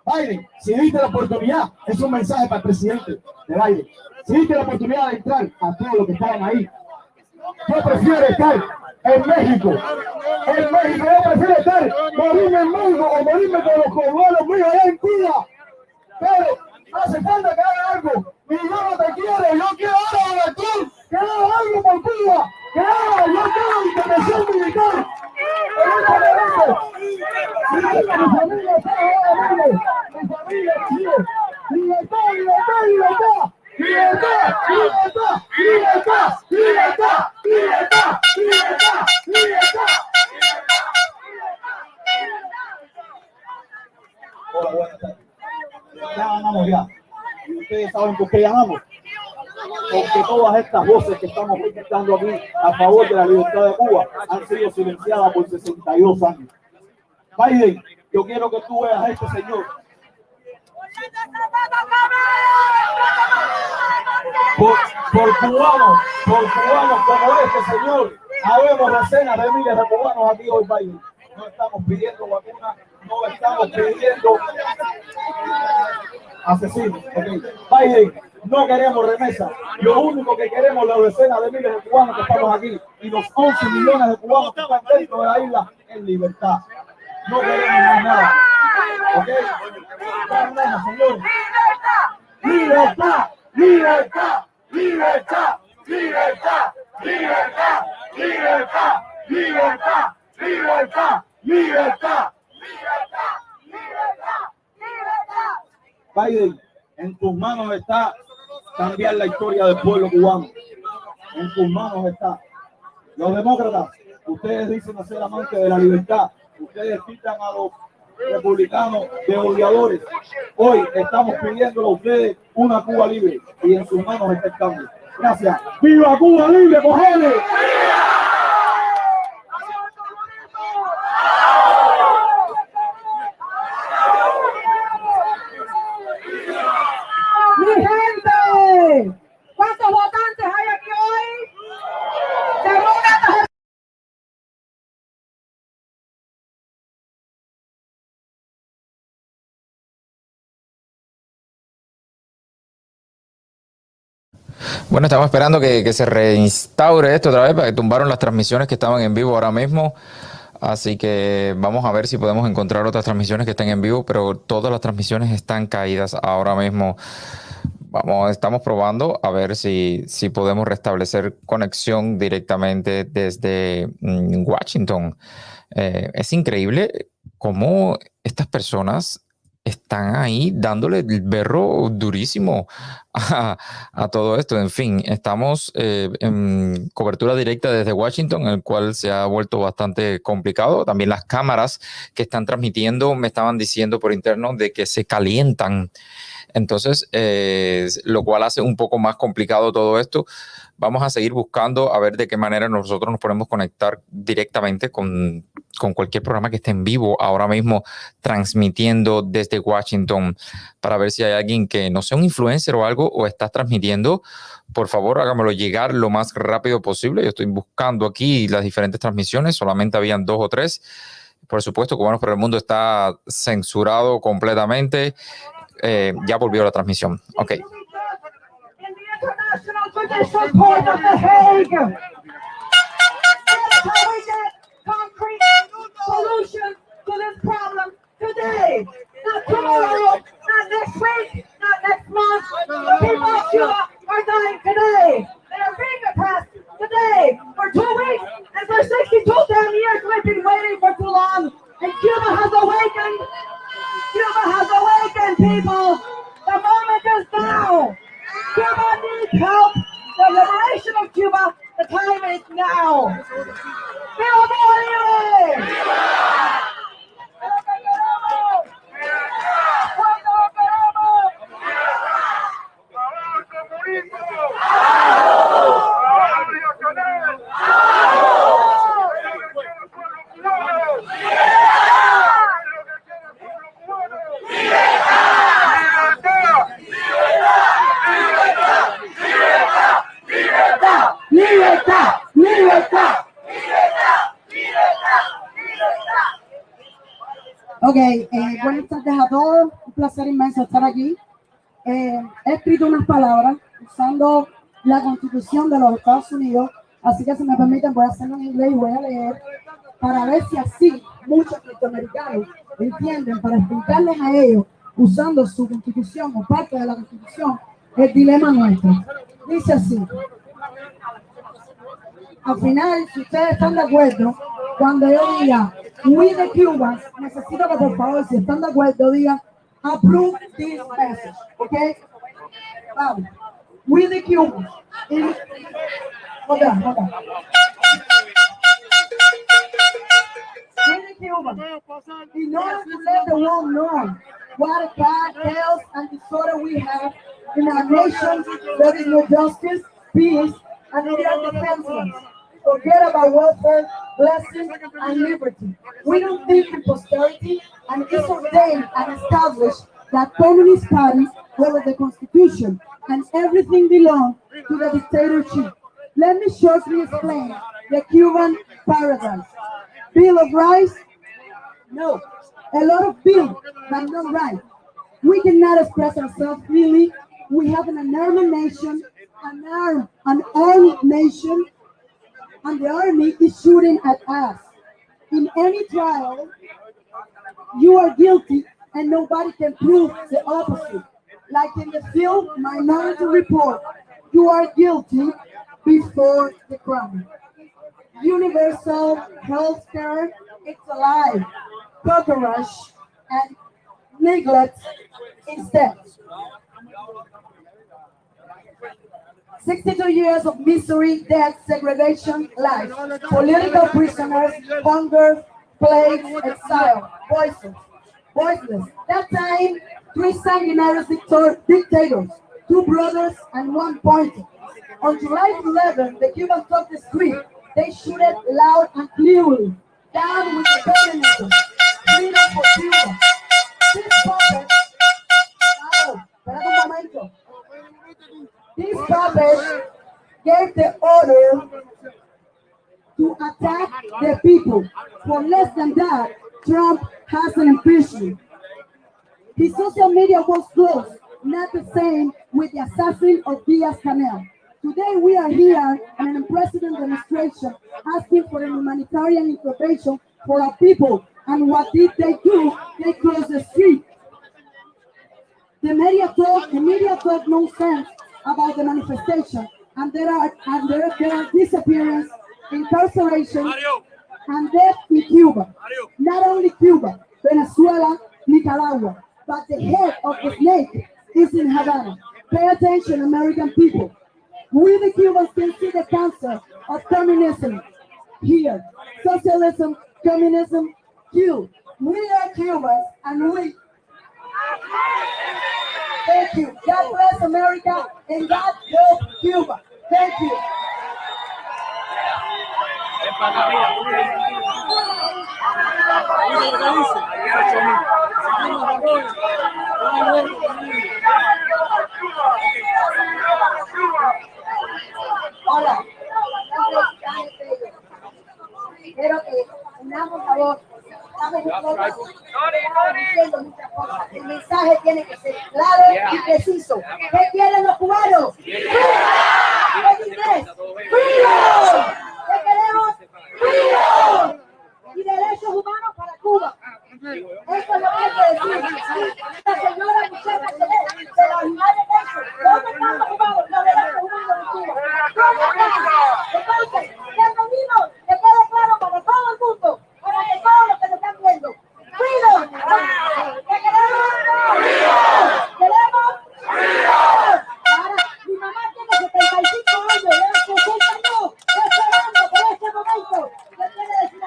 Biden, si viste la oportunidad, es un mensaje para el presidente de Biden. Si viste la oportunidad de entrar a todos los que estaban ahí, yo prefiero estar en México. En México, yo prefiero estar, morirme en México o morirme con los colonos míos allá en Cuba. Pero hace falta que haga algo. Mi mamá te quiere, yo quiero ahora de tú, que haga algo por Cuba, que haga, yo quiero intervención militar. En este momento, mi familia está ahora mismo, mi familia tío. Libertad, libertad, libertad. ¡Libertad! ¡Libertad! ¡Libertad! ¡Libertad! ¡Libertad! ¡Libertad! ¡Libertad! Hola, buenas tardes. Ya ganamos ya. Y ustedes saben por qué ganamos. Porque todas estas voces que estamos registrando aquí a favor de la libertad de Cuba han sido silenciadas por 62 años. Biden, yo quiero que tú veas a este señor. Por cubanos como este señor, habemos decenas de miles de cubanos aquí hoy, Biden. No estamos pidiendo vacunas, no estamos pidiendo asesinos. Okay. Biden, no queremos remesa. Lo único que queremos es las decenas de miles de cubanos que estamos aquí y los 11 millones de cubanos que están dentro de la isla en libertad. No queremos más nada. ¿Ok? Vamos, señores. ¡Libertad! ¡Libertad! ¡Libertad! ¡Libertad! ¡Libertad! ¡Libertad! ¡Libertad! ¡Libertad! ¡Libertad! Biden, en tus manos está cambiar la historia del pueblo cubano. En tus manos está. Los demócratas, ustedes dicen ser amantes de la libertad. Ustedes citan a los republicanos de odiadores. Hoy estamos pidiéndole a ustedes una Cuba libre y en sus manos está el cambio. Gracias. ¡Viva Cuba libre, cojones! ¡Mi gente! ¿Cuántos votantes hay aquí hoy? Demócratas. Bueno, estamos esperando que se reinstaure esto otra vez, porque tumbaron las transmisiones que estaban en vivo ahora mismo. Así que vamos a ver si podemos encontrar otras transmisiones que estén en vivo, pero todas las transmisiones están caídas ahora mismo. Estamos probando a ver si podemos restablecer conexión directamente desde Washington. Es increíble cómo estas personas están ahí dándole el berro durísimo a todo esto. En fin, estamos en cobertura directa desde Washington, el cual se ha vuelto bastante complicado. También las cámaras que están transmitiendo me estaban diciendo por interno de que se calientan Entonces, lo cual hace un poco más complicado todo esto. Vamos a seguir buscando a ver de qué manera nosotros nos podemos conectar directamente con cualquier programa que esté en vivo ahora mismo transmitiendo desde Washington, para ver si hay alguien que no sea un influencer o algo o está transmitiendo. Por favor, hágamelo llegar lo más rápido posible. Yo estoy buscando aquí las diferentes transmisiones, solamente habían 2 o 3. Por supuesto, Cubanos por el Mundo está censurado completamente. Ya volvió la transmisión. Ok. International Judicial Court of The Hague. That's how we get concrete solutions to this problem today, not tomorrow, not next week, not next month. The people of Cuba are dying today. They are being oppressed today for 2 weeks, and for 62 damn years we've been waiting for too long. And Cuba has awakened. Cuba has awakened, people. The moment is now. Cuba needs help. The liberation of Cuba, the time is now. ¡Viva Bolívar! ¡Libertad! ¡Libertad! Ok, buenas tardes a todos, un placer inmenso estar aquí. He escrito unas palabras usando la Constitución de los Estados Unidos, así que si me permiten voy a hacerlo en inglés y voy a leer para ver si así muchos norteamericanos entienden, para explicarles a ellos, usando su Constitución o parte de la Constitución, el dilema nuestro. Dice así: al final, si ustedes están de acuerdo, cuando yo diga "We the Cubans", necesito que por favor, si están de acuerdo, digan "Approve this message", ¿ok? Vamos. "We the Cubans". Hold on. We the Cubans, in order to let the world know what bad chaos and disorder we have in our nation, there is no justice, peace, and we are defenseless. Forget about welfare, blessings, and liberty. We don't think in prosperity, and it's ordained and established that Communist Party follows the Constitution, and everything belongs to the dictatorship. Let me shortly explain the Cuban paradise. Bill of Rights? No. A lot of bills, but not right. We cannot express ourselves freely. We have an unarmed nation, an armed nation, and the army is shooting at us. In any trial, you are guilty and nobody can prove the opposite. Like in the film Minority Report, you are guilty before the crime. Universal health care, it's a lie. Cockroach and neglect instead. 62 years of misery, death, segregation, life, political prisoners, hunger, plague, exile, voiceless. That time, 3 sanguinary dictators, 2 brothers and 1 pointer. On July 11, the Cubans took the street. They shouted loud and clearly, "Down with the communism, freedom for Cuba." These puppets gave the order to attack the people. For less than that, Trump has an impeachment. His social media was closed, not the same with the assassin of Diaz-Canel. Today we are here in an unprecedented demonstration asking for a humanitarian intervention for our people. And what did they do? They closed the street. The media talk no sense about the manifestation, and there are disappearance, incarceration, and death in Cuba. Not only Cuba, Venezuela, Nicaragua, but the head of the snake is in Havana. Pay attention, American people. We the Cubans can see the cancer of communism here. Socialism, communism, kill. We are Cubans, and we Thank you. God bless America and God bless Cuba. Thank you. Hola. Quiero que unamos la voz. Diciendo muchas cosas. El mensaje tiene que ser claro y preciso. ¿Qué quieren los cubanos? ¿Qué inglés? ¡Freedom! ¿Qué queremos? ¡Freedom! Y derechos humanos para Cuba. Eso es lo que hay que decir. Esta señora muchacha de la United Nations, ¿dónde están los cubanos? Los derechos humanos de Cuba. ¿Dónde están? Entonces, bienvenidos, que quede claro para todo el mundo, para que todos los que nos están viendo. ¡Freedom! ¿Qué queremos? ¡Freedom! ¿Queremos? ¡Freedom! Ahora, mi mamá tiene 75 años, lleva 60 años esperando por este momento. ¿Qué quiere decir?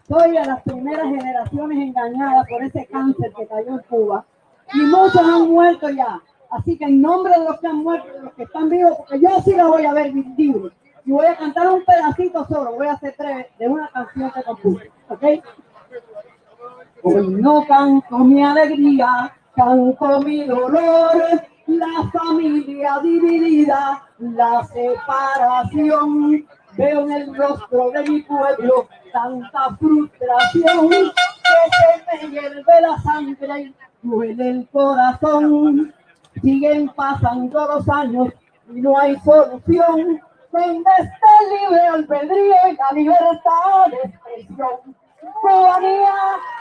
Soy de las primeras generaciones engañadas por ese cáncer que cayó en Cuba y muchos han muerto ya. Así que en nombre de los que han muerto, de los que están vivos, porque yo sí la voy a ver libre y voy a cantar un pedacito solo, voy a hacer 3 de una canción que compuse, ¿ok? Hoy no canto mi alegría, canto mi dolor, la familia dividida, la separación. Veo en el rostro de mi pueblo tanta frustración que se me hierve la sangre y duele el corazón. Siguen pasando los años y no hay solución. ¿Dónde está el libre albedrío y la libertad de expresión? Cubanía,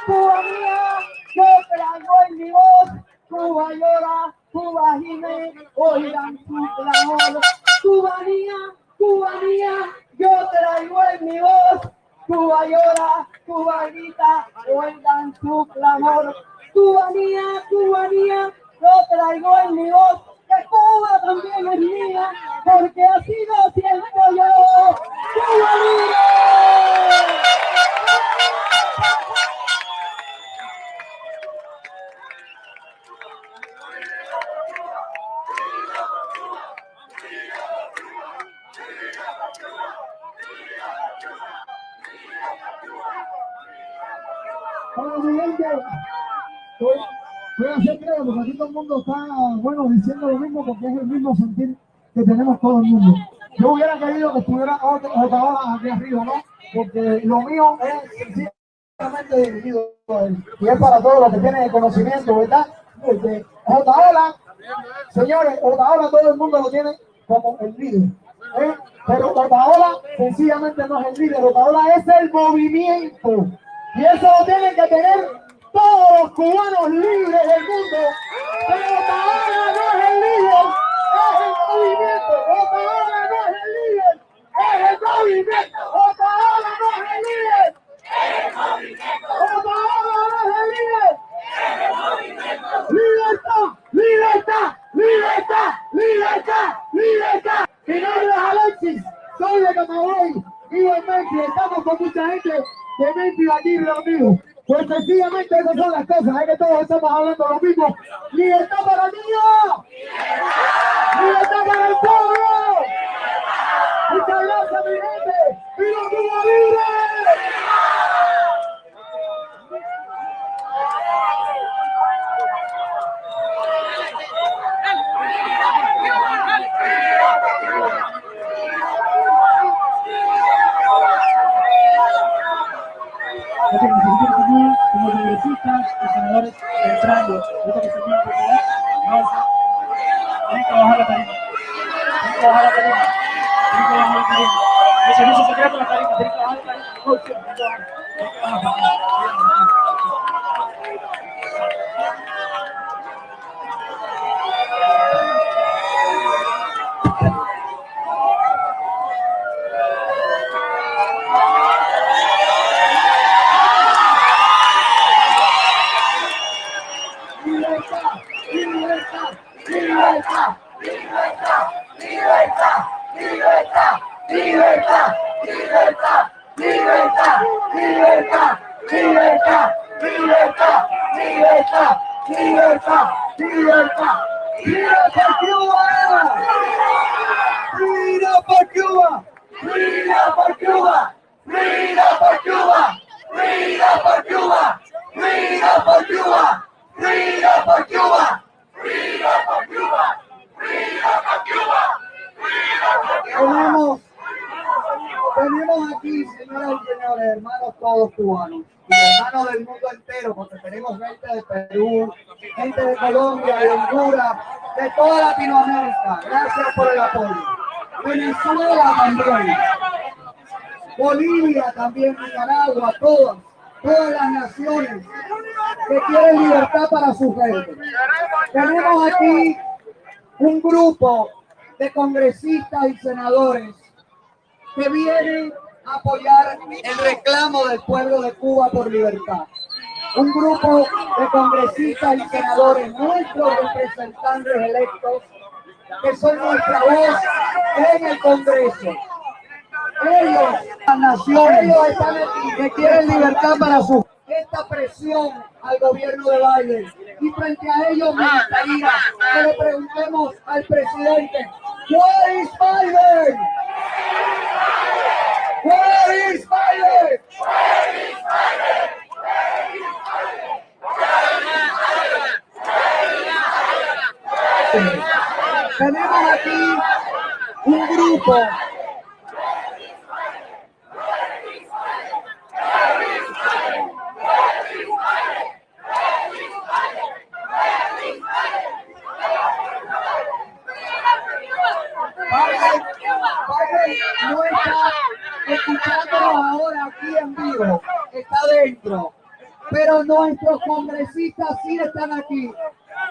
Cubanía, yo traigo en mi voz. Cuba llora, Cuba gime, oigan su clamor. Cubanía, Cubanía, yo traigo en mi voz. Cuba llora, Cuba grita, oigan su clamor. Cubanía, Cubanía, yo traigo en mi voz. Que Cuba también es mía, porque así lo siento yo. ¡Cuba libre! Bueno, mi gente, voy a hacer creo, porque aquí todo el mundo está, bueno, diciendo lo mismo, porque es el mismo sentir que tenemos todo el mundo. Yo hubiera querido que estuviera Otaola aquí arriba, ¿no? Porque lo mío es sencillamente dirigido a él. Y es para todos los que tienen el conocimiento, ¿verdad? Porque Otaola, señores, Otaola todo el mundo lo tiene como el líder. Pero Otaola sencillamente no es el líder, Otaola es el movimiento. Y eso lo tienen que tener todos los cubanos libres del mundo. Pero Otaola no es el líder, es el movimiento. Otaola no es el líder, es el movimiento. Otaola no es el líder, es el movimiento. Otaola no es el líder, es el movimiento. Libertad, libertad, libertad, libertad, libertad. Mi nombre es Alexis, soy de Camagüey, vivo en Memphis, estamos con mucha gente de Memphis aquí reunidos. Pues sencillamente esas son las cosas, es que todos estamos hablando lo mismo. ¡Libertad para el niño! ¡Libertad para el pueblo! ¡Muchas gracias, mi gente! ¡Viva Cuba libre! Como congresistas y senadores entrando, esto que se llama popular, tienen que bajar la tarifa. Tienen que bajar la tarifa. Tienen que bajar la tarifa. El servicio secreto la tarifa, tienen que bajar la tarifa. No, tienen que bajar. Tienen que bajar. Libertad, libertad, libertad, libertad, libertad. ¡Freedom for Cuba! ¡Freedom for Cuba! ¡Freedom for Cuba! ¡Freedom for Cuba! ¡Freedom for Cuba! ¡Freedom for Cuba! ¡Freedom for Cuba! ¡Freedom for Cuba! ¡Freedom for Cuba! Tenemos aquí, señoras y señores, hermanos todos cubanos y hermanos del mundo entero, porque tenemos gente de Perú, gente de Colombia, de Honduras, de toda Latinoamérica. Gracias por el apoyo. Venezuela también, Bolivia también, Nicaragua, todas las naciones que quieren libertad para su gente. Tenemos aquí un grupo de congresistas y senadores que vienen a apoyar el reclamo del pueblo de Cuba por libertad. Un grupo de congresistas y senadores, nuestros representantes electos, que son nuestra voz en el Congreso. Ellos, las naciones, ellos están aquí, que quieren libertad para su... Esta presión al gobierno de Biden, y frente a ellos me gustaría que le preguntemos al presidente: ¿Where is Biden? Where is Biden? Tenemos aquí un grupo no está escuchándonos ahora aquí en vivo, está dentro, pero nuestros congresistas sí están aquí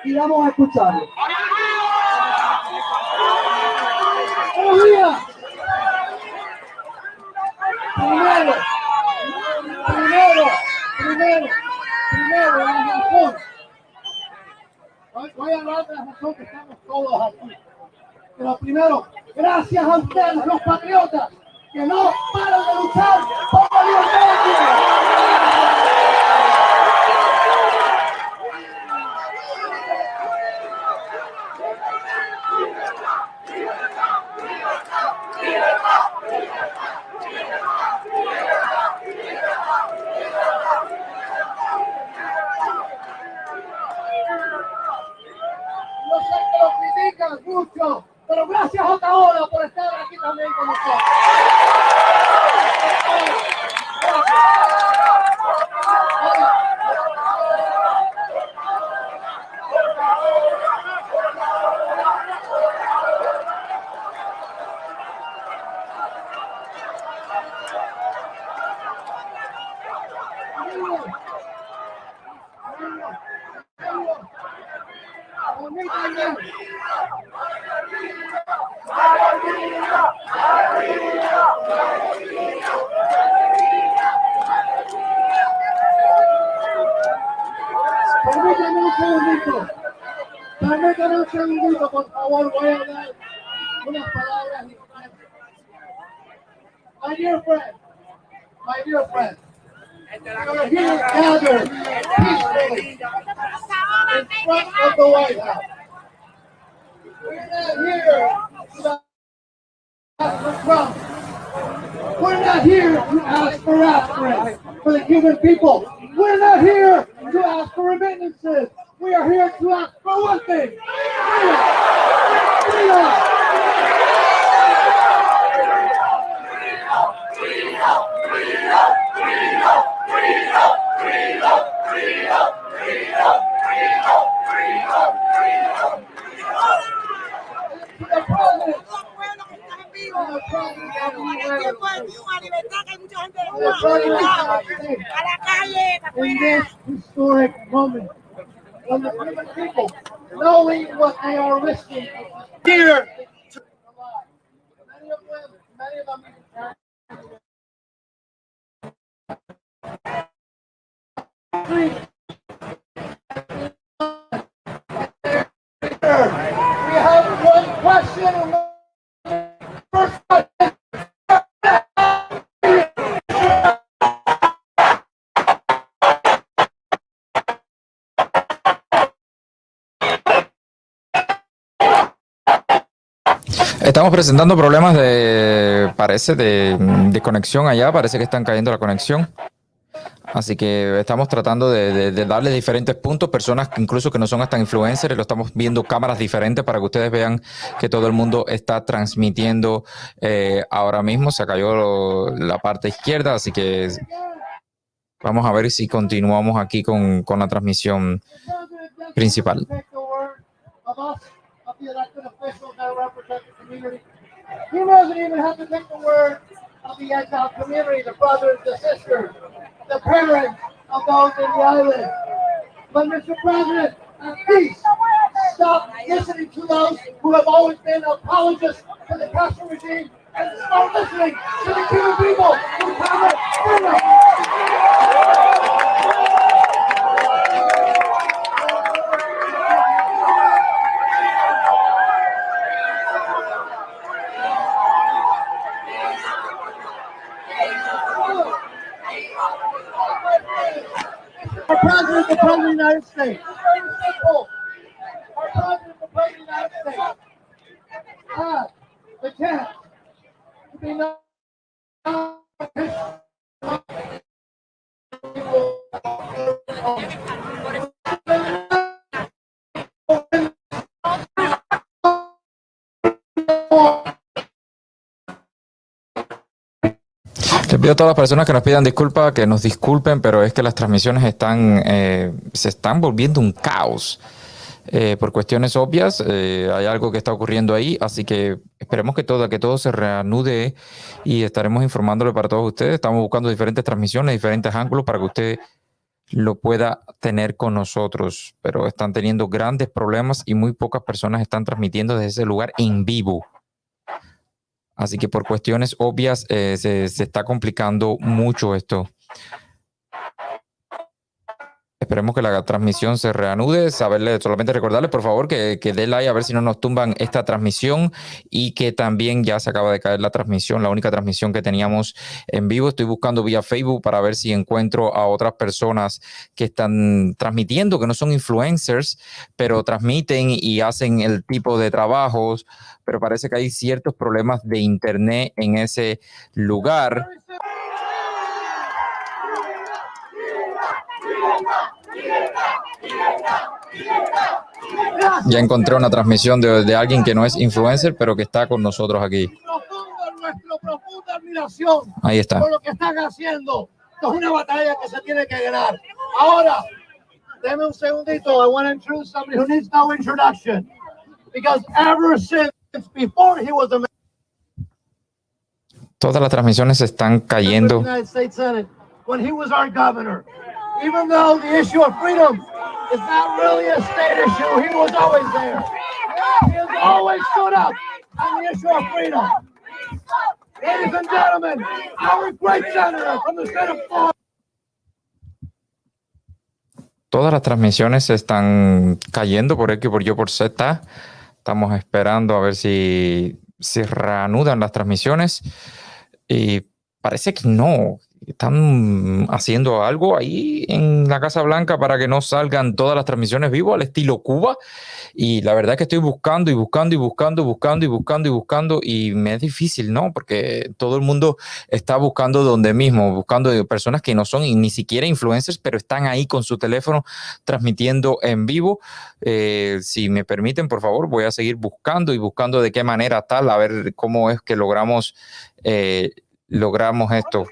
y vamos a escucharlos. ¡Buenos días! Primero, la razón. Voy a hablar de la razón que estamos todos aquí. Pero primero, gracias a ustedes, los patriotas, que no paran de luchar por la libertad. Yo sé que lo critican mucho, pero gracias a Otaola por estar aquí también con nosotros. Permítame un segundito, por favor, voy a dar unas palabras diferentes. My dear friend, we are here gathered peacefully in front of the White House. We're not here to ask for Trump. We're not here to ask for aspirin for the Cuban people. We're not here to ask for remittances. We are here to ask for one thing: freedom. Freedom. In this historic moment, when the Cuban people, knowing what they are risking here, many of them we have one question. First question. Estamos presentando problemas de conexión allá, parece que están cayendo la conexión. Así que estamos tratando de darle diferentes puntos, personas que incluso que no son hasta influencers, lo estamos viendo cámaras diferentes para que ustedes vean que todo el mundo está transmitiendo ahora mismo. Se cayó la parte izquierda, así que vamos a ver si continuamos aquí con la transmisión principal. He doesn't even have to take the word of the exiled community, the brothers, the sisters, the parents of those in the island. But Mr. President, please stop listening to those who have always been apologists to the Castro regime and start listening to the Cuban people who have freedom. Our president, the president of the United States. Our president, the president of the United States. Has the chance to be Les pido a todas las personas que nos pidan disculpas, que nos disculpen, pero es que las transmisiones se están volviendo un caos. Por cuestiones obvias, hay algo que está ocurriendo ahí, así que esperemos que todo se reanude y estaremos informándole para todos ustedes. Estamos buscando diferentes transmisiones, diferentes ángulos para que usted lo pueda tener con nosotros, pero están teniendo grandes problemas y muy pocas personas están transmitiendo desde ese lugar en vivo. Así que por cuestiones obvias se está complicando mucho esto. Esperemos que la transmisión se reanude. Solamente recordarles, por favor, que dé like a ver si no nos tumban esta transmisión y que también ya se acaba de caer la transmisión, la única transmisión que teníamos en vivo. Estoy buscando vía Facebook para ver si encuentro a otras personas que están transmitiendo, que no son influencers, pero transmiten y hacen el tipo de trabajos, pero parece que hay ciertos problemas de internet en ese lugar. Ya encontré una transmisión de alguien que no es influencer, pero que está con nosotros aquí. Nuestra profunda admiración. Ahí está. Por lo que están haciendo. Esto es una batalla que se tiene que ganar. Ahora, denme un segundito. I want to introduce somebody who needs no introduction. Because ever since before he was a Todas las transmisiones están cayendo. United States Senate, when he was our governor, even though the issue of freedom is not really a state issue, he was always there. He has always stood up on the issue of freedom. Ladies and gentlemen, our great senator from the state of Florida. Todas las transmisiones están cayendo por X, por Y, por Z. Estamos esperando a ver si se reanudan las transmisiones. Y parece que no. Están haciendo algo ahí en la Casa Blanca para que no salgan todas las transmisiones vivo al estilo Cuba. Y la verdad es que estoy buscando y me es difícil, ¿no? Porque todo el mundo está buscando donde mismo, buscando personas que no son ni siquiera influencers, pero están ahí con su teléfono transmitiendo en vivo. Si me permiten, por favor, voy a seguir buscando de qué manera tal, a ver cómo es que logramos esto.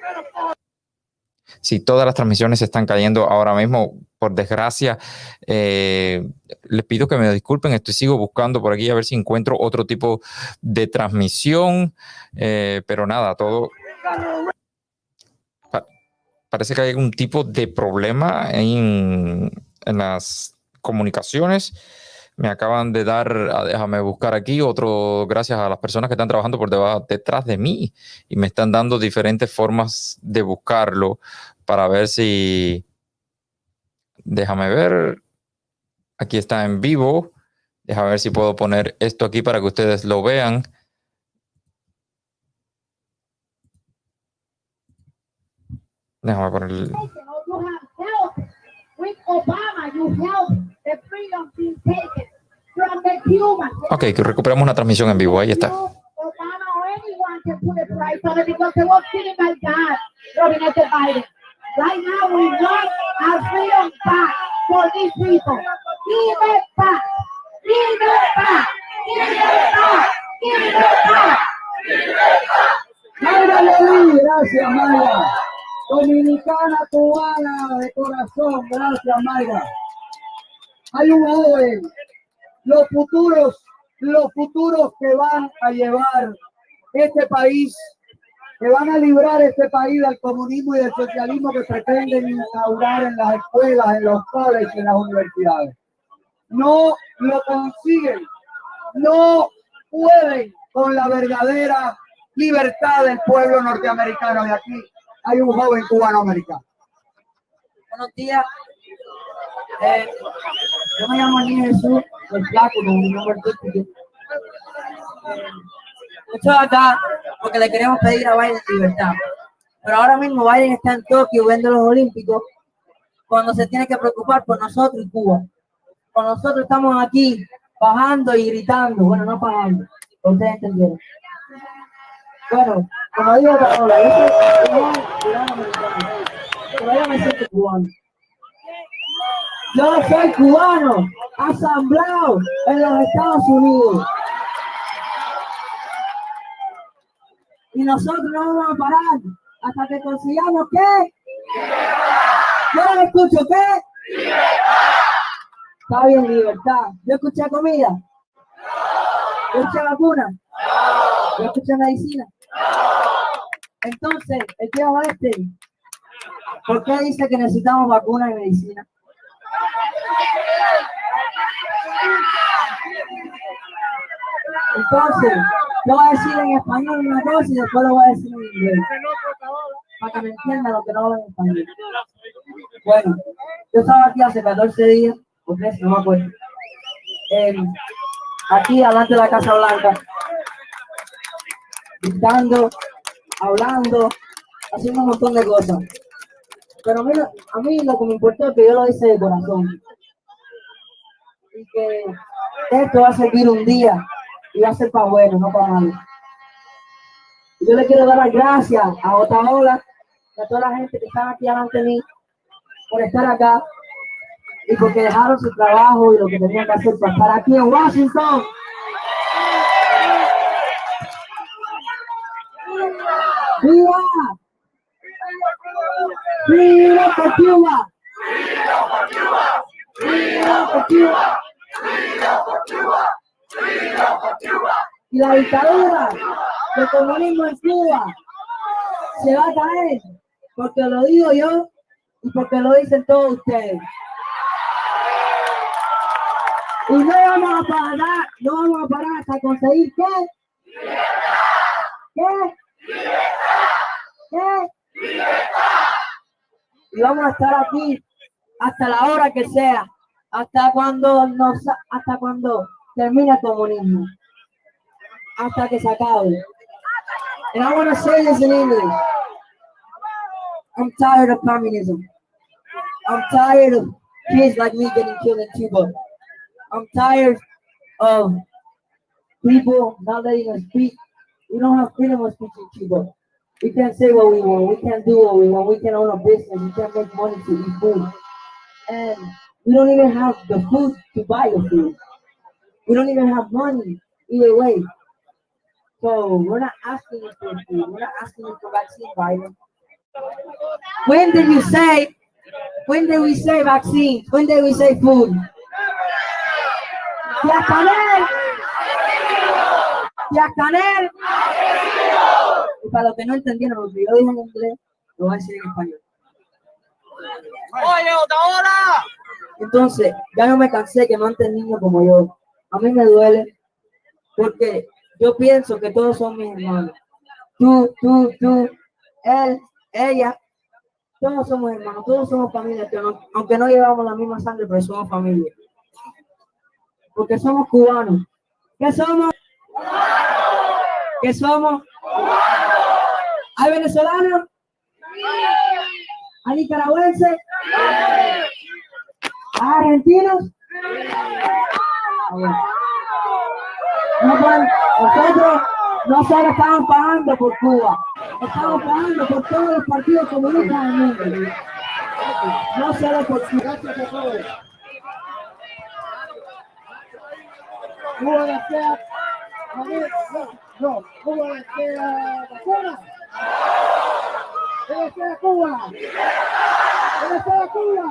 Si todas las transmisiones están cayendo ahora mismo, por desgracia, les pido que me disculpen. Sigo buscando por aquí a ver si encuentro otro tipo de transmisión, pero nada, todo parece que hay algún tipo de problema en las comunicaciones. Me acaban de dar, déjame buscar aquí otro, gracias a las personas que están trabajando detrás de mí y me están dando diferentes formas de buscarlo para ver si, déjame ver, aquí está en vivo, déjame ver si puedo poner esto aquí para que ustedes lo vean. Déjame poner el... Ok, que recuperamos una transmisión en vivo, ahí está. can put a price on it because it was given by God, Robinette Biden. Right now, we want our freedom back for these people. Give it back. Give it back. Give it back. Give it back. Mayra Levy, gracias Mayra. Dominicana, cubana, de corazón, gracias Mayra. Hay un joven, los futuros que van a llevar este país, que van a librar este país del comunismo y del socialismo que pretenden instaurar en las escuelas, en los colegios, en las universidades. No lo consiguen, no pueden con la verdadera libertad del pueblo norteamericano. Y aquí hay un joven cubano americano. Buenos días. Yo me llamo Niño Jesús, el flaco, con mi nombre artístico. Estoy acá porque le queremos pedir a Biden libertad. Pero ahora mismo Biden está en Tokio viendo los Olímpicos cuando se tiene que preocupar por nosotros y Cuba. Cuando nosotros estamos aquí bajando y gritando. Bueno, no bajando, ustedes entendieron. Bueno, como digo, Paola, yo soy cubano americano, pero yo me siento cubano. Yo soy cubano, asamblado en los Estados Unidos. Y nosotros no vamos a parar hasta que consigamos ¿qué? Yo no escucho ¿qué? Está bien, libertad. Yo escuché comida. Yo escuché vacuna. Yo escuché medicina. Entonces, el tío este, ¿por qué dice que necesitamos vacunas y medicina? Entonces, yo voy a decir en español una cosa y después lo voy a decir en inglés. Para que me entiendan lo que no hablan en español. Bueno, yo estaba aquí hace 14 días, o 13, no me acuerdo. Aquí, delante de la Casa Blanca. Gritando, hablando, haciendo un montón de cosas. Pero a mí lo que me importó es que yo lo hice de corazón. Y que esto va a servir un día y va a ser para bueno, no para malo. Y yo le quiero dar las gracias a Otaola y a toda la gente que está aquí delante de mí por estar acá y porque dejaron su trabajo y lo que tenían que hacer para estar aquí en Washington. ¡Viva! ¡Viva por Cuba! ¡Viva por Cuba! ¡Viva por Cuba! ¡Viva por Cuba! ¡Viva por Cuba! Y la dictadura del comunismo en Cuba se va a caer porque lo digo yo y porque lo dicen todos ustedes. Y no vamos a parar hasta conseguir ¿qué? ¿Qué? ¿Qué? Y vamos a estar aquí hasta la hora que sea, hasta cuando termine el comunismo, hasta que se acabe. And I want to say this in English. I'm tired of communism. I'm tired of kids like me getting killed in Cuba. I'm tired of people not letting us speak. We don't have freedom of speech in Cuba. We can't say what we want. We can't do what we want. We can't own a business. We can't make money to eat food. And we don't even have the food to buy the food. We don't even have money either way. So we're not asking you for food. We're not asking you for vaccine, Biden. When did we say vaccines? When did we say food? Canel. Y para los que no entendieron lo que yo dije en inglés, lo voy a decir en español. ¡Oye, Otaola! Entonces, ya no me cansé que maten niños como yo. A mí me duele porque yo pienso que todos son mis hermanos. Tú, él, ella, todos somos hermanos, todos somos familia, aunque no llevamos la misma sangre, pero somos familia. Porque somos cubanos. ¿Qué somos? ¿Qué somos? ¿Hay venezolanos? ¿Hay nicaragüenses? ¿Hay argentinos? Nosotros No solo estamos pagando por Cuba, estamos pagando por todos los partidos comunistas del mundo. No solo por Cuba. Gracias a todos. Cuba desea, Cuba desea vacuna. ¿Qué desea Cuba? ¿Qué desea Cuba?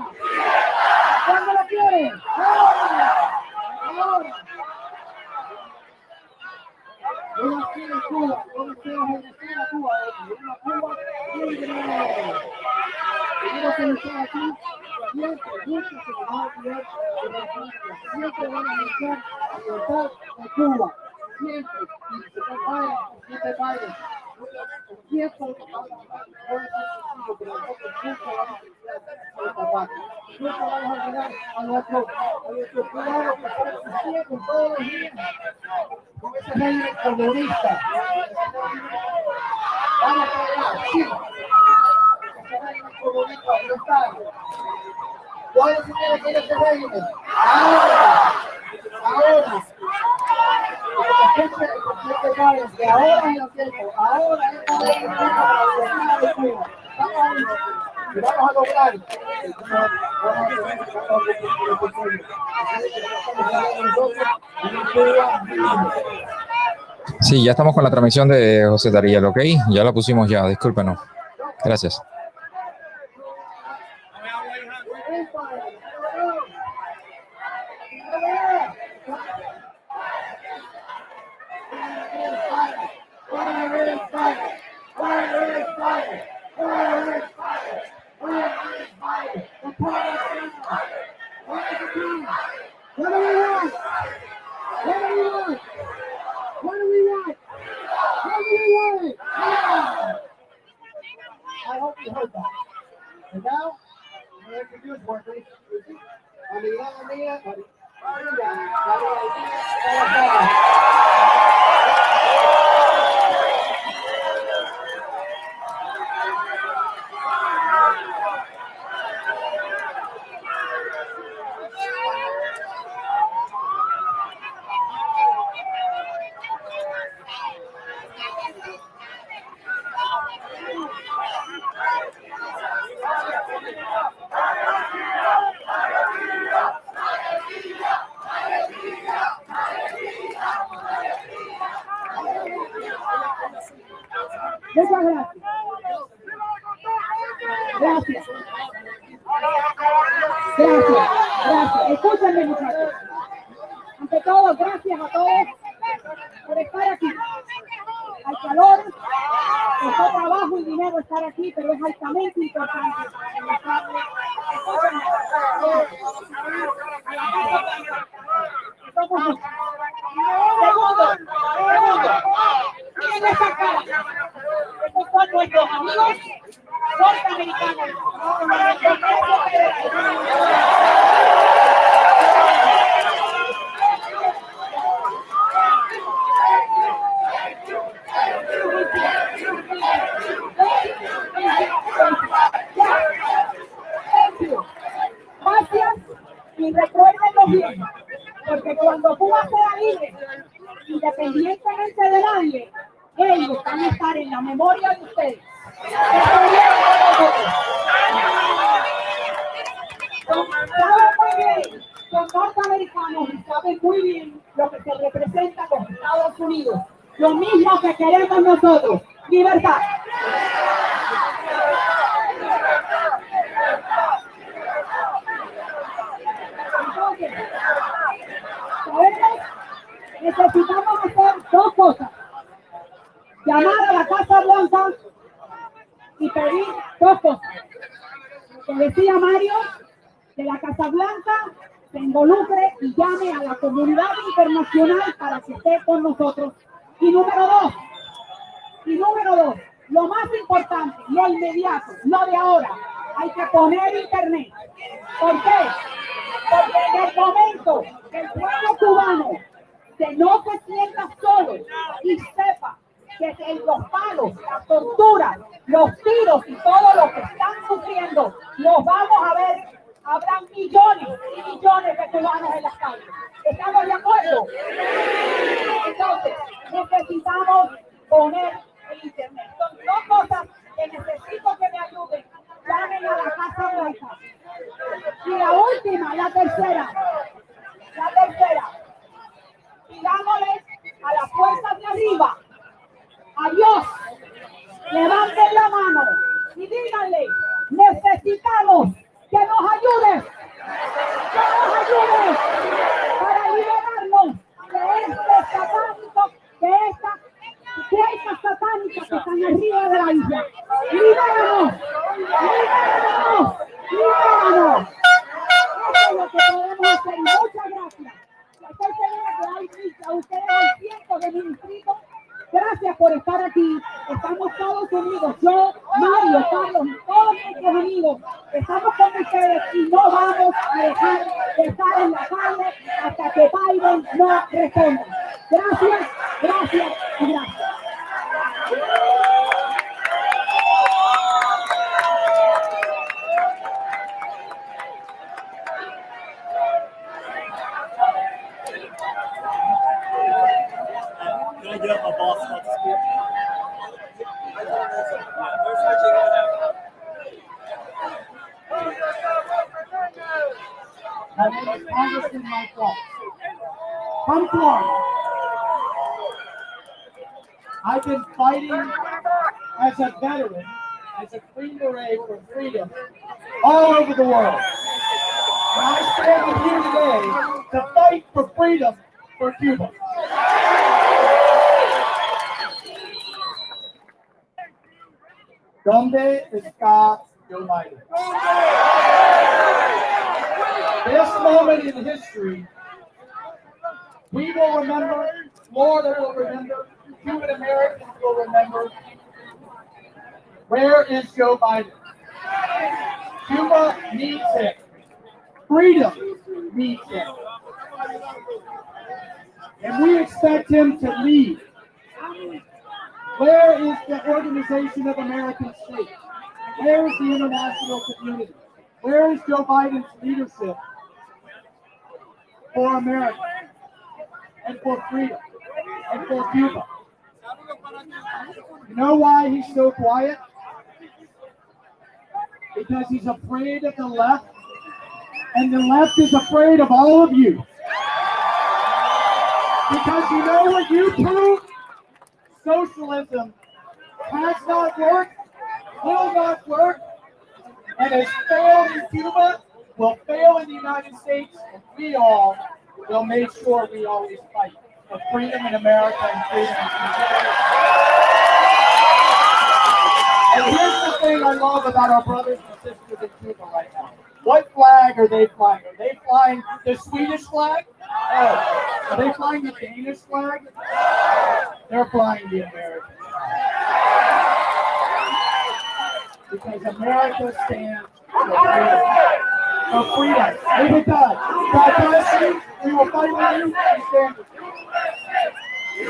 ¿Cuándo lo quiere? Ahora. Uno quiere Cuba, uno quiere regresar a Cuba, una Cuba libre. Tenemos que estar aquí siempre, juntos, que nos va a olvidar de la familia. Siempre van a luchar a libertad de Cuba. Siempre, y se preparen, siempre vayan. Siempre vamos a hablar, pero nosotros nunca vamos a olvidar a papá. Nunca vamos a olvidar a nuestros cuidados que están existiendo todos los días. Con ese régimen comunista. Vamos a hablar, sí. Ese régimen comunista no está. ¿Cuándo se tiene que ir ese régimen? Ahora. El presidente Biden, que ahora es el tiempo, ahora es el tiempo. Y vamos a lograr. Sí, ya estamos con la transmisión de José Dariel, ¿ok? Ya la pusimos ya, discúlpenos. Gracias. I hope you heard that. And now, I'm going to introduce workers. María. Muchas gracias. Gracias. Escúchenme, muchachos. Ante todo, gracias a todos por estar aquí. Al calor, costó trabajo y dinero estar aquí, pero es altamente importante. Segundo, miren esta cara. Estos son nuestros amigos norteamericanos. Gracias y recuérdenlo bien, porque cuando Cuba sea libre, independientemente de nadie, ellos van a estar en la memoria de ustedes. Saben muy bien, son norteamericanos y saben muy bien lo que se representa con Estados Unidos. Lo mismo que queremos nosotros, libertad. Entonces, necesitamos hacer dos cosas. Llamar a la Casa Blanca y pedir dos cosas. Que decía Mario, que la Casa Blanca se involucre y llame a la comunidad internacional para que esté con nosotros. Y número dos, lo más importante, lo inmediato, lo de ahora, hay que poner internet. ¿Por qué? Porque en el momento que el pueblo cubano no se sienta solo y sepa que en los palos, las torturas, los tiros y todo lo que están sufriendo, los vamos a ver, habrán millones y millones de cubanos en las calles. ¿Estamos de acuerdo? Entonces, necesitamos poner el internet. Son dos cosas que necesito que me ayuden. Llamen a la Casa Blanca. Y la última, la tercera. Pidámosle a las fuerzas de arriba, a Dios, levanten la mano y díganle, necesitamos que nos ayudes para liberarnos de este satánico, de estas fuerzas satánicas que están arriba de la isla. ¡Libéranos! Eso es lo que podemos hacer. Muchas gracias. Estoy segura que hay ustedes hay cientos de ministritos. Gracias por estar aquí. Estamos todos unidos. Yo, Mario, Carlos, todos nuestros amigos, estamos con ustedes y no vamos a dejar de estar en la calle hasta que Biden no responda. Gracias y gracias. Can I get up my boss wants to speak? My name is Congressman Mike Waltz. From Florida. I've been fighting as a veteran, as a Green Beret for freedom all over the world. And I stand with you today to fight for freedom for Cuba. ¿Dónde está Joe Biden? This moment in history, we will remember, Florida will remember, Cuban Americans will remember. Where is Joe Biden? Cuba needs him. Freedom needs him. And we expect him to lead. Where is the Organization of American States? Where is the international community? Where is Joe Biden's leadership for America and for freedom and for Cuba? You know why he's so quiet? Because he's afraid of the left, and the left is afraid of all of you. Because you know what you proved? Socialism has not worked, will not work, and has failed in Cuba, will fail in the United States, and we all will make sure we always fight for freedom in America and freedom in Cuba. And here's the thing I love about our brothers and sisters in Cuba right now. What flag are they flying? Are they flying the Swedish flag? Oh. Are they flying the Danish flag? They're flying the American flag. Because America stands for freedom. For freedom. May we God. God bless you. We will fight with you and stand with you.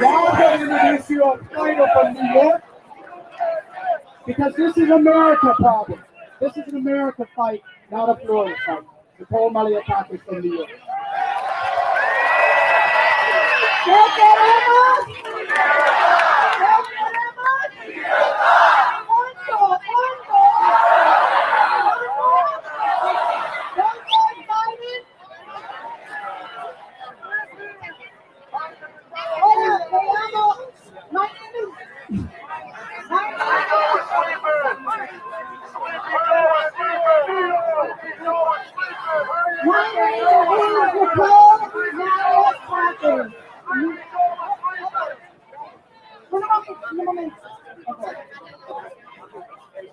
Now I'm going to introduce you a fighter from New York. Because this is America problem. This is an America fight, not a Florida fight. Nicole Maliotakis from New York.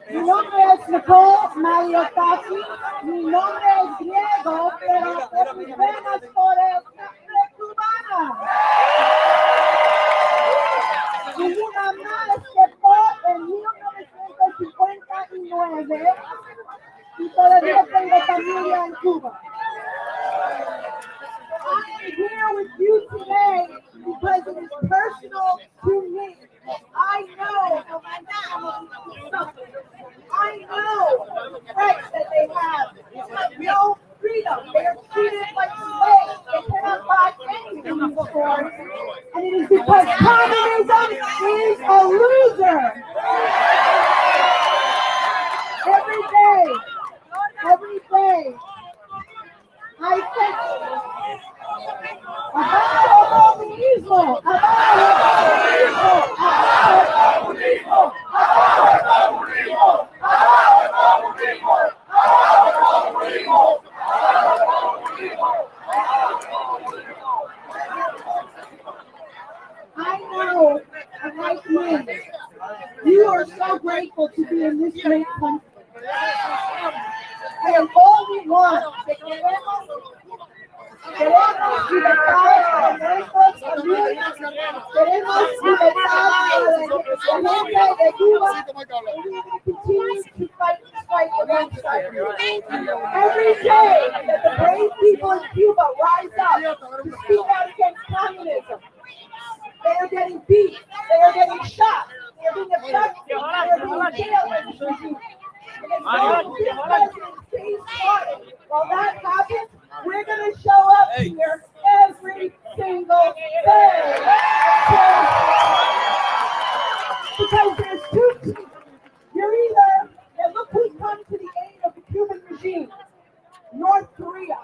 Mi nombre es Nicole Maliotakis. Mi nombre es griego, pero por mis venas por el sangre cubana. Y una más que fue en 1959 y todavía tengo familia en Cuba. I am here with you today because it is personal to me. I know how my family suffers. I know the threats that they have. No freedom. They are treated like slaves. They cannot buy anything in the stores. And it is because communism is a white men. You are so grateful to be in this great country. And all we want, queremos libertad para nuestras familias, queremos libertad para la gente de Cuba, and we will continue to fight against that. Every day that the brave people in Cuba rise up to speak out against communism, they are getting beat, they are getting shot, they are being abducted, they are being jailed by this regime. While that happens, we're going to show up here every single day. Because there's two teams. You're either, and look who's come to the aid of the Cuban regime: North Korea,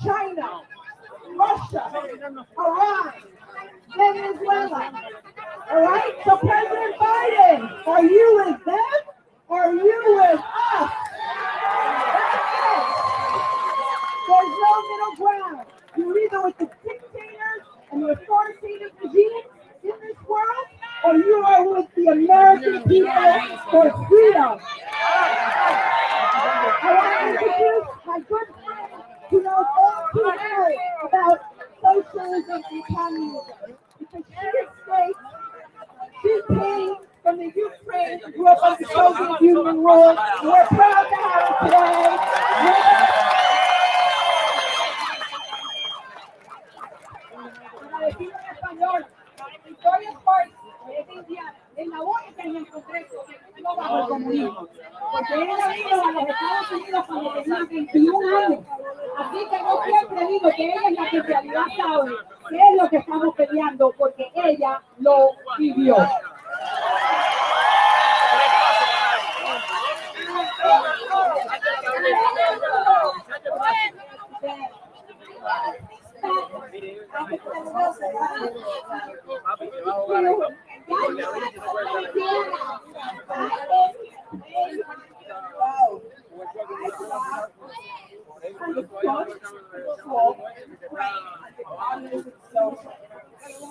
China, Russia, Iran, Venezuela. All right? So President Biden, are you with them? Or are you with us? There's no middle ground. You're either with the dictators and the authoritative regimes in this world, or you are with the American people for freedom. I want to introduce my good friend who knows all too well about socialism and communism. Because she came from the Ukraine, grew up under Soviet Union rule. We're proud to have her today. Victoria Park es indiana, es la única en el Congreso que no bajo el comunismo, porque él ha venido a los Estados Unidos cuando tenía 21 años. Así que yo siempre digo que ella es la que en realidad sabe qué es lo que estamos peleando, porque ella lo vivió.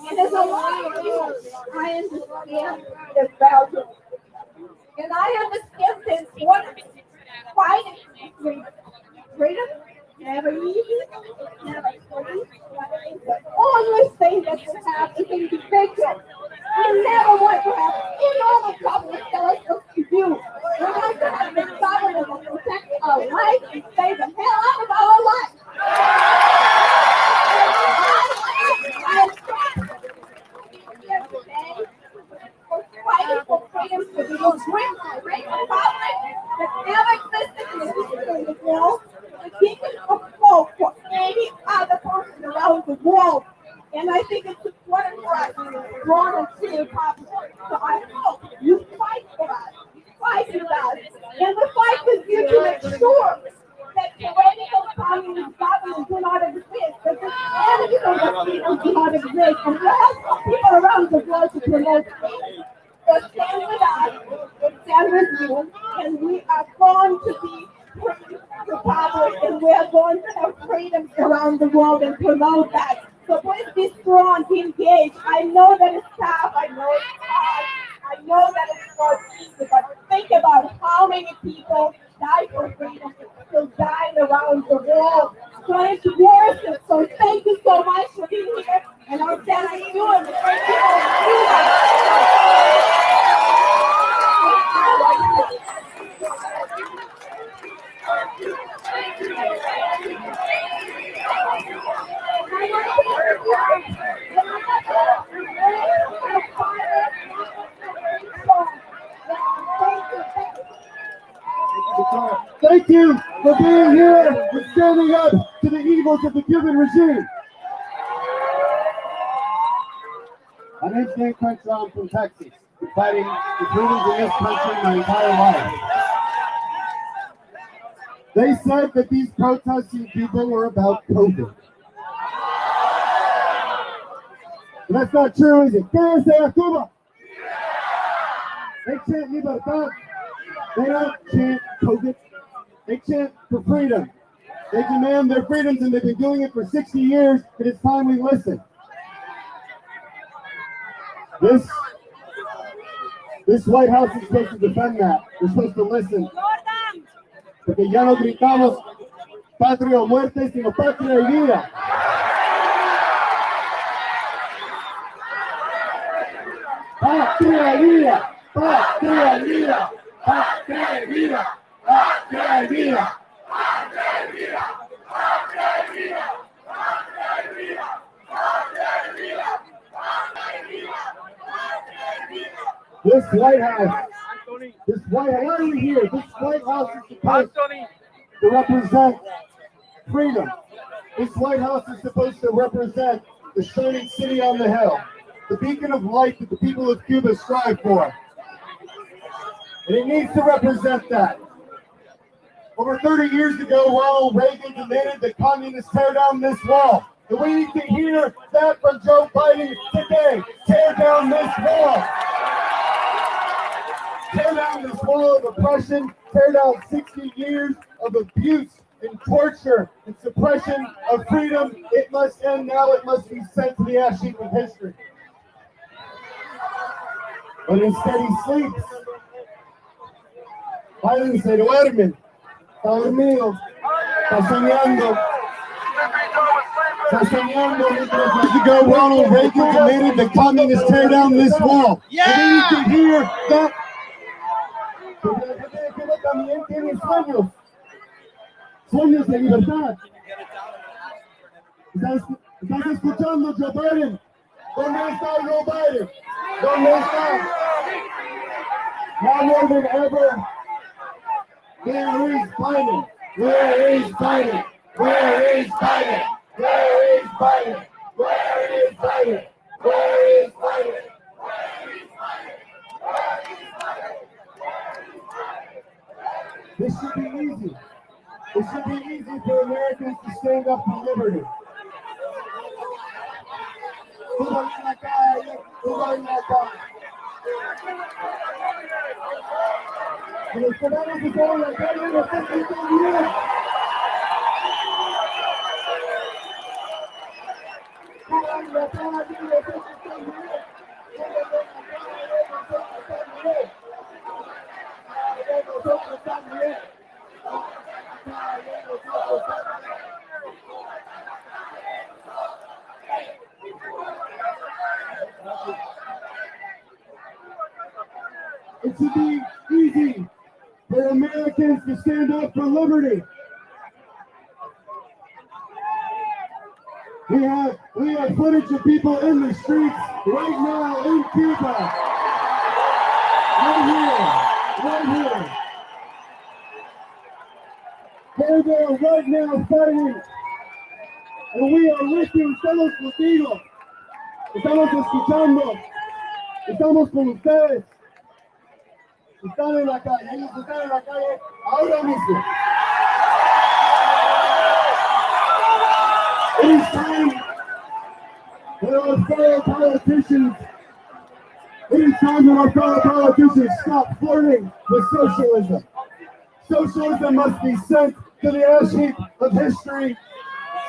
And there's a lot of you I understand this value. And I understand this one fighting freedom, never easy, never free. Always say that you have is individual. We never want to have enormous government tell us what to do. We want to have the government that protects our life and save the hell out of our life. Fighting for freedom to be a great republic that never existed in the history of the world, the beacon of hope for any other person around the world. And I think it's important for us to draw and see a republic. So I hope you fight for us, fight with us, and we fight with you to make sure that tyrannical communist governments do not exist, that the enemies of the freedom do not exist, and we have people around the world to promote freedom. So stand with us, stand with you, and we are going to be free republic, and we are going to have freedom around the world and promote that. So please be strong, be engaged. I know that it's tough, I know it's hard, I know that it's not easy, but think about how many people die for freedom and still dying around the world trying to worship. So thank you so much for being here, and I'll thank you and the great people of Cuba. Thank you for being here and standing up to the evils of the Cuban regime. My name's Dan Crenshaw. I'm from Texas. Been fighting the freedoms in this country my entire life. They said that these protesting people were about COVID. But that's not true, is it? Quédense a Cuba! They chant libertad. They don't chant COVID. They chant for freedom. They demand their freedoms, and they've been doing it for 60 years, and it's time we listen. This This White House is supposed to defend that. We're supposed to listen. Porque ya no gritamos patria o muerte, sino patria y vida. Patria y vida, patria y vida, patria y vida, patria y vida. This White House, why are we here? This White House is supposed to represent freedom. This White House is supposed to represent the shining city on the hill, the beacon of light that the people of Cuba strive for. And it needs to represent that. Over 30 years ago, Ronald Reagan demanded that communists tear down this wall. And we need to hear that from Joe Biden today. Tear down this wall. Tear down this wall of oppression. Tear down 60 years of abuse and torture and suppression of freedom. It must end now. It must be sent to the ash heap of history. But instead he sleeps. Biden se duerme. Está dormido. Está soñando. Está soñando. Years ago, Ronald Reagan demanded that communists tear down this wall. Yeah! And you can hear that. También tiene sueños. Sueños de libertad. ¿Estás escuchando, Joe Biden? ¿Dónde está Joe Biden? ¿Dónde está? Now more than ever, where is Biden? Where is Biden? Where is Biden? Where is Biden? Where is Biden? Where is Biden? This should be easy. It should be easy for Americans to stand up for liberty. Pero esperamos que estén en la calle y no estén gritando bien. En la calle no estén gritando bien. Nosotros también. It should be easy for Americans to stand up for liberty. We have footage of people in the streets right now in Cuba. Right here. They're there right now fighting. And we are with you, estamos contigo. Estamos escuchando. Estamos con ustedes. Están en la calle, ellos están en la calle ahora mismo. It is time that our fellow politicians, stop flirting with socialism. Socialism must be sent to the ash heap of history.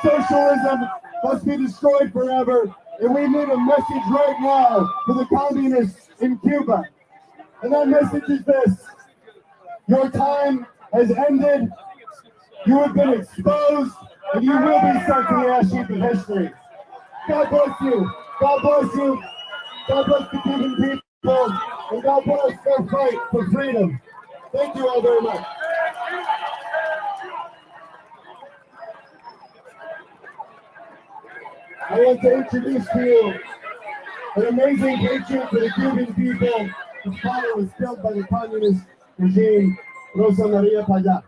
Socialism must be destroyed forever. And we need a message right now for the communists in Cuba. And that message is this: your time has ended, you have been exposed, and you will be sent to the ash heap of history. God bless you. God bless you. God bless the Cuban people, and God bless their fight for freedom. Thank you all very much. I want to introduce to you an amazing patriot for the Cuban people. His father was killed by the communist regime, Rosa Maria Payá.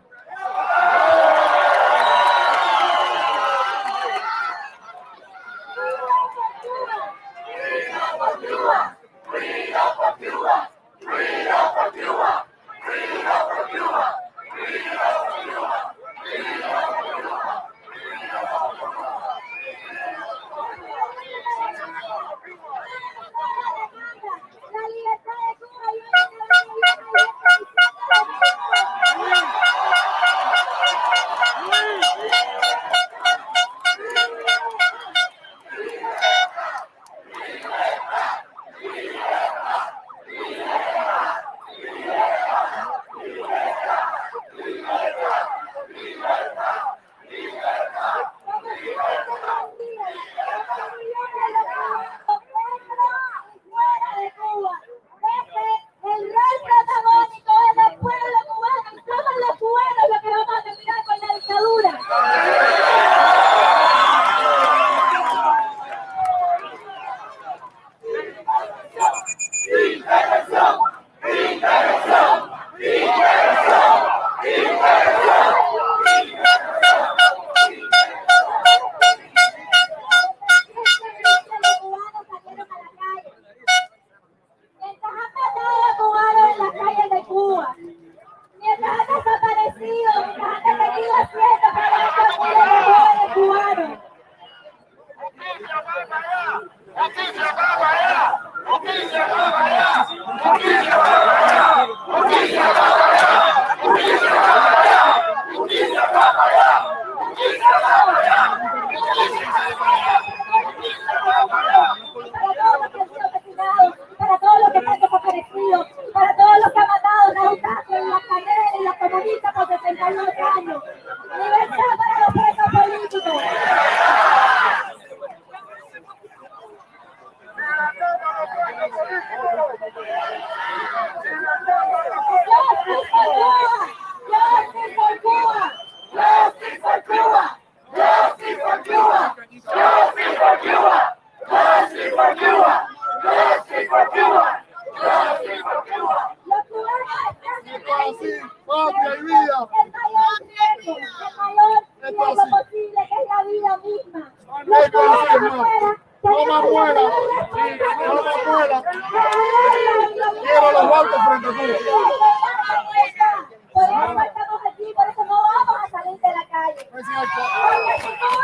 Para todos los que están desaparecidos, para todos los que han matado Raúl Castro en la carrera y la comunista por 69 años. Libertad para los presos políticos. Justice for Cuba! Justice for Cuba! Justice for Cuba! Justice for Cuba! Justice for Cuba! Justice for Cuba! Justice for Cuba! Los cubanos están en el patria y vida. El mayor riesgo posible que es la vida misma. Los cubanos afuera No más muera. No más muera. Quiero los bancos frente a ti. Por eso estamos aquí, por eso no vamos a salir de la calle. Porque si no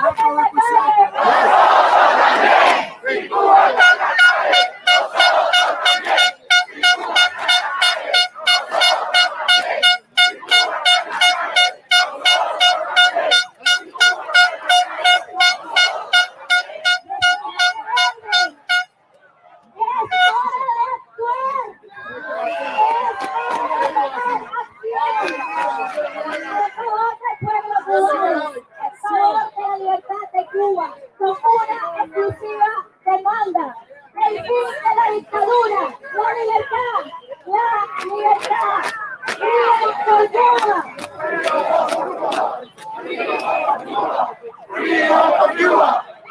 vamos a Si Cuba está en la calle, nosotros también. Si Cuba está en la calle, nosotros también. Si Cuba está en la calle, nosotros también. Si Cuba está en la calle, nosotros la libertad de Cuba con una exclusiva demanda: el fin de la dictadura, la libertad, la libertad. Freedom for Cuba! Freedom for Cuba!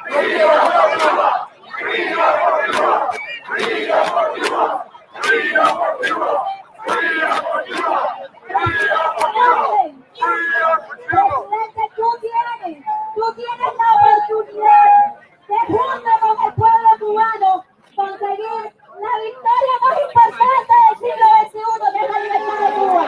Freedom for Cuba! Freedom for Cuba! Freedom for Cuba! Freedom for Cuba! Freedom for Cuba! Presidente, tú tienes la oportunidad de, junto con el pueblo cubano, conseguir la victoria más importante del siglo XXI, que es la libertad de Cuba.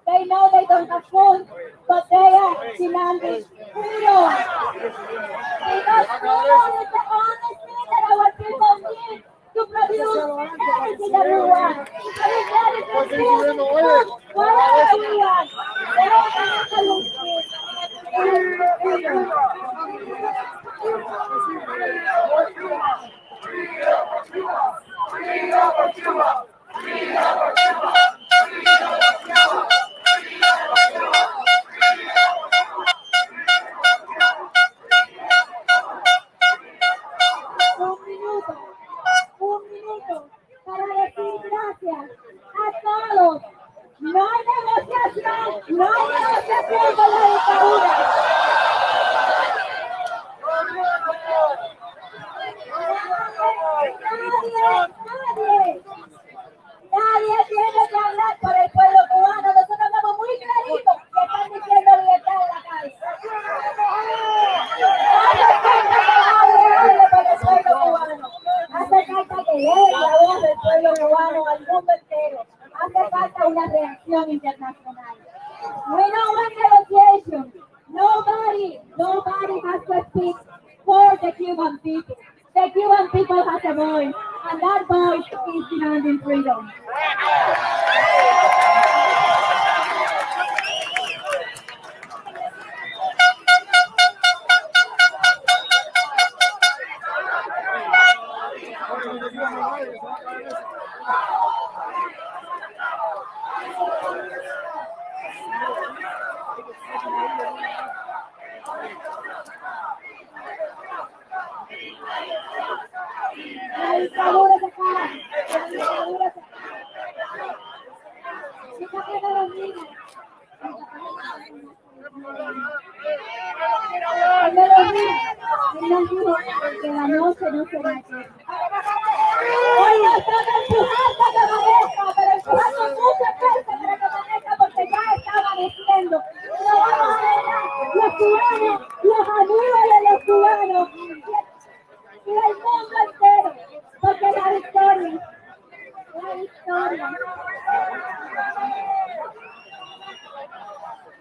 They know they don't have food, but they are demanding freedom. Because freedom is the only thing that our people need to produce everything that we want. And if that is whatever we want, they don't have to lose un minuto para decir gracias a todos. No hay negociación, no hay negociación con la dictadura. Nadie tiene que hablar por el pueblo cubano. Nosotros estamos muy claritos que están diciendo libertad en la calle. Hable por el pueblo cubano. Hace falta que lea la voz del pueblo cubano al mundo entero. Hace falta una reacción internacional. We don't want negotiation. Nobody has to speak for the Cuban people. The Cuban people have a voice, and that voice is demanding freedom. La dictadura se acaba. La dictadura se acaba. victoria.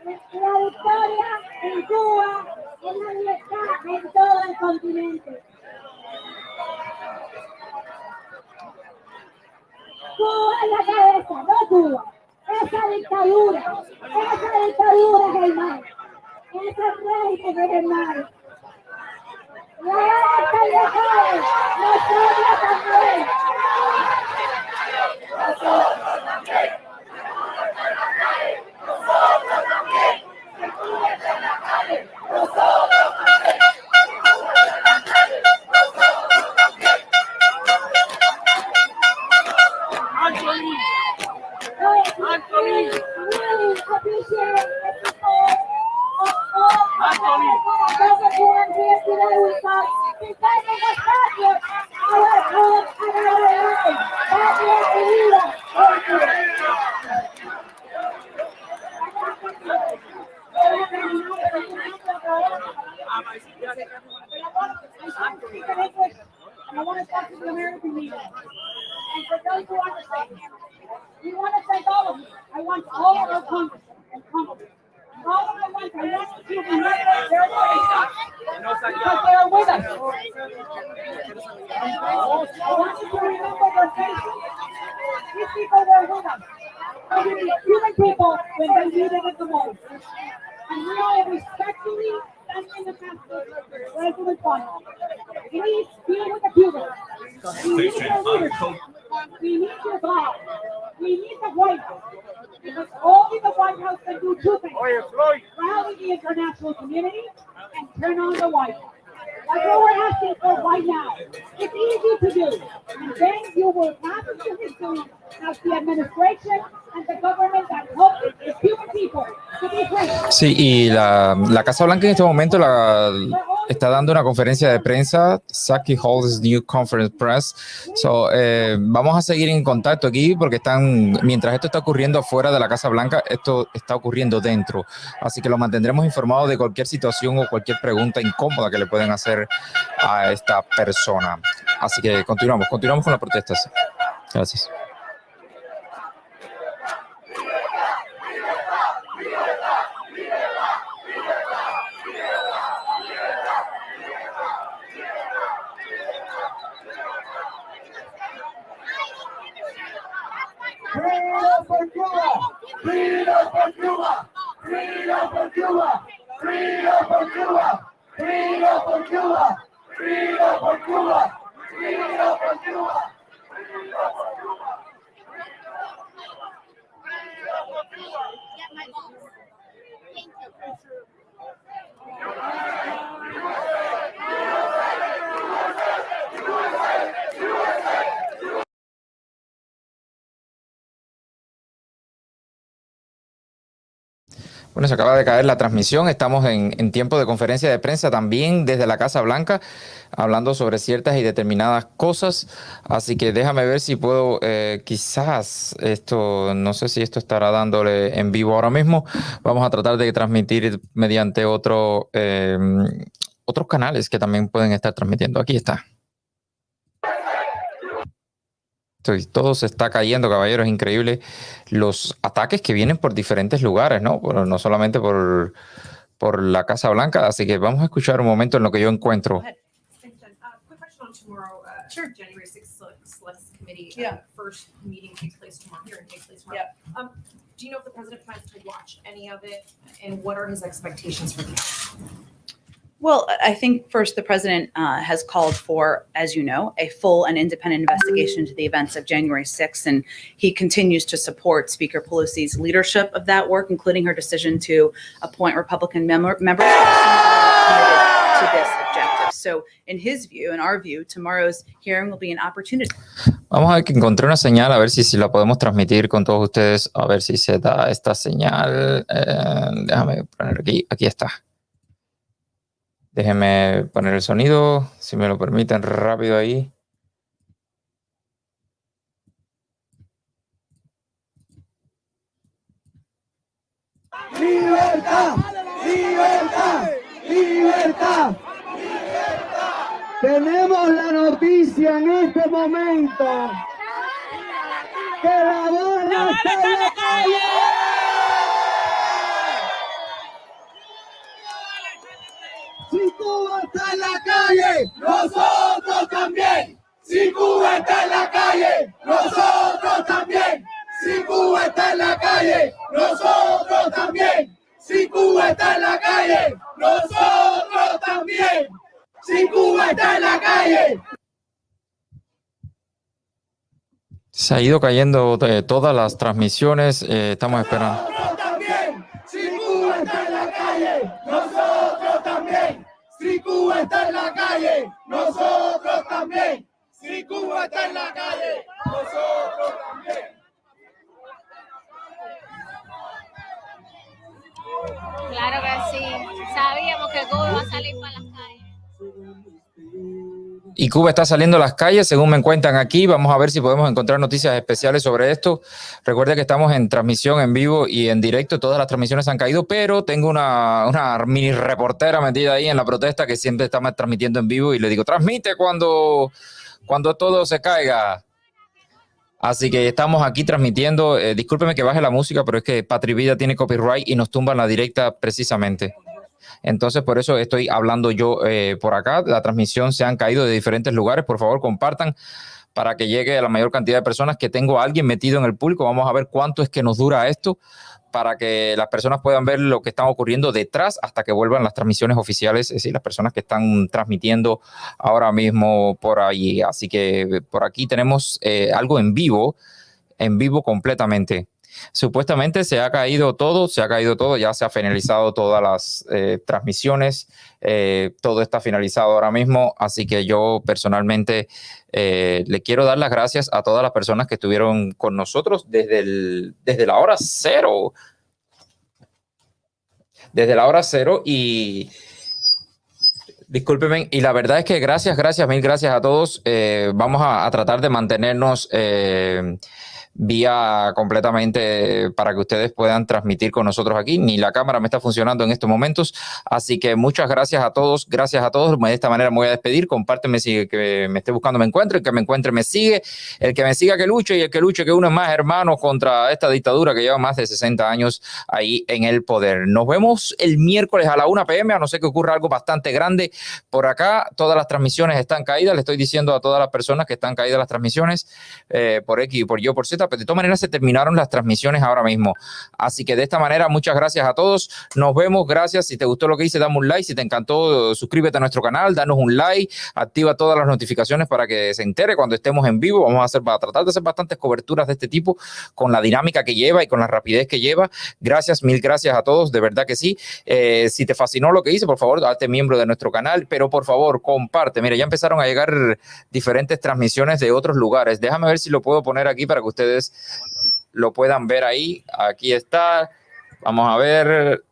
La victoria en Cuba es la libertad en todo el continente. Cuba es la cabeza, no Cuba. Esa dictadura es el mal. Ese régimen es el mal. La esta y dejado, nosotros también. Really appreciate the support of everyone here today with us. Defending the patria, our home and our life. Patria querida. Thank you. I want to talk to the American media. And for those who understand, we want to thank all of you. I want all of our Congress and Congress. All of my ones, I want you to remember their faces because they are with us. I want you to remember their faces. These people were with us. They were the human people when they needed it the most. And we are respectfully thanking the President, President Trump. Please deal with the Cubans. We need your leadership. We need your God. We need the White House. Because only the White House can do two things. Rally the international community and turn on the White House. That's what we're asking for right now. It's easy to do. And then you will have the history of the administration and the government that helped the Cuban people to be free. Sí, y la Casa Blanca en este momento está dando una conferencia de prensa. Psaki holds new conference press. So, vamos a seguir en contacto aquí porque mientras esto está ocurriendo afuera de la Casa Blanca, esto está ocurriendo dentro. Así que lo mantendremos informado de cualquier situación o cualquier pregunta incómoda que le pueden hacer a esta persona. Así que continuamos con las protestas. Gracias. Freedom for Cuba! Freedom for Cuba! Freedom for Cuba! Freedom for Cuba! Freedom for Cuba! Freedom for Cuba! Freedom for Cuba! Bueno, se acaba de caer la transmisión. Estamos en tiempo de conferencia de prensa también desde la Casa Blanca, hablando sobre ciertas y determinadas cosas. Así que déjame ver si puedo, quizás esto, no sé si esto estará dándole en vivo ahora mismo. Vamos a tratar de transmitir mediante otros canales que también pueden estar transmitiendo. Aquí está. Todo se está cayendo, caballeros, es increíble los ataques que vienen por diferentes lugares, ¿no? No solamente por la Casa Blanca, así que vamos a escuchar un momento en lo que yo encuentro. Sure. January 6th Select Committee first meeting takes place tomorrow. Do you know if the president plans to watch any of it, and what are his expectations for the? Well, I think first the president has called for, as you know, a full and independent investigation into the events of January 6th, and he continues to support Speaker Pelosi's leadership of that work, including her decision to appoint Republican members committed to this objective. So, in his view, in our view, tomorrow's hearing will be an opportunity. Vamos a ver que encontré una señal, a ver si la podemos transmitir con todos ustedes, a ver si se da esta señal. Déjame poner aquí está. Déjenme poner el sonido, si me lo permiten, rápido ahí. ¡Libertad! ¡Libertad! ¡Libertad! Tenemos la noticia en este momento que la Cuba está en la calle. Si Cuba está en la calle, nosotros también. Si Cuba está en la calle, nosotros también. Si Cuba está en la calle, nosotros también. Si Cuba está en la calle, nosotros también. Si Cuba está en la calle. Se ha ido cayendo todas las transmisiones. Estamos esperando. Nosotros también. Si Cuba está en la calle, nosotros también. Si Cuba está en la calle, nosotros también. Si Cuba está en la calle, nosotros también. Claro que sí. Sabíamos que Cuba iba a salir para las calles. Y Cuba está saliendo a las calles, según me cuentan aquí. Vamos a ver si podemos encontrar noticias especiales sobre esto. Recuerda que estamos en transmisión en vivo y en directo. Todas las transmisiones han caído, pero tengo una mini reportera metida ahí en la protesta que siempre está transmitiendo en vivo y le digo, transmite cuando todo se caiga. Así que estamos aquí transmitiendo. Discúlpeme que baje la música, pero es que Patri Vida tiene copyright y nos tumban la directa precisamente. Entonces, por eso estoy hablando yo por acá. La transmisión se han caído de diferentes lugares. Por favor, compartan para que llegue a la mayor cantidad de personas. Que tengo a alguien metido en el público. Vamos a ver cuánto es que nos dura esto para que las personas puedan ver lo que está ocurriendo detrás hasta que vuelvan las transmisiones oficiales. Es decir, las personas que están transmitiendo ahora mismo por ahí. Así que por aquí tenemos algo en vivo completamente. Supuestamente se ha caído todo, ya se ha finalizado todas las transmisiones, todo está finalizado ahora mismo, así que yo personalmente le quiero dar las gracias a todas las personas que estuvieron con nosotros desde la hora cero. Desde la hora cero y... Discúlpenme, y la verdad es que mil gracias a todos. Vamos a tratar de mantenernos vía completamente para que ustedes puedan transmitir con nosotros aquí. Ni la cámara me está funcionando en estos momentos, así que muchas gracias a todos. De esta manera me voy a despedir. Compárteme si el que me esté buscando me encuentre, el que me encuentre me sigue, el que me siga que luche y el que luche que uno es más hermanos contra esta dictadura que lleva más de 60 años ahí en el poder. Nos vemos el miércoles a la 1 p.m. a no ser que ocurra algo bastante grande por acá. Todas las transmisiones están caídas. Le estoy diciendo a todas las personas que están caídas las transmisiones por X y por Y, por Z. Pero de todas maneras se terminaron las transmisiones ahora mismo. Así que de esta manera, muchas gracias a todos. Nos vemos, gracias. Si te gustó lo que hice, dame un like. Si te encantó, suscríbete a nuestro canal, danos un like, activa todas las notificaciones para que se entere cuando estemos en vivo. Vamos a tratar de hacer bastantes coberturas de este tipo con la dinámica que lleva y con la rapidez que lleva. Gracias, mil gracias a todos, de verdad que sí. Si te fascinó lo que hice, por favor, hazte miembro de nuestro canal, pero por favor, comparte. Mira, ya empezaron a llegar diferentes transmisiones de otros lugares. Déjame ver si lo puedo poner aquí para que ustedes lo puedan ver ahí. Aquí está. Vamos a ver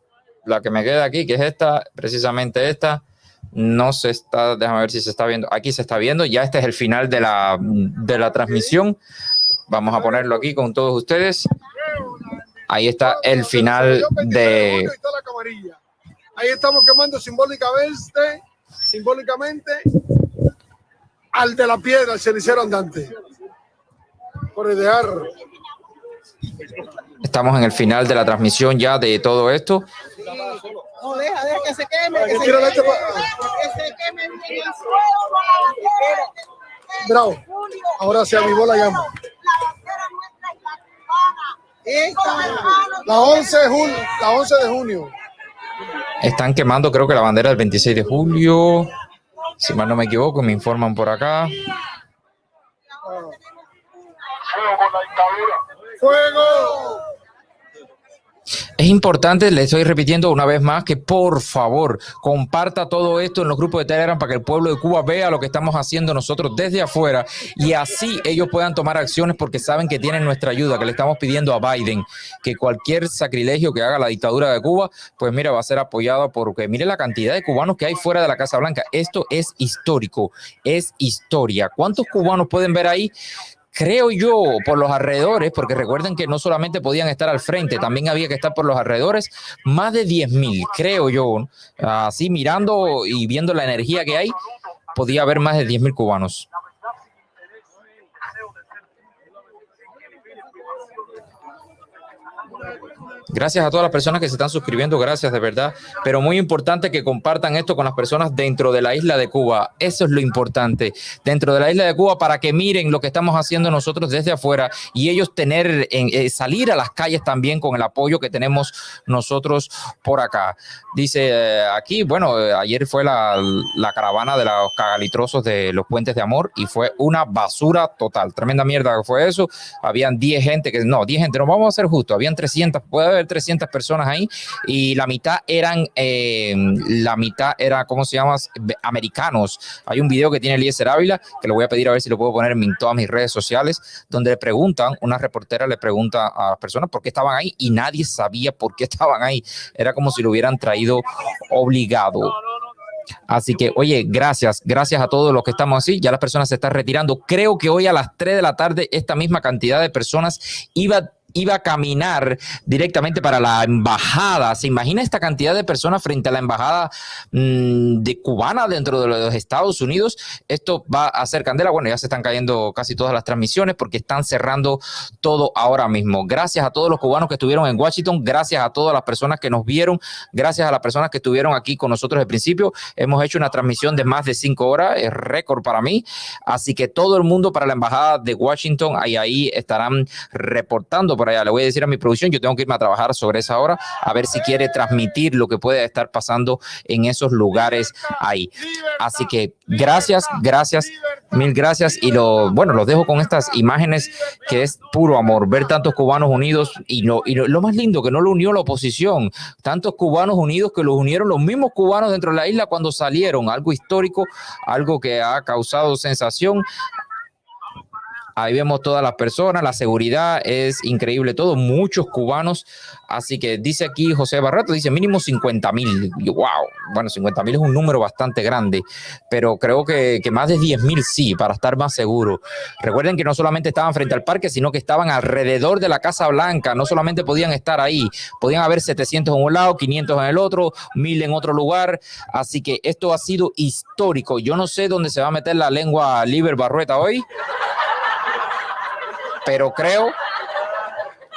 la que me queda aquí, que es esta, precisamente esta. No se está, déjame ver si se está viendo. Aquí se está viendo. Ya este es el final de la transmisión. Vamos a ponerlo aquí con todos ustedes. Ahí está el final de... Ahí estamos quemando simbólicamente al de la piedra, el cenicero andante. Por idear. Estamos en el final de la transmisión ya de todo esto. No, deja que se queme. Que se queme. Bravo. Ahora se avivó la llama. La 11 de junio. Están quemando, creo que la bandera del 26 de julio. Si mal no me equivoco, me informan por acá. ¡Fuego! Es importante, le estoy repitiendo una vez más, que por favor comparta todo esto en los grupos de Telegram para que el pueblo de Cuba vea lo que estamos haciendo nosotros desde afuera y así ellos puedan tomar acciones porque saben que tienen nuestra ayuda, que le estamos pidiendo a Biden que cualquier sacrilegio que haga la dictadura de Cuba, pues mira, va a ser apoyado porque mire la cantidad de cubanos que hay fuera de la Casa Blanca. Esto es histórico, es historia. ¿Cuántos cubanos pueden ver ahí? Creo yo, por los alrededores, porque recuerden que no solamente podían estar al frente, también había que estar por los alrededores, más de 10,000, creo yo, así mirando y viendo la energía que hay, podía haber más de 10,000 cubanos. Gracias a todas las personas que se están suscribiendo, gracias de verdad, pero muy importante que compartan esto con las personas dentro de la isla de Cuba. Eso es lo importante, dentro de la isla de Cuba, para que miren lo que estamos haciendo nosotros desde afuera y ellos salir a las calles también con el apoyo que tenemos nosotros por acá. Dice aquí, bueno, ayer fue la caravana de los cagalitrosos de los Puentes de Amor y fue una basura total, tremenda mierda que fue eso. Habían 10 gente, no vamos a ser justos, habían 300, puede haber 300 personas ahí y la mitad era, ¿cómo se llama? Americanos. Hay un video que tiene Eliezer Ávila, que lo voy a pedir a ver si lo puedo poner en todas mis redes sociales, donde le preguntan, una reportera le pregunta a las personas por qué estaban ahí y nadie sabía por qué estaban ahí. Era como si lo hubieran traído obligado. Así que, oye, gracias a todos los que estamos así. Ya las personas se están retirando. Creo que hoy a las 3 de la tarde esta misma cantidad de personas iba a caminar directamente para la embajada. ¿Se imagina esta cantidad de personas frente a la embajada de cubana dentro de los Estados Unidos? Esto va a ser candela. Bueno, ya se están cayendo casi todas las transmisiones porque están cerrando todo ahora mismo. Gracias a todos los cubanos que estuvieron en Washington, gracias a todas las personas que nos vieron, gracias a las personas que estuvieron aquí con nosotros al principio. Hemos hecho una transmisión de más de 5 horas, es récord para mí. Así que todo el mundo para la embajada de Washington, ahí estarán reportando por allá. Le voy a decir a mi producción, yo tengo que irme a trabajar sobre esa hora, a ver si quiere transmitir lo que puede estar pasando en esos lugares ahí. Así que gracias, mil gracias. Y los dejo con estas imágenes que es puro amor, ver tantos cubanos unidos y lo más lindo, que no lo unió la oposición, tantos cubanos unidos que los unieron los mismos cubanos dentro de la isla cuando salieron, algo histórico, algo que ha causado sensación. Ahí vemos todas las personas, la seguridad es increíble, todo, muchos cubanos. Así que dice aquí José Barreto, dice mínimo 50,000. Wow, bueno, 50,000 es un número bastante grande, pero creo que más de 10,000 sí, para estar más seguro. Recuerden que no solamente estaban frente al parque, sino que estaban alrededor de la Casa Blanca. No solamente podían estar ahí, podían haber 700 en un lado, 500 en el otro, 1,000 en otro lugar. Así que esto ha sido histórico. Yo no sé dónde se va a meter la lengua Liber Barrueta hoy, pero creo,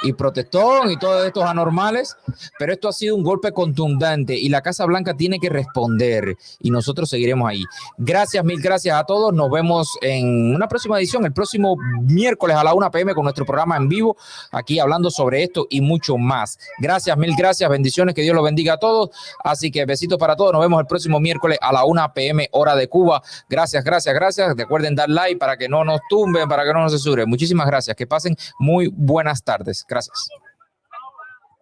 y protestón y todos estos anormales, pero esto ha sido un golpe contundente y la Casa Blanca tiene que responder y nosotros seguiremos ahí. Gracias, mil gracias a todos. Nos vemos en una próxima edición, el próximo miércoles a la 1 p.m. con nuestro programa en vivo, aquí hablando sobre esto y mucho más. Gracias, mil gracias, bendiciones, que Dios los bendiga a todos. Así que besitos para todos. Nos vemos el próximo miércoles a la 1 p.m. hora de Cuba. Gracias. Recuerden dar like para que no nos tumben, para que no nos censuren. Muchísimas gracias. Que pasen muy buenas tardes. Gracias.